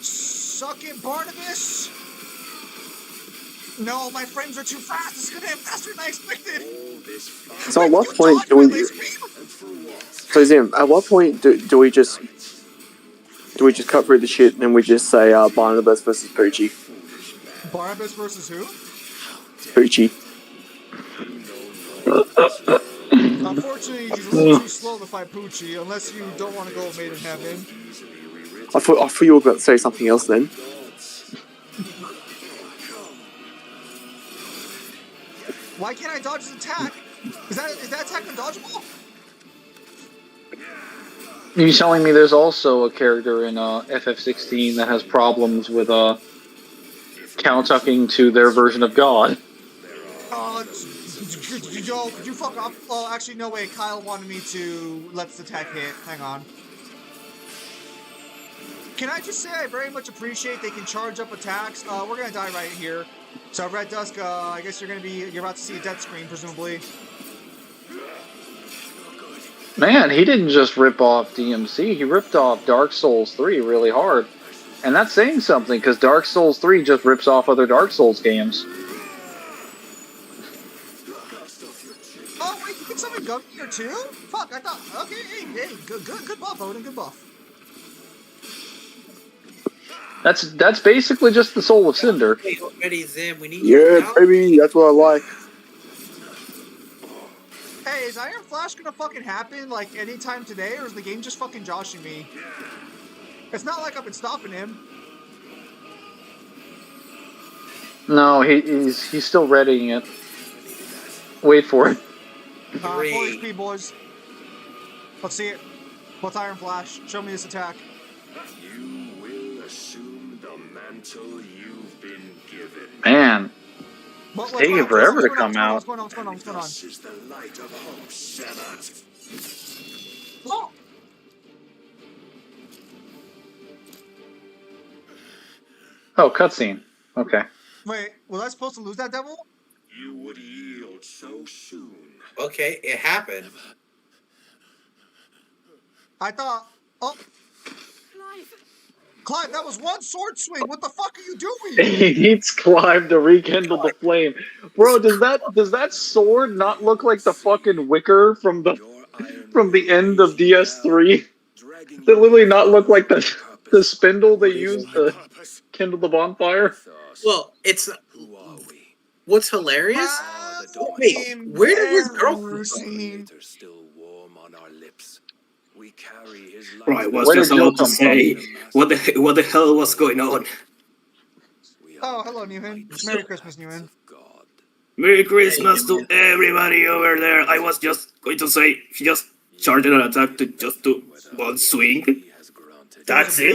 Suck it, Barnabas! No, my frames are too fast. It's gonna end faster than I expected. So at what point do we? So Zim, at what point do we just cut through the shit and we just say Barnabas versus Poochie? Barnabas versus who? Poochie. Unfortunately, he's a little too slow to fight Poochie, unless you don't want to go with Made in Heaven. I thought you were about to say something else then. Why can't I dodge his attack? Is that attack undodgeable? You're telling me there's also a character in ff16 that has problems with cow-tucking to their version of God? Yo, could you fuck off? Oh, actually, no way. Kyle wanted me to let the attack hit. Hang on. Can I just say I very much appreciate they can charge up attacks. We're gonna die right here. So Red Dusk, I guess you're about to see a death screen, presumably. Man, he didn't just rip off DMC, he ripped off Dark Souls 3 really hard. And that's saying something, because Dark Souls 3 just rips off other Dark Souls games. Oh, wait, you can summon Gummy here too? Fuck, I thought, okay, hey, good buff, Odin, good buff. That's basically just the Soul of Cinder. Hey, already, Zim, we need Yeah, baby, that's what I like. Hey, is Iron Flash gonna fucking happen, like, anytime today, or is the game just fucking joshing me? It's not like I've been stopping him. No, he's still readying it. Wait for it. Full HP, boys. Let's see it. What's Iron Flash? Show me this attack. You will assume the mantle you've been given. Man. It's taking forever to come out. What's going on? This is the light of hope severed. Oh! Oh, cutscene. Okay. Wait, was I supposed to lose that devil? You would yield so soon. Okay, it happened. I thought... Oh! Clive, that was one sword swing! What the fuck are you doing? He needs Clive to rekindle the flame. Bro, does that sword not look like the fucking wicker from the end of DS3? Does it literally not look like the spindle they used to kindle the bonfire? Well, it's... What's hilarious? Wait, where did his girlfriend go? Still warm on our lips. We carry his light. Right, was just about to say, what the hell was going on? Oh, hello, Newhan. Merry Christmas, Newhan. Merry Christmas to everybody over there. I was just going to say, he just charged an attack to just do one swing. That's it.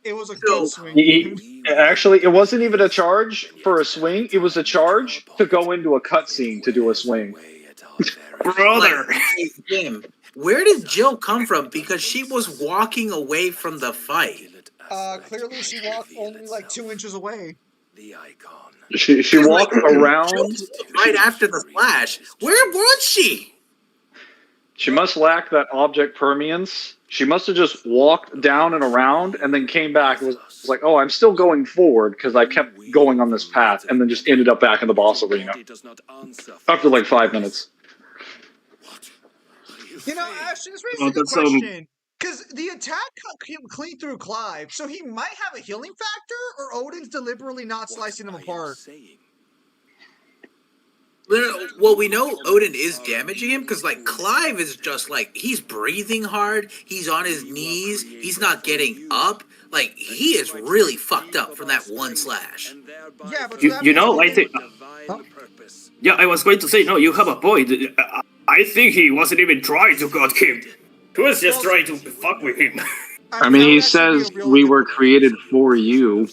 It was a good swing. Actually, it wasn't even a charge for a swing. It was a charge to go into a cutscene to do a swing. Brother! Hey, Jim, where did Jill come from? Because she was walking away from the fight. Clearly she walked only like 2 inches away. She walked around right after the flash. Where was she? She must lack that object permanence. She must have just walked down and around and then came back and was like, oh, I'm still going forward because I kept going on this path, and then just ended up back in the boss arena after like 5 minutes. You know, actually, this raises a good question. Because the attack came clean through Clive, so he might have a healing factor, or Odin's deliberately not slicing him apart. Well, we know Odin is damaging him because, like, Clive is just like, he's breathing hard, he's on his knees, he's not getting up. Like, he is really fucked up from that one slash. Yeah, but you know, I think. Yeah, I was going to say, no, you have a point. I think he wasn't even trying to God him. He was just trying to fuck with him. I mean, he says we were created for you,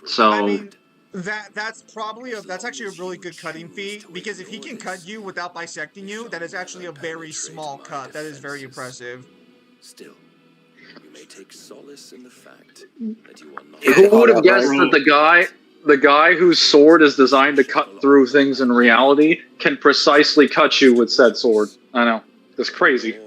so. I mean, that's actually a really good cutting feat, because if he can cut you without bisecting you, that is actually a very small cut. That is very impressive. Still. You may take solace in the fact that you are not. Who would have guessed that the guy whose sword is designed to cut through things in reality can precisely cut you with said sword? I know. That's crazy.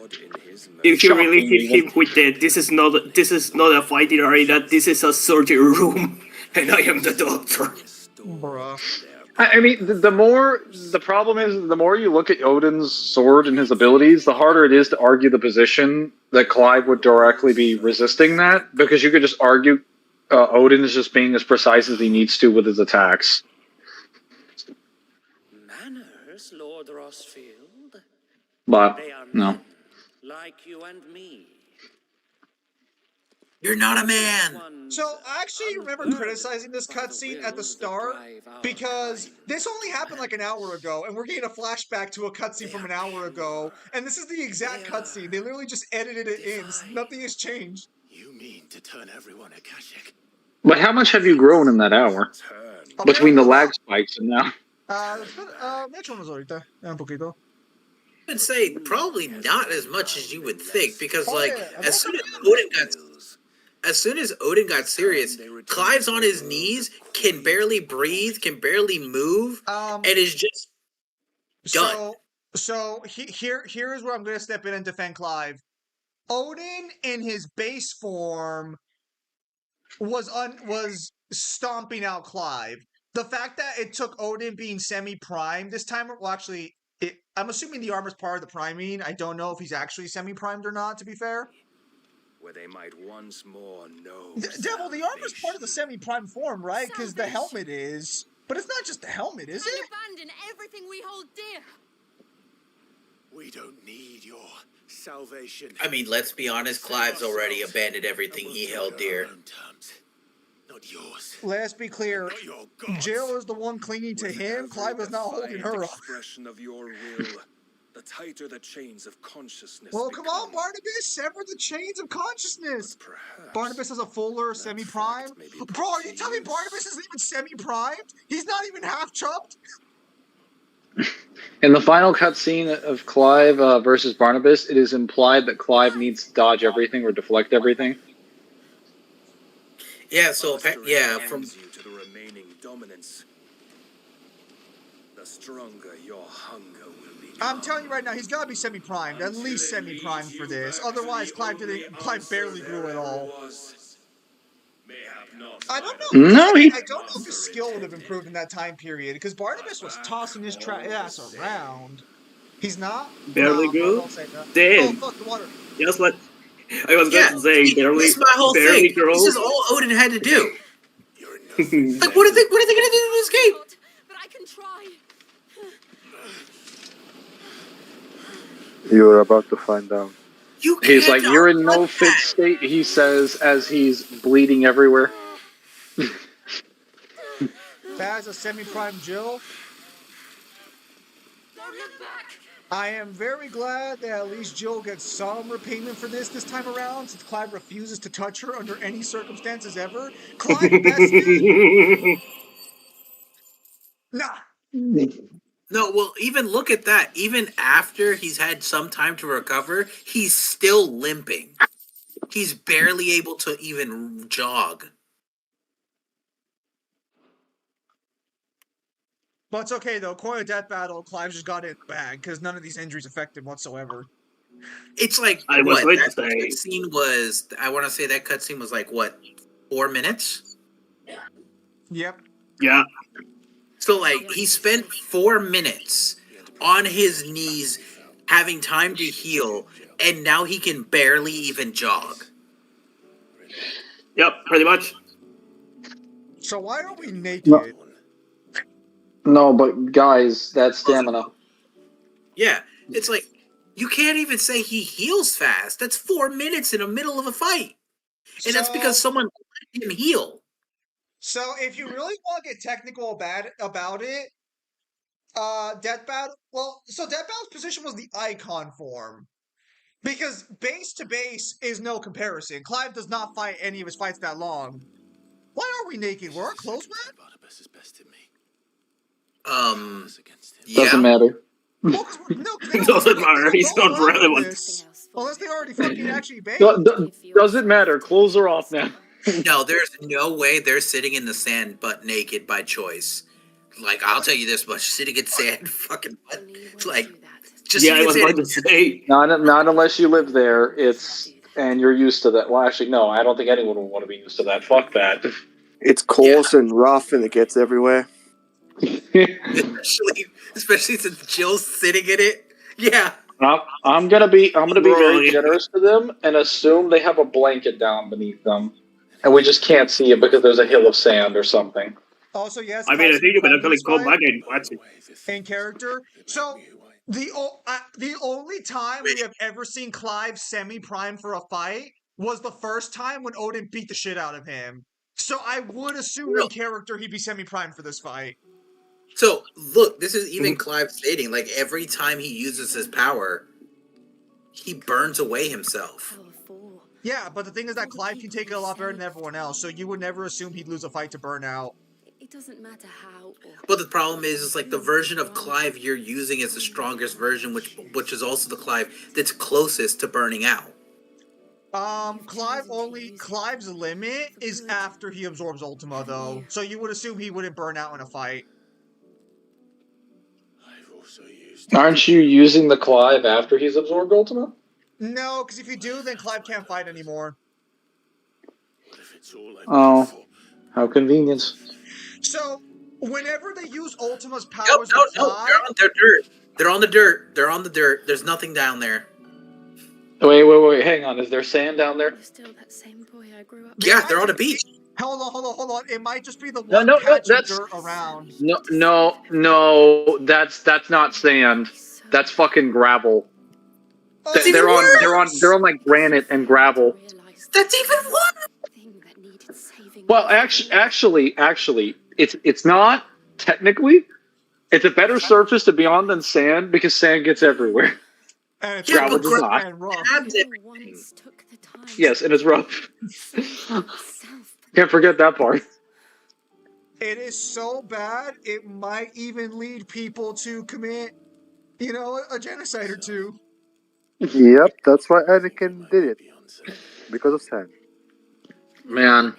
If you really Shocking, hit even. him with the this is not a fighting arena, this is a surgery room, and I am the doctor. Bruh. I mean, the problem is, the more you look at Odin's sword and his abilities, the harder it is to argue the position that Clive would directly be resisting that, because you could just argue Odin is just being as precise as he needs to with his attacks. Manners, Lord Rossfield. But, They are no. men, like you and me. You're not a man. So I actually remember criticizing this cutscene at the start because this only happened like an hour ago, and we're getting a flashback to a cutscene from an hour ago, and this is the exact cutscene. They literally just edited it in. Nothing has changed. You mean to turn everyone Akashic? But how much have you grown in that hour? Between the lag spikes and now? Me echo unos ahorita, un poquito. I would say probably not as much as you would think, because like yeah, as soon as Odin got serious, Clive's on his knees, can barely breathe, can barely move, and is just done. So here is where I'm going to step in and defend Clive. Odin in his base form was stomping out Clive. The fact that it took Odin being semi-primed this time, well, actually, I'm assuming the armor's part of the priming. I don't know if he's actually semi-primed or not, to be fair. Where they might once more know. Devil, the armor's part of the semi-prime form, right? Because the helmet is. But it's not just the helmet, is it? Abandon everything we hold dear. We don't need your salvation. I mean, let's be honest, Clive's already abandoned everything he held dear. Not yours. Let's be clear. Jill is the one clinging to him. Clive is not holding her up. Expression of your will. The tighter the chains of consciousness. Well, come on, Barnabas, sever the chains of consciousness. Barnabas has a fuller semi-prime. Bro, are you telling me Barnabas isn't even semi-primed? He's not even half chopped? In the final cutscene of Clive versus Barnabas, it is implied that Clive needs to dodge everything or deflect everything. Yeah, so from you to the remaining dominance, the stronger your hunger will be. I'm telling you right now, he's got to be semi-primed, at least semi-primed for this. Otherwise, Clive barely grew at all. I don't know. No, I don't know if his skill would have improved in that time period because Barnabas was tossing his ass around. He's not Barely grew. Oh Damn. fuck the water. Just like I was going to say, barely. This is my whole barely thing. grew. This is all Odin had to do. Like, what are they gonna do in this game? But I can try. You're about to find out. He's like, you're in no fit state, he says, as he's bleeding everywhere. As a semi-prime Jill, I am very glad that at least Jill gets some repayment for this time around, since Clive refuses to touch her under any circumstances ever. Clive bested? Nah. No, well, even look at that. Even after he's had some time to recover, he's still limping. He's barely able to even jog. But it's okay, though. According to Death Battle, Clive just got it in the bag, because none of these injuries affected whatsoever. It's like, I was what, going to that say. cutscene was, I want to say that cutscene was like, what, 4 minutes? Yep. Yeah. So, like, he spent 4 minutes on his knees having time to heal, and now he can barely even jog. Yep, pretty much. So why are we naked? No, but guys, that's stamina. Yeah, it's like, you can't even say he heals fast. That's 4 minutes in the middle of a fight. And that's because someone let him heal. So if you really want to get technical about it, Death Battle's position was the icon form. Because base to base is no comparison. Clive does not fight any of his fights that long. Why are we naked? Were our clothes wet? Doesn't matter. No, It doesn't matter. He's not relevant. Unless they already fucking actually Doesn't matter. Clothes are off now. No, there's no way they're sitting in the sand butt naked by choice. Like, I'll tell you this much: sitting in sand, fucking butt, like, just Yeah, I even was sitting. about to say. Not unless you live there. And you're used to that. Well, actually, no. I don't think anyone would want to be used to that. Fuck that. It's coarse and rough, and it gets everywhere. especially since Jill's sitting in it. Yeah. I'm gonna be very generous to them and assume they have a blanket down beneath them, and we just can't see it because there's a hill of sand or something. Also, yes. I mean, I think you can actually come back and watch it. In character. So the only time we have ever seen Clive semi-prime for a fight was the first time when Odin beat the shit out of him. So I would assume in character he'd be semi-prime for this fight. So look, this is even Clive stating, like, every time he uses his power, he burns away himself. Yeah, but the thing is that Clive can take it a lot better than everyone else, so you would never assume he'd lose a fight to burnout. It doesn't matter how. But the problem is like the version of Clive you're using is the strongest version, which is also the Clive that's closest to burning out. Clive's limit is after he absorbs Ultima, though. So you would assume he wouldn't burn out in a fight. Aren't you using the Clive after he's absorbed Ultima? No, because if you do, then Clive can't fight anymore. Oh, how convenient. So, whenever they use Ultima's powers No, they're on their dirt. They're on the dirt. They're on the dirt. There's nothing down there. Wait, hang on. Is there sand down there? Still that same boy I grew up. Yeah, they're on a beach. Hold on. It might just be the one patch of dirt around. No, that's not sand. That's fucking gravel. They're on like granite and gravel. That's even worse. Well, actually, it's not technically. It's a better surface to be on than sand because sand gets everywhere. And it's gravel does not. Yes, and it's rough. Can't forget that part. It is so bad, it might even lead people to commit, a genocide or two. Yep, that's why Anakin did it. Because of sand. Man.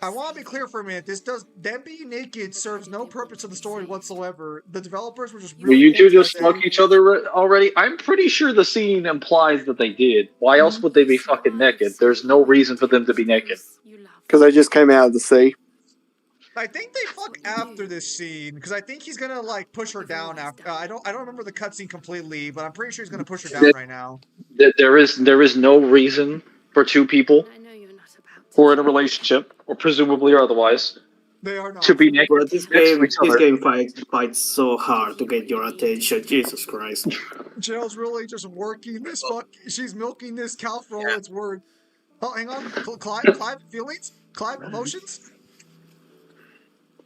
I want to be clear for a minute. Them being naked serves no purpose to the story whatsoever. The developers were just Will you two just fuck each other already? I'm pretty sure the scene implies that they did. Why else would they be fucking naked? There's no reason for them to be naked. Because they just came out of the sea. I think they fuck after this scene because I think he's gonna push her down after. I don't remember the cutscene completely, but I'm pretty sure he's gonna push her down right now. There is no reason for two people who are in a relationship, or presumably or otherwise, they are not to be naked. But this game fights so hard to get your attention. Jesus Christ. Jill's really just working this she's milking this cow for all it's worth. Oh, hang on. Clive, feelings? Clive, emotions?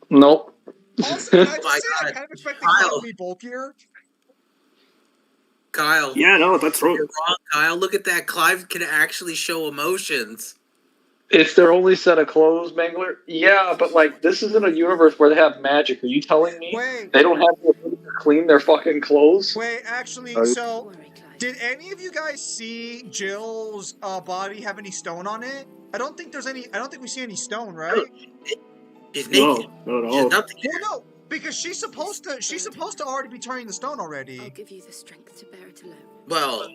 Nope. Also, can I just say I kind of expected Clive to be bulkier? Kyle. Yeah, no, that's true. You're wrong, Kyle. Look at that. Clive can actually show emotions. It's their only set of clothes, Mangler? Yeah, but this isn't a universe where they have magic. Are you telling me they don't have the ability to clean their fucking clothes? Wait, actually, so did any of you guys see Jill's body have any stone on it? I don't think we see any stone, right? She's naked. No, nothing. Well, no, because she's supposed to already be turning the stone already. I'll give you the strength to bear it alone. Well,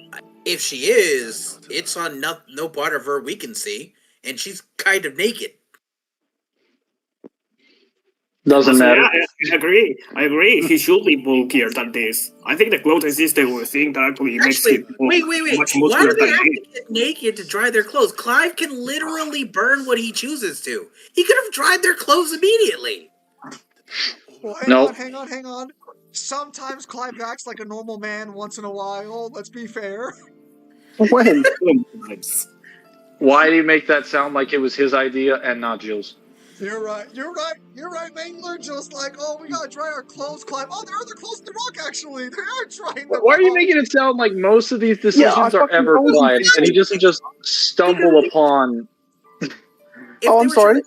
if she is, it's on no part of her we can see. And she's kind of naked. Doesn't matter. Yeah, I agree. He should be bulkier than this. I think the clothing system was thing that actually makes it wait. much Why do they than have to get naked to dry their clothes? Clive can literally burn what he chooses to. He could have dried their clothes immediately. Well, hang on. Sometimes Clive acts like a normal man once in a while. Let's be fair. When? Why do you make that sound like it was his idea and not Jill's? You're right, Mangler. Just we gotta dry our clothes, Clive. Oh, there are other clothes in the rock, actually. They are drying them. Why are you making it sound like most of these decisions are ever Clive, and he doesn't just stumble upon... I'm sorry.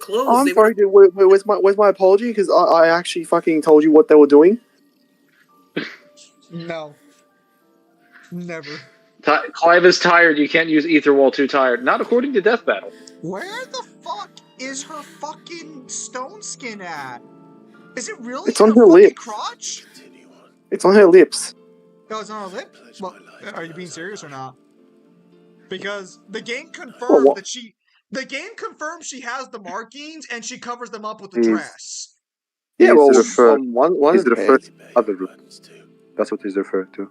I'm sorry, dude. Where's my apology? Because I actually fucking told you what they were doing. No. Never. Clive is tired. You can't use ether while too tired. Not according to Death Battle. Where the fuck is her fucking stone skin at? Is it really It's on her her fucking lips. crotch? It's on her lips. Oh, it's on her lip? Well, are you being serious or not? Because the game confirms that the game confirms she has the markings and she covers them up with the dress. Yeah, well, referred, one he's of the referred pairs. to other room. That's what he's referred to.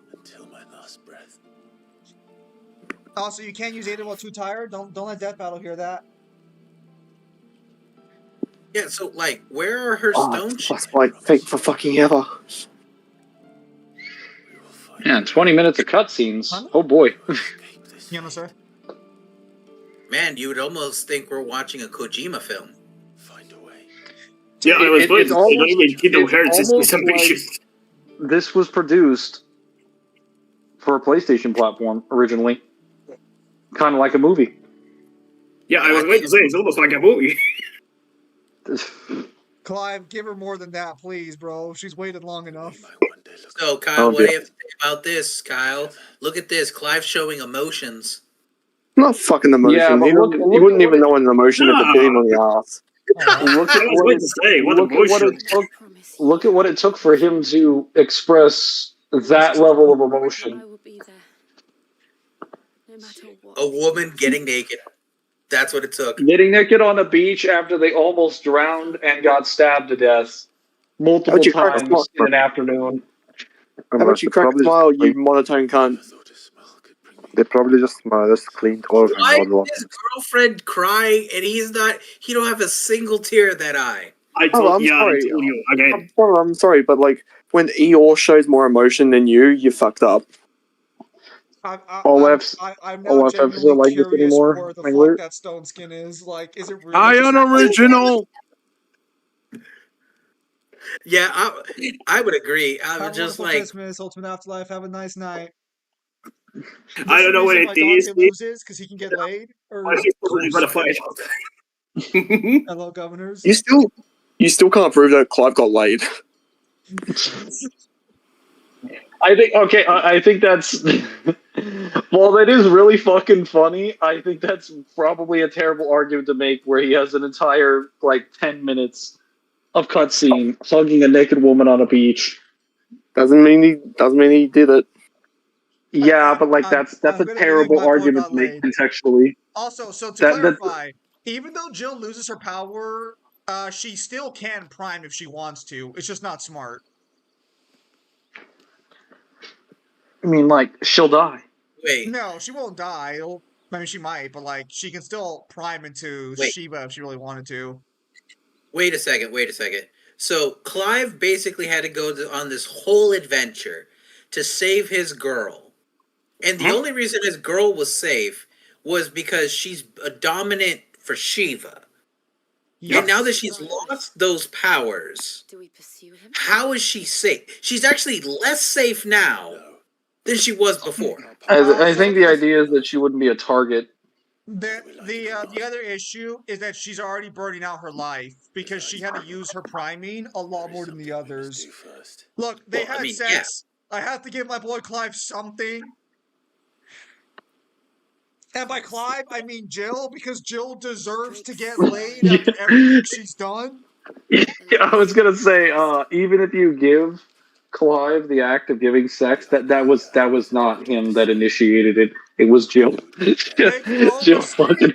Also, you can't use Ada while too tired. Don't let Death Battle hear that. Yeah, so like, where are her stone? That's like fake for fucking ever. Man, 20 minutes of cutscenes. Oh boy. You know, sir. Man, you would almost think we're watching a Kojima film. Yeah, I was going to say, not even Kingdom Hearts is almost ambitious. like this was produced for a PlayStation platform originally. Kind of like a movie. Yeah, I was going to say, it's almost like a movie. Clive, give her more than that, please, bro. She's waited long enough. So, Kyle, what do you have to say about this, Kyle? Look at this. Clive showing emotions. Not fucking emotion. Yeah, but You wouldn't even know an emotion if it bit him on the ass. Look at look at what it took for him to express that level of emotion. A woman getting naked. That's what it took. Getting naked on a beach after they almost drowned and got stabbed to death multiple times in an afternoon. How about you crack a smile, you monotone cunt? They probably just cleaned all of her Why blood. is his girlfriend crying and he don't have a single tear in that eye? I told you again. I'm sorry, but like when Eeyore shows more emotion than you fucked up. I'm now OF genuinely episode like this curious anymore. where the fuck that stone skin is. Like, is it really? I unoriginal. Yeah, I would agree. I Have would a just wonderful like Christmas, Ultimate Afterlife. Have a nice night. I don't know what it is. Loses because he can get laid. Or I just probably gonna find out. hello, governors. You still can't prove that Clive got laid. I think that's while that is really fucking funny, I think that's probably a terrible argument to make where he has an entire like 10 minutes of cutscene hugging a naked woman on a beach. Doesn't mean he did it. Yeah, but like that's a terrible argument to make contextually. Also, so to clarify, even though Jill loses her power, she still can prime if she wants to. It's just not smart. I mean, like, she'll die. Wait. No, she won't die. I mean, she might, but like, she can still prime into Shiva if she really wanted to. Wait a second. So Clive basically had to go on this whole adventure to save his girl. And the only reason his girl was safe was because she's a dominant for Shiva. Yes. And now that she's lost those powers, how is she safe? She's actually less safe now than she was before. I think the idea is that she wouldn't be a target. The other issue is that she's already burning out her life because she had to use her priming a lot more than the others. Look, they had sex. Yeah. I have to give my boy Clive something. And by Clive, I mean Jill, because Jill deserves to get laid after everything she's done. Yeah, I was gonna say, even if you give Clive the act of giving sex, that was not him that initiated it. It was Jill. Jill fucking.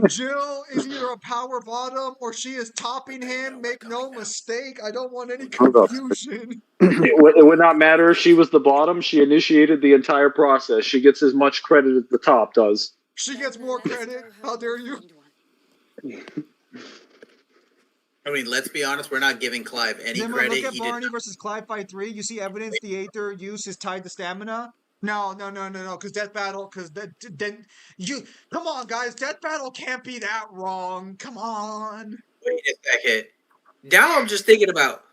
Jill is either a power bottom or she is topping him. Make no mistake. I don't want any confusion. It would not matter if she was the bottom. She initiated the entire process. She gets as much credit as the top does. She gets more credit. How dare you? I mean, let's be honest. We're not giving Clive any credit. Look at Barney versus Clive Fight 3. You see evidence the Aether use is tied to stamina. No. Because Death Battle. Because then you come on, guys. Death Battle can't be that wrong. Come on. Wait a second. Now I'm just thinking about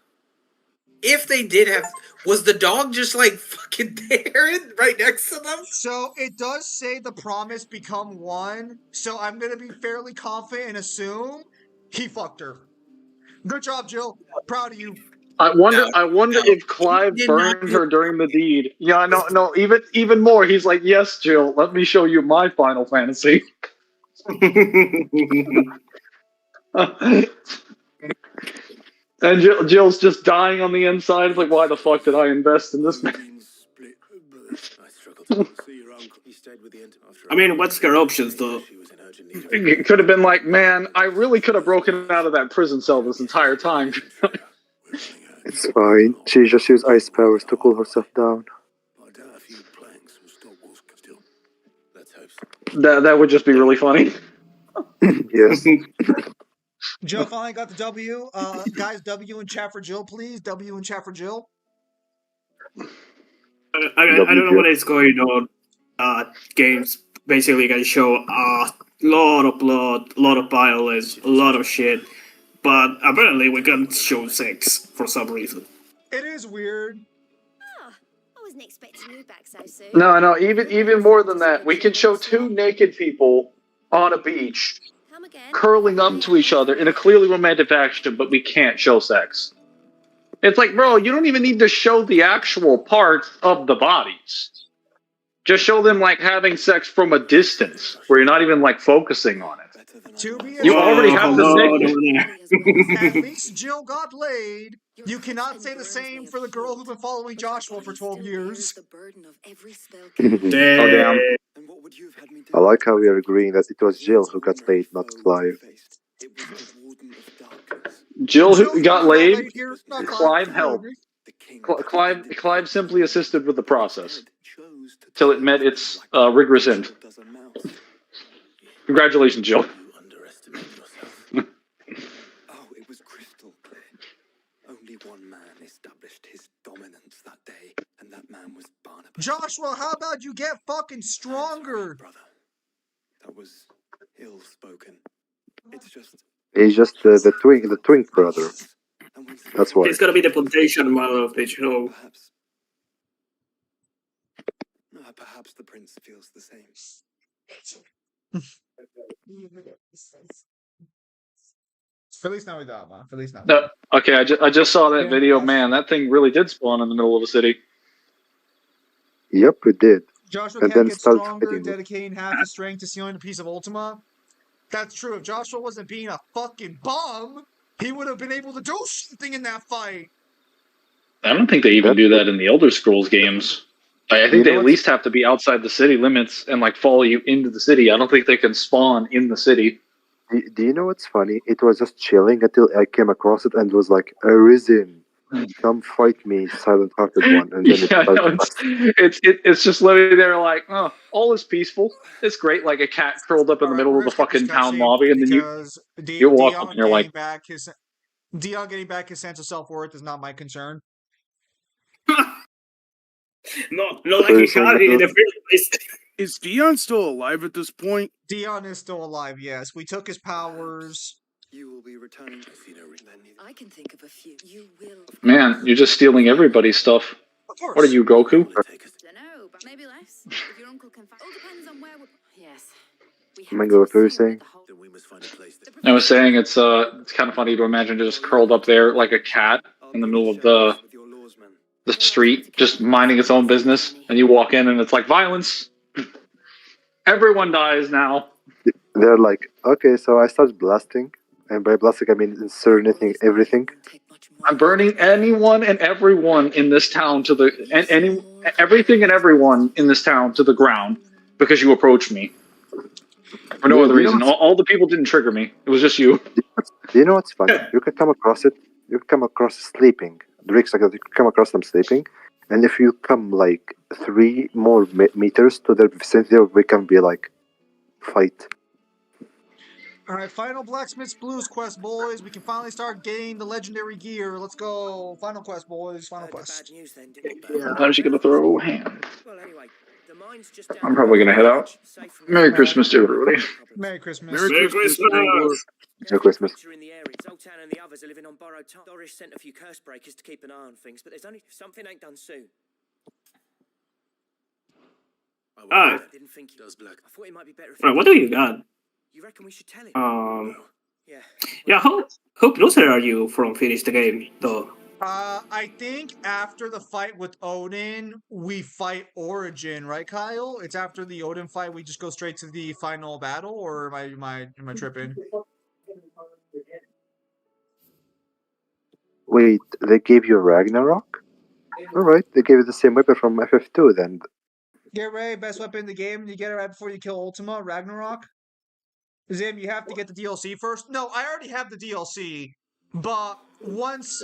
if they did have. Was the dog just like fucking there, right next to them? So it does say the promise become one. So I'm gonna be fairly confident and assume he fucked her. Good job, Jill. Proud of you. I wonder if Clive burned her during the deed. Yeah, no. Even more. He's like, yes, Jill. Let me show you my Final Fantasy. And Jill's just dying on the inside. It's like, why the fuck did I invest in this man? I mean, what's their options, though? It could have been like, man, I really could have broken out of that prison cell this entire time. It's fine. She just used ice powers to cool herself down. That would just be really funny. Yes. Jill finally got the W. Guys, W in chat for Jill, please. W in chat for Jill. I don't know what is going on. Games basically can show a lot of blood, a lot of violence, a lot of shit, but apparently we can't show sex for some reason. It is weird. I wasn't expecting you back so soon. No. Even more than that, we can show two naked people on a beach curling up to each other in a clearly romantic action, but we can't show sex. It's like, bro, you don't even need to show the actual parts of the bodies. Just show them like having sex from a distance, where you're not even like focusing on it. You already have the At least Jill got laid. You cannot say the same for the girl who's been following Joshua for 12 years. Oh, damn. I like how we are agreeing that it was Jill who got laid, not Clive. Jill who got laid, Clive helped. Clive simply assisted with the process till it met its rigorous end. Congratulations, Jill. It was crystal clear. Only one man established his dominance that day, and that man was Barnabas. Joshua, how about you get fucking stronger? That was ill-spoken. It's just... He's just the twink brother. That's why. He's gonna be the plantation mother of the show. Perhaps the prince feels the same. Feliz Navidad, man. Feliz Navidad. No, okay, I just saw that video. Man, that thing really did spawn in the middle of a city. Yep, it did. Joshua And can't then get started stronger, fighting. dedicating half his strength to stealing a piece of Ultima. That's true. If Joshua wasn't being a fucking bum, he would have been able to do something in that fight. I don't think they even do that in the Elder Scrolls games. I think they at least have to be outside the city limits and like follow you into the city. I don't think they can spawn in the city. Do you know what's funny? It was just chilling until I came across it and was like, Arisen, come fight me, silent-hearted one. And then it's just literally there like, oh, all is peaceful. It's great, like a cat curled up in the middle of the fucking town lobby, and then you walk up and you're like, Dion getting back his sense of self-worth is not my concern. Not like he had it in the first place. Is Dion still alive at this point? Dion is still alive, yes. We took his powers. You will be returning. I can think of a few. You will. man, you're just stealing everybody's stuff. Of course. What are you, Goku? Don't know, but maybe less. If your uncle can find. All depends on where we're. Yes. Mango, what were you saying? I was saying it's kind of funny to imagine just curled up there like a cat in the middle of the street, just minding its own business, and you walk in and it's like violence. Everyone dies now. They're like, okay, so I started blasting, and by blasting I mean incinerating everything. I'm burning anyone and everyone in this town to the everything and everyone in this town to the ground because you approached me for no other reason. All the people didn't trigger me. It was just you. Do you know what's funny? You can come across it. You can come across sleeping. The rigs like that. You can come across them sleeping, and if you come like 3 more meters to their vicinity, we can be like, fight. All right, final Blacksmith's Blues quest, boys. We can finally start getting the legendary gear. Let's go. Final quest, boys. Final quest. How's she gonna throw a hand? I'm probably gonna head out. Merry Christmas to everybody. Merry Christmas. Merry Christmas. Merry Christmas. Zoltan and the others are living on borrowed time. Doris sent a few curse breakers to keep an eye on things, but there's only something ain't done soon. Alright. I didn't think he does black. I thought it might be better if Right, what do you got? You reckon we should tell him? Yeah, how closer are you from finish the game, though? I think after the fight with Odin, we fight Origin, right, Kyle? It's after the Odin fight, we just go straight to the final battle, or am I tripping? Wait, they gave you Ragnarok? Alright, they gave you the same weapon from FF2 then. Get ready, best weapon in the game. You get it right before you kill Ultima, Ragnarok. Zim, you have to get the DLC first. No, I already have the DLC, but once.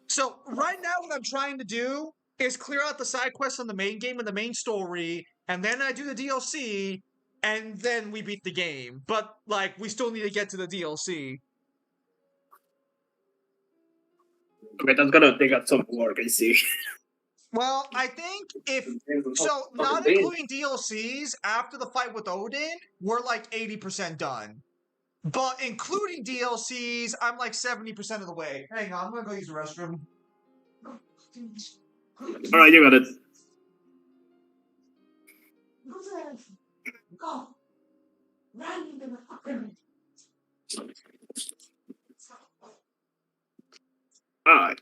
So right now, what I'm trying to do is clear out the side quests on the main game and the main story, and then I do the DLC, and then we beat the game. But like, we still need to get to the DLC. Okay, that's gonna take up some work, I see. Well, I think if so, not including DLCs after the fight with Odin, we're like 80% done. But including DLCs, I'm like 70% of the way. Hang on, I'm gonna go use the restroom. Alright, you got it. Go. Run into the fucking. Alright.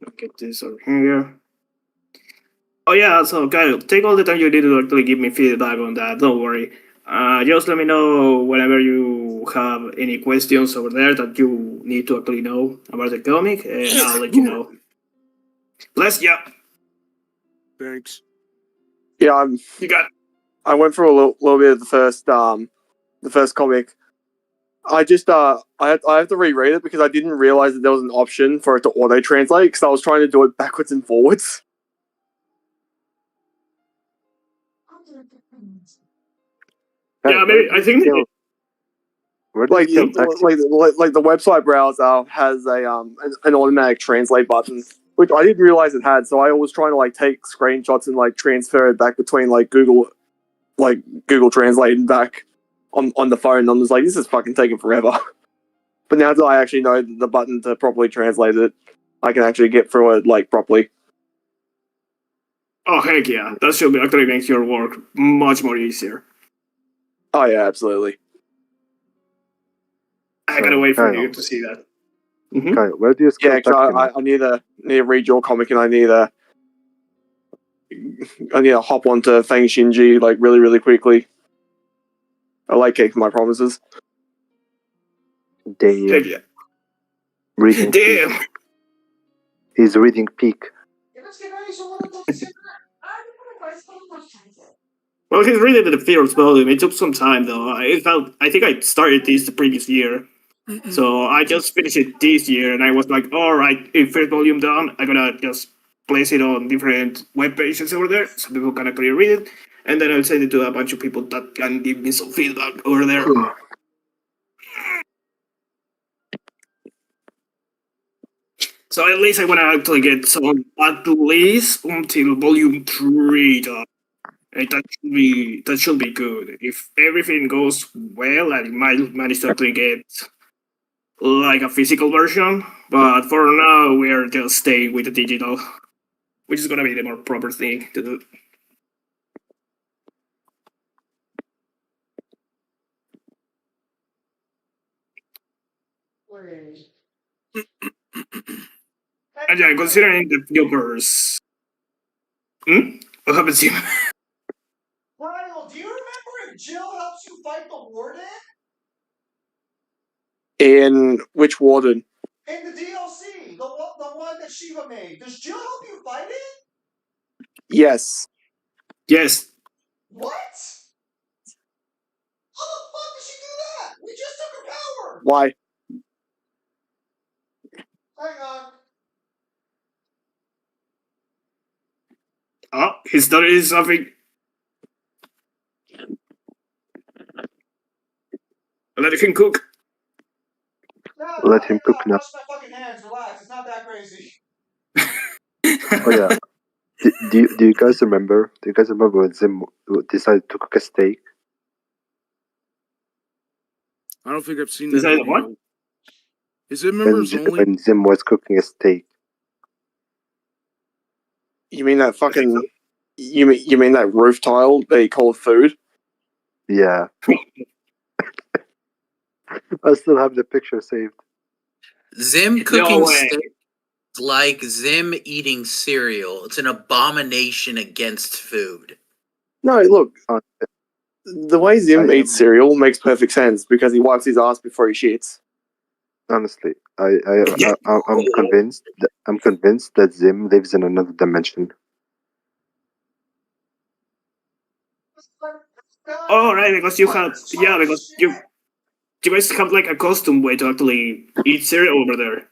Look at this over here. Oh yeah, so Kyle, take all the time you need to actually give me feedback on that. Don't worry. Just let me know whenever you have any questions over there that you need to actually know about the comic, and I'll let you know. Bless ya. Thanks. Yeah, You got. I went through a little bit of the first comic. I just I have to reread it because I didn't realize that there was an option for it to auto translate because I was trying to do it backwards and forwards. Yeah, maybe I think. Like the website browser has an automatic translate button, which I didn't realize it had. So I was trying to like take screenshots and like transfer it back between like Google Translate and back on the phone. I'm just like, this is fucking taking forever. But now that I actually know the button to properly translate it, I can actually get through it like properly. Oh heck yeah, that should actually make your work much more easier. Oh yeah, absolutely. I gotta wait for you to see that. Mm-hmm. Kyle, where do you scroll back to? I need to read your comic and I need to hop onto Fang Shinji like really quickly. I like keeping my promises. Damn. Heck yeah. Reading Damn. Peak. He's reading Peak. Well, he's reading the first volume. It took some time though. I think I started this the previous year. So I just finished it this year, and I was like, all right, if first volume done, I'm gonna just place it on different web pages over there so people can actually read it, and then I'll send it to a bunch of people that can give me some feedback over there. So at least I want to actually get some at least until volume 3 done. And that should be good. If everything goes well, I might manage to actually get like a physical version, but for now we are just staying with the digital, which is gonna be the more proper thing to do. And yeah, considering the Joker's. What happens to you? Lionel, do you remember if Jill helps you fight the warden? In which warden? In the DLC, the one that Shiva made. Does Jill help you fight it? Yes. Yes. What? How the fuck did she do that? We just took her power. Why? Hang on. Oh, his daughter is something. Let him cook. Let him cook now. Wash my fucking hands. Relax. It's not that crazy. Oh yeah. Do you guys remember? Do you guys remember when Zim decided to cook a steak? I don't think I've seen Is that that video. what? Is it members only? When Zim was cooking a steak. You mean that fucking? You mean that roof tile they call food? Yeah. I still have the picture saved. Zim cooking way. steak is like Zim eating cereal. It's an abomination against food. No, look, the way Zim eats cereal makes perfect sense because he wipes his ass before he shits. Honestly, I'm convinced. I'm convinced that Zim lives in another dimension. Oh, right, because because you guys have like a custom way to actually eat cereal over there.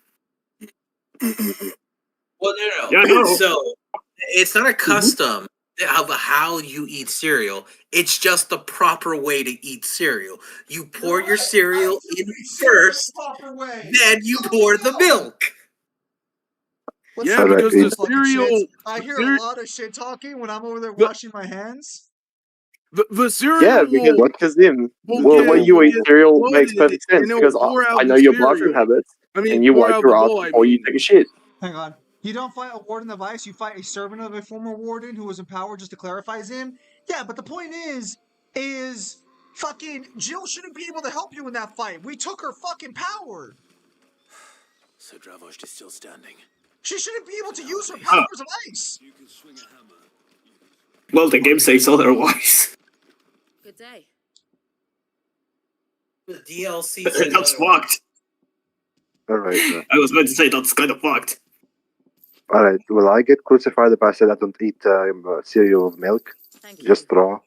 Well, no. Yeah, no. So it's not a custom of how you eat cereal. It's just the proper way to eat cereal. You pour your cereal in first, then you pour the milk. Yeah, because the cereal. I hear a lot of shit talking when I'm over there washing my hands. The cereal. Yeah, because Zim, the way you eat cereal makes perfect sense because I know your bathroom habits, and you wipe your ass before you take a shit. Hang on. You don't fight a warden of ice, you fight a servant of a former warden who was empowered, just to clarify, Zim. Yeah, but the point is fucking Jill shouldn't be able to help you in that fight. We took her fucking power. So Dravosh is still standing. She shouldn't be able to use her powers of ice. Well, the game says otherwise. Good day. The DLC says That's fucked. Alright. I was going to say that's kind of fucked. Alright, will I get crucified if I said I don't eat cereal with milk? Just raw.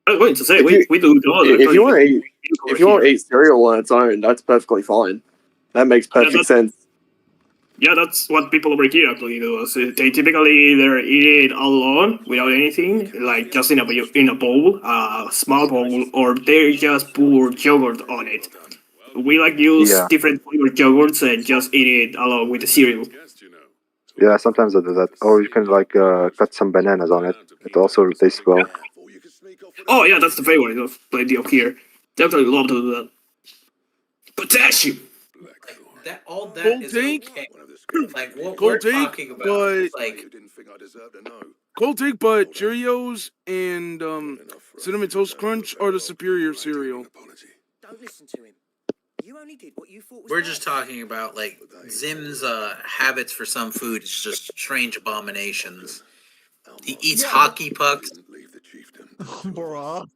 I was going to say, we do If you want to eat cereal on its own, that's perfectly fine. That makes perfect sense. Yeah, that's what people over here actually do. So they typically either eat it all alone without anything, like just in a bowl, a small bowl, or they just pour yogurt on it. We use different flavored yogurts and just eat it along with the cereal. Yeah, sometimes I do that. Or you can cut some bananas on it. It also tastes well. Oh yeah, that's the favorite of plenty of here. Definitely love to do that. Potassium. All that is okay. Like what we're talking about is like Cold take, but Cheerios and Cinnamon Toast Crunch are the superior cereal. Don't listen to him. You only did what you thought was we're just talking about like Zim's habits for some food is just strange abominations. He eats hockey pucks. Bruh.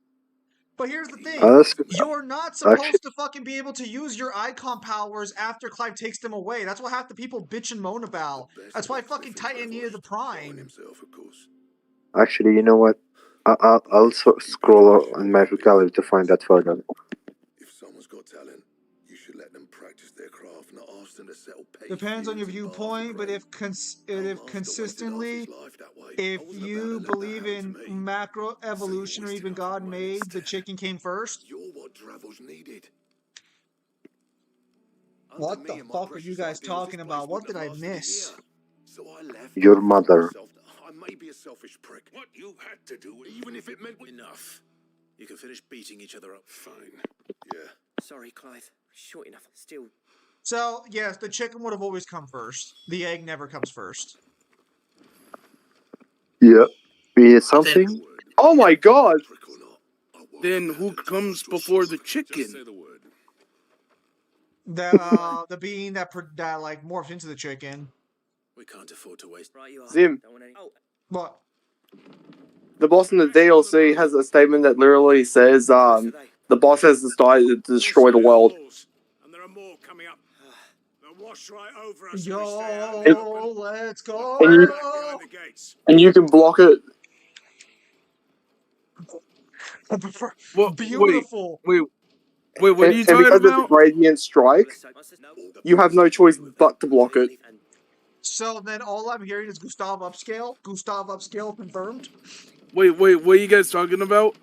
But here's the thing. You're not actually- supposed to fucking be able to use your icon powers after Clive takes them away. That's what half the people bitch and moan about. That's why fucking Titan needed the Prime. Actually, you know what? I'll scroll on my gallery to find that photo. If someone's got talent, you should let them practice their craft, not ask them to settle pay. Depends on your viewpoint, but if consistently, if you believe in macro evolution or even God made, the chicken came first. You're what Dravosh needed. What the fuck are you guys talking about? What did I miss? So I left. Your mother. I may be a selfish prick. What you had to do, even if it meant enough. You can finish beating each other up. Fine. Yeah. Sorry, Clive. Short enough. Still. So, yes, the chicken would have always come first. The egg never comes first. Yeah. Something? Oh my god! Then who comes before the chicken? The being that like morphed into the chicken. We can't afford to waste. Right, you are. Zim. What? The boss in the DLC has a statement that literally says, the boss has decided to destroy the world. And there are more coming up. They'll wash right over us. Yo, let's go. And you can block it. Beautiful. Wait, what are you talking because about? it's Radiant Strike, you have no choice but to block it. So then all I'm hearing is Gustav upscale. Gustav upscale confirmed. Wait, what are you guys talking about?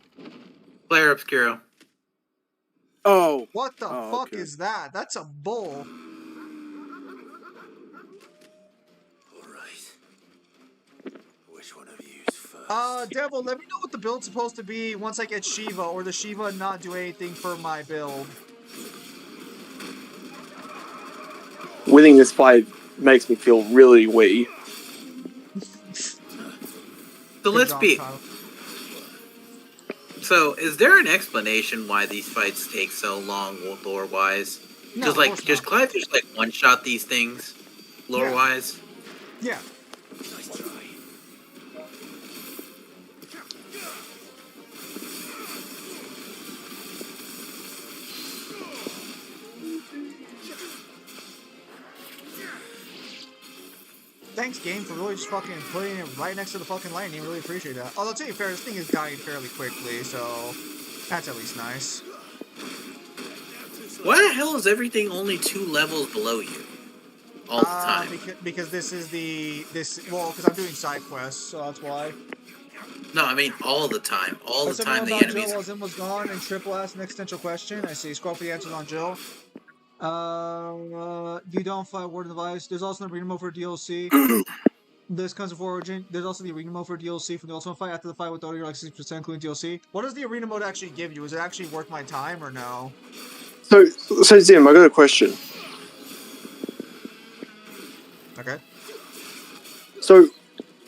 Player Obscuro. Oh. What the fuck is that? That's a bull. Which one of you is first? Devil, let me know what the build's supposed to be once I get Shiva, or the Shiva not do anything for my build. Winning this fight makes me feel really wee. So let's be. So, is there an explanation why these fights take so long, lore-wise? No, Does of course does not. Clive just like one shot these things, lore wise? Yeah. Thanks, game, for really just fucking putting it right next to the fucking lightning. Really appreciate that. Although, to be fair, this thing is dying fairly quickly, so that's at least nice. Why the hell is everything only 2 levels below you all the time? Because this is well, because I'm doing side quests, so that's why. No, I mean all the time. All the time the about enemies. Jill was gone and triple asked an existential question. I see. Scroll for the answers on Jill. You don't fight Word Device. There's also an arena mode for DLC. This comes before Origin. There's also the arena mode for DLC from the Ultimate Fight. After the fight with Odin, you're like 60%, including DLC. What does the arena mode actually give you? Is it actually worth my time or no? So Zim, I got a question. Okay. So,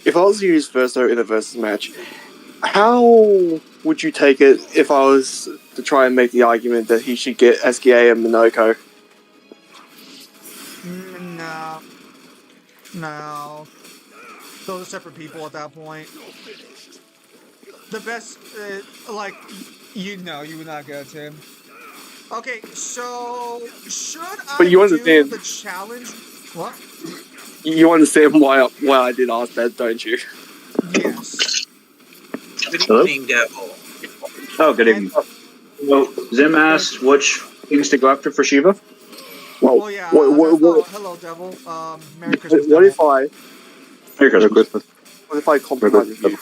if I was to use Verso in a versus match, how would you take it if I was to try and make the argument that he should get SKA and Minoko? No. No. Those are separate people at that point. The best, you would not get him. Okay, so should But I you do understand the challenge? What? You understand why I did ask that, don't you? Yes. Good Hello? evening, Devil. Oh, good evening. So, Zim asked which things to go after for Shiva. Well, yeah. Hello, Devil. Merry Christmas, What Devil. if I? Merry Christmas. What if I compromise with you?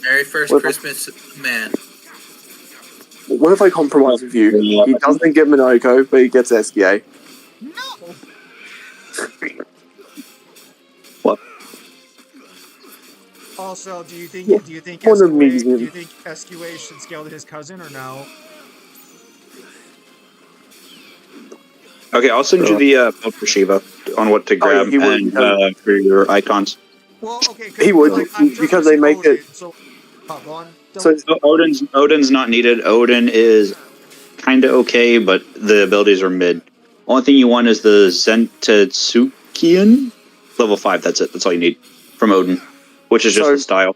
Merry first Christmas, man. What if I compromise with you? He doesn't get Minoko, but he gets SKA. No. What? Also, do you think SQA should scale to his cousin or no? Okay, I'll send you the code for Shiva on what to grab and for your icons. Well, okay, he would because they make it. So, go on. So Odin's not needed. Odin is kind of okay, but the abilities are mid. Only thing you want is the Zentetsukian level 5. That's it. That's all you need from Odin, which is just the style.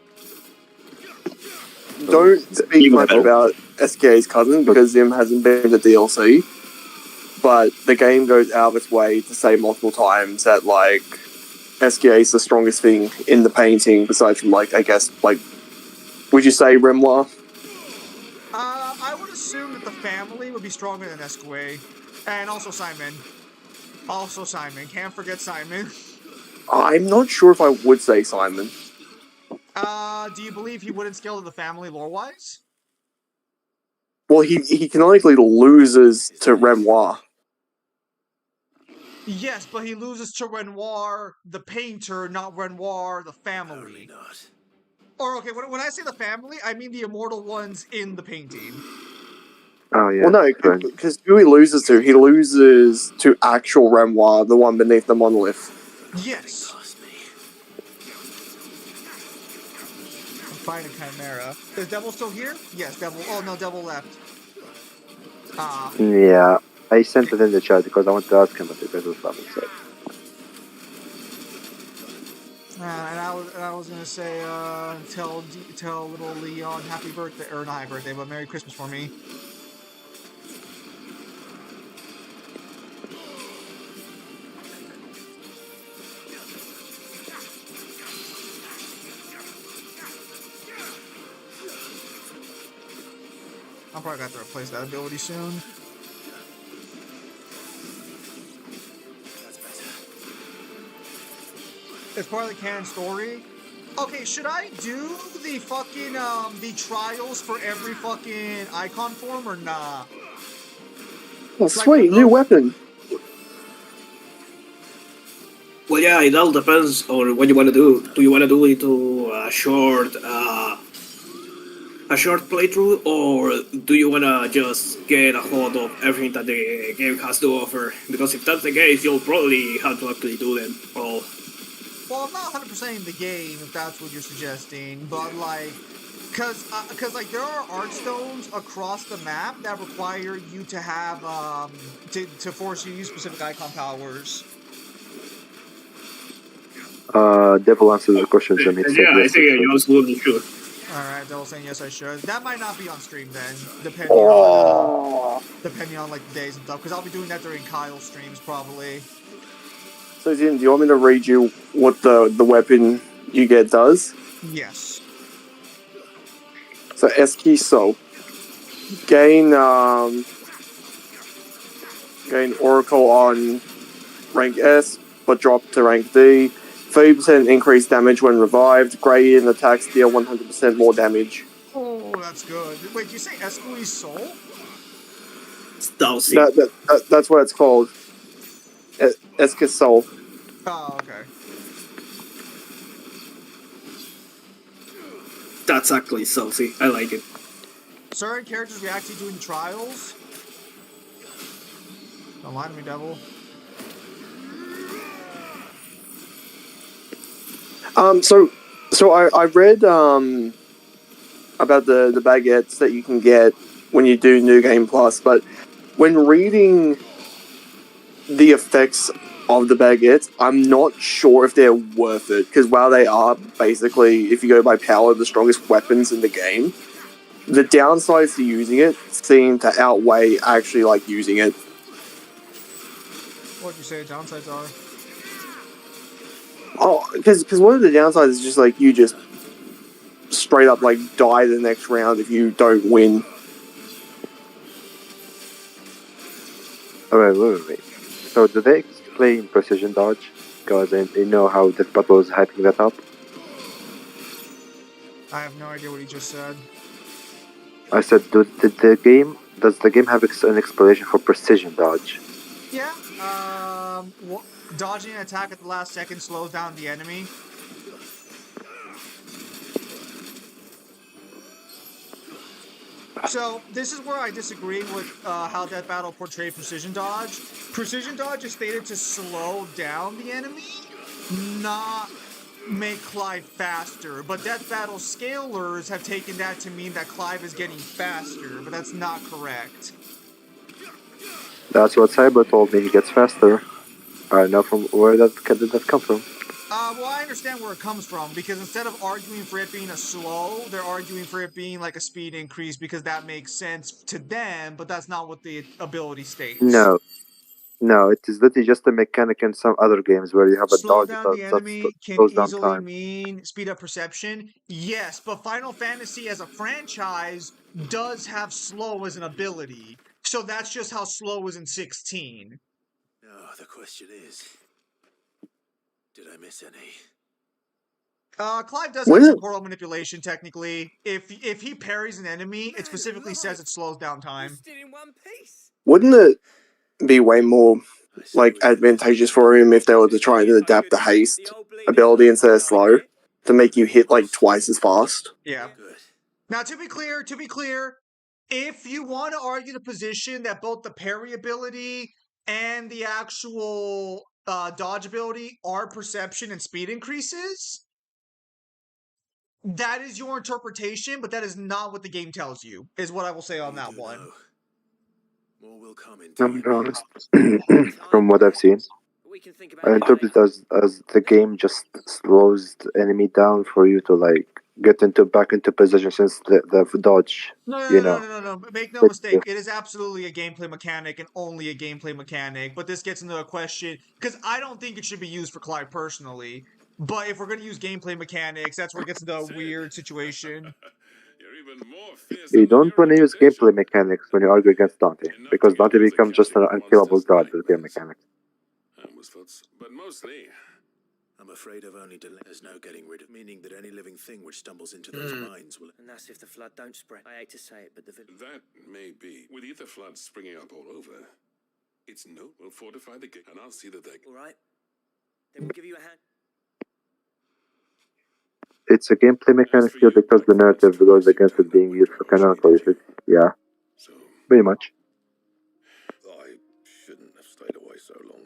Don't speak much about SKA's cousin because Zim hasn't been in the DLC. But the game goes out of its way to say multiple times that like SKA is the strongest thing in the painting, besides from I guess would you say Renoir? I would assume that the family would be stronger than SQA, and also Simon. Can't forget Simon. I'm not sure if I would say Simon. Do you believe he wouldn't scale to the family lore-wise? Well, he canonically loses to Renoir. Yes, but he loses to Renoir, the painter, not Renoir, the family. Or, okay, when I say the family, I mean the immortal ones in the painting. Oh, yeah. Well, no, because who he loses to? He loses to actual Renoir, the one beneath the monolith. Yes. I'm finding Chimera. Is Devil still here? Yes, Devil. Oh, no, Devil left. Yeah, I sent it in the chat because I want to ask him if it was something. So. And I was gonna say, tell little Leon happy birthday, or not happy birthday, but Merry Christmas for me. I'm probably gonna have to replace that ability soon. It's part of the canon story. Okay, should I do the fucking, the trials for every fucking icon form or not? Oh, sweet, new weapon. Well, yeah, it all depends on what you want to do. Do you want to do it to a short playthrough, or do you want to just get a hold of everything that the game has to offer? Because if that's the case, you'll probably have to actually do them all. Well, I'm not 100% in the game, if that's what you're suggesting, but, like, Cause like there are art stones across the map that require you to have to force you to use specific icon powers. Devil answered the question, and he said Yeah, I yes. think you absolutely should. All right, Devil saying yes, I should. That might not be on stream then, depending on like the days and stuff. Because I'll be doing that during Kyle's streams probably. So, Zin, do you want me to read you what the weapon you get does? Yes. So, ff16, gain Oracle on rank S, but drop to rank D. 30% increased damage when revived. Gradient attacks deal 100% more damage. Oh, that's good. Wait, you say Esqui's soul? That's what it's called. Eskis Soul. Oh, okay. That's actually saucy. I like it. Certain characters we actually doing trials. Don't lie to me, Devil. So I read about the baguettes that you can get when you do New Game Plus, but when reading the effects of the baguettes, I'm not sure if they're worth it, because while they are basically, if you go by power, the strongest weapons in the game, the downsides to using it seem to outweigh actually like using it. What do you say the downsides are? Oh, because one of the downsides is just like you just straight up like die the next round if you don't win. Wait. So do they explain precision dodge? Because I know how this battle is hyping that up. I have no idea what he just said. I said, does the game have an explanation for precision dodge? Yeah. Dodging an attack at the last second slows down the enemy. So this is where I disagree with how Death Battle portrayed precision dodge. Precision dodge is stated to slow down the enemy, not make Clive faster. But Death Battle scalers have taken that to mean that Clive is getting faster, but that's not correct. That's what Cyber told me. He gets faster. I don't know from where did that come from. Well, I understand where it comes from, because instead of arguing for it being a slow, they're arguing for it being like a speed increase because that makes sense to them, but that's not what the ability states. No, it is literally just a mechanic in some other games where you have a Slow dodge down the that enemy can slows down easily time. mean speed up perception. Yes, but Final Fantasy as a franchise does have slow as an ability. So that's just how slow is in 16. Oh, the question is, did I miss any? Clive does have temporal manipulation, technically. If he parries an enemy, it specifically says it slows down time. Wouldn't it be way more like advantageous for him if they were to try to adapt the haste ability instead of slow to make you hit like twice as fast? Yeah. Now, to be clear, if you want to argue the position that both the parry ability and the actual dodge ability are perception and speed increases, that is your interpretation, but that is not what the game tells you, is what I will say on that one. More will come in I'm be honest. From what I've seen, I interpret it as the game just slows the enemy down for you to like get back into position since the dodge. No. Make no mistake. It is absolutely a gameplay mechanic and only a gameplay mechanic. But this gets into a question, because I don't think it should be used for Clive personally. But if we're going to use gameplay mechanics, that's where it gets into a weird situation. You don't want to use gameplay mechanics when you argue against Dante, because Dante becomes just an unkillable god with game mechanics. But mostly, I'm afraid I've only delayed. There's no getting rid of, meaning that any living thing which stumbles into those mines will. And that's if the flood don't spread. I hate to say it, but the That may be. With ether floods springing up all over, it's no. We'll fortify the gate, and I'll see that they. All right. Then we'll give you a hand. It's a gameplay mechanic still because the narrative goes against it being used for canonical usage. Yeah, pretty much. I shouldn't have stayed away so long,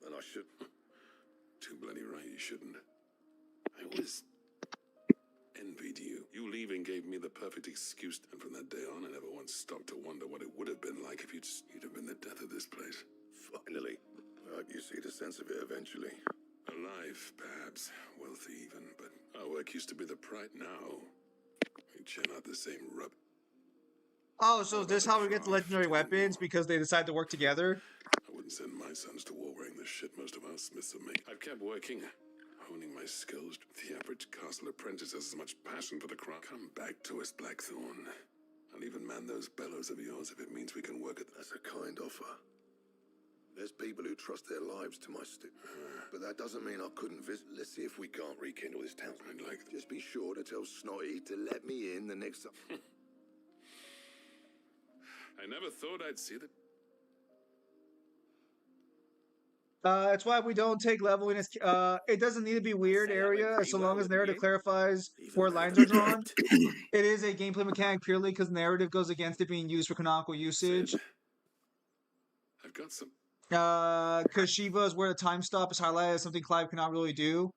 and I should. Too bloody right, you shouldn't. I always envied you. You leave leaving gave me the perfect excuse, and from that day on, I never once stopped to wonder what it would have been like if you'd have been the death of this place. Finally. I hope you see the sense of it eventually. Alive, perhaps. Wealthy even, but our work used to be the pride now. We churn out the same rub. Oh, so is this how we get the legendary weapons? Because they decide to work together? I wouldn't send my sons to war wearing the shit most of our smiths are making. I've kept working, honing my skills. The average castle apprentice has as much passion for the craft. Come back to us, Blackthorn. I'll even man those bellows of yours if it means we can work at. That's a kind offer. There's people who trust their lives to my stick. But that doesn't mean I couldn't visit. Let's see if we can't rekindle this town. I'd like. Just be sure to tell Snotty to let me in the next time. I never thought I'd see that. That's why we don't take leveling as it doesn't need to be weird area so long as narrative clarifies where lines are drawn. It is a gameplay mechanic purely because narrative goes against it being used for canonical usage. I've got some. Because Shiva is where the time stop is highlighted as something Clive cannot really do.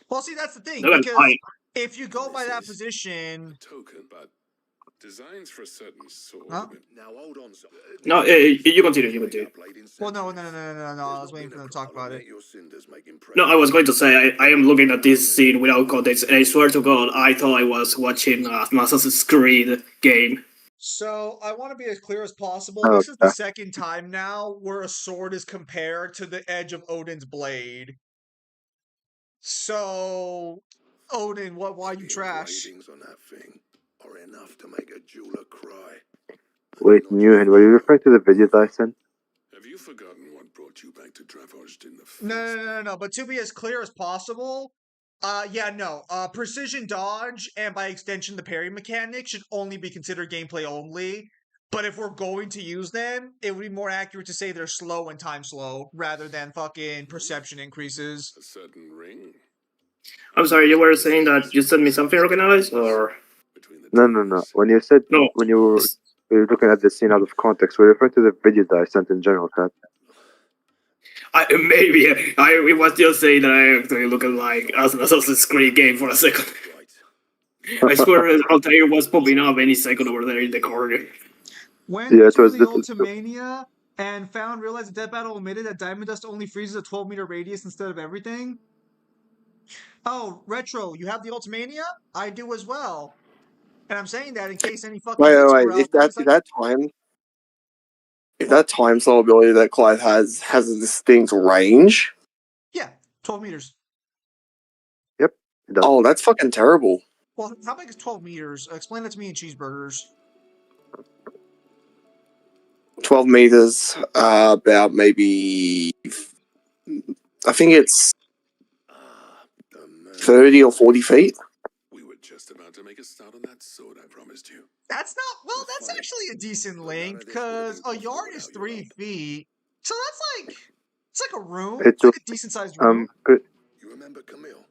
Well, see, that's the thing, because if you go by that position... Token, but designs for a certain sword. Huh? Now hold on. No, you continue. Well, no, I was waiting for them to talk about it. No, I was going to say, I am looking at this scene without context, and I swear to God, I thought I was watching an Assassin's Creed game. So, I want to be as clear as possible. Okay. This is the second time now where a sword is compared to the edge of Odin's blade. So, Odin, why you trash? On that thing are enough to make a jeweler cry. Wait, Newhan, were you referring to the video that I sent? Have you forgotten what brought you back to Travorst in the first? No. But to be as clear as possible, precision dodge and by extension the parry mechanic should only be considered gameplay only. But if we're going to use them, it would be more accurate to say they're slow and time slow rather than fucking perception increases. A certain ring. I'm sorry, you were saying that you sent me something organized, or? No. When you said when you were looking at the scene out of context, were you referring to the video that I sent in general, Kat? I was just saying that I actually looked like as an Assassin's Creed game for a second. I swear Altair was popping up any second over there in the corner. Went to the Ultimania and realized the Death Battle omitted that Diamond Dust only freezes a 12-meter radius instead of everything. Oh, Retro, you have the Ultimania? I do as well. And I'm saying that in case any fucking Wait. If that time slow ability that Clive has a distinct range. Yeah, 12 meters. Yep. Oh, that's fucking terrible. Well, how big is 12 meters? Explain that to me in cheeseburgers. 12 meters, about maybe, I think it's 30 or 40 feet. We were just about to make a start on that sword I promised you. That's actually a decent length, because a yard is 3 feet. So it's like a room. It's like a decent sized room. You remember Camille?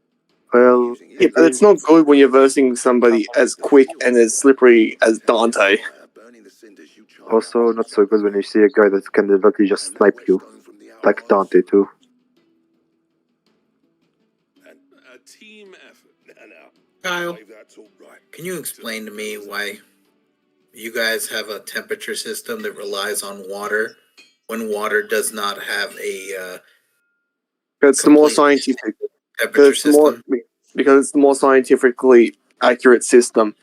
Well, yeah, but it's not good when you're versing somebody as quick and as slippery as Dante. Also, not so good when you see a guy that can literally just snipe you, like Dante too. A team effort. Kyle, can you explain to me why you guys have a temperature system that relies on water when water does not have a It's the more scientific. Because it's the more scientifically accurate system.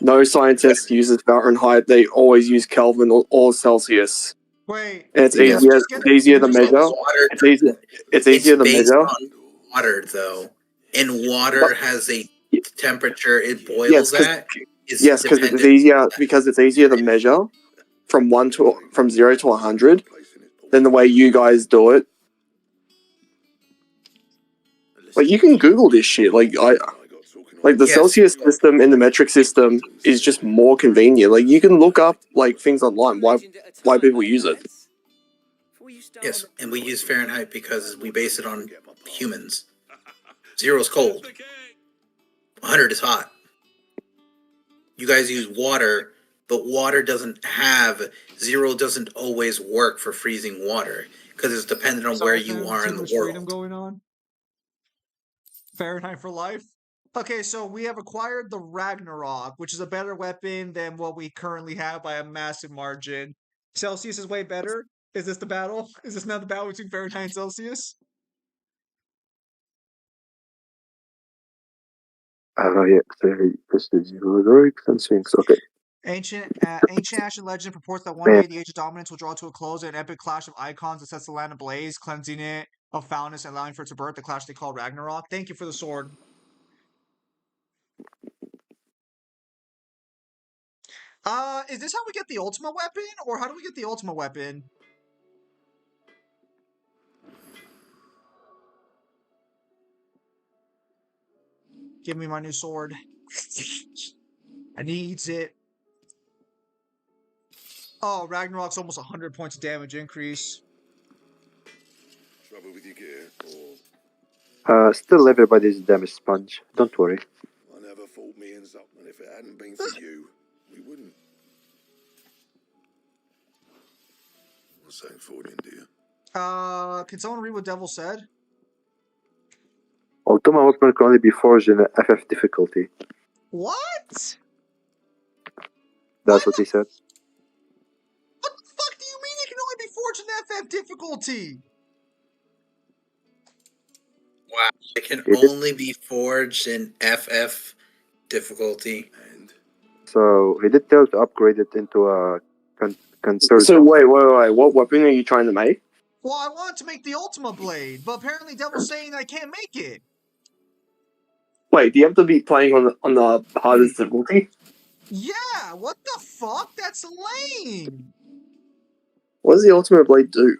No scientist uses Fahrenheit; they always use Kelvin or Celsius. Wait, and it's easier to measure. It's easier to based measure. on water, though, and water has a temperature it boils at. Yes, because it's easier to measure from 0 to 100 than the way you guys do it. Like, you can Google this shit. The Celsius system and the metric system is just more convenient. Like, you can look up things online. Why people use it? Yes, and we use Fahrenheit because we base it on humans. 0 is cold. 100 is hot. You guys use water, but water doesn't have 0. Doesn't always work for freezing water because it's dependent on where you are in the world. Freedom going on. Fahrenheit for life. Okay, so we have acquired the Ragnarok, which is a better weapon than what we currently have by a massive margin. Celsius is way better. Is this the battle? Is this now the battle between Fahrenheit and Celsius? Yeah, sorry, prestige, heroic, and sphinx. Okay. Ancient Ashen legend purports that one Man, day the Age of Dominance will draw to a close in an epic clash of icons that sets the land ablaze, cleansing it of foulness and allowing for it to birth the clash they call Ragnarok. Thank you for the sword. Is this how we get the ultimate weapon, or how do we get the ultimate weapon? Give me my new sword. I needs it. Oh, Ragnarok's almost 100 points of damage increase. Trouble with your gear, or still everybody's damage sponge. Don't worry. I never thought me ends up, and if it hadn't been for you, we wouldn't. What's that for, dear? Can someone read what Devil said? Ultima weapon can only be forged in FF difficulty. What? That's what he said. What the fuck do you mean it can only be forged in FF difficulty? Wow, it can It is- only be forged in FF difficulty. So he did tell to upgrade it into a conservative. So wait. What weapon are you trying to make? Well, I wanted to make the Ultima Blade, but apparently Devil's saying I can't make it. Wait, do you have to be playing on the hardest difficulty? Yeah, what the fuck? That's lame. What does the Ultimate Blade do?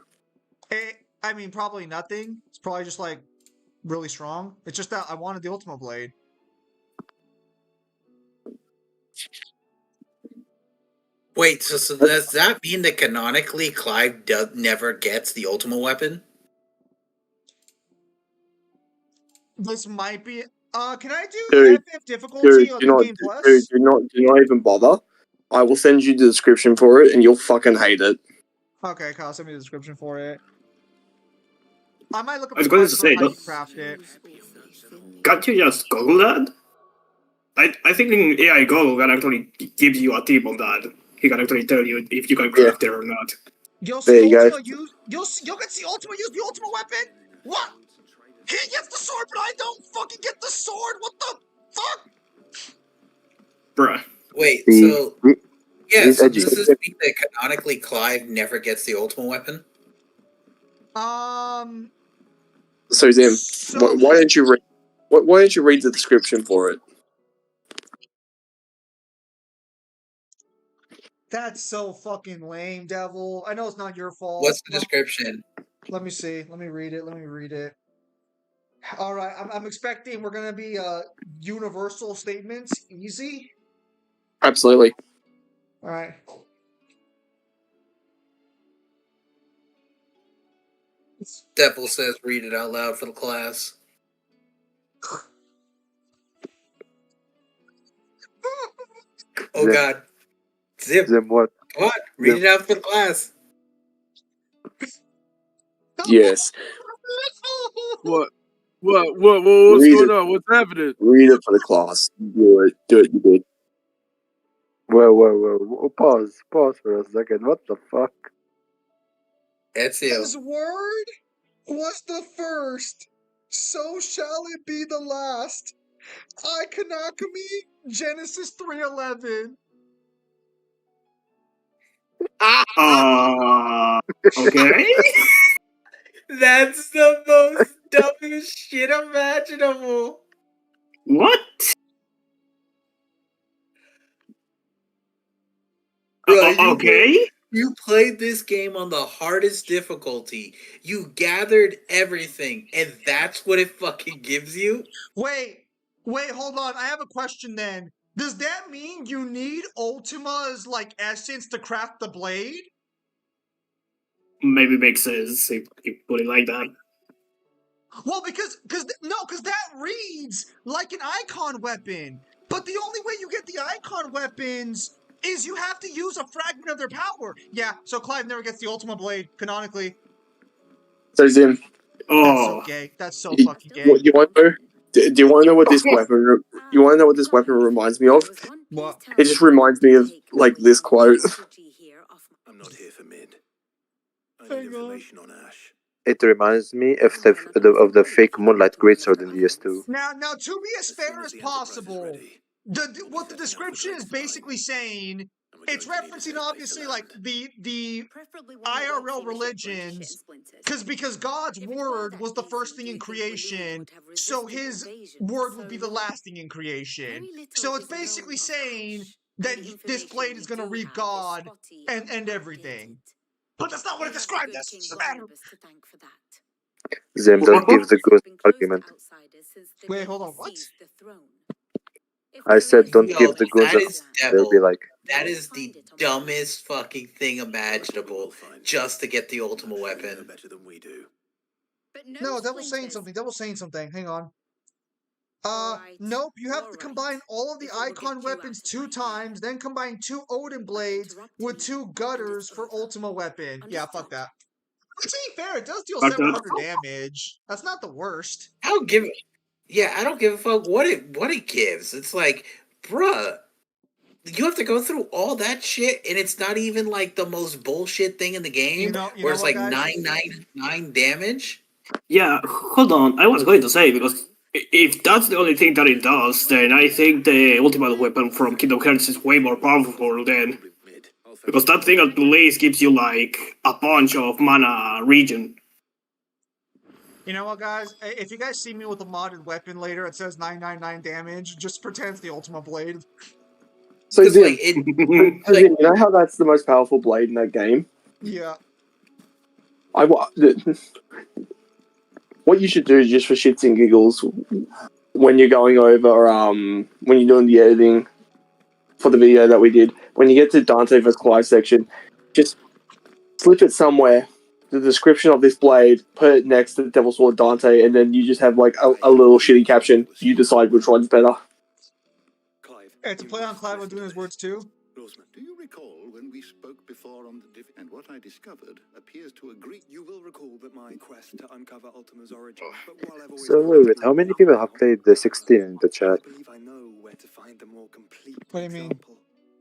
I mean, probably nothing. It's probably just like really strong. It's just that I wanted the Ultima Blade. Wait, so does that mean that canonically Clive never gets the ultimate weapon? This might be. Can I do Dude, FF difficulty on New Game Plus? do not even bother. I will send you the description for it, and you'll fucking hate it. Okay, Kyle, send me the description for it. I might look up I was the going price to for say, how you craft it. can't you just Google that? I think AI Google can actually give you a tip on that. He can actually tell you if you can craft it or not. You'll There see you go. Ultima use. You'll get to see Ultima use the Ultimate weapon. What? He gets the sword, but I don't fucking get the sword. What the fuck? Bruh. Wait, He- so he- yeah, he's so edgy. does this mean that canonically Clive never gets the ultimate weapon? So Zim, why don't you read? Why don't you read the description for it? That's so fucking lame, Devil. I know it's not your fault. What's the description? Let me see. Let me read it. Let me read it. All right, I'm expecting we're gonna be universal statements, easy. Absolutely. All right. Devil says read it out loud for the class. Oh Zim. god. Zim what? Come on, read Zim. it out for the class. Yes. What's Read going it. on? What's happening? Read it for the class. Do it. You did. Whoa. Pause for a second. What the fuck? Ezio. His word was the first, so shall it be the last. Iconocmy, Genesis 3:11. Okay. That's the most dumbest shit imaginable. What? Bro, Okay. You played this game on the hardest difficulty. You gathered everything, and that's what it fucking gives you? Wait, hold on. I have a question then. Does that mean you need Ultima's like essence to craft the blade? Maybe makes sense if you put it like that. Well, because that reads like an icon weapon. But the only way you get the icon weapons is you have to use a fragment of their power. Yeah, so Clive never gets the Ultima Blade, canonically. So Zim. That's so gay. That's so fucking gay. You want to? Do you want to know what this weapon? You want to know what this weapon reminds me of? What? It just reminds me of like this quote. I'm not here for mid. I Hang need on. information on Ash. It reminds me of the fake Moonlight Greatsword in DS2. Now, to be as fair as possible, what the description is basically saying, it's referencing obviously like the IRL religions, because God's word was the first thing in creation, so His word would be the last thing in creation. So it's basically saying that this blade is going to reap God and everything. But that's not what it described as. What's the matter? Them don't give the good argument. Wait, hold on. What? I said don't Yo, give the goons that a is they'll be devil. like, That is the dumbest fucking thing imaginable just to get the ultimate weapon. Better than we do. No, Devil's saying something. Devil's saying something. Hang on. Nope. You have to combine all of the icon weapons 2 times, then combine 2 Odin blades with 2 gutters for ultimate weapon. Yeah, fuck that. To be fair, it does deal 700 damage. That's not the worst. I don't give a fuck what it gives. It's like, bruh, you have to go through all that shit, and it's not even like the most bullshit thing in the game, You know where it's what, like guys? 999 damage. Yeah, hold on. I was going to say, because if that's the only thing that it does, then I think the ultimate weapon from Kingdom Hearts is way more powerful then. Because that thing at least gives you like a bunch of mana regen. You know what, guys? If you guys see me with a modded weapon later, it says 999 damage. Just pretend it's the ultimate blade. So Zim, like, you know how that's the most powerful blade in that game? Yeah. What you should do just for shits and giggles when you're going over when you're doing the editing for the video that we did, when you get to Dante vs. Clive section, just slip it somewhere, the description of this blade, put it next to Devil's Sword Dante, and then you just have like a little shitty caption. You decide which one's better. Hey, to play on Clive doing his words too. Do you recall when we spoke before on the and what I discovered appears to agree? You will recall that my quest to uncover Ultima's origin, but while I've always so wait, how many people have played the 16 in the chat? I believe I know where to find the more complete What do you mean?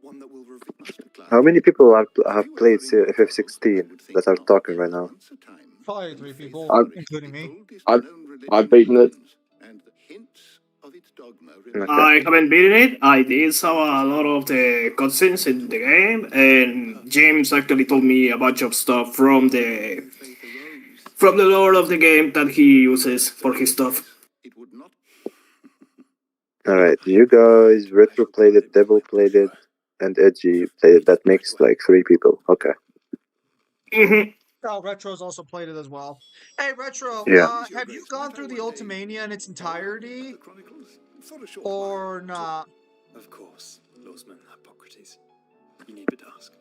one that will reveal How many people have played ff16 that are talking right now? Probably 3 people, including me. I've beaten it. Okay. I haven't beaten it. I did saw a lot of the cutscenes in the game, and James actually told me a bunch of stuff from the lore of the game that he uses for his stuff. Alright, you guys, Retro played it, Devil played it, and Edgy played it. That makes like 3 people. Okay. Oh, Retro's also played it as well. Hey, Retro, Yeah. have you gone through the Ultimania in its entirety? Or not? Of course, Lawsman Hippocrates. You need but ask.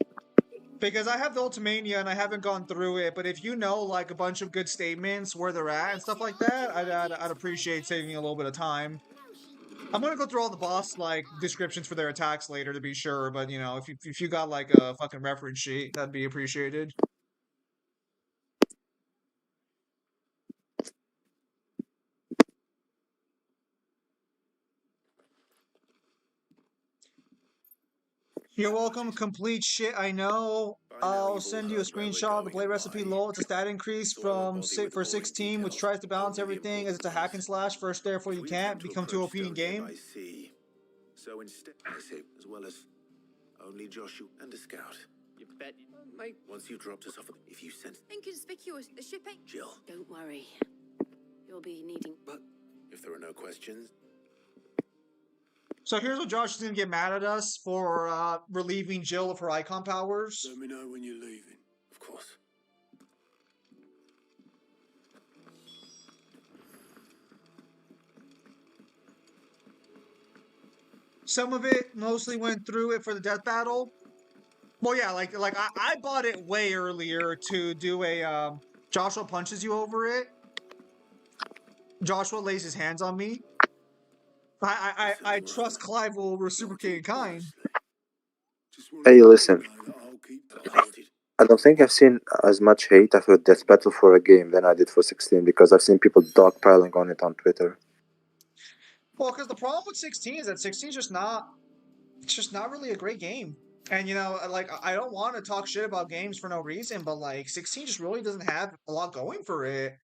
Because I have the Ultimania and I haven't gone through it, but if you know like a bunch of good statements where they're at and stuff like that, I'd appreciate saving a little bit of time. I'm gonna go through all the boss like descriptions for their attacks later to be sure, but you know, if you got like a fucking reference sheet, that'd be appreciated. You're welcome. Complete shit. I know. I'll send you a screenshot of the blade recipe. Lol, it's a stat increase from for 16, which tries to balance everything as it's a hack and slash. First, therefore you can't become too OP in game. I see. So instead, I say, as well as only Joshua and a scout. You bet, mate. Once you dropped us off, if you sent Inconspicuous. The ship ain't. Jill. Don't worry. You'll be needing. But if there are no questions. So here's what Josh is gonna get mad at us for relieving Jill of her icon powers. Let me know when you're leaving. Of course. Some of it mostly went through it for the death battle. Well, yeah, like I bought it way earlier to do a Joshua punches you over it. Joshua lays his hands on me. I trust Clive will reciprocate in kind. Hey, listen. I don't think I've seen as much hate after Death Battle for a game than I did for 16 because I've seen people dogpiling on it on Twitter. Well, because the problem with 16 is that 16 is just not. It's just not really a great game. And like I don't want to talk shit about games for no reason, but like 16 just really doesn't have a lot going for it.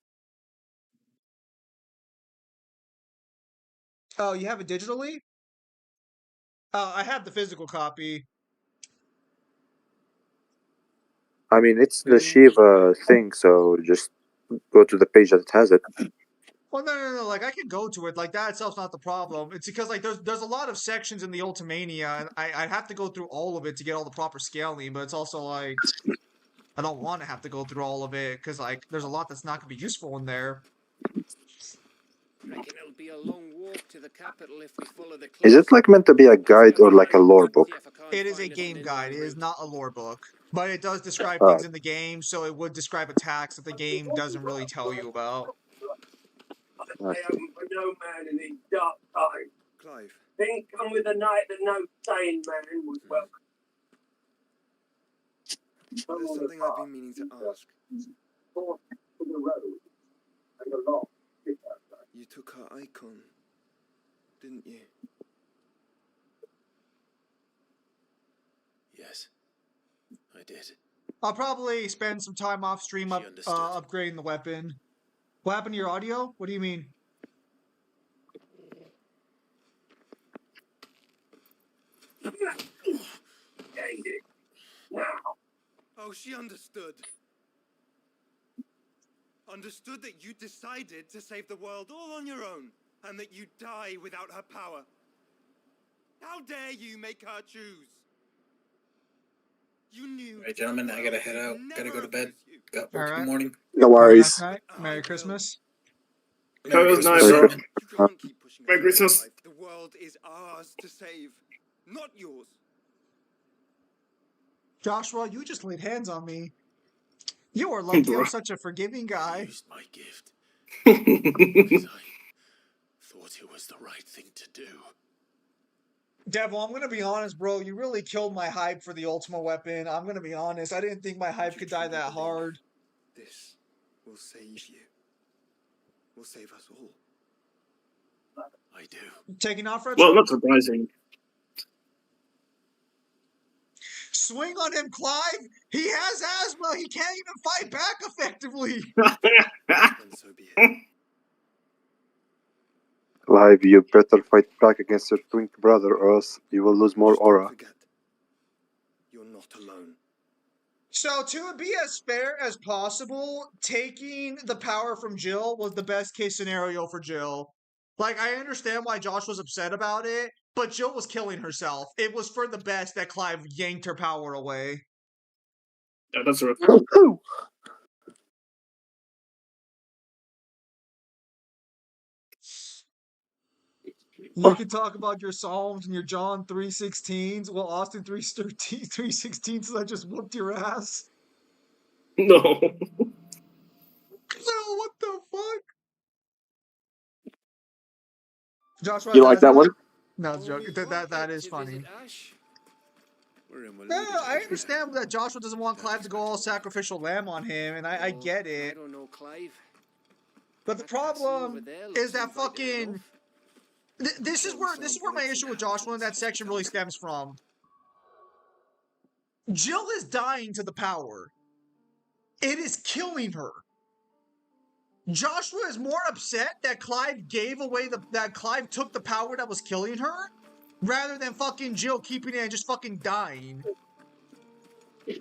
Oh, you have it digitally? I have the physical copy. I mean, it's the Shiva thing, so just go to the page that has it. Well, no. Like I can go to it. Like that itself's not the problem. It's because like there's a lot of sections in the Ultimania, and I'd have to go through all of it to get all the proper scaling. But it's also like I don't want to have to go through all of it because like there's a lot that's not gonna be useful in there. Reckon it'll be a long walk to the capital if we follow the Is it like meant to be a guide or like a lore book? It is a game guide. It is not a lore book, but it does describe Uh, things in the game. So it would describe attacks that the game doesn't really tell you about. I haven't for no man in these dark times. Clive. Think come with a night that no sane man was welcome. There's something I've been meaning to ask. Forced to the road and a lot. You took her icon, didn't you? Yes, I did. I'll probably spend some time off stream upgrading the weapon. What happened to your audio? What do you mean? Gained it. Now. Oh, she understood. Understood that you decided to save the world all on your own, and that you'd die without her power. How dare you make her choose? You knew. All right, gentlemen, I gotta head out. Gotta go to bed. Got work in the morning. No Have a worries. nice night. Merry Christmas. Have a nice Merry bro. Christmas. You can't keep pushing Merry us Christmas. aside. The world is ours to save, not yours. Joshua, you just laid hands on me. You are lucky Bro. I'm such a forgiving guy. Used my gift because I thought it was the right thing to do. Devil, I'm gonna be honest, bro. You really killed my hype for the Ultima weapon. I'm gonna be honest. I didn't think my hype could die that hard. This will save you. Will save us all. I do. Taking off, Retro? Well, not surprising. Swing on him, Clive! He has asthma! He can't even fight back effectively! Then so be it. Live, you better fight back against your twin brother, or else you will lose more aura. Forget. You're not alone. So, to be as fair as possible, taking the power from Jill was the best case scenario for Jill. Like, I understand why Josh was upset about it, but Jill was killing herself. It was for the best that Clive yanked her power away. Yeah, that's right. You can talk about your Psalms and your John 3:16s. Well, Austin 3:16 says I just whooped your ass. No. No, what the fuck? Joshua, You like that one? No, it's a joke. That is funny. No, I understand that Joshua doesn't want Clive to go all sacrificial lamb on him, and I get I it. don't know, Clive. But the problem is that fucking this is where my issue with Joshua in that section really stems from. Jill is dying to the power. It is killing her. Joshua is more upset that Clive gave away that Clive took the power that was killing her, rather than fucking Jill keeping it and just fucking dying. Yeah,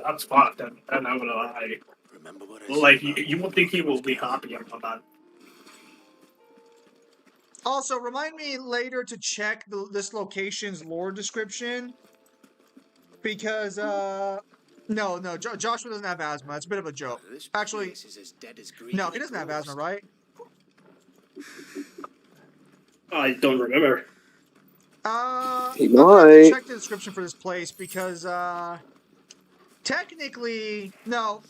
that's fucked. And I'm not gonna lie. Remember what I Like, said you would think he will be happy about that. Also, remind me later to check this location's lore description. Because, no, Joshua doesn't have asthma. It's a bit of a joke. Actually, no, he doesn't have asthma, right? I don't remember. I'm He gonna have to might. check the description for this place because, technically, no.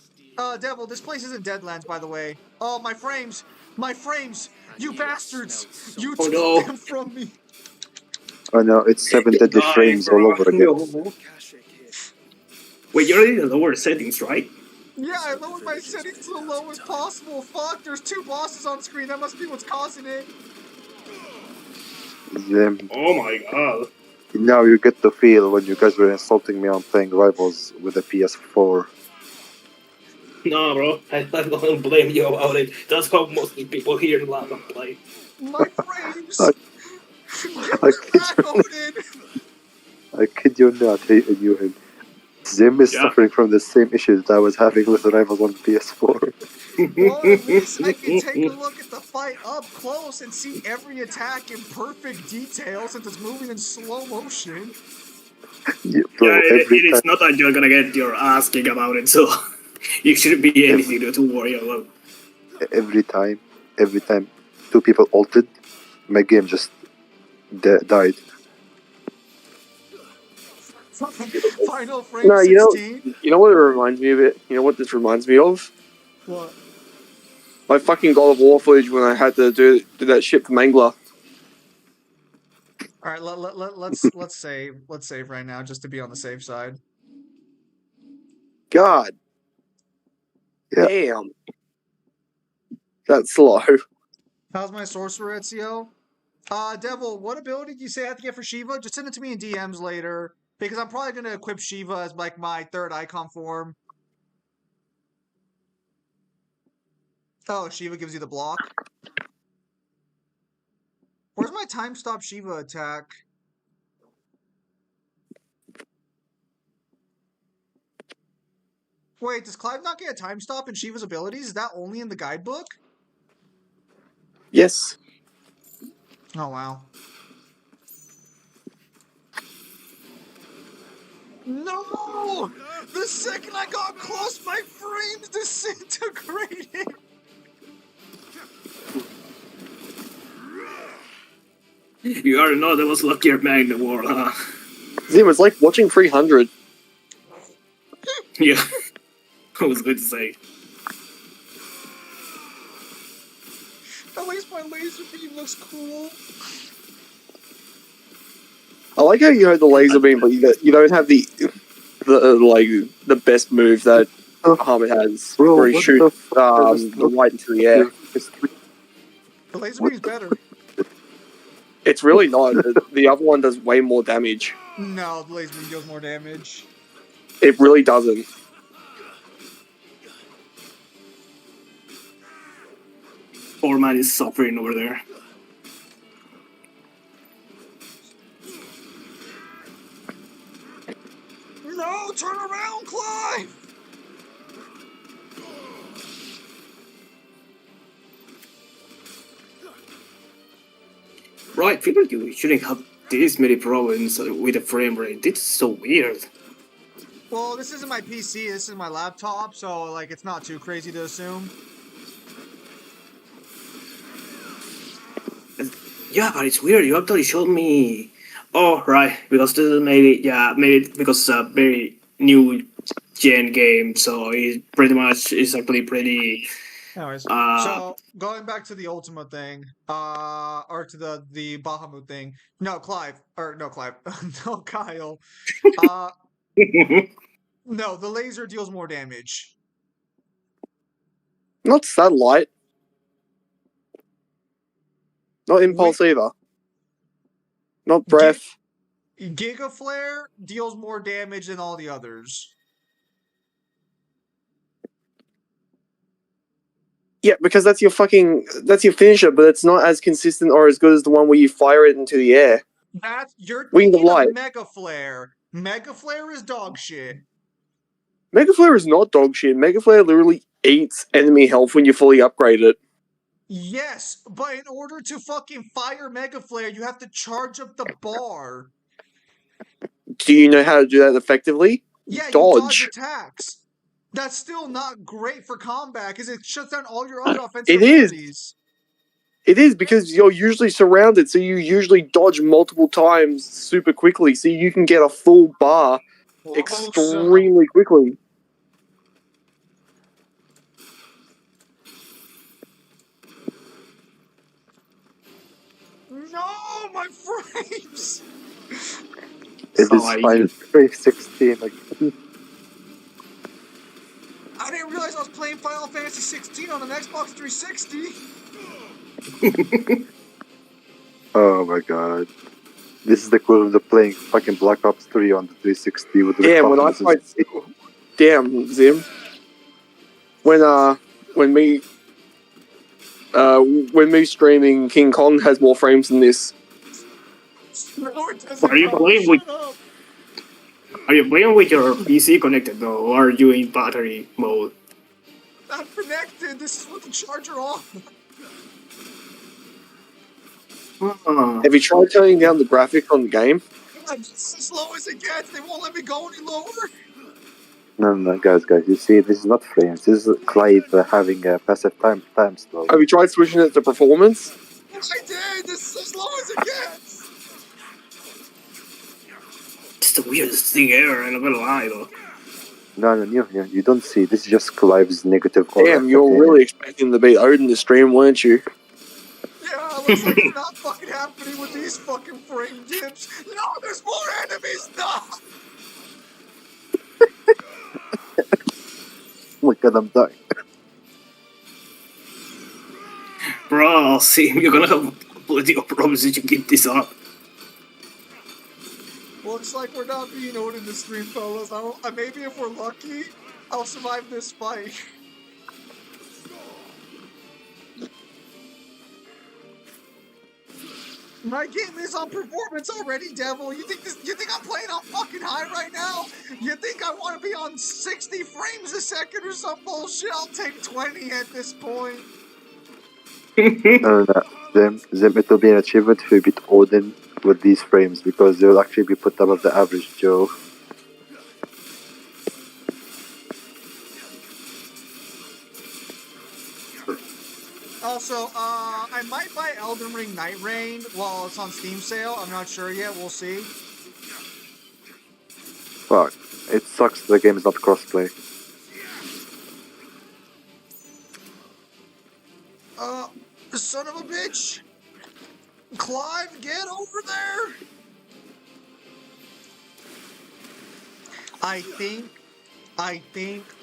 Devil, this place isn't Deadlands, by the way. Oh, my frames! My frames! You bastards! You Oh, took no. them from me! Oh no, it's 7 deadly frames all over again. No. Wait, you're in the lower settings, right? Yeah, I lowered my settings to the lowest possible. Fuck, there's 2 bosses on screen. That must be what's causing it. Zim. Oh my god. Now you get the feel when you guys were insulting me on playing Rivals with a PS4. No, bro, I don't blame you about it. That's how most people here in London play. My frames! I, Give I them kid back, you, Odin! I kid you not, you him. Zim is Yeah. suffering from the same issues that I was having with Rivals on the PS4. Well, at least I can take a look at the fight up close and see every attack in perfect detail since it's moving in slow motion. Yeah, bro, Yeah, every it is time, not that you're gonna get your ass kicked about it, so you shouldn't be anything to worry about. every time, 2 people ulted, my game just died. Final frame No, 16. you know what it reminds me of it? You know what this reminds me of? What? My fucking God of War footage when I had to do that shit for Mangler. All right, let's save right now just to be on the safe side. God. Yeah. Damn. That's slow. How's my sorcerer, Ezio? Devil, what ability do you say I have to get for Shiva? Just send it to me in DMs later, because I'm probably gonna equip Shiva as like my 3rd icon form. Oh, Shiva gives you the block. Where's my time stop Shiva attack? Wait, does Clive not get a time stop in Shiva's abilities? Is that only in the guidebook? Yes. Oh, wow. No! The second I got close, my frames disintegrated! You already know that was luckier man in the world, huh? Zim, it's like watching 300. Yeah. I was going to say. At least my laser beam looks cool. I like how you heard the laser beam, but you don't have the best move that Muhammad has, Bro, where he what shoots the the light into the air. The laser beam's better. It's really not. The other one does way more damage. No, the laser beam deals more damage. It really doesn't. Poor man is suffering over there. No, turn around, Clive! Right, people you shouldn't have this many problems with the frame rate. It's so weird. Well, this isn't my PC, this is my laptop, so like it's not too crazy to assume. Yeah, but it's weird. You actually showed me. Oh, right, because this is maybe because it's a very new gen game, so it pretty much is actually pretty. Anyways, so going back to the Ultima thing, or to the Bahamut thing. No, Clive, no, Kyle. No, the laser deals more damage. Not satellite. Not impulse either. Not breath. Giga Flare deals more damage than all the others. Yeah, because that's your finisher, but it's not as consistent or as good as the one where you fire it into the air. You're Wing of thinking Light. of Mega Flare. Mega Flare is dog shit. Mega Flare is not dog shit. Mega Flare literally eats enemy health when you fully upgrade it. Yes, but in order to fucking fire Mega Flare, you have to charge up the bar. Do you know how to do that effectively? Yeah, you Dodge. dodge attacks. That's still not great for combat because it shuts down all your other offensive It is. abilities. It is because you're usually surrounded, so you usually dodge multiple times super quickly, so you can get a full bar extremely quickly. No, my frames! It is Final Frame 16 again. I didn't Final Fantasy 16 on an Xbox 360. Oh my god. This is the equivalent of playing fucking Black Ops 3 on the 360 with the Damn, when I toughness. fight, damn Zim, when me streaming King Kong has more frames than this. Are you playing with? Are you playing with your PC connected though, or are you in battery mode? I'm connected. This is with the charger on. Have you tried turning down the graphics on the game? It's as low as it gets. They won't let me go any lower. No, guys, you see, this is not frames. This is Clive having a passive time slow. Have you tried switching it to performance? I did. This is as low as it gets. It's the weirdest thing ever. I'm not gonna lie though. No, you don't see. This is just Clive's negative aura. Damn, you were really expecting to beat Odin this stream, weren't you? Yeah, looks like it's not fucking happening with these fucking frame dips. No, there's more enemies. No. Oh my god, I'm dying. Bro, see, you're gonna have plenty of problems if you keep this up. Looks like we're not being owed in this stream, fellas. Maybe if we're lucky, I'll survive this fight. My game is on performance already, Devil. You think I'm playing on fucking high right now? You think I want to be on 60 frames a second or some bullshit? I'll take 20 at this point. No. Zim, it will be an achievement if you beat Odin with these frames because they'll actually be put above the average Joe. Also, I might buy Elden Ring Night Rain while it's on Steam sale. I'm not sure yet. We'll see. Fuck. It sucks the game is not crossplay. Son of a bitch! Clive, get over there! I think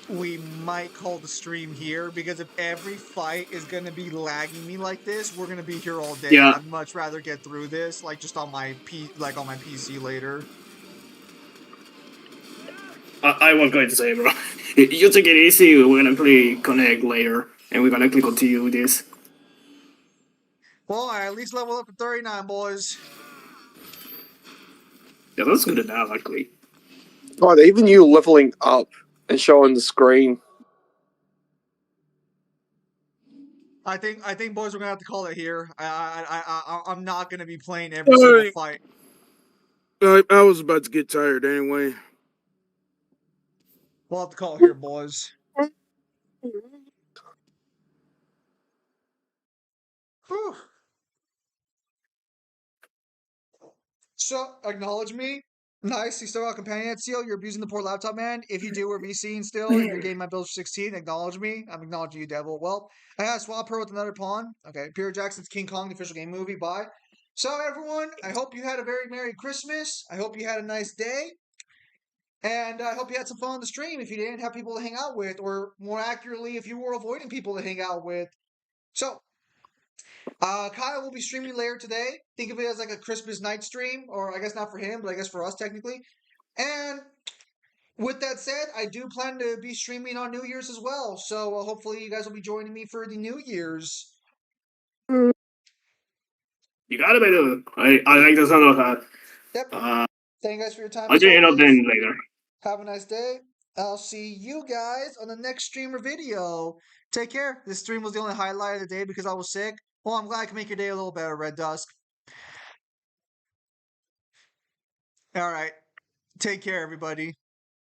we might call the stream here because if every fight is gonna be lagging me like this, we're gonna be here all day. Yeah. I'd much rather get through this, like just on my on my PC later. I was going to say, bro, you take it easy. We're gonna play Connect later, and we're gonna continue this. Well, I at least level up to 39, boys. Yeah, that's good enough, actually. God, even you leveling up and showing the screen. I think, boys, we're gonna have to call it here. I'm not gonna be playing every single fight. I was about to get tired anyway. We'll have to call it here, boys. Whew. So, acknowledge me. Nice, you still got companion seal. You're abusing the poor laptop, man. If you do, we're VCing still. You're getting my build 16. Acknowledge me. I'm acknowledging you, devil. Well, I had to swap her with another pawn. Okay, Peter Jackson's King Kong, the official game movie. Bye. So, everyone, I hope you had a very Merry Christmas. I hope you had a nice day. And I hope you had some fun on the stream if you didn't have people to hang out with, or more accurately, if you were avoiding people to hang out with. So, Kyle will be streaming later today. Think of it as like a Christmas night stream, or I guess not for him, but I guess for us technically. And with that said, I do plan to be streaming on New Year's as well. So hopefully you guys will be joining me for the New Year's. You got it, better. I like the sound of that. Yep. Thank you guys for your time. I'll join up then later. Have a nice day. I'll see you guys on the next stream or video. Take care. This stream was the only highlight of the day because I was sick. Well, I'm glad I can make your day a little better, Red Dusk. All right. Take care, everybody.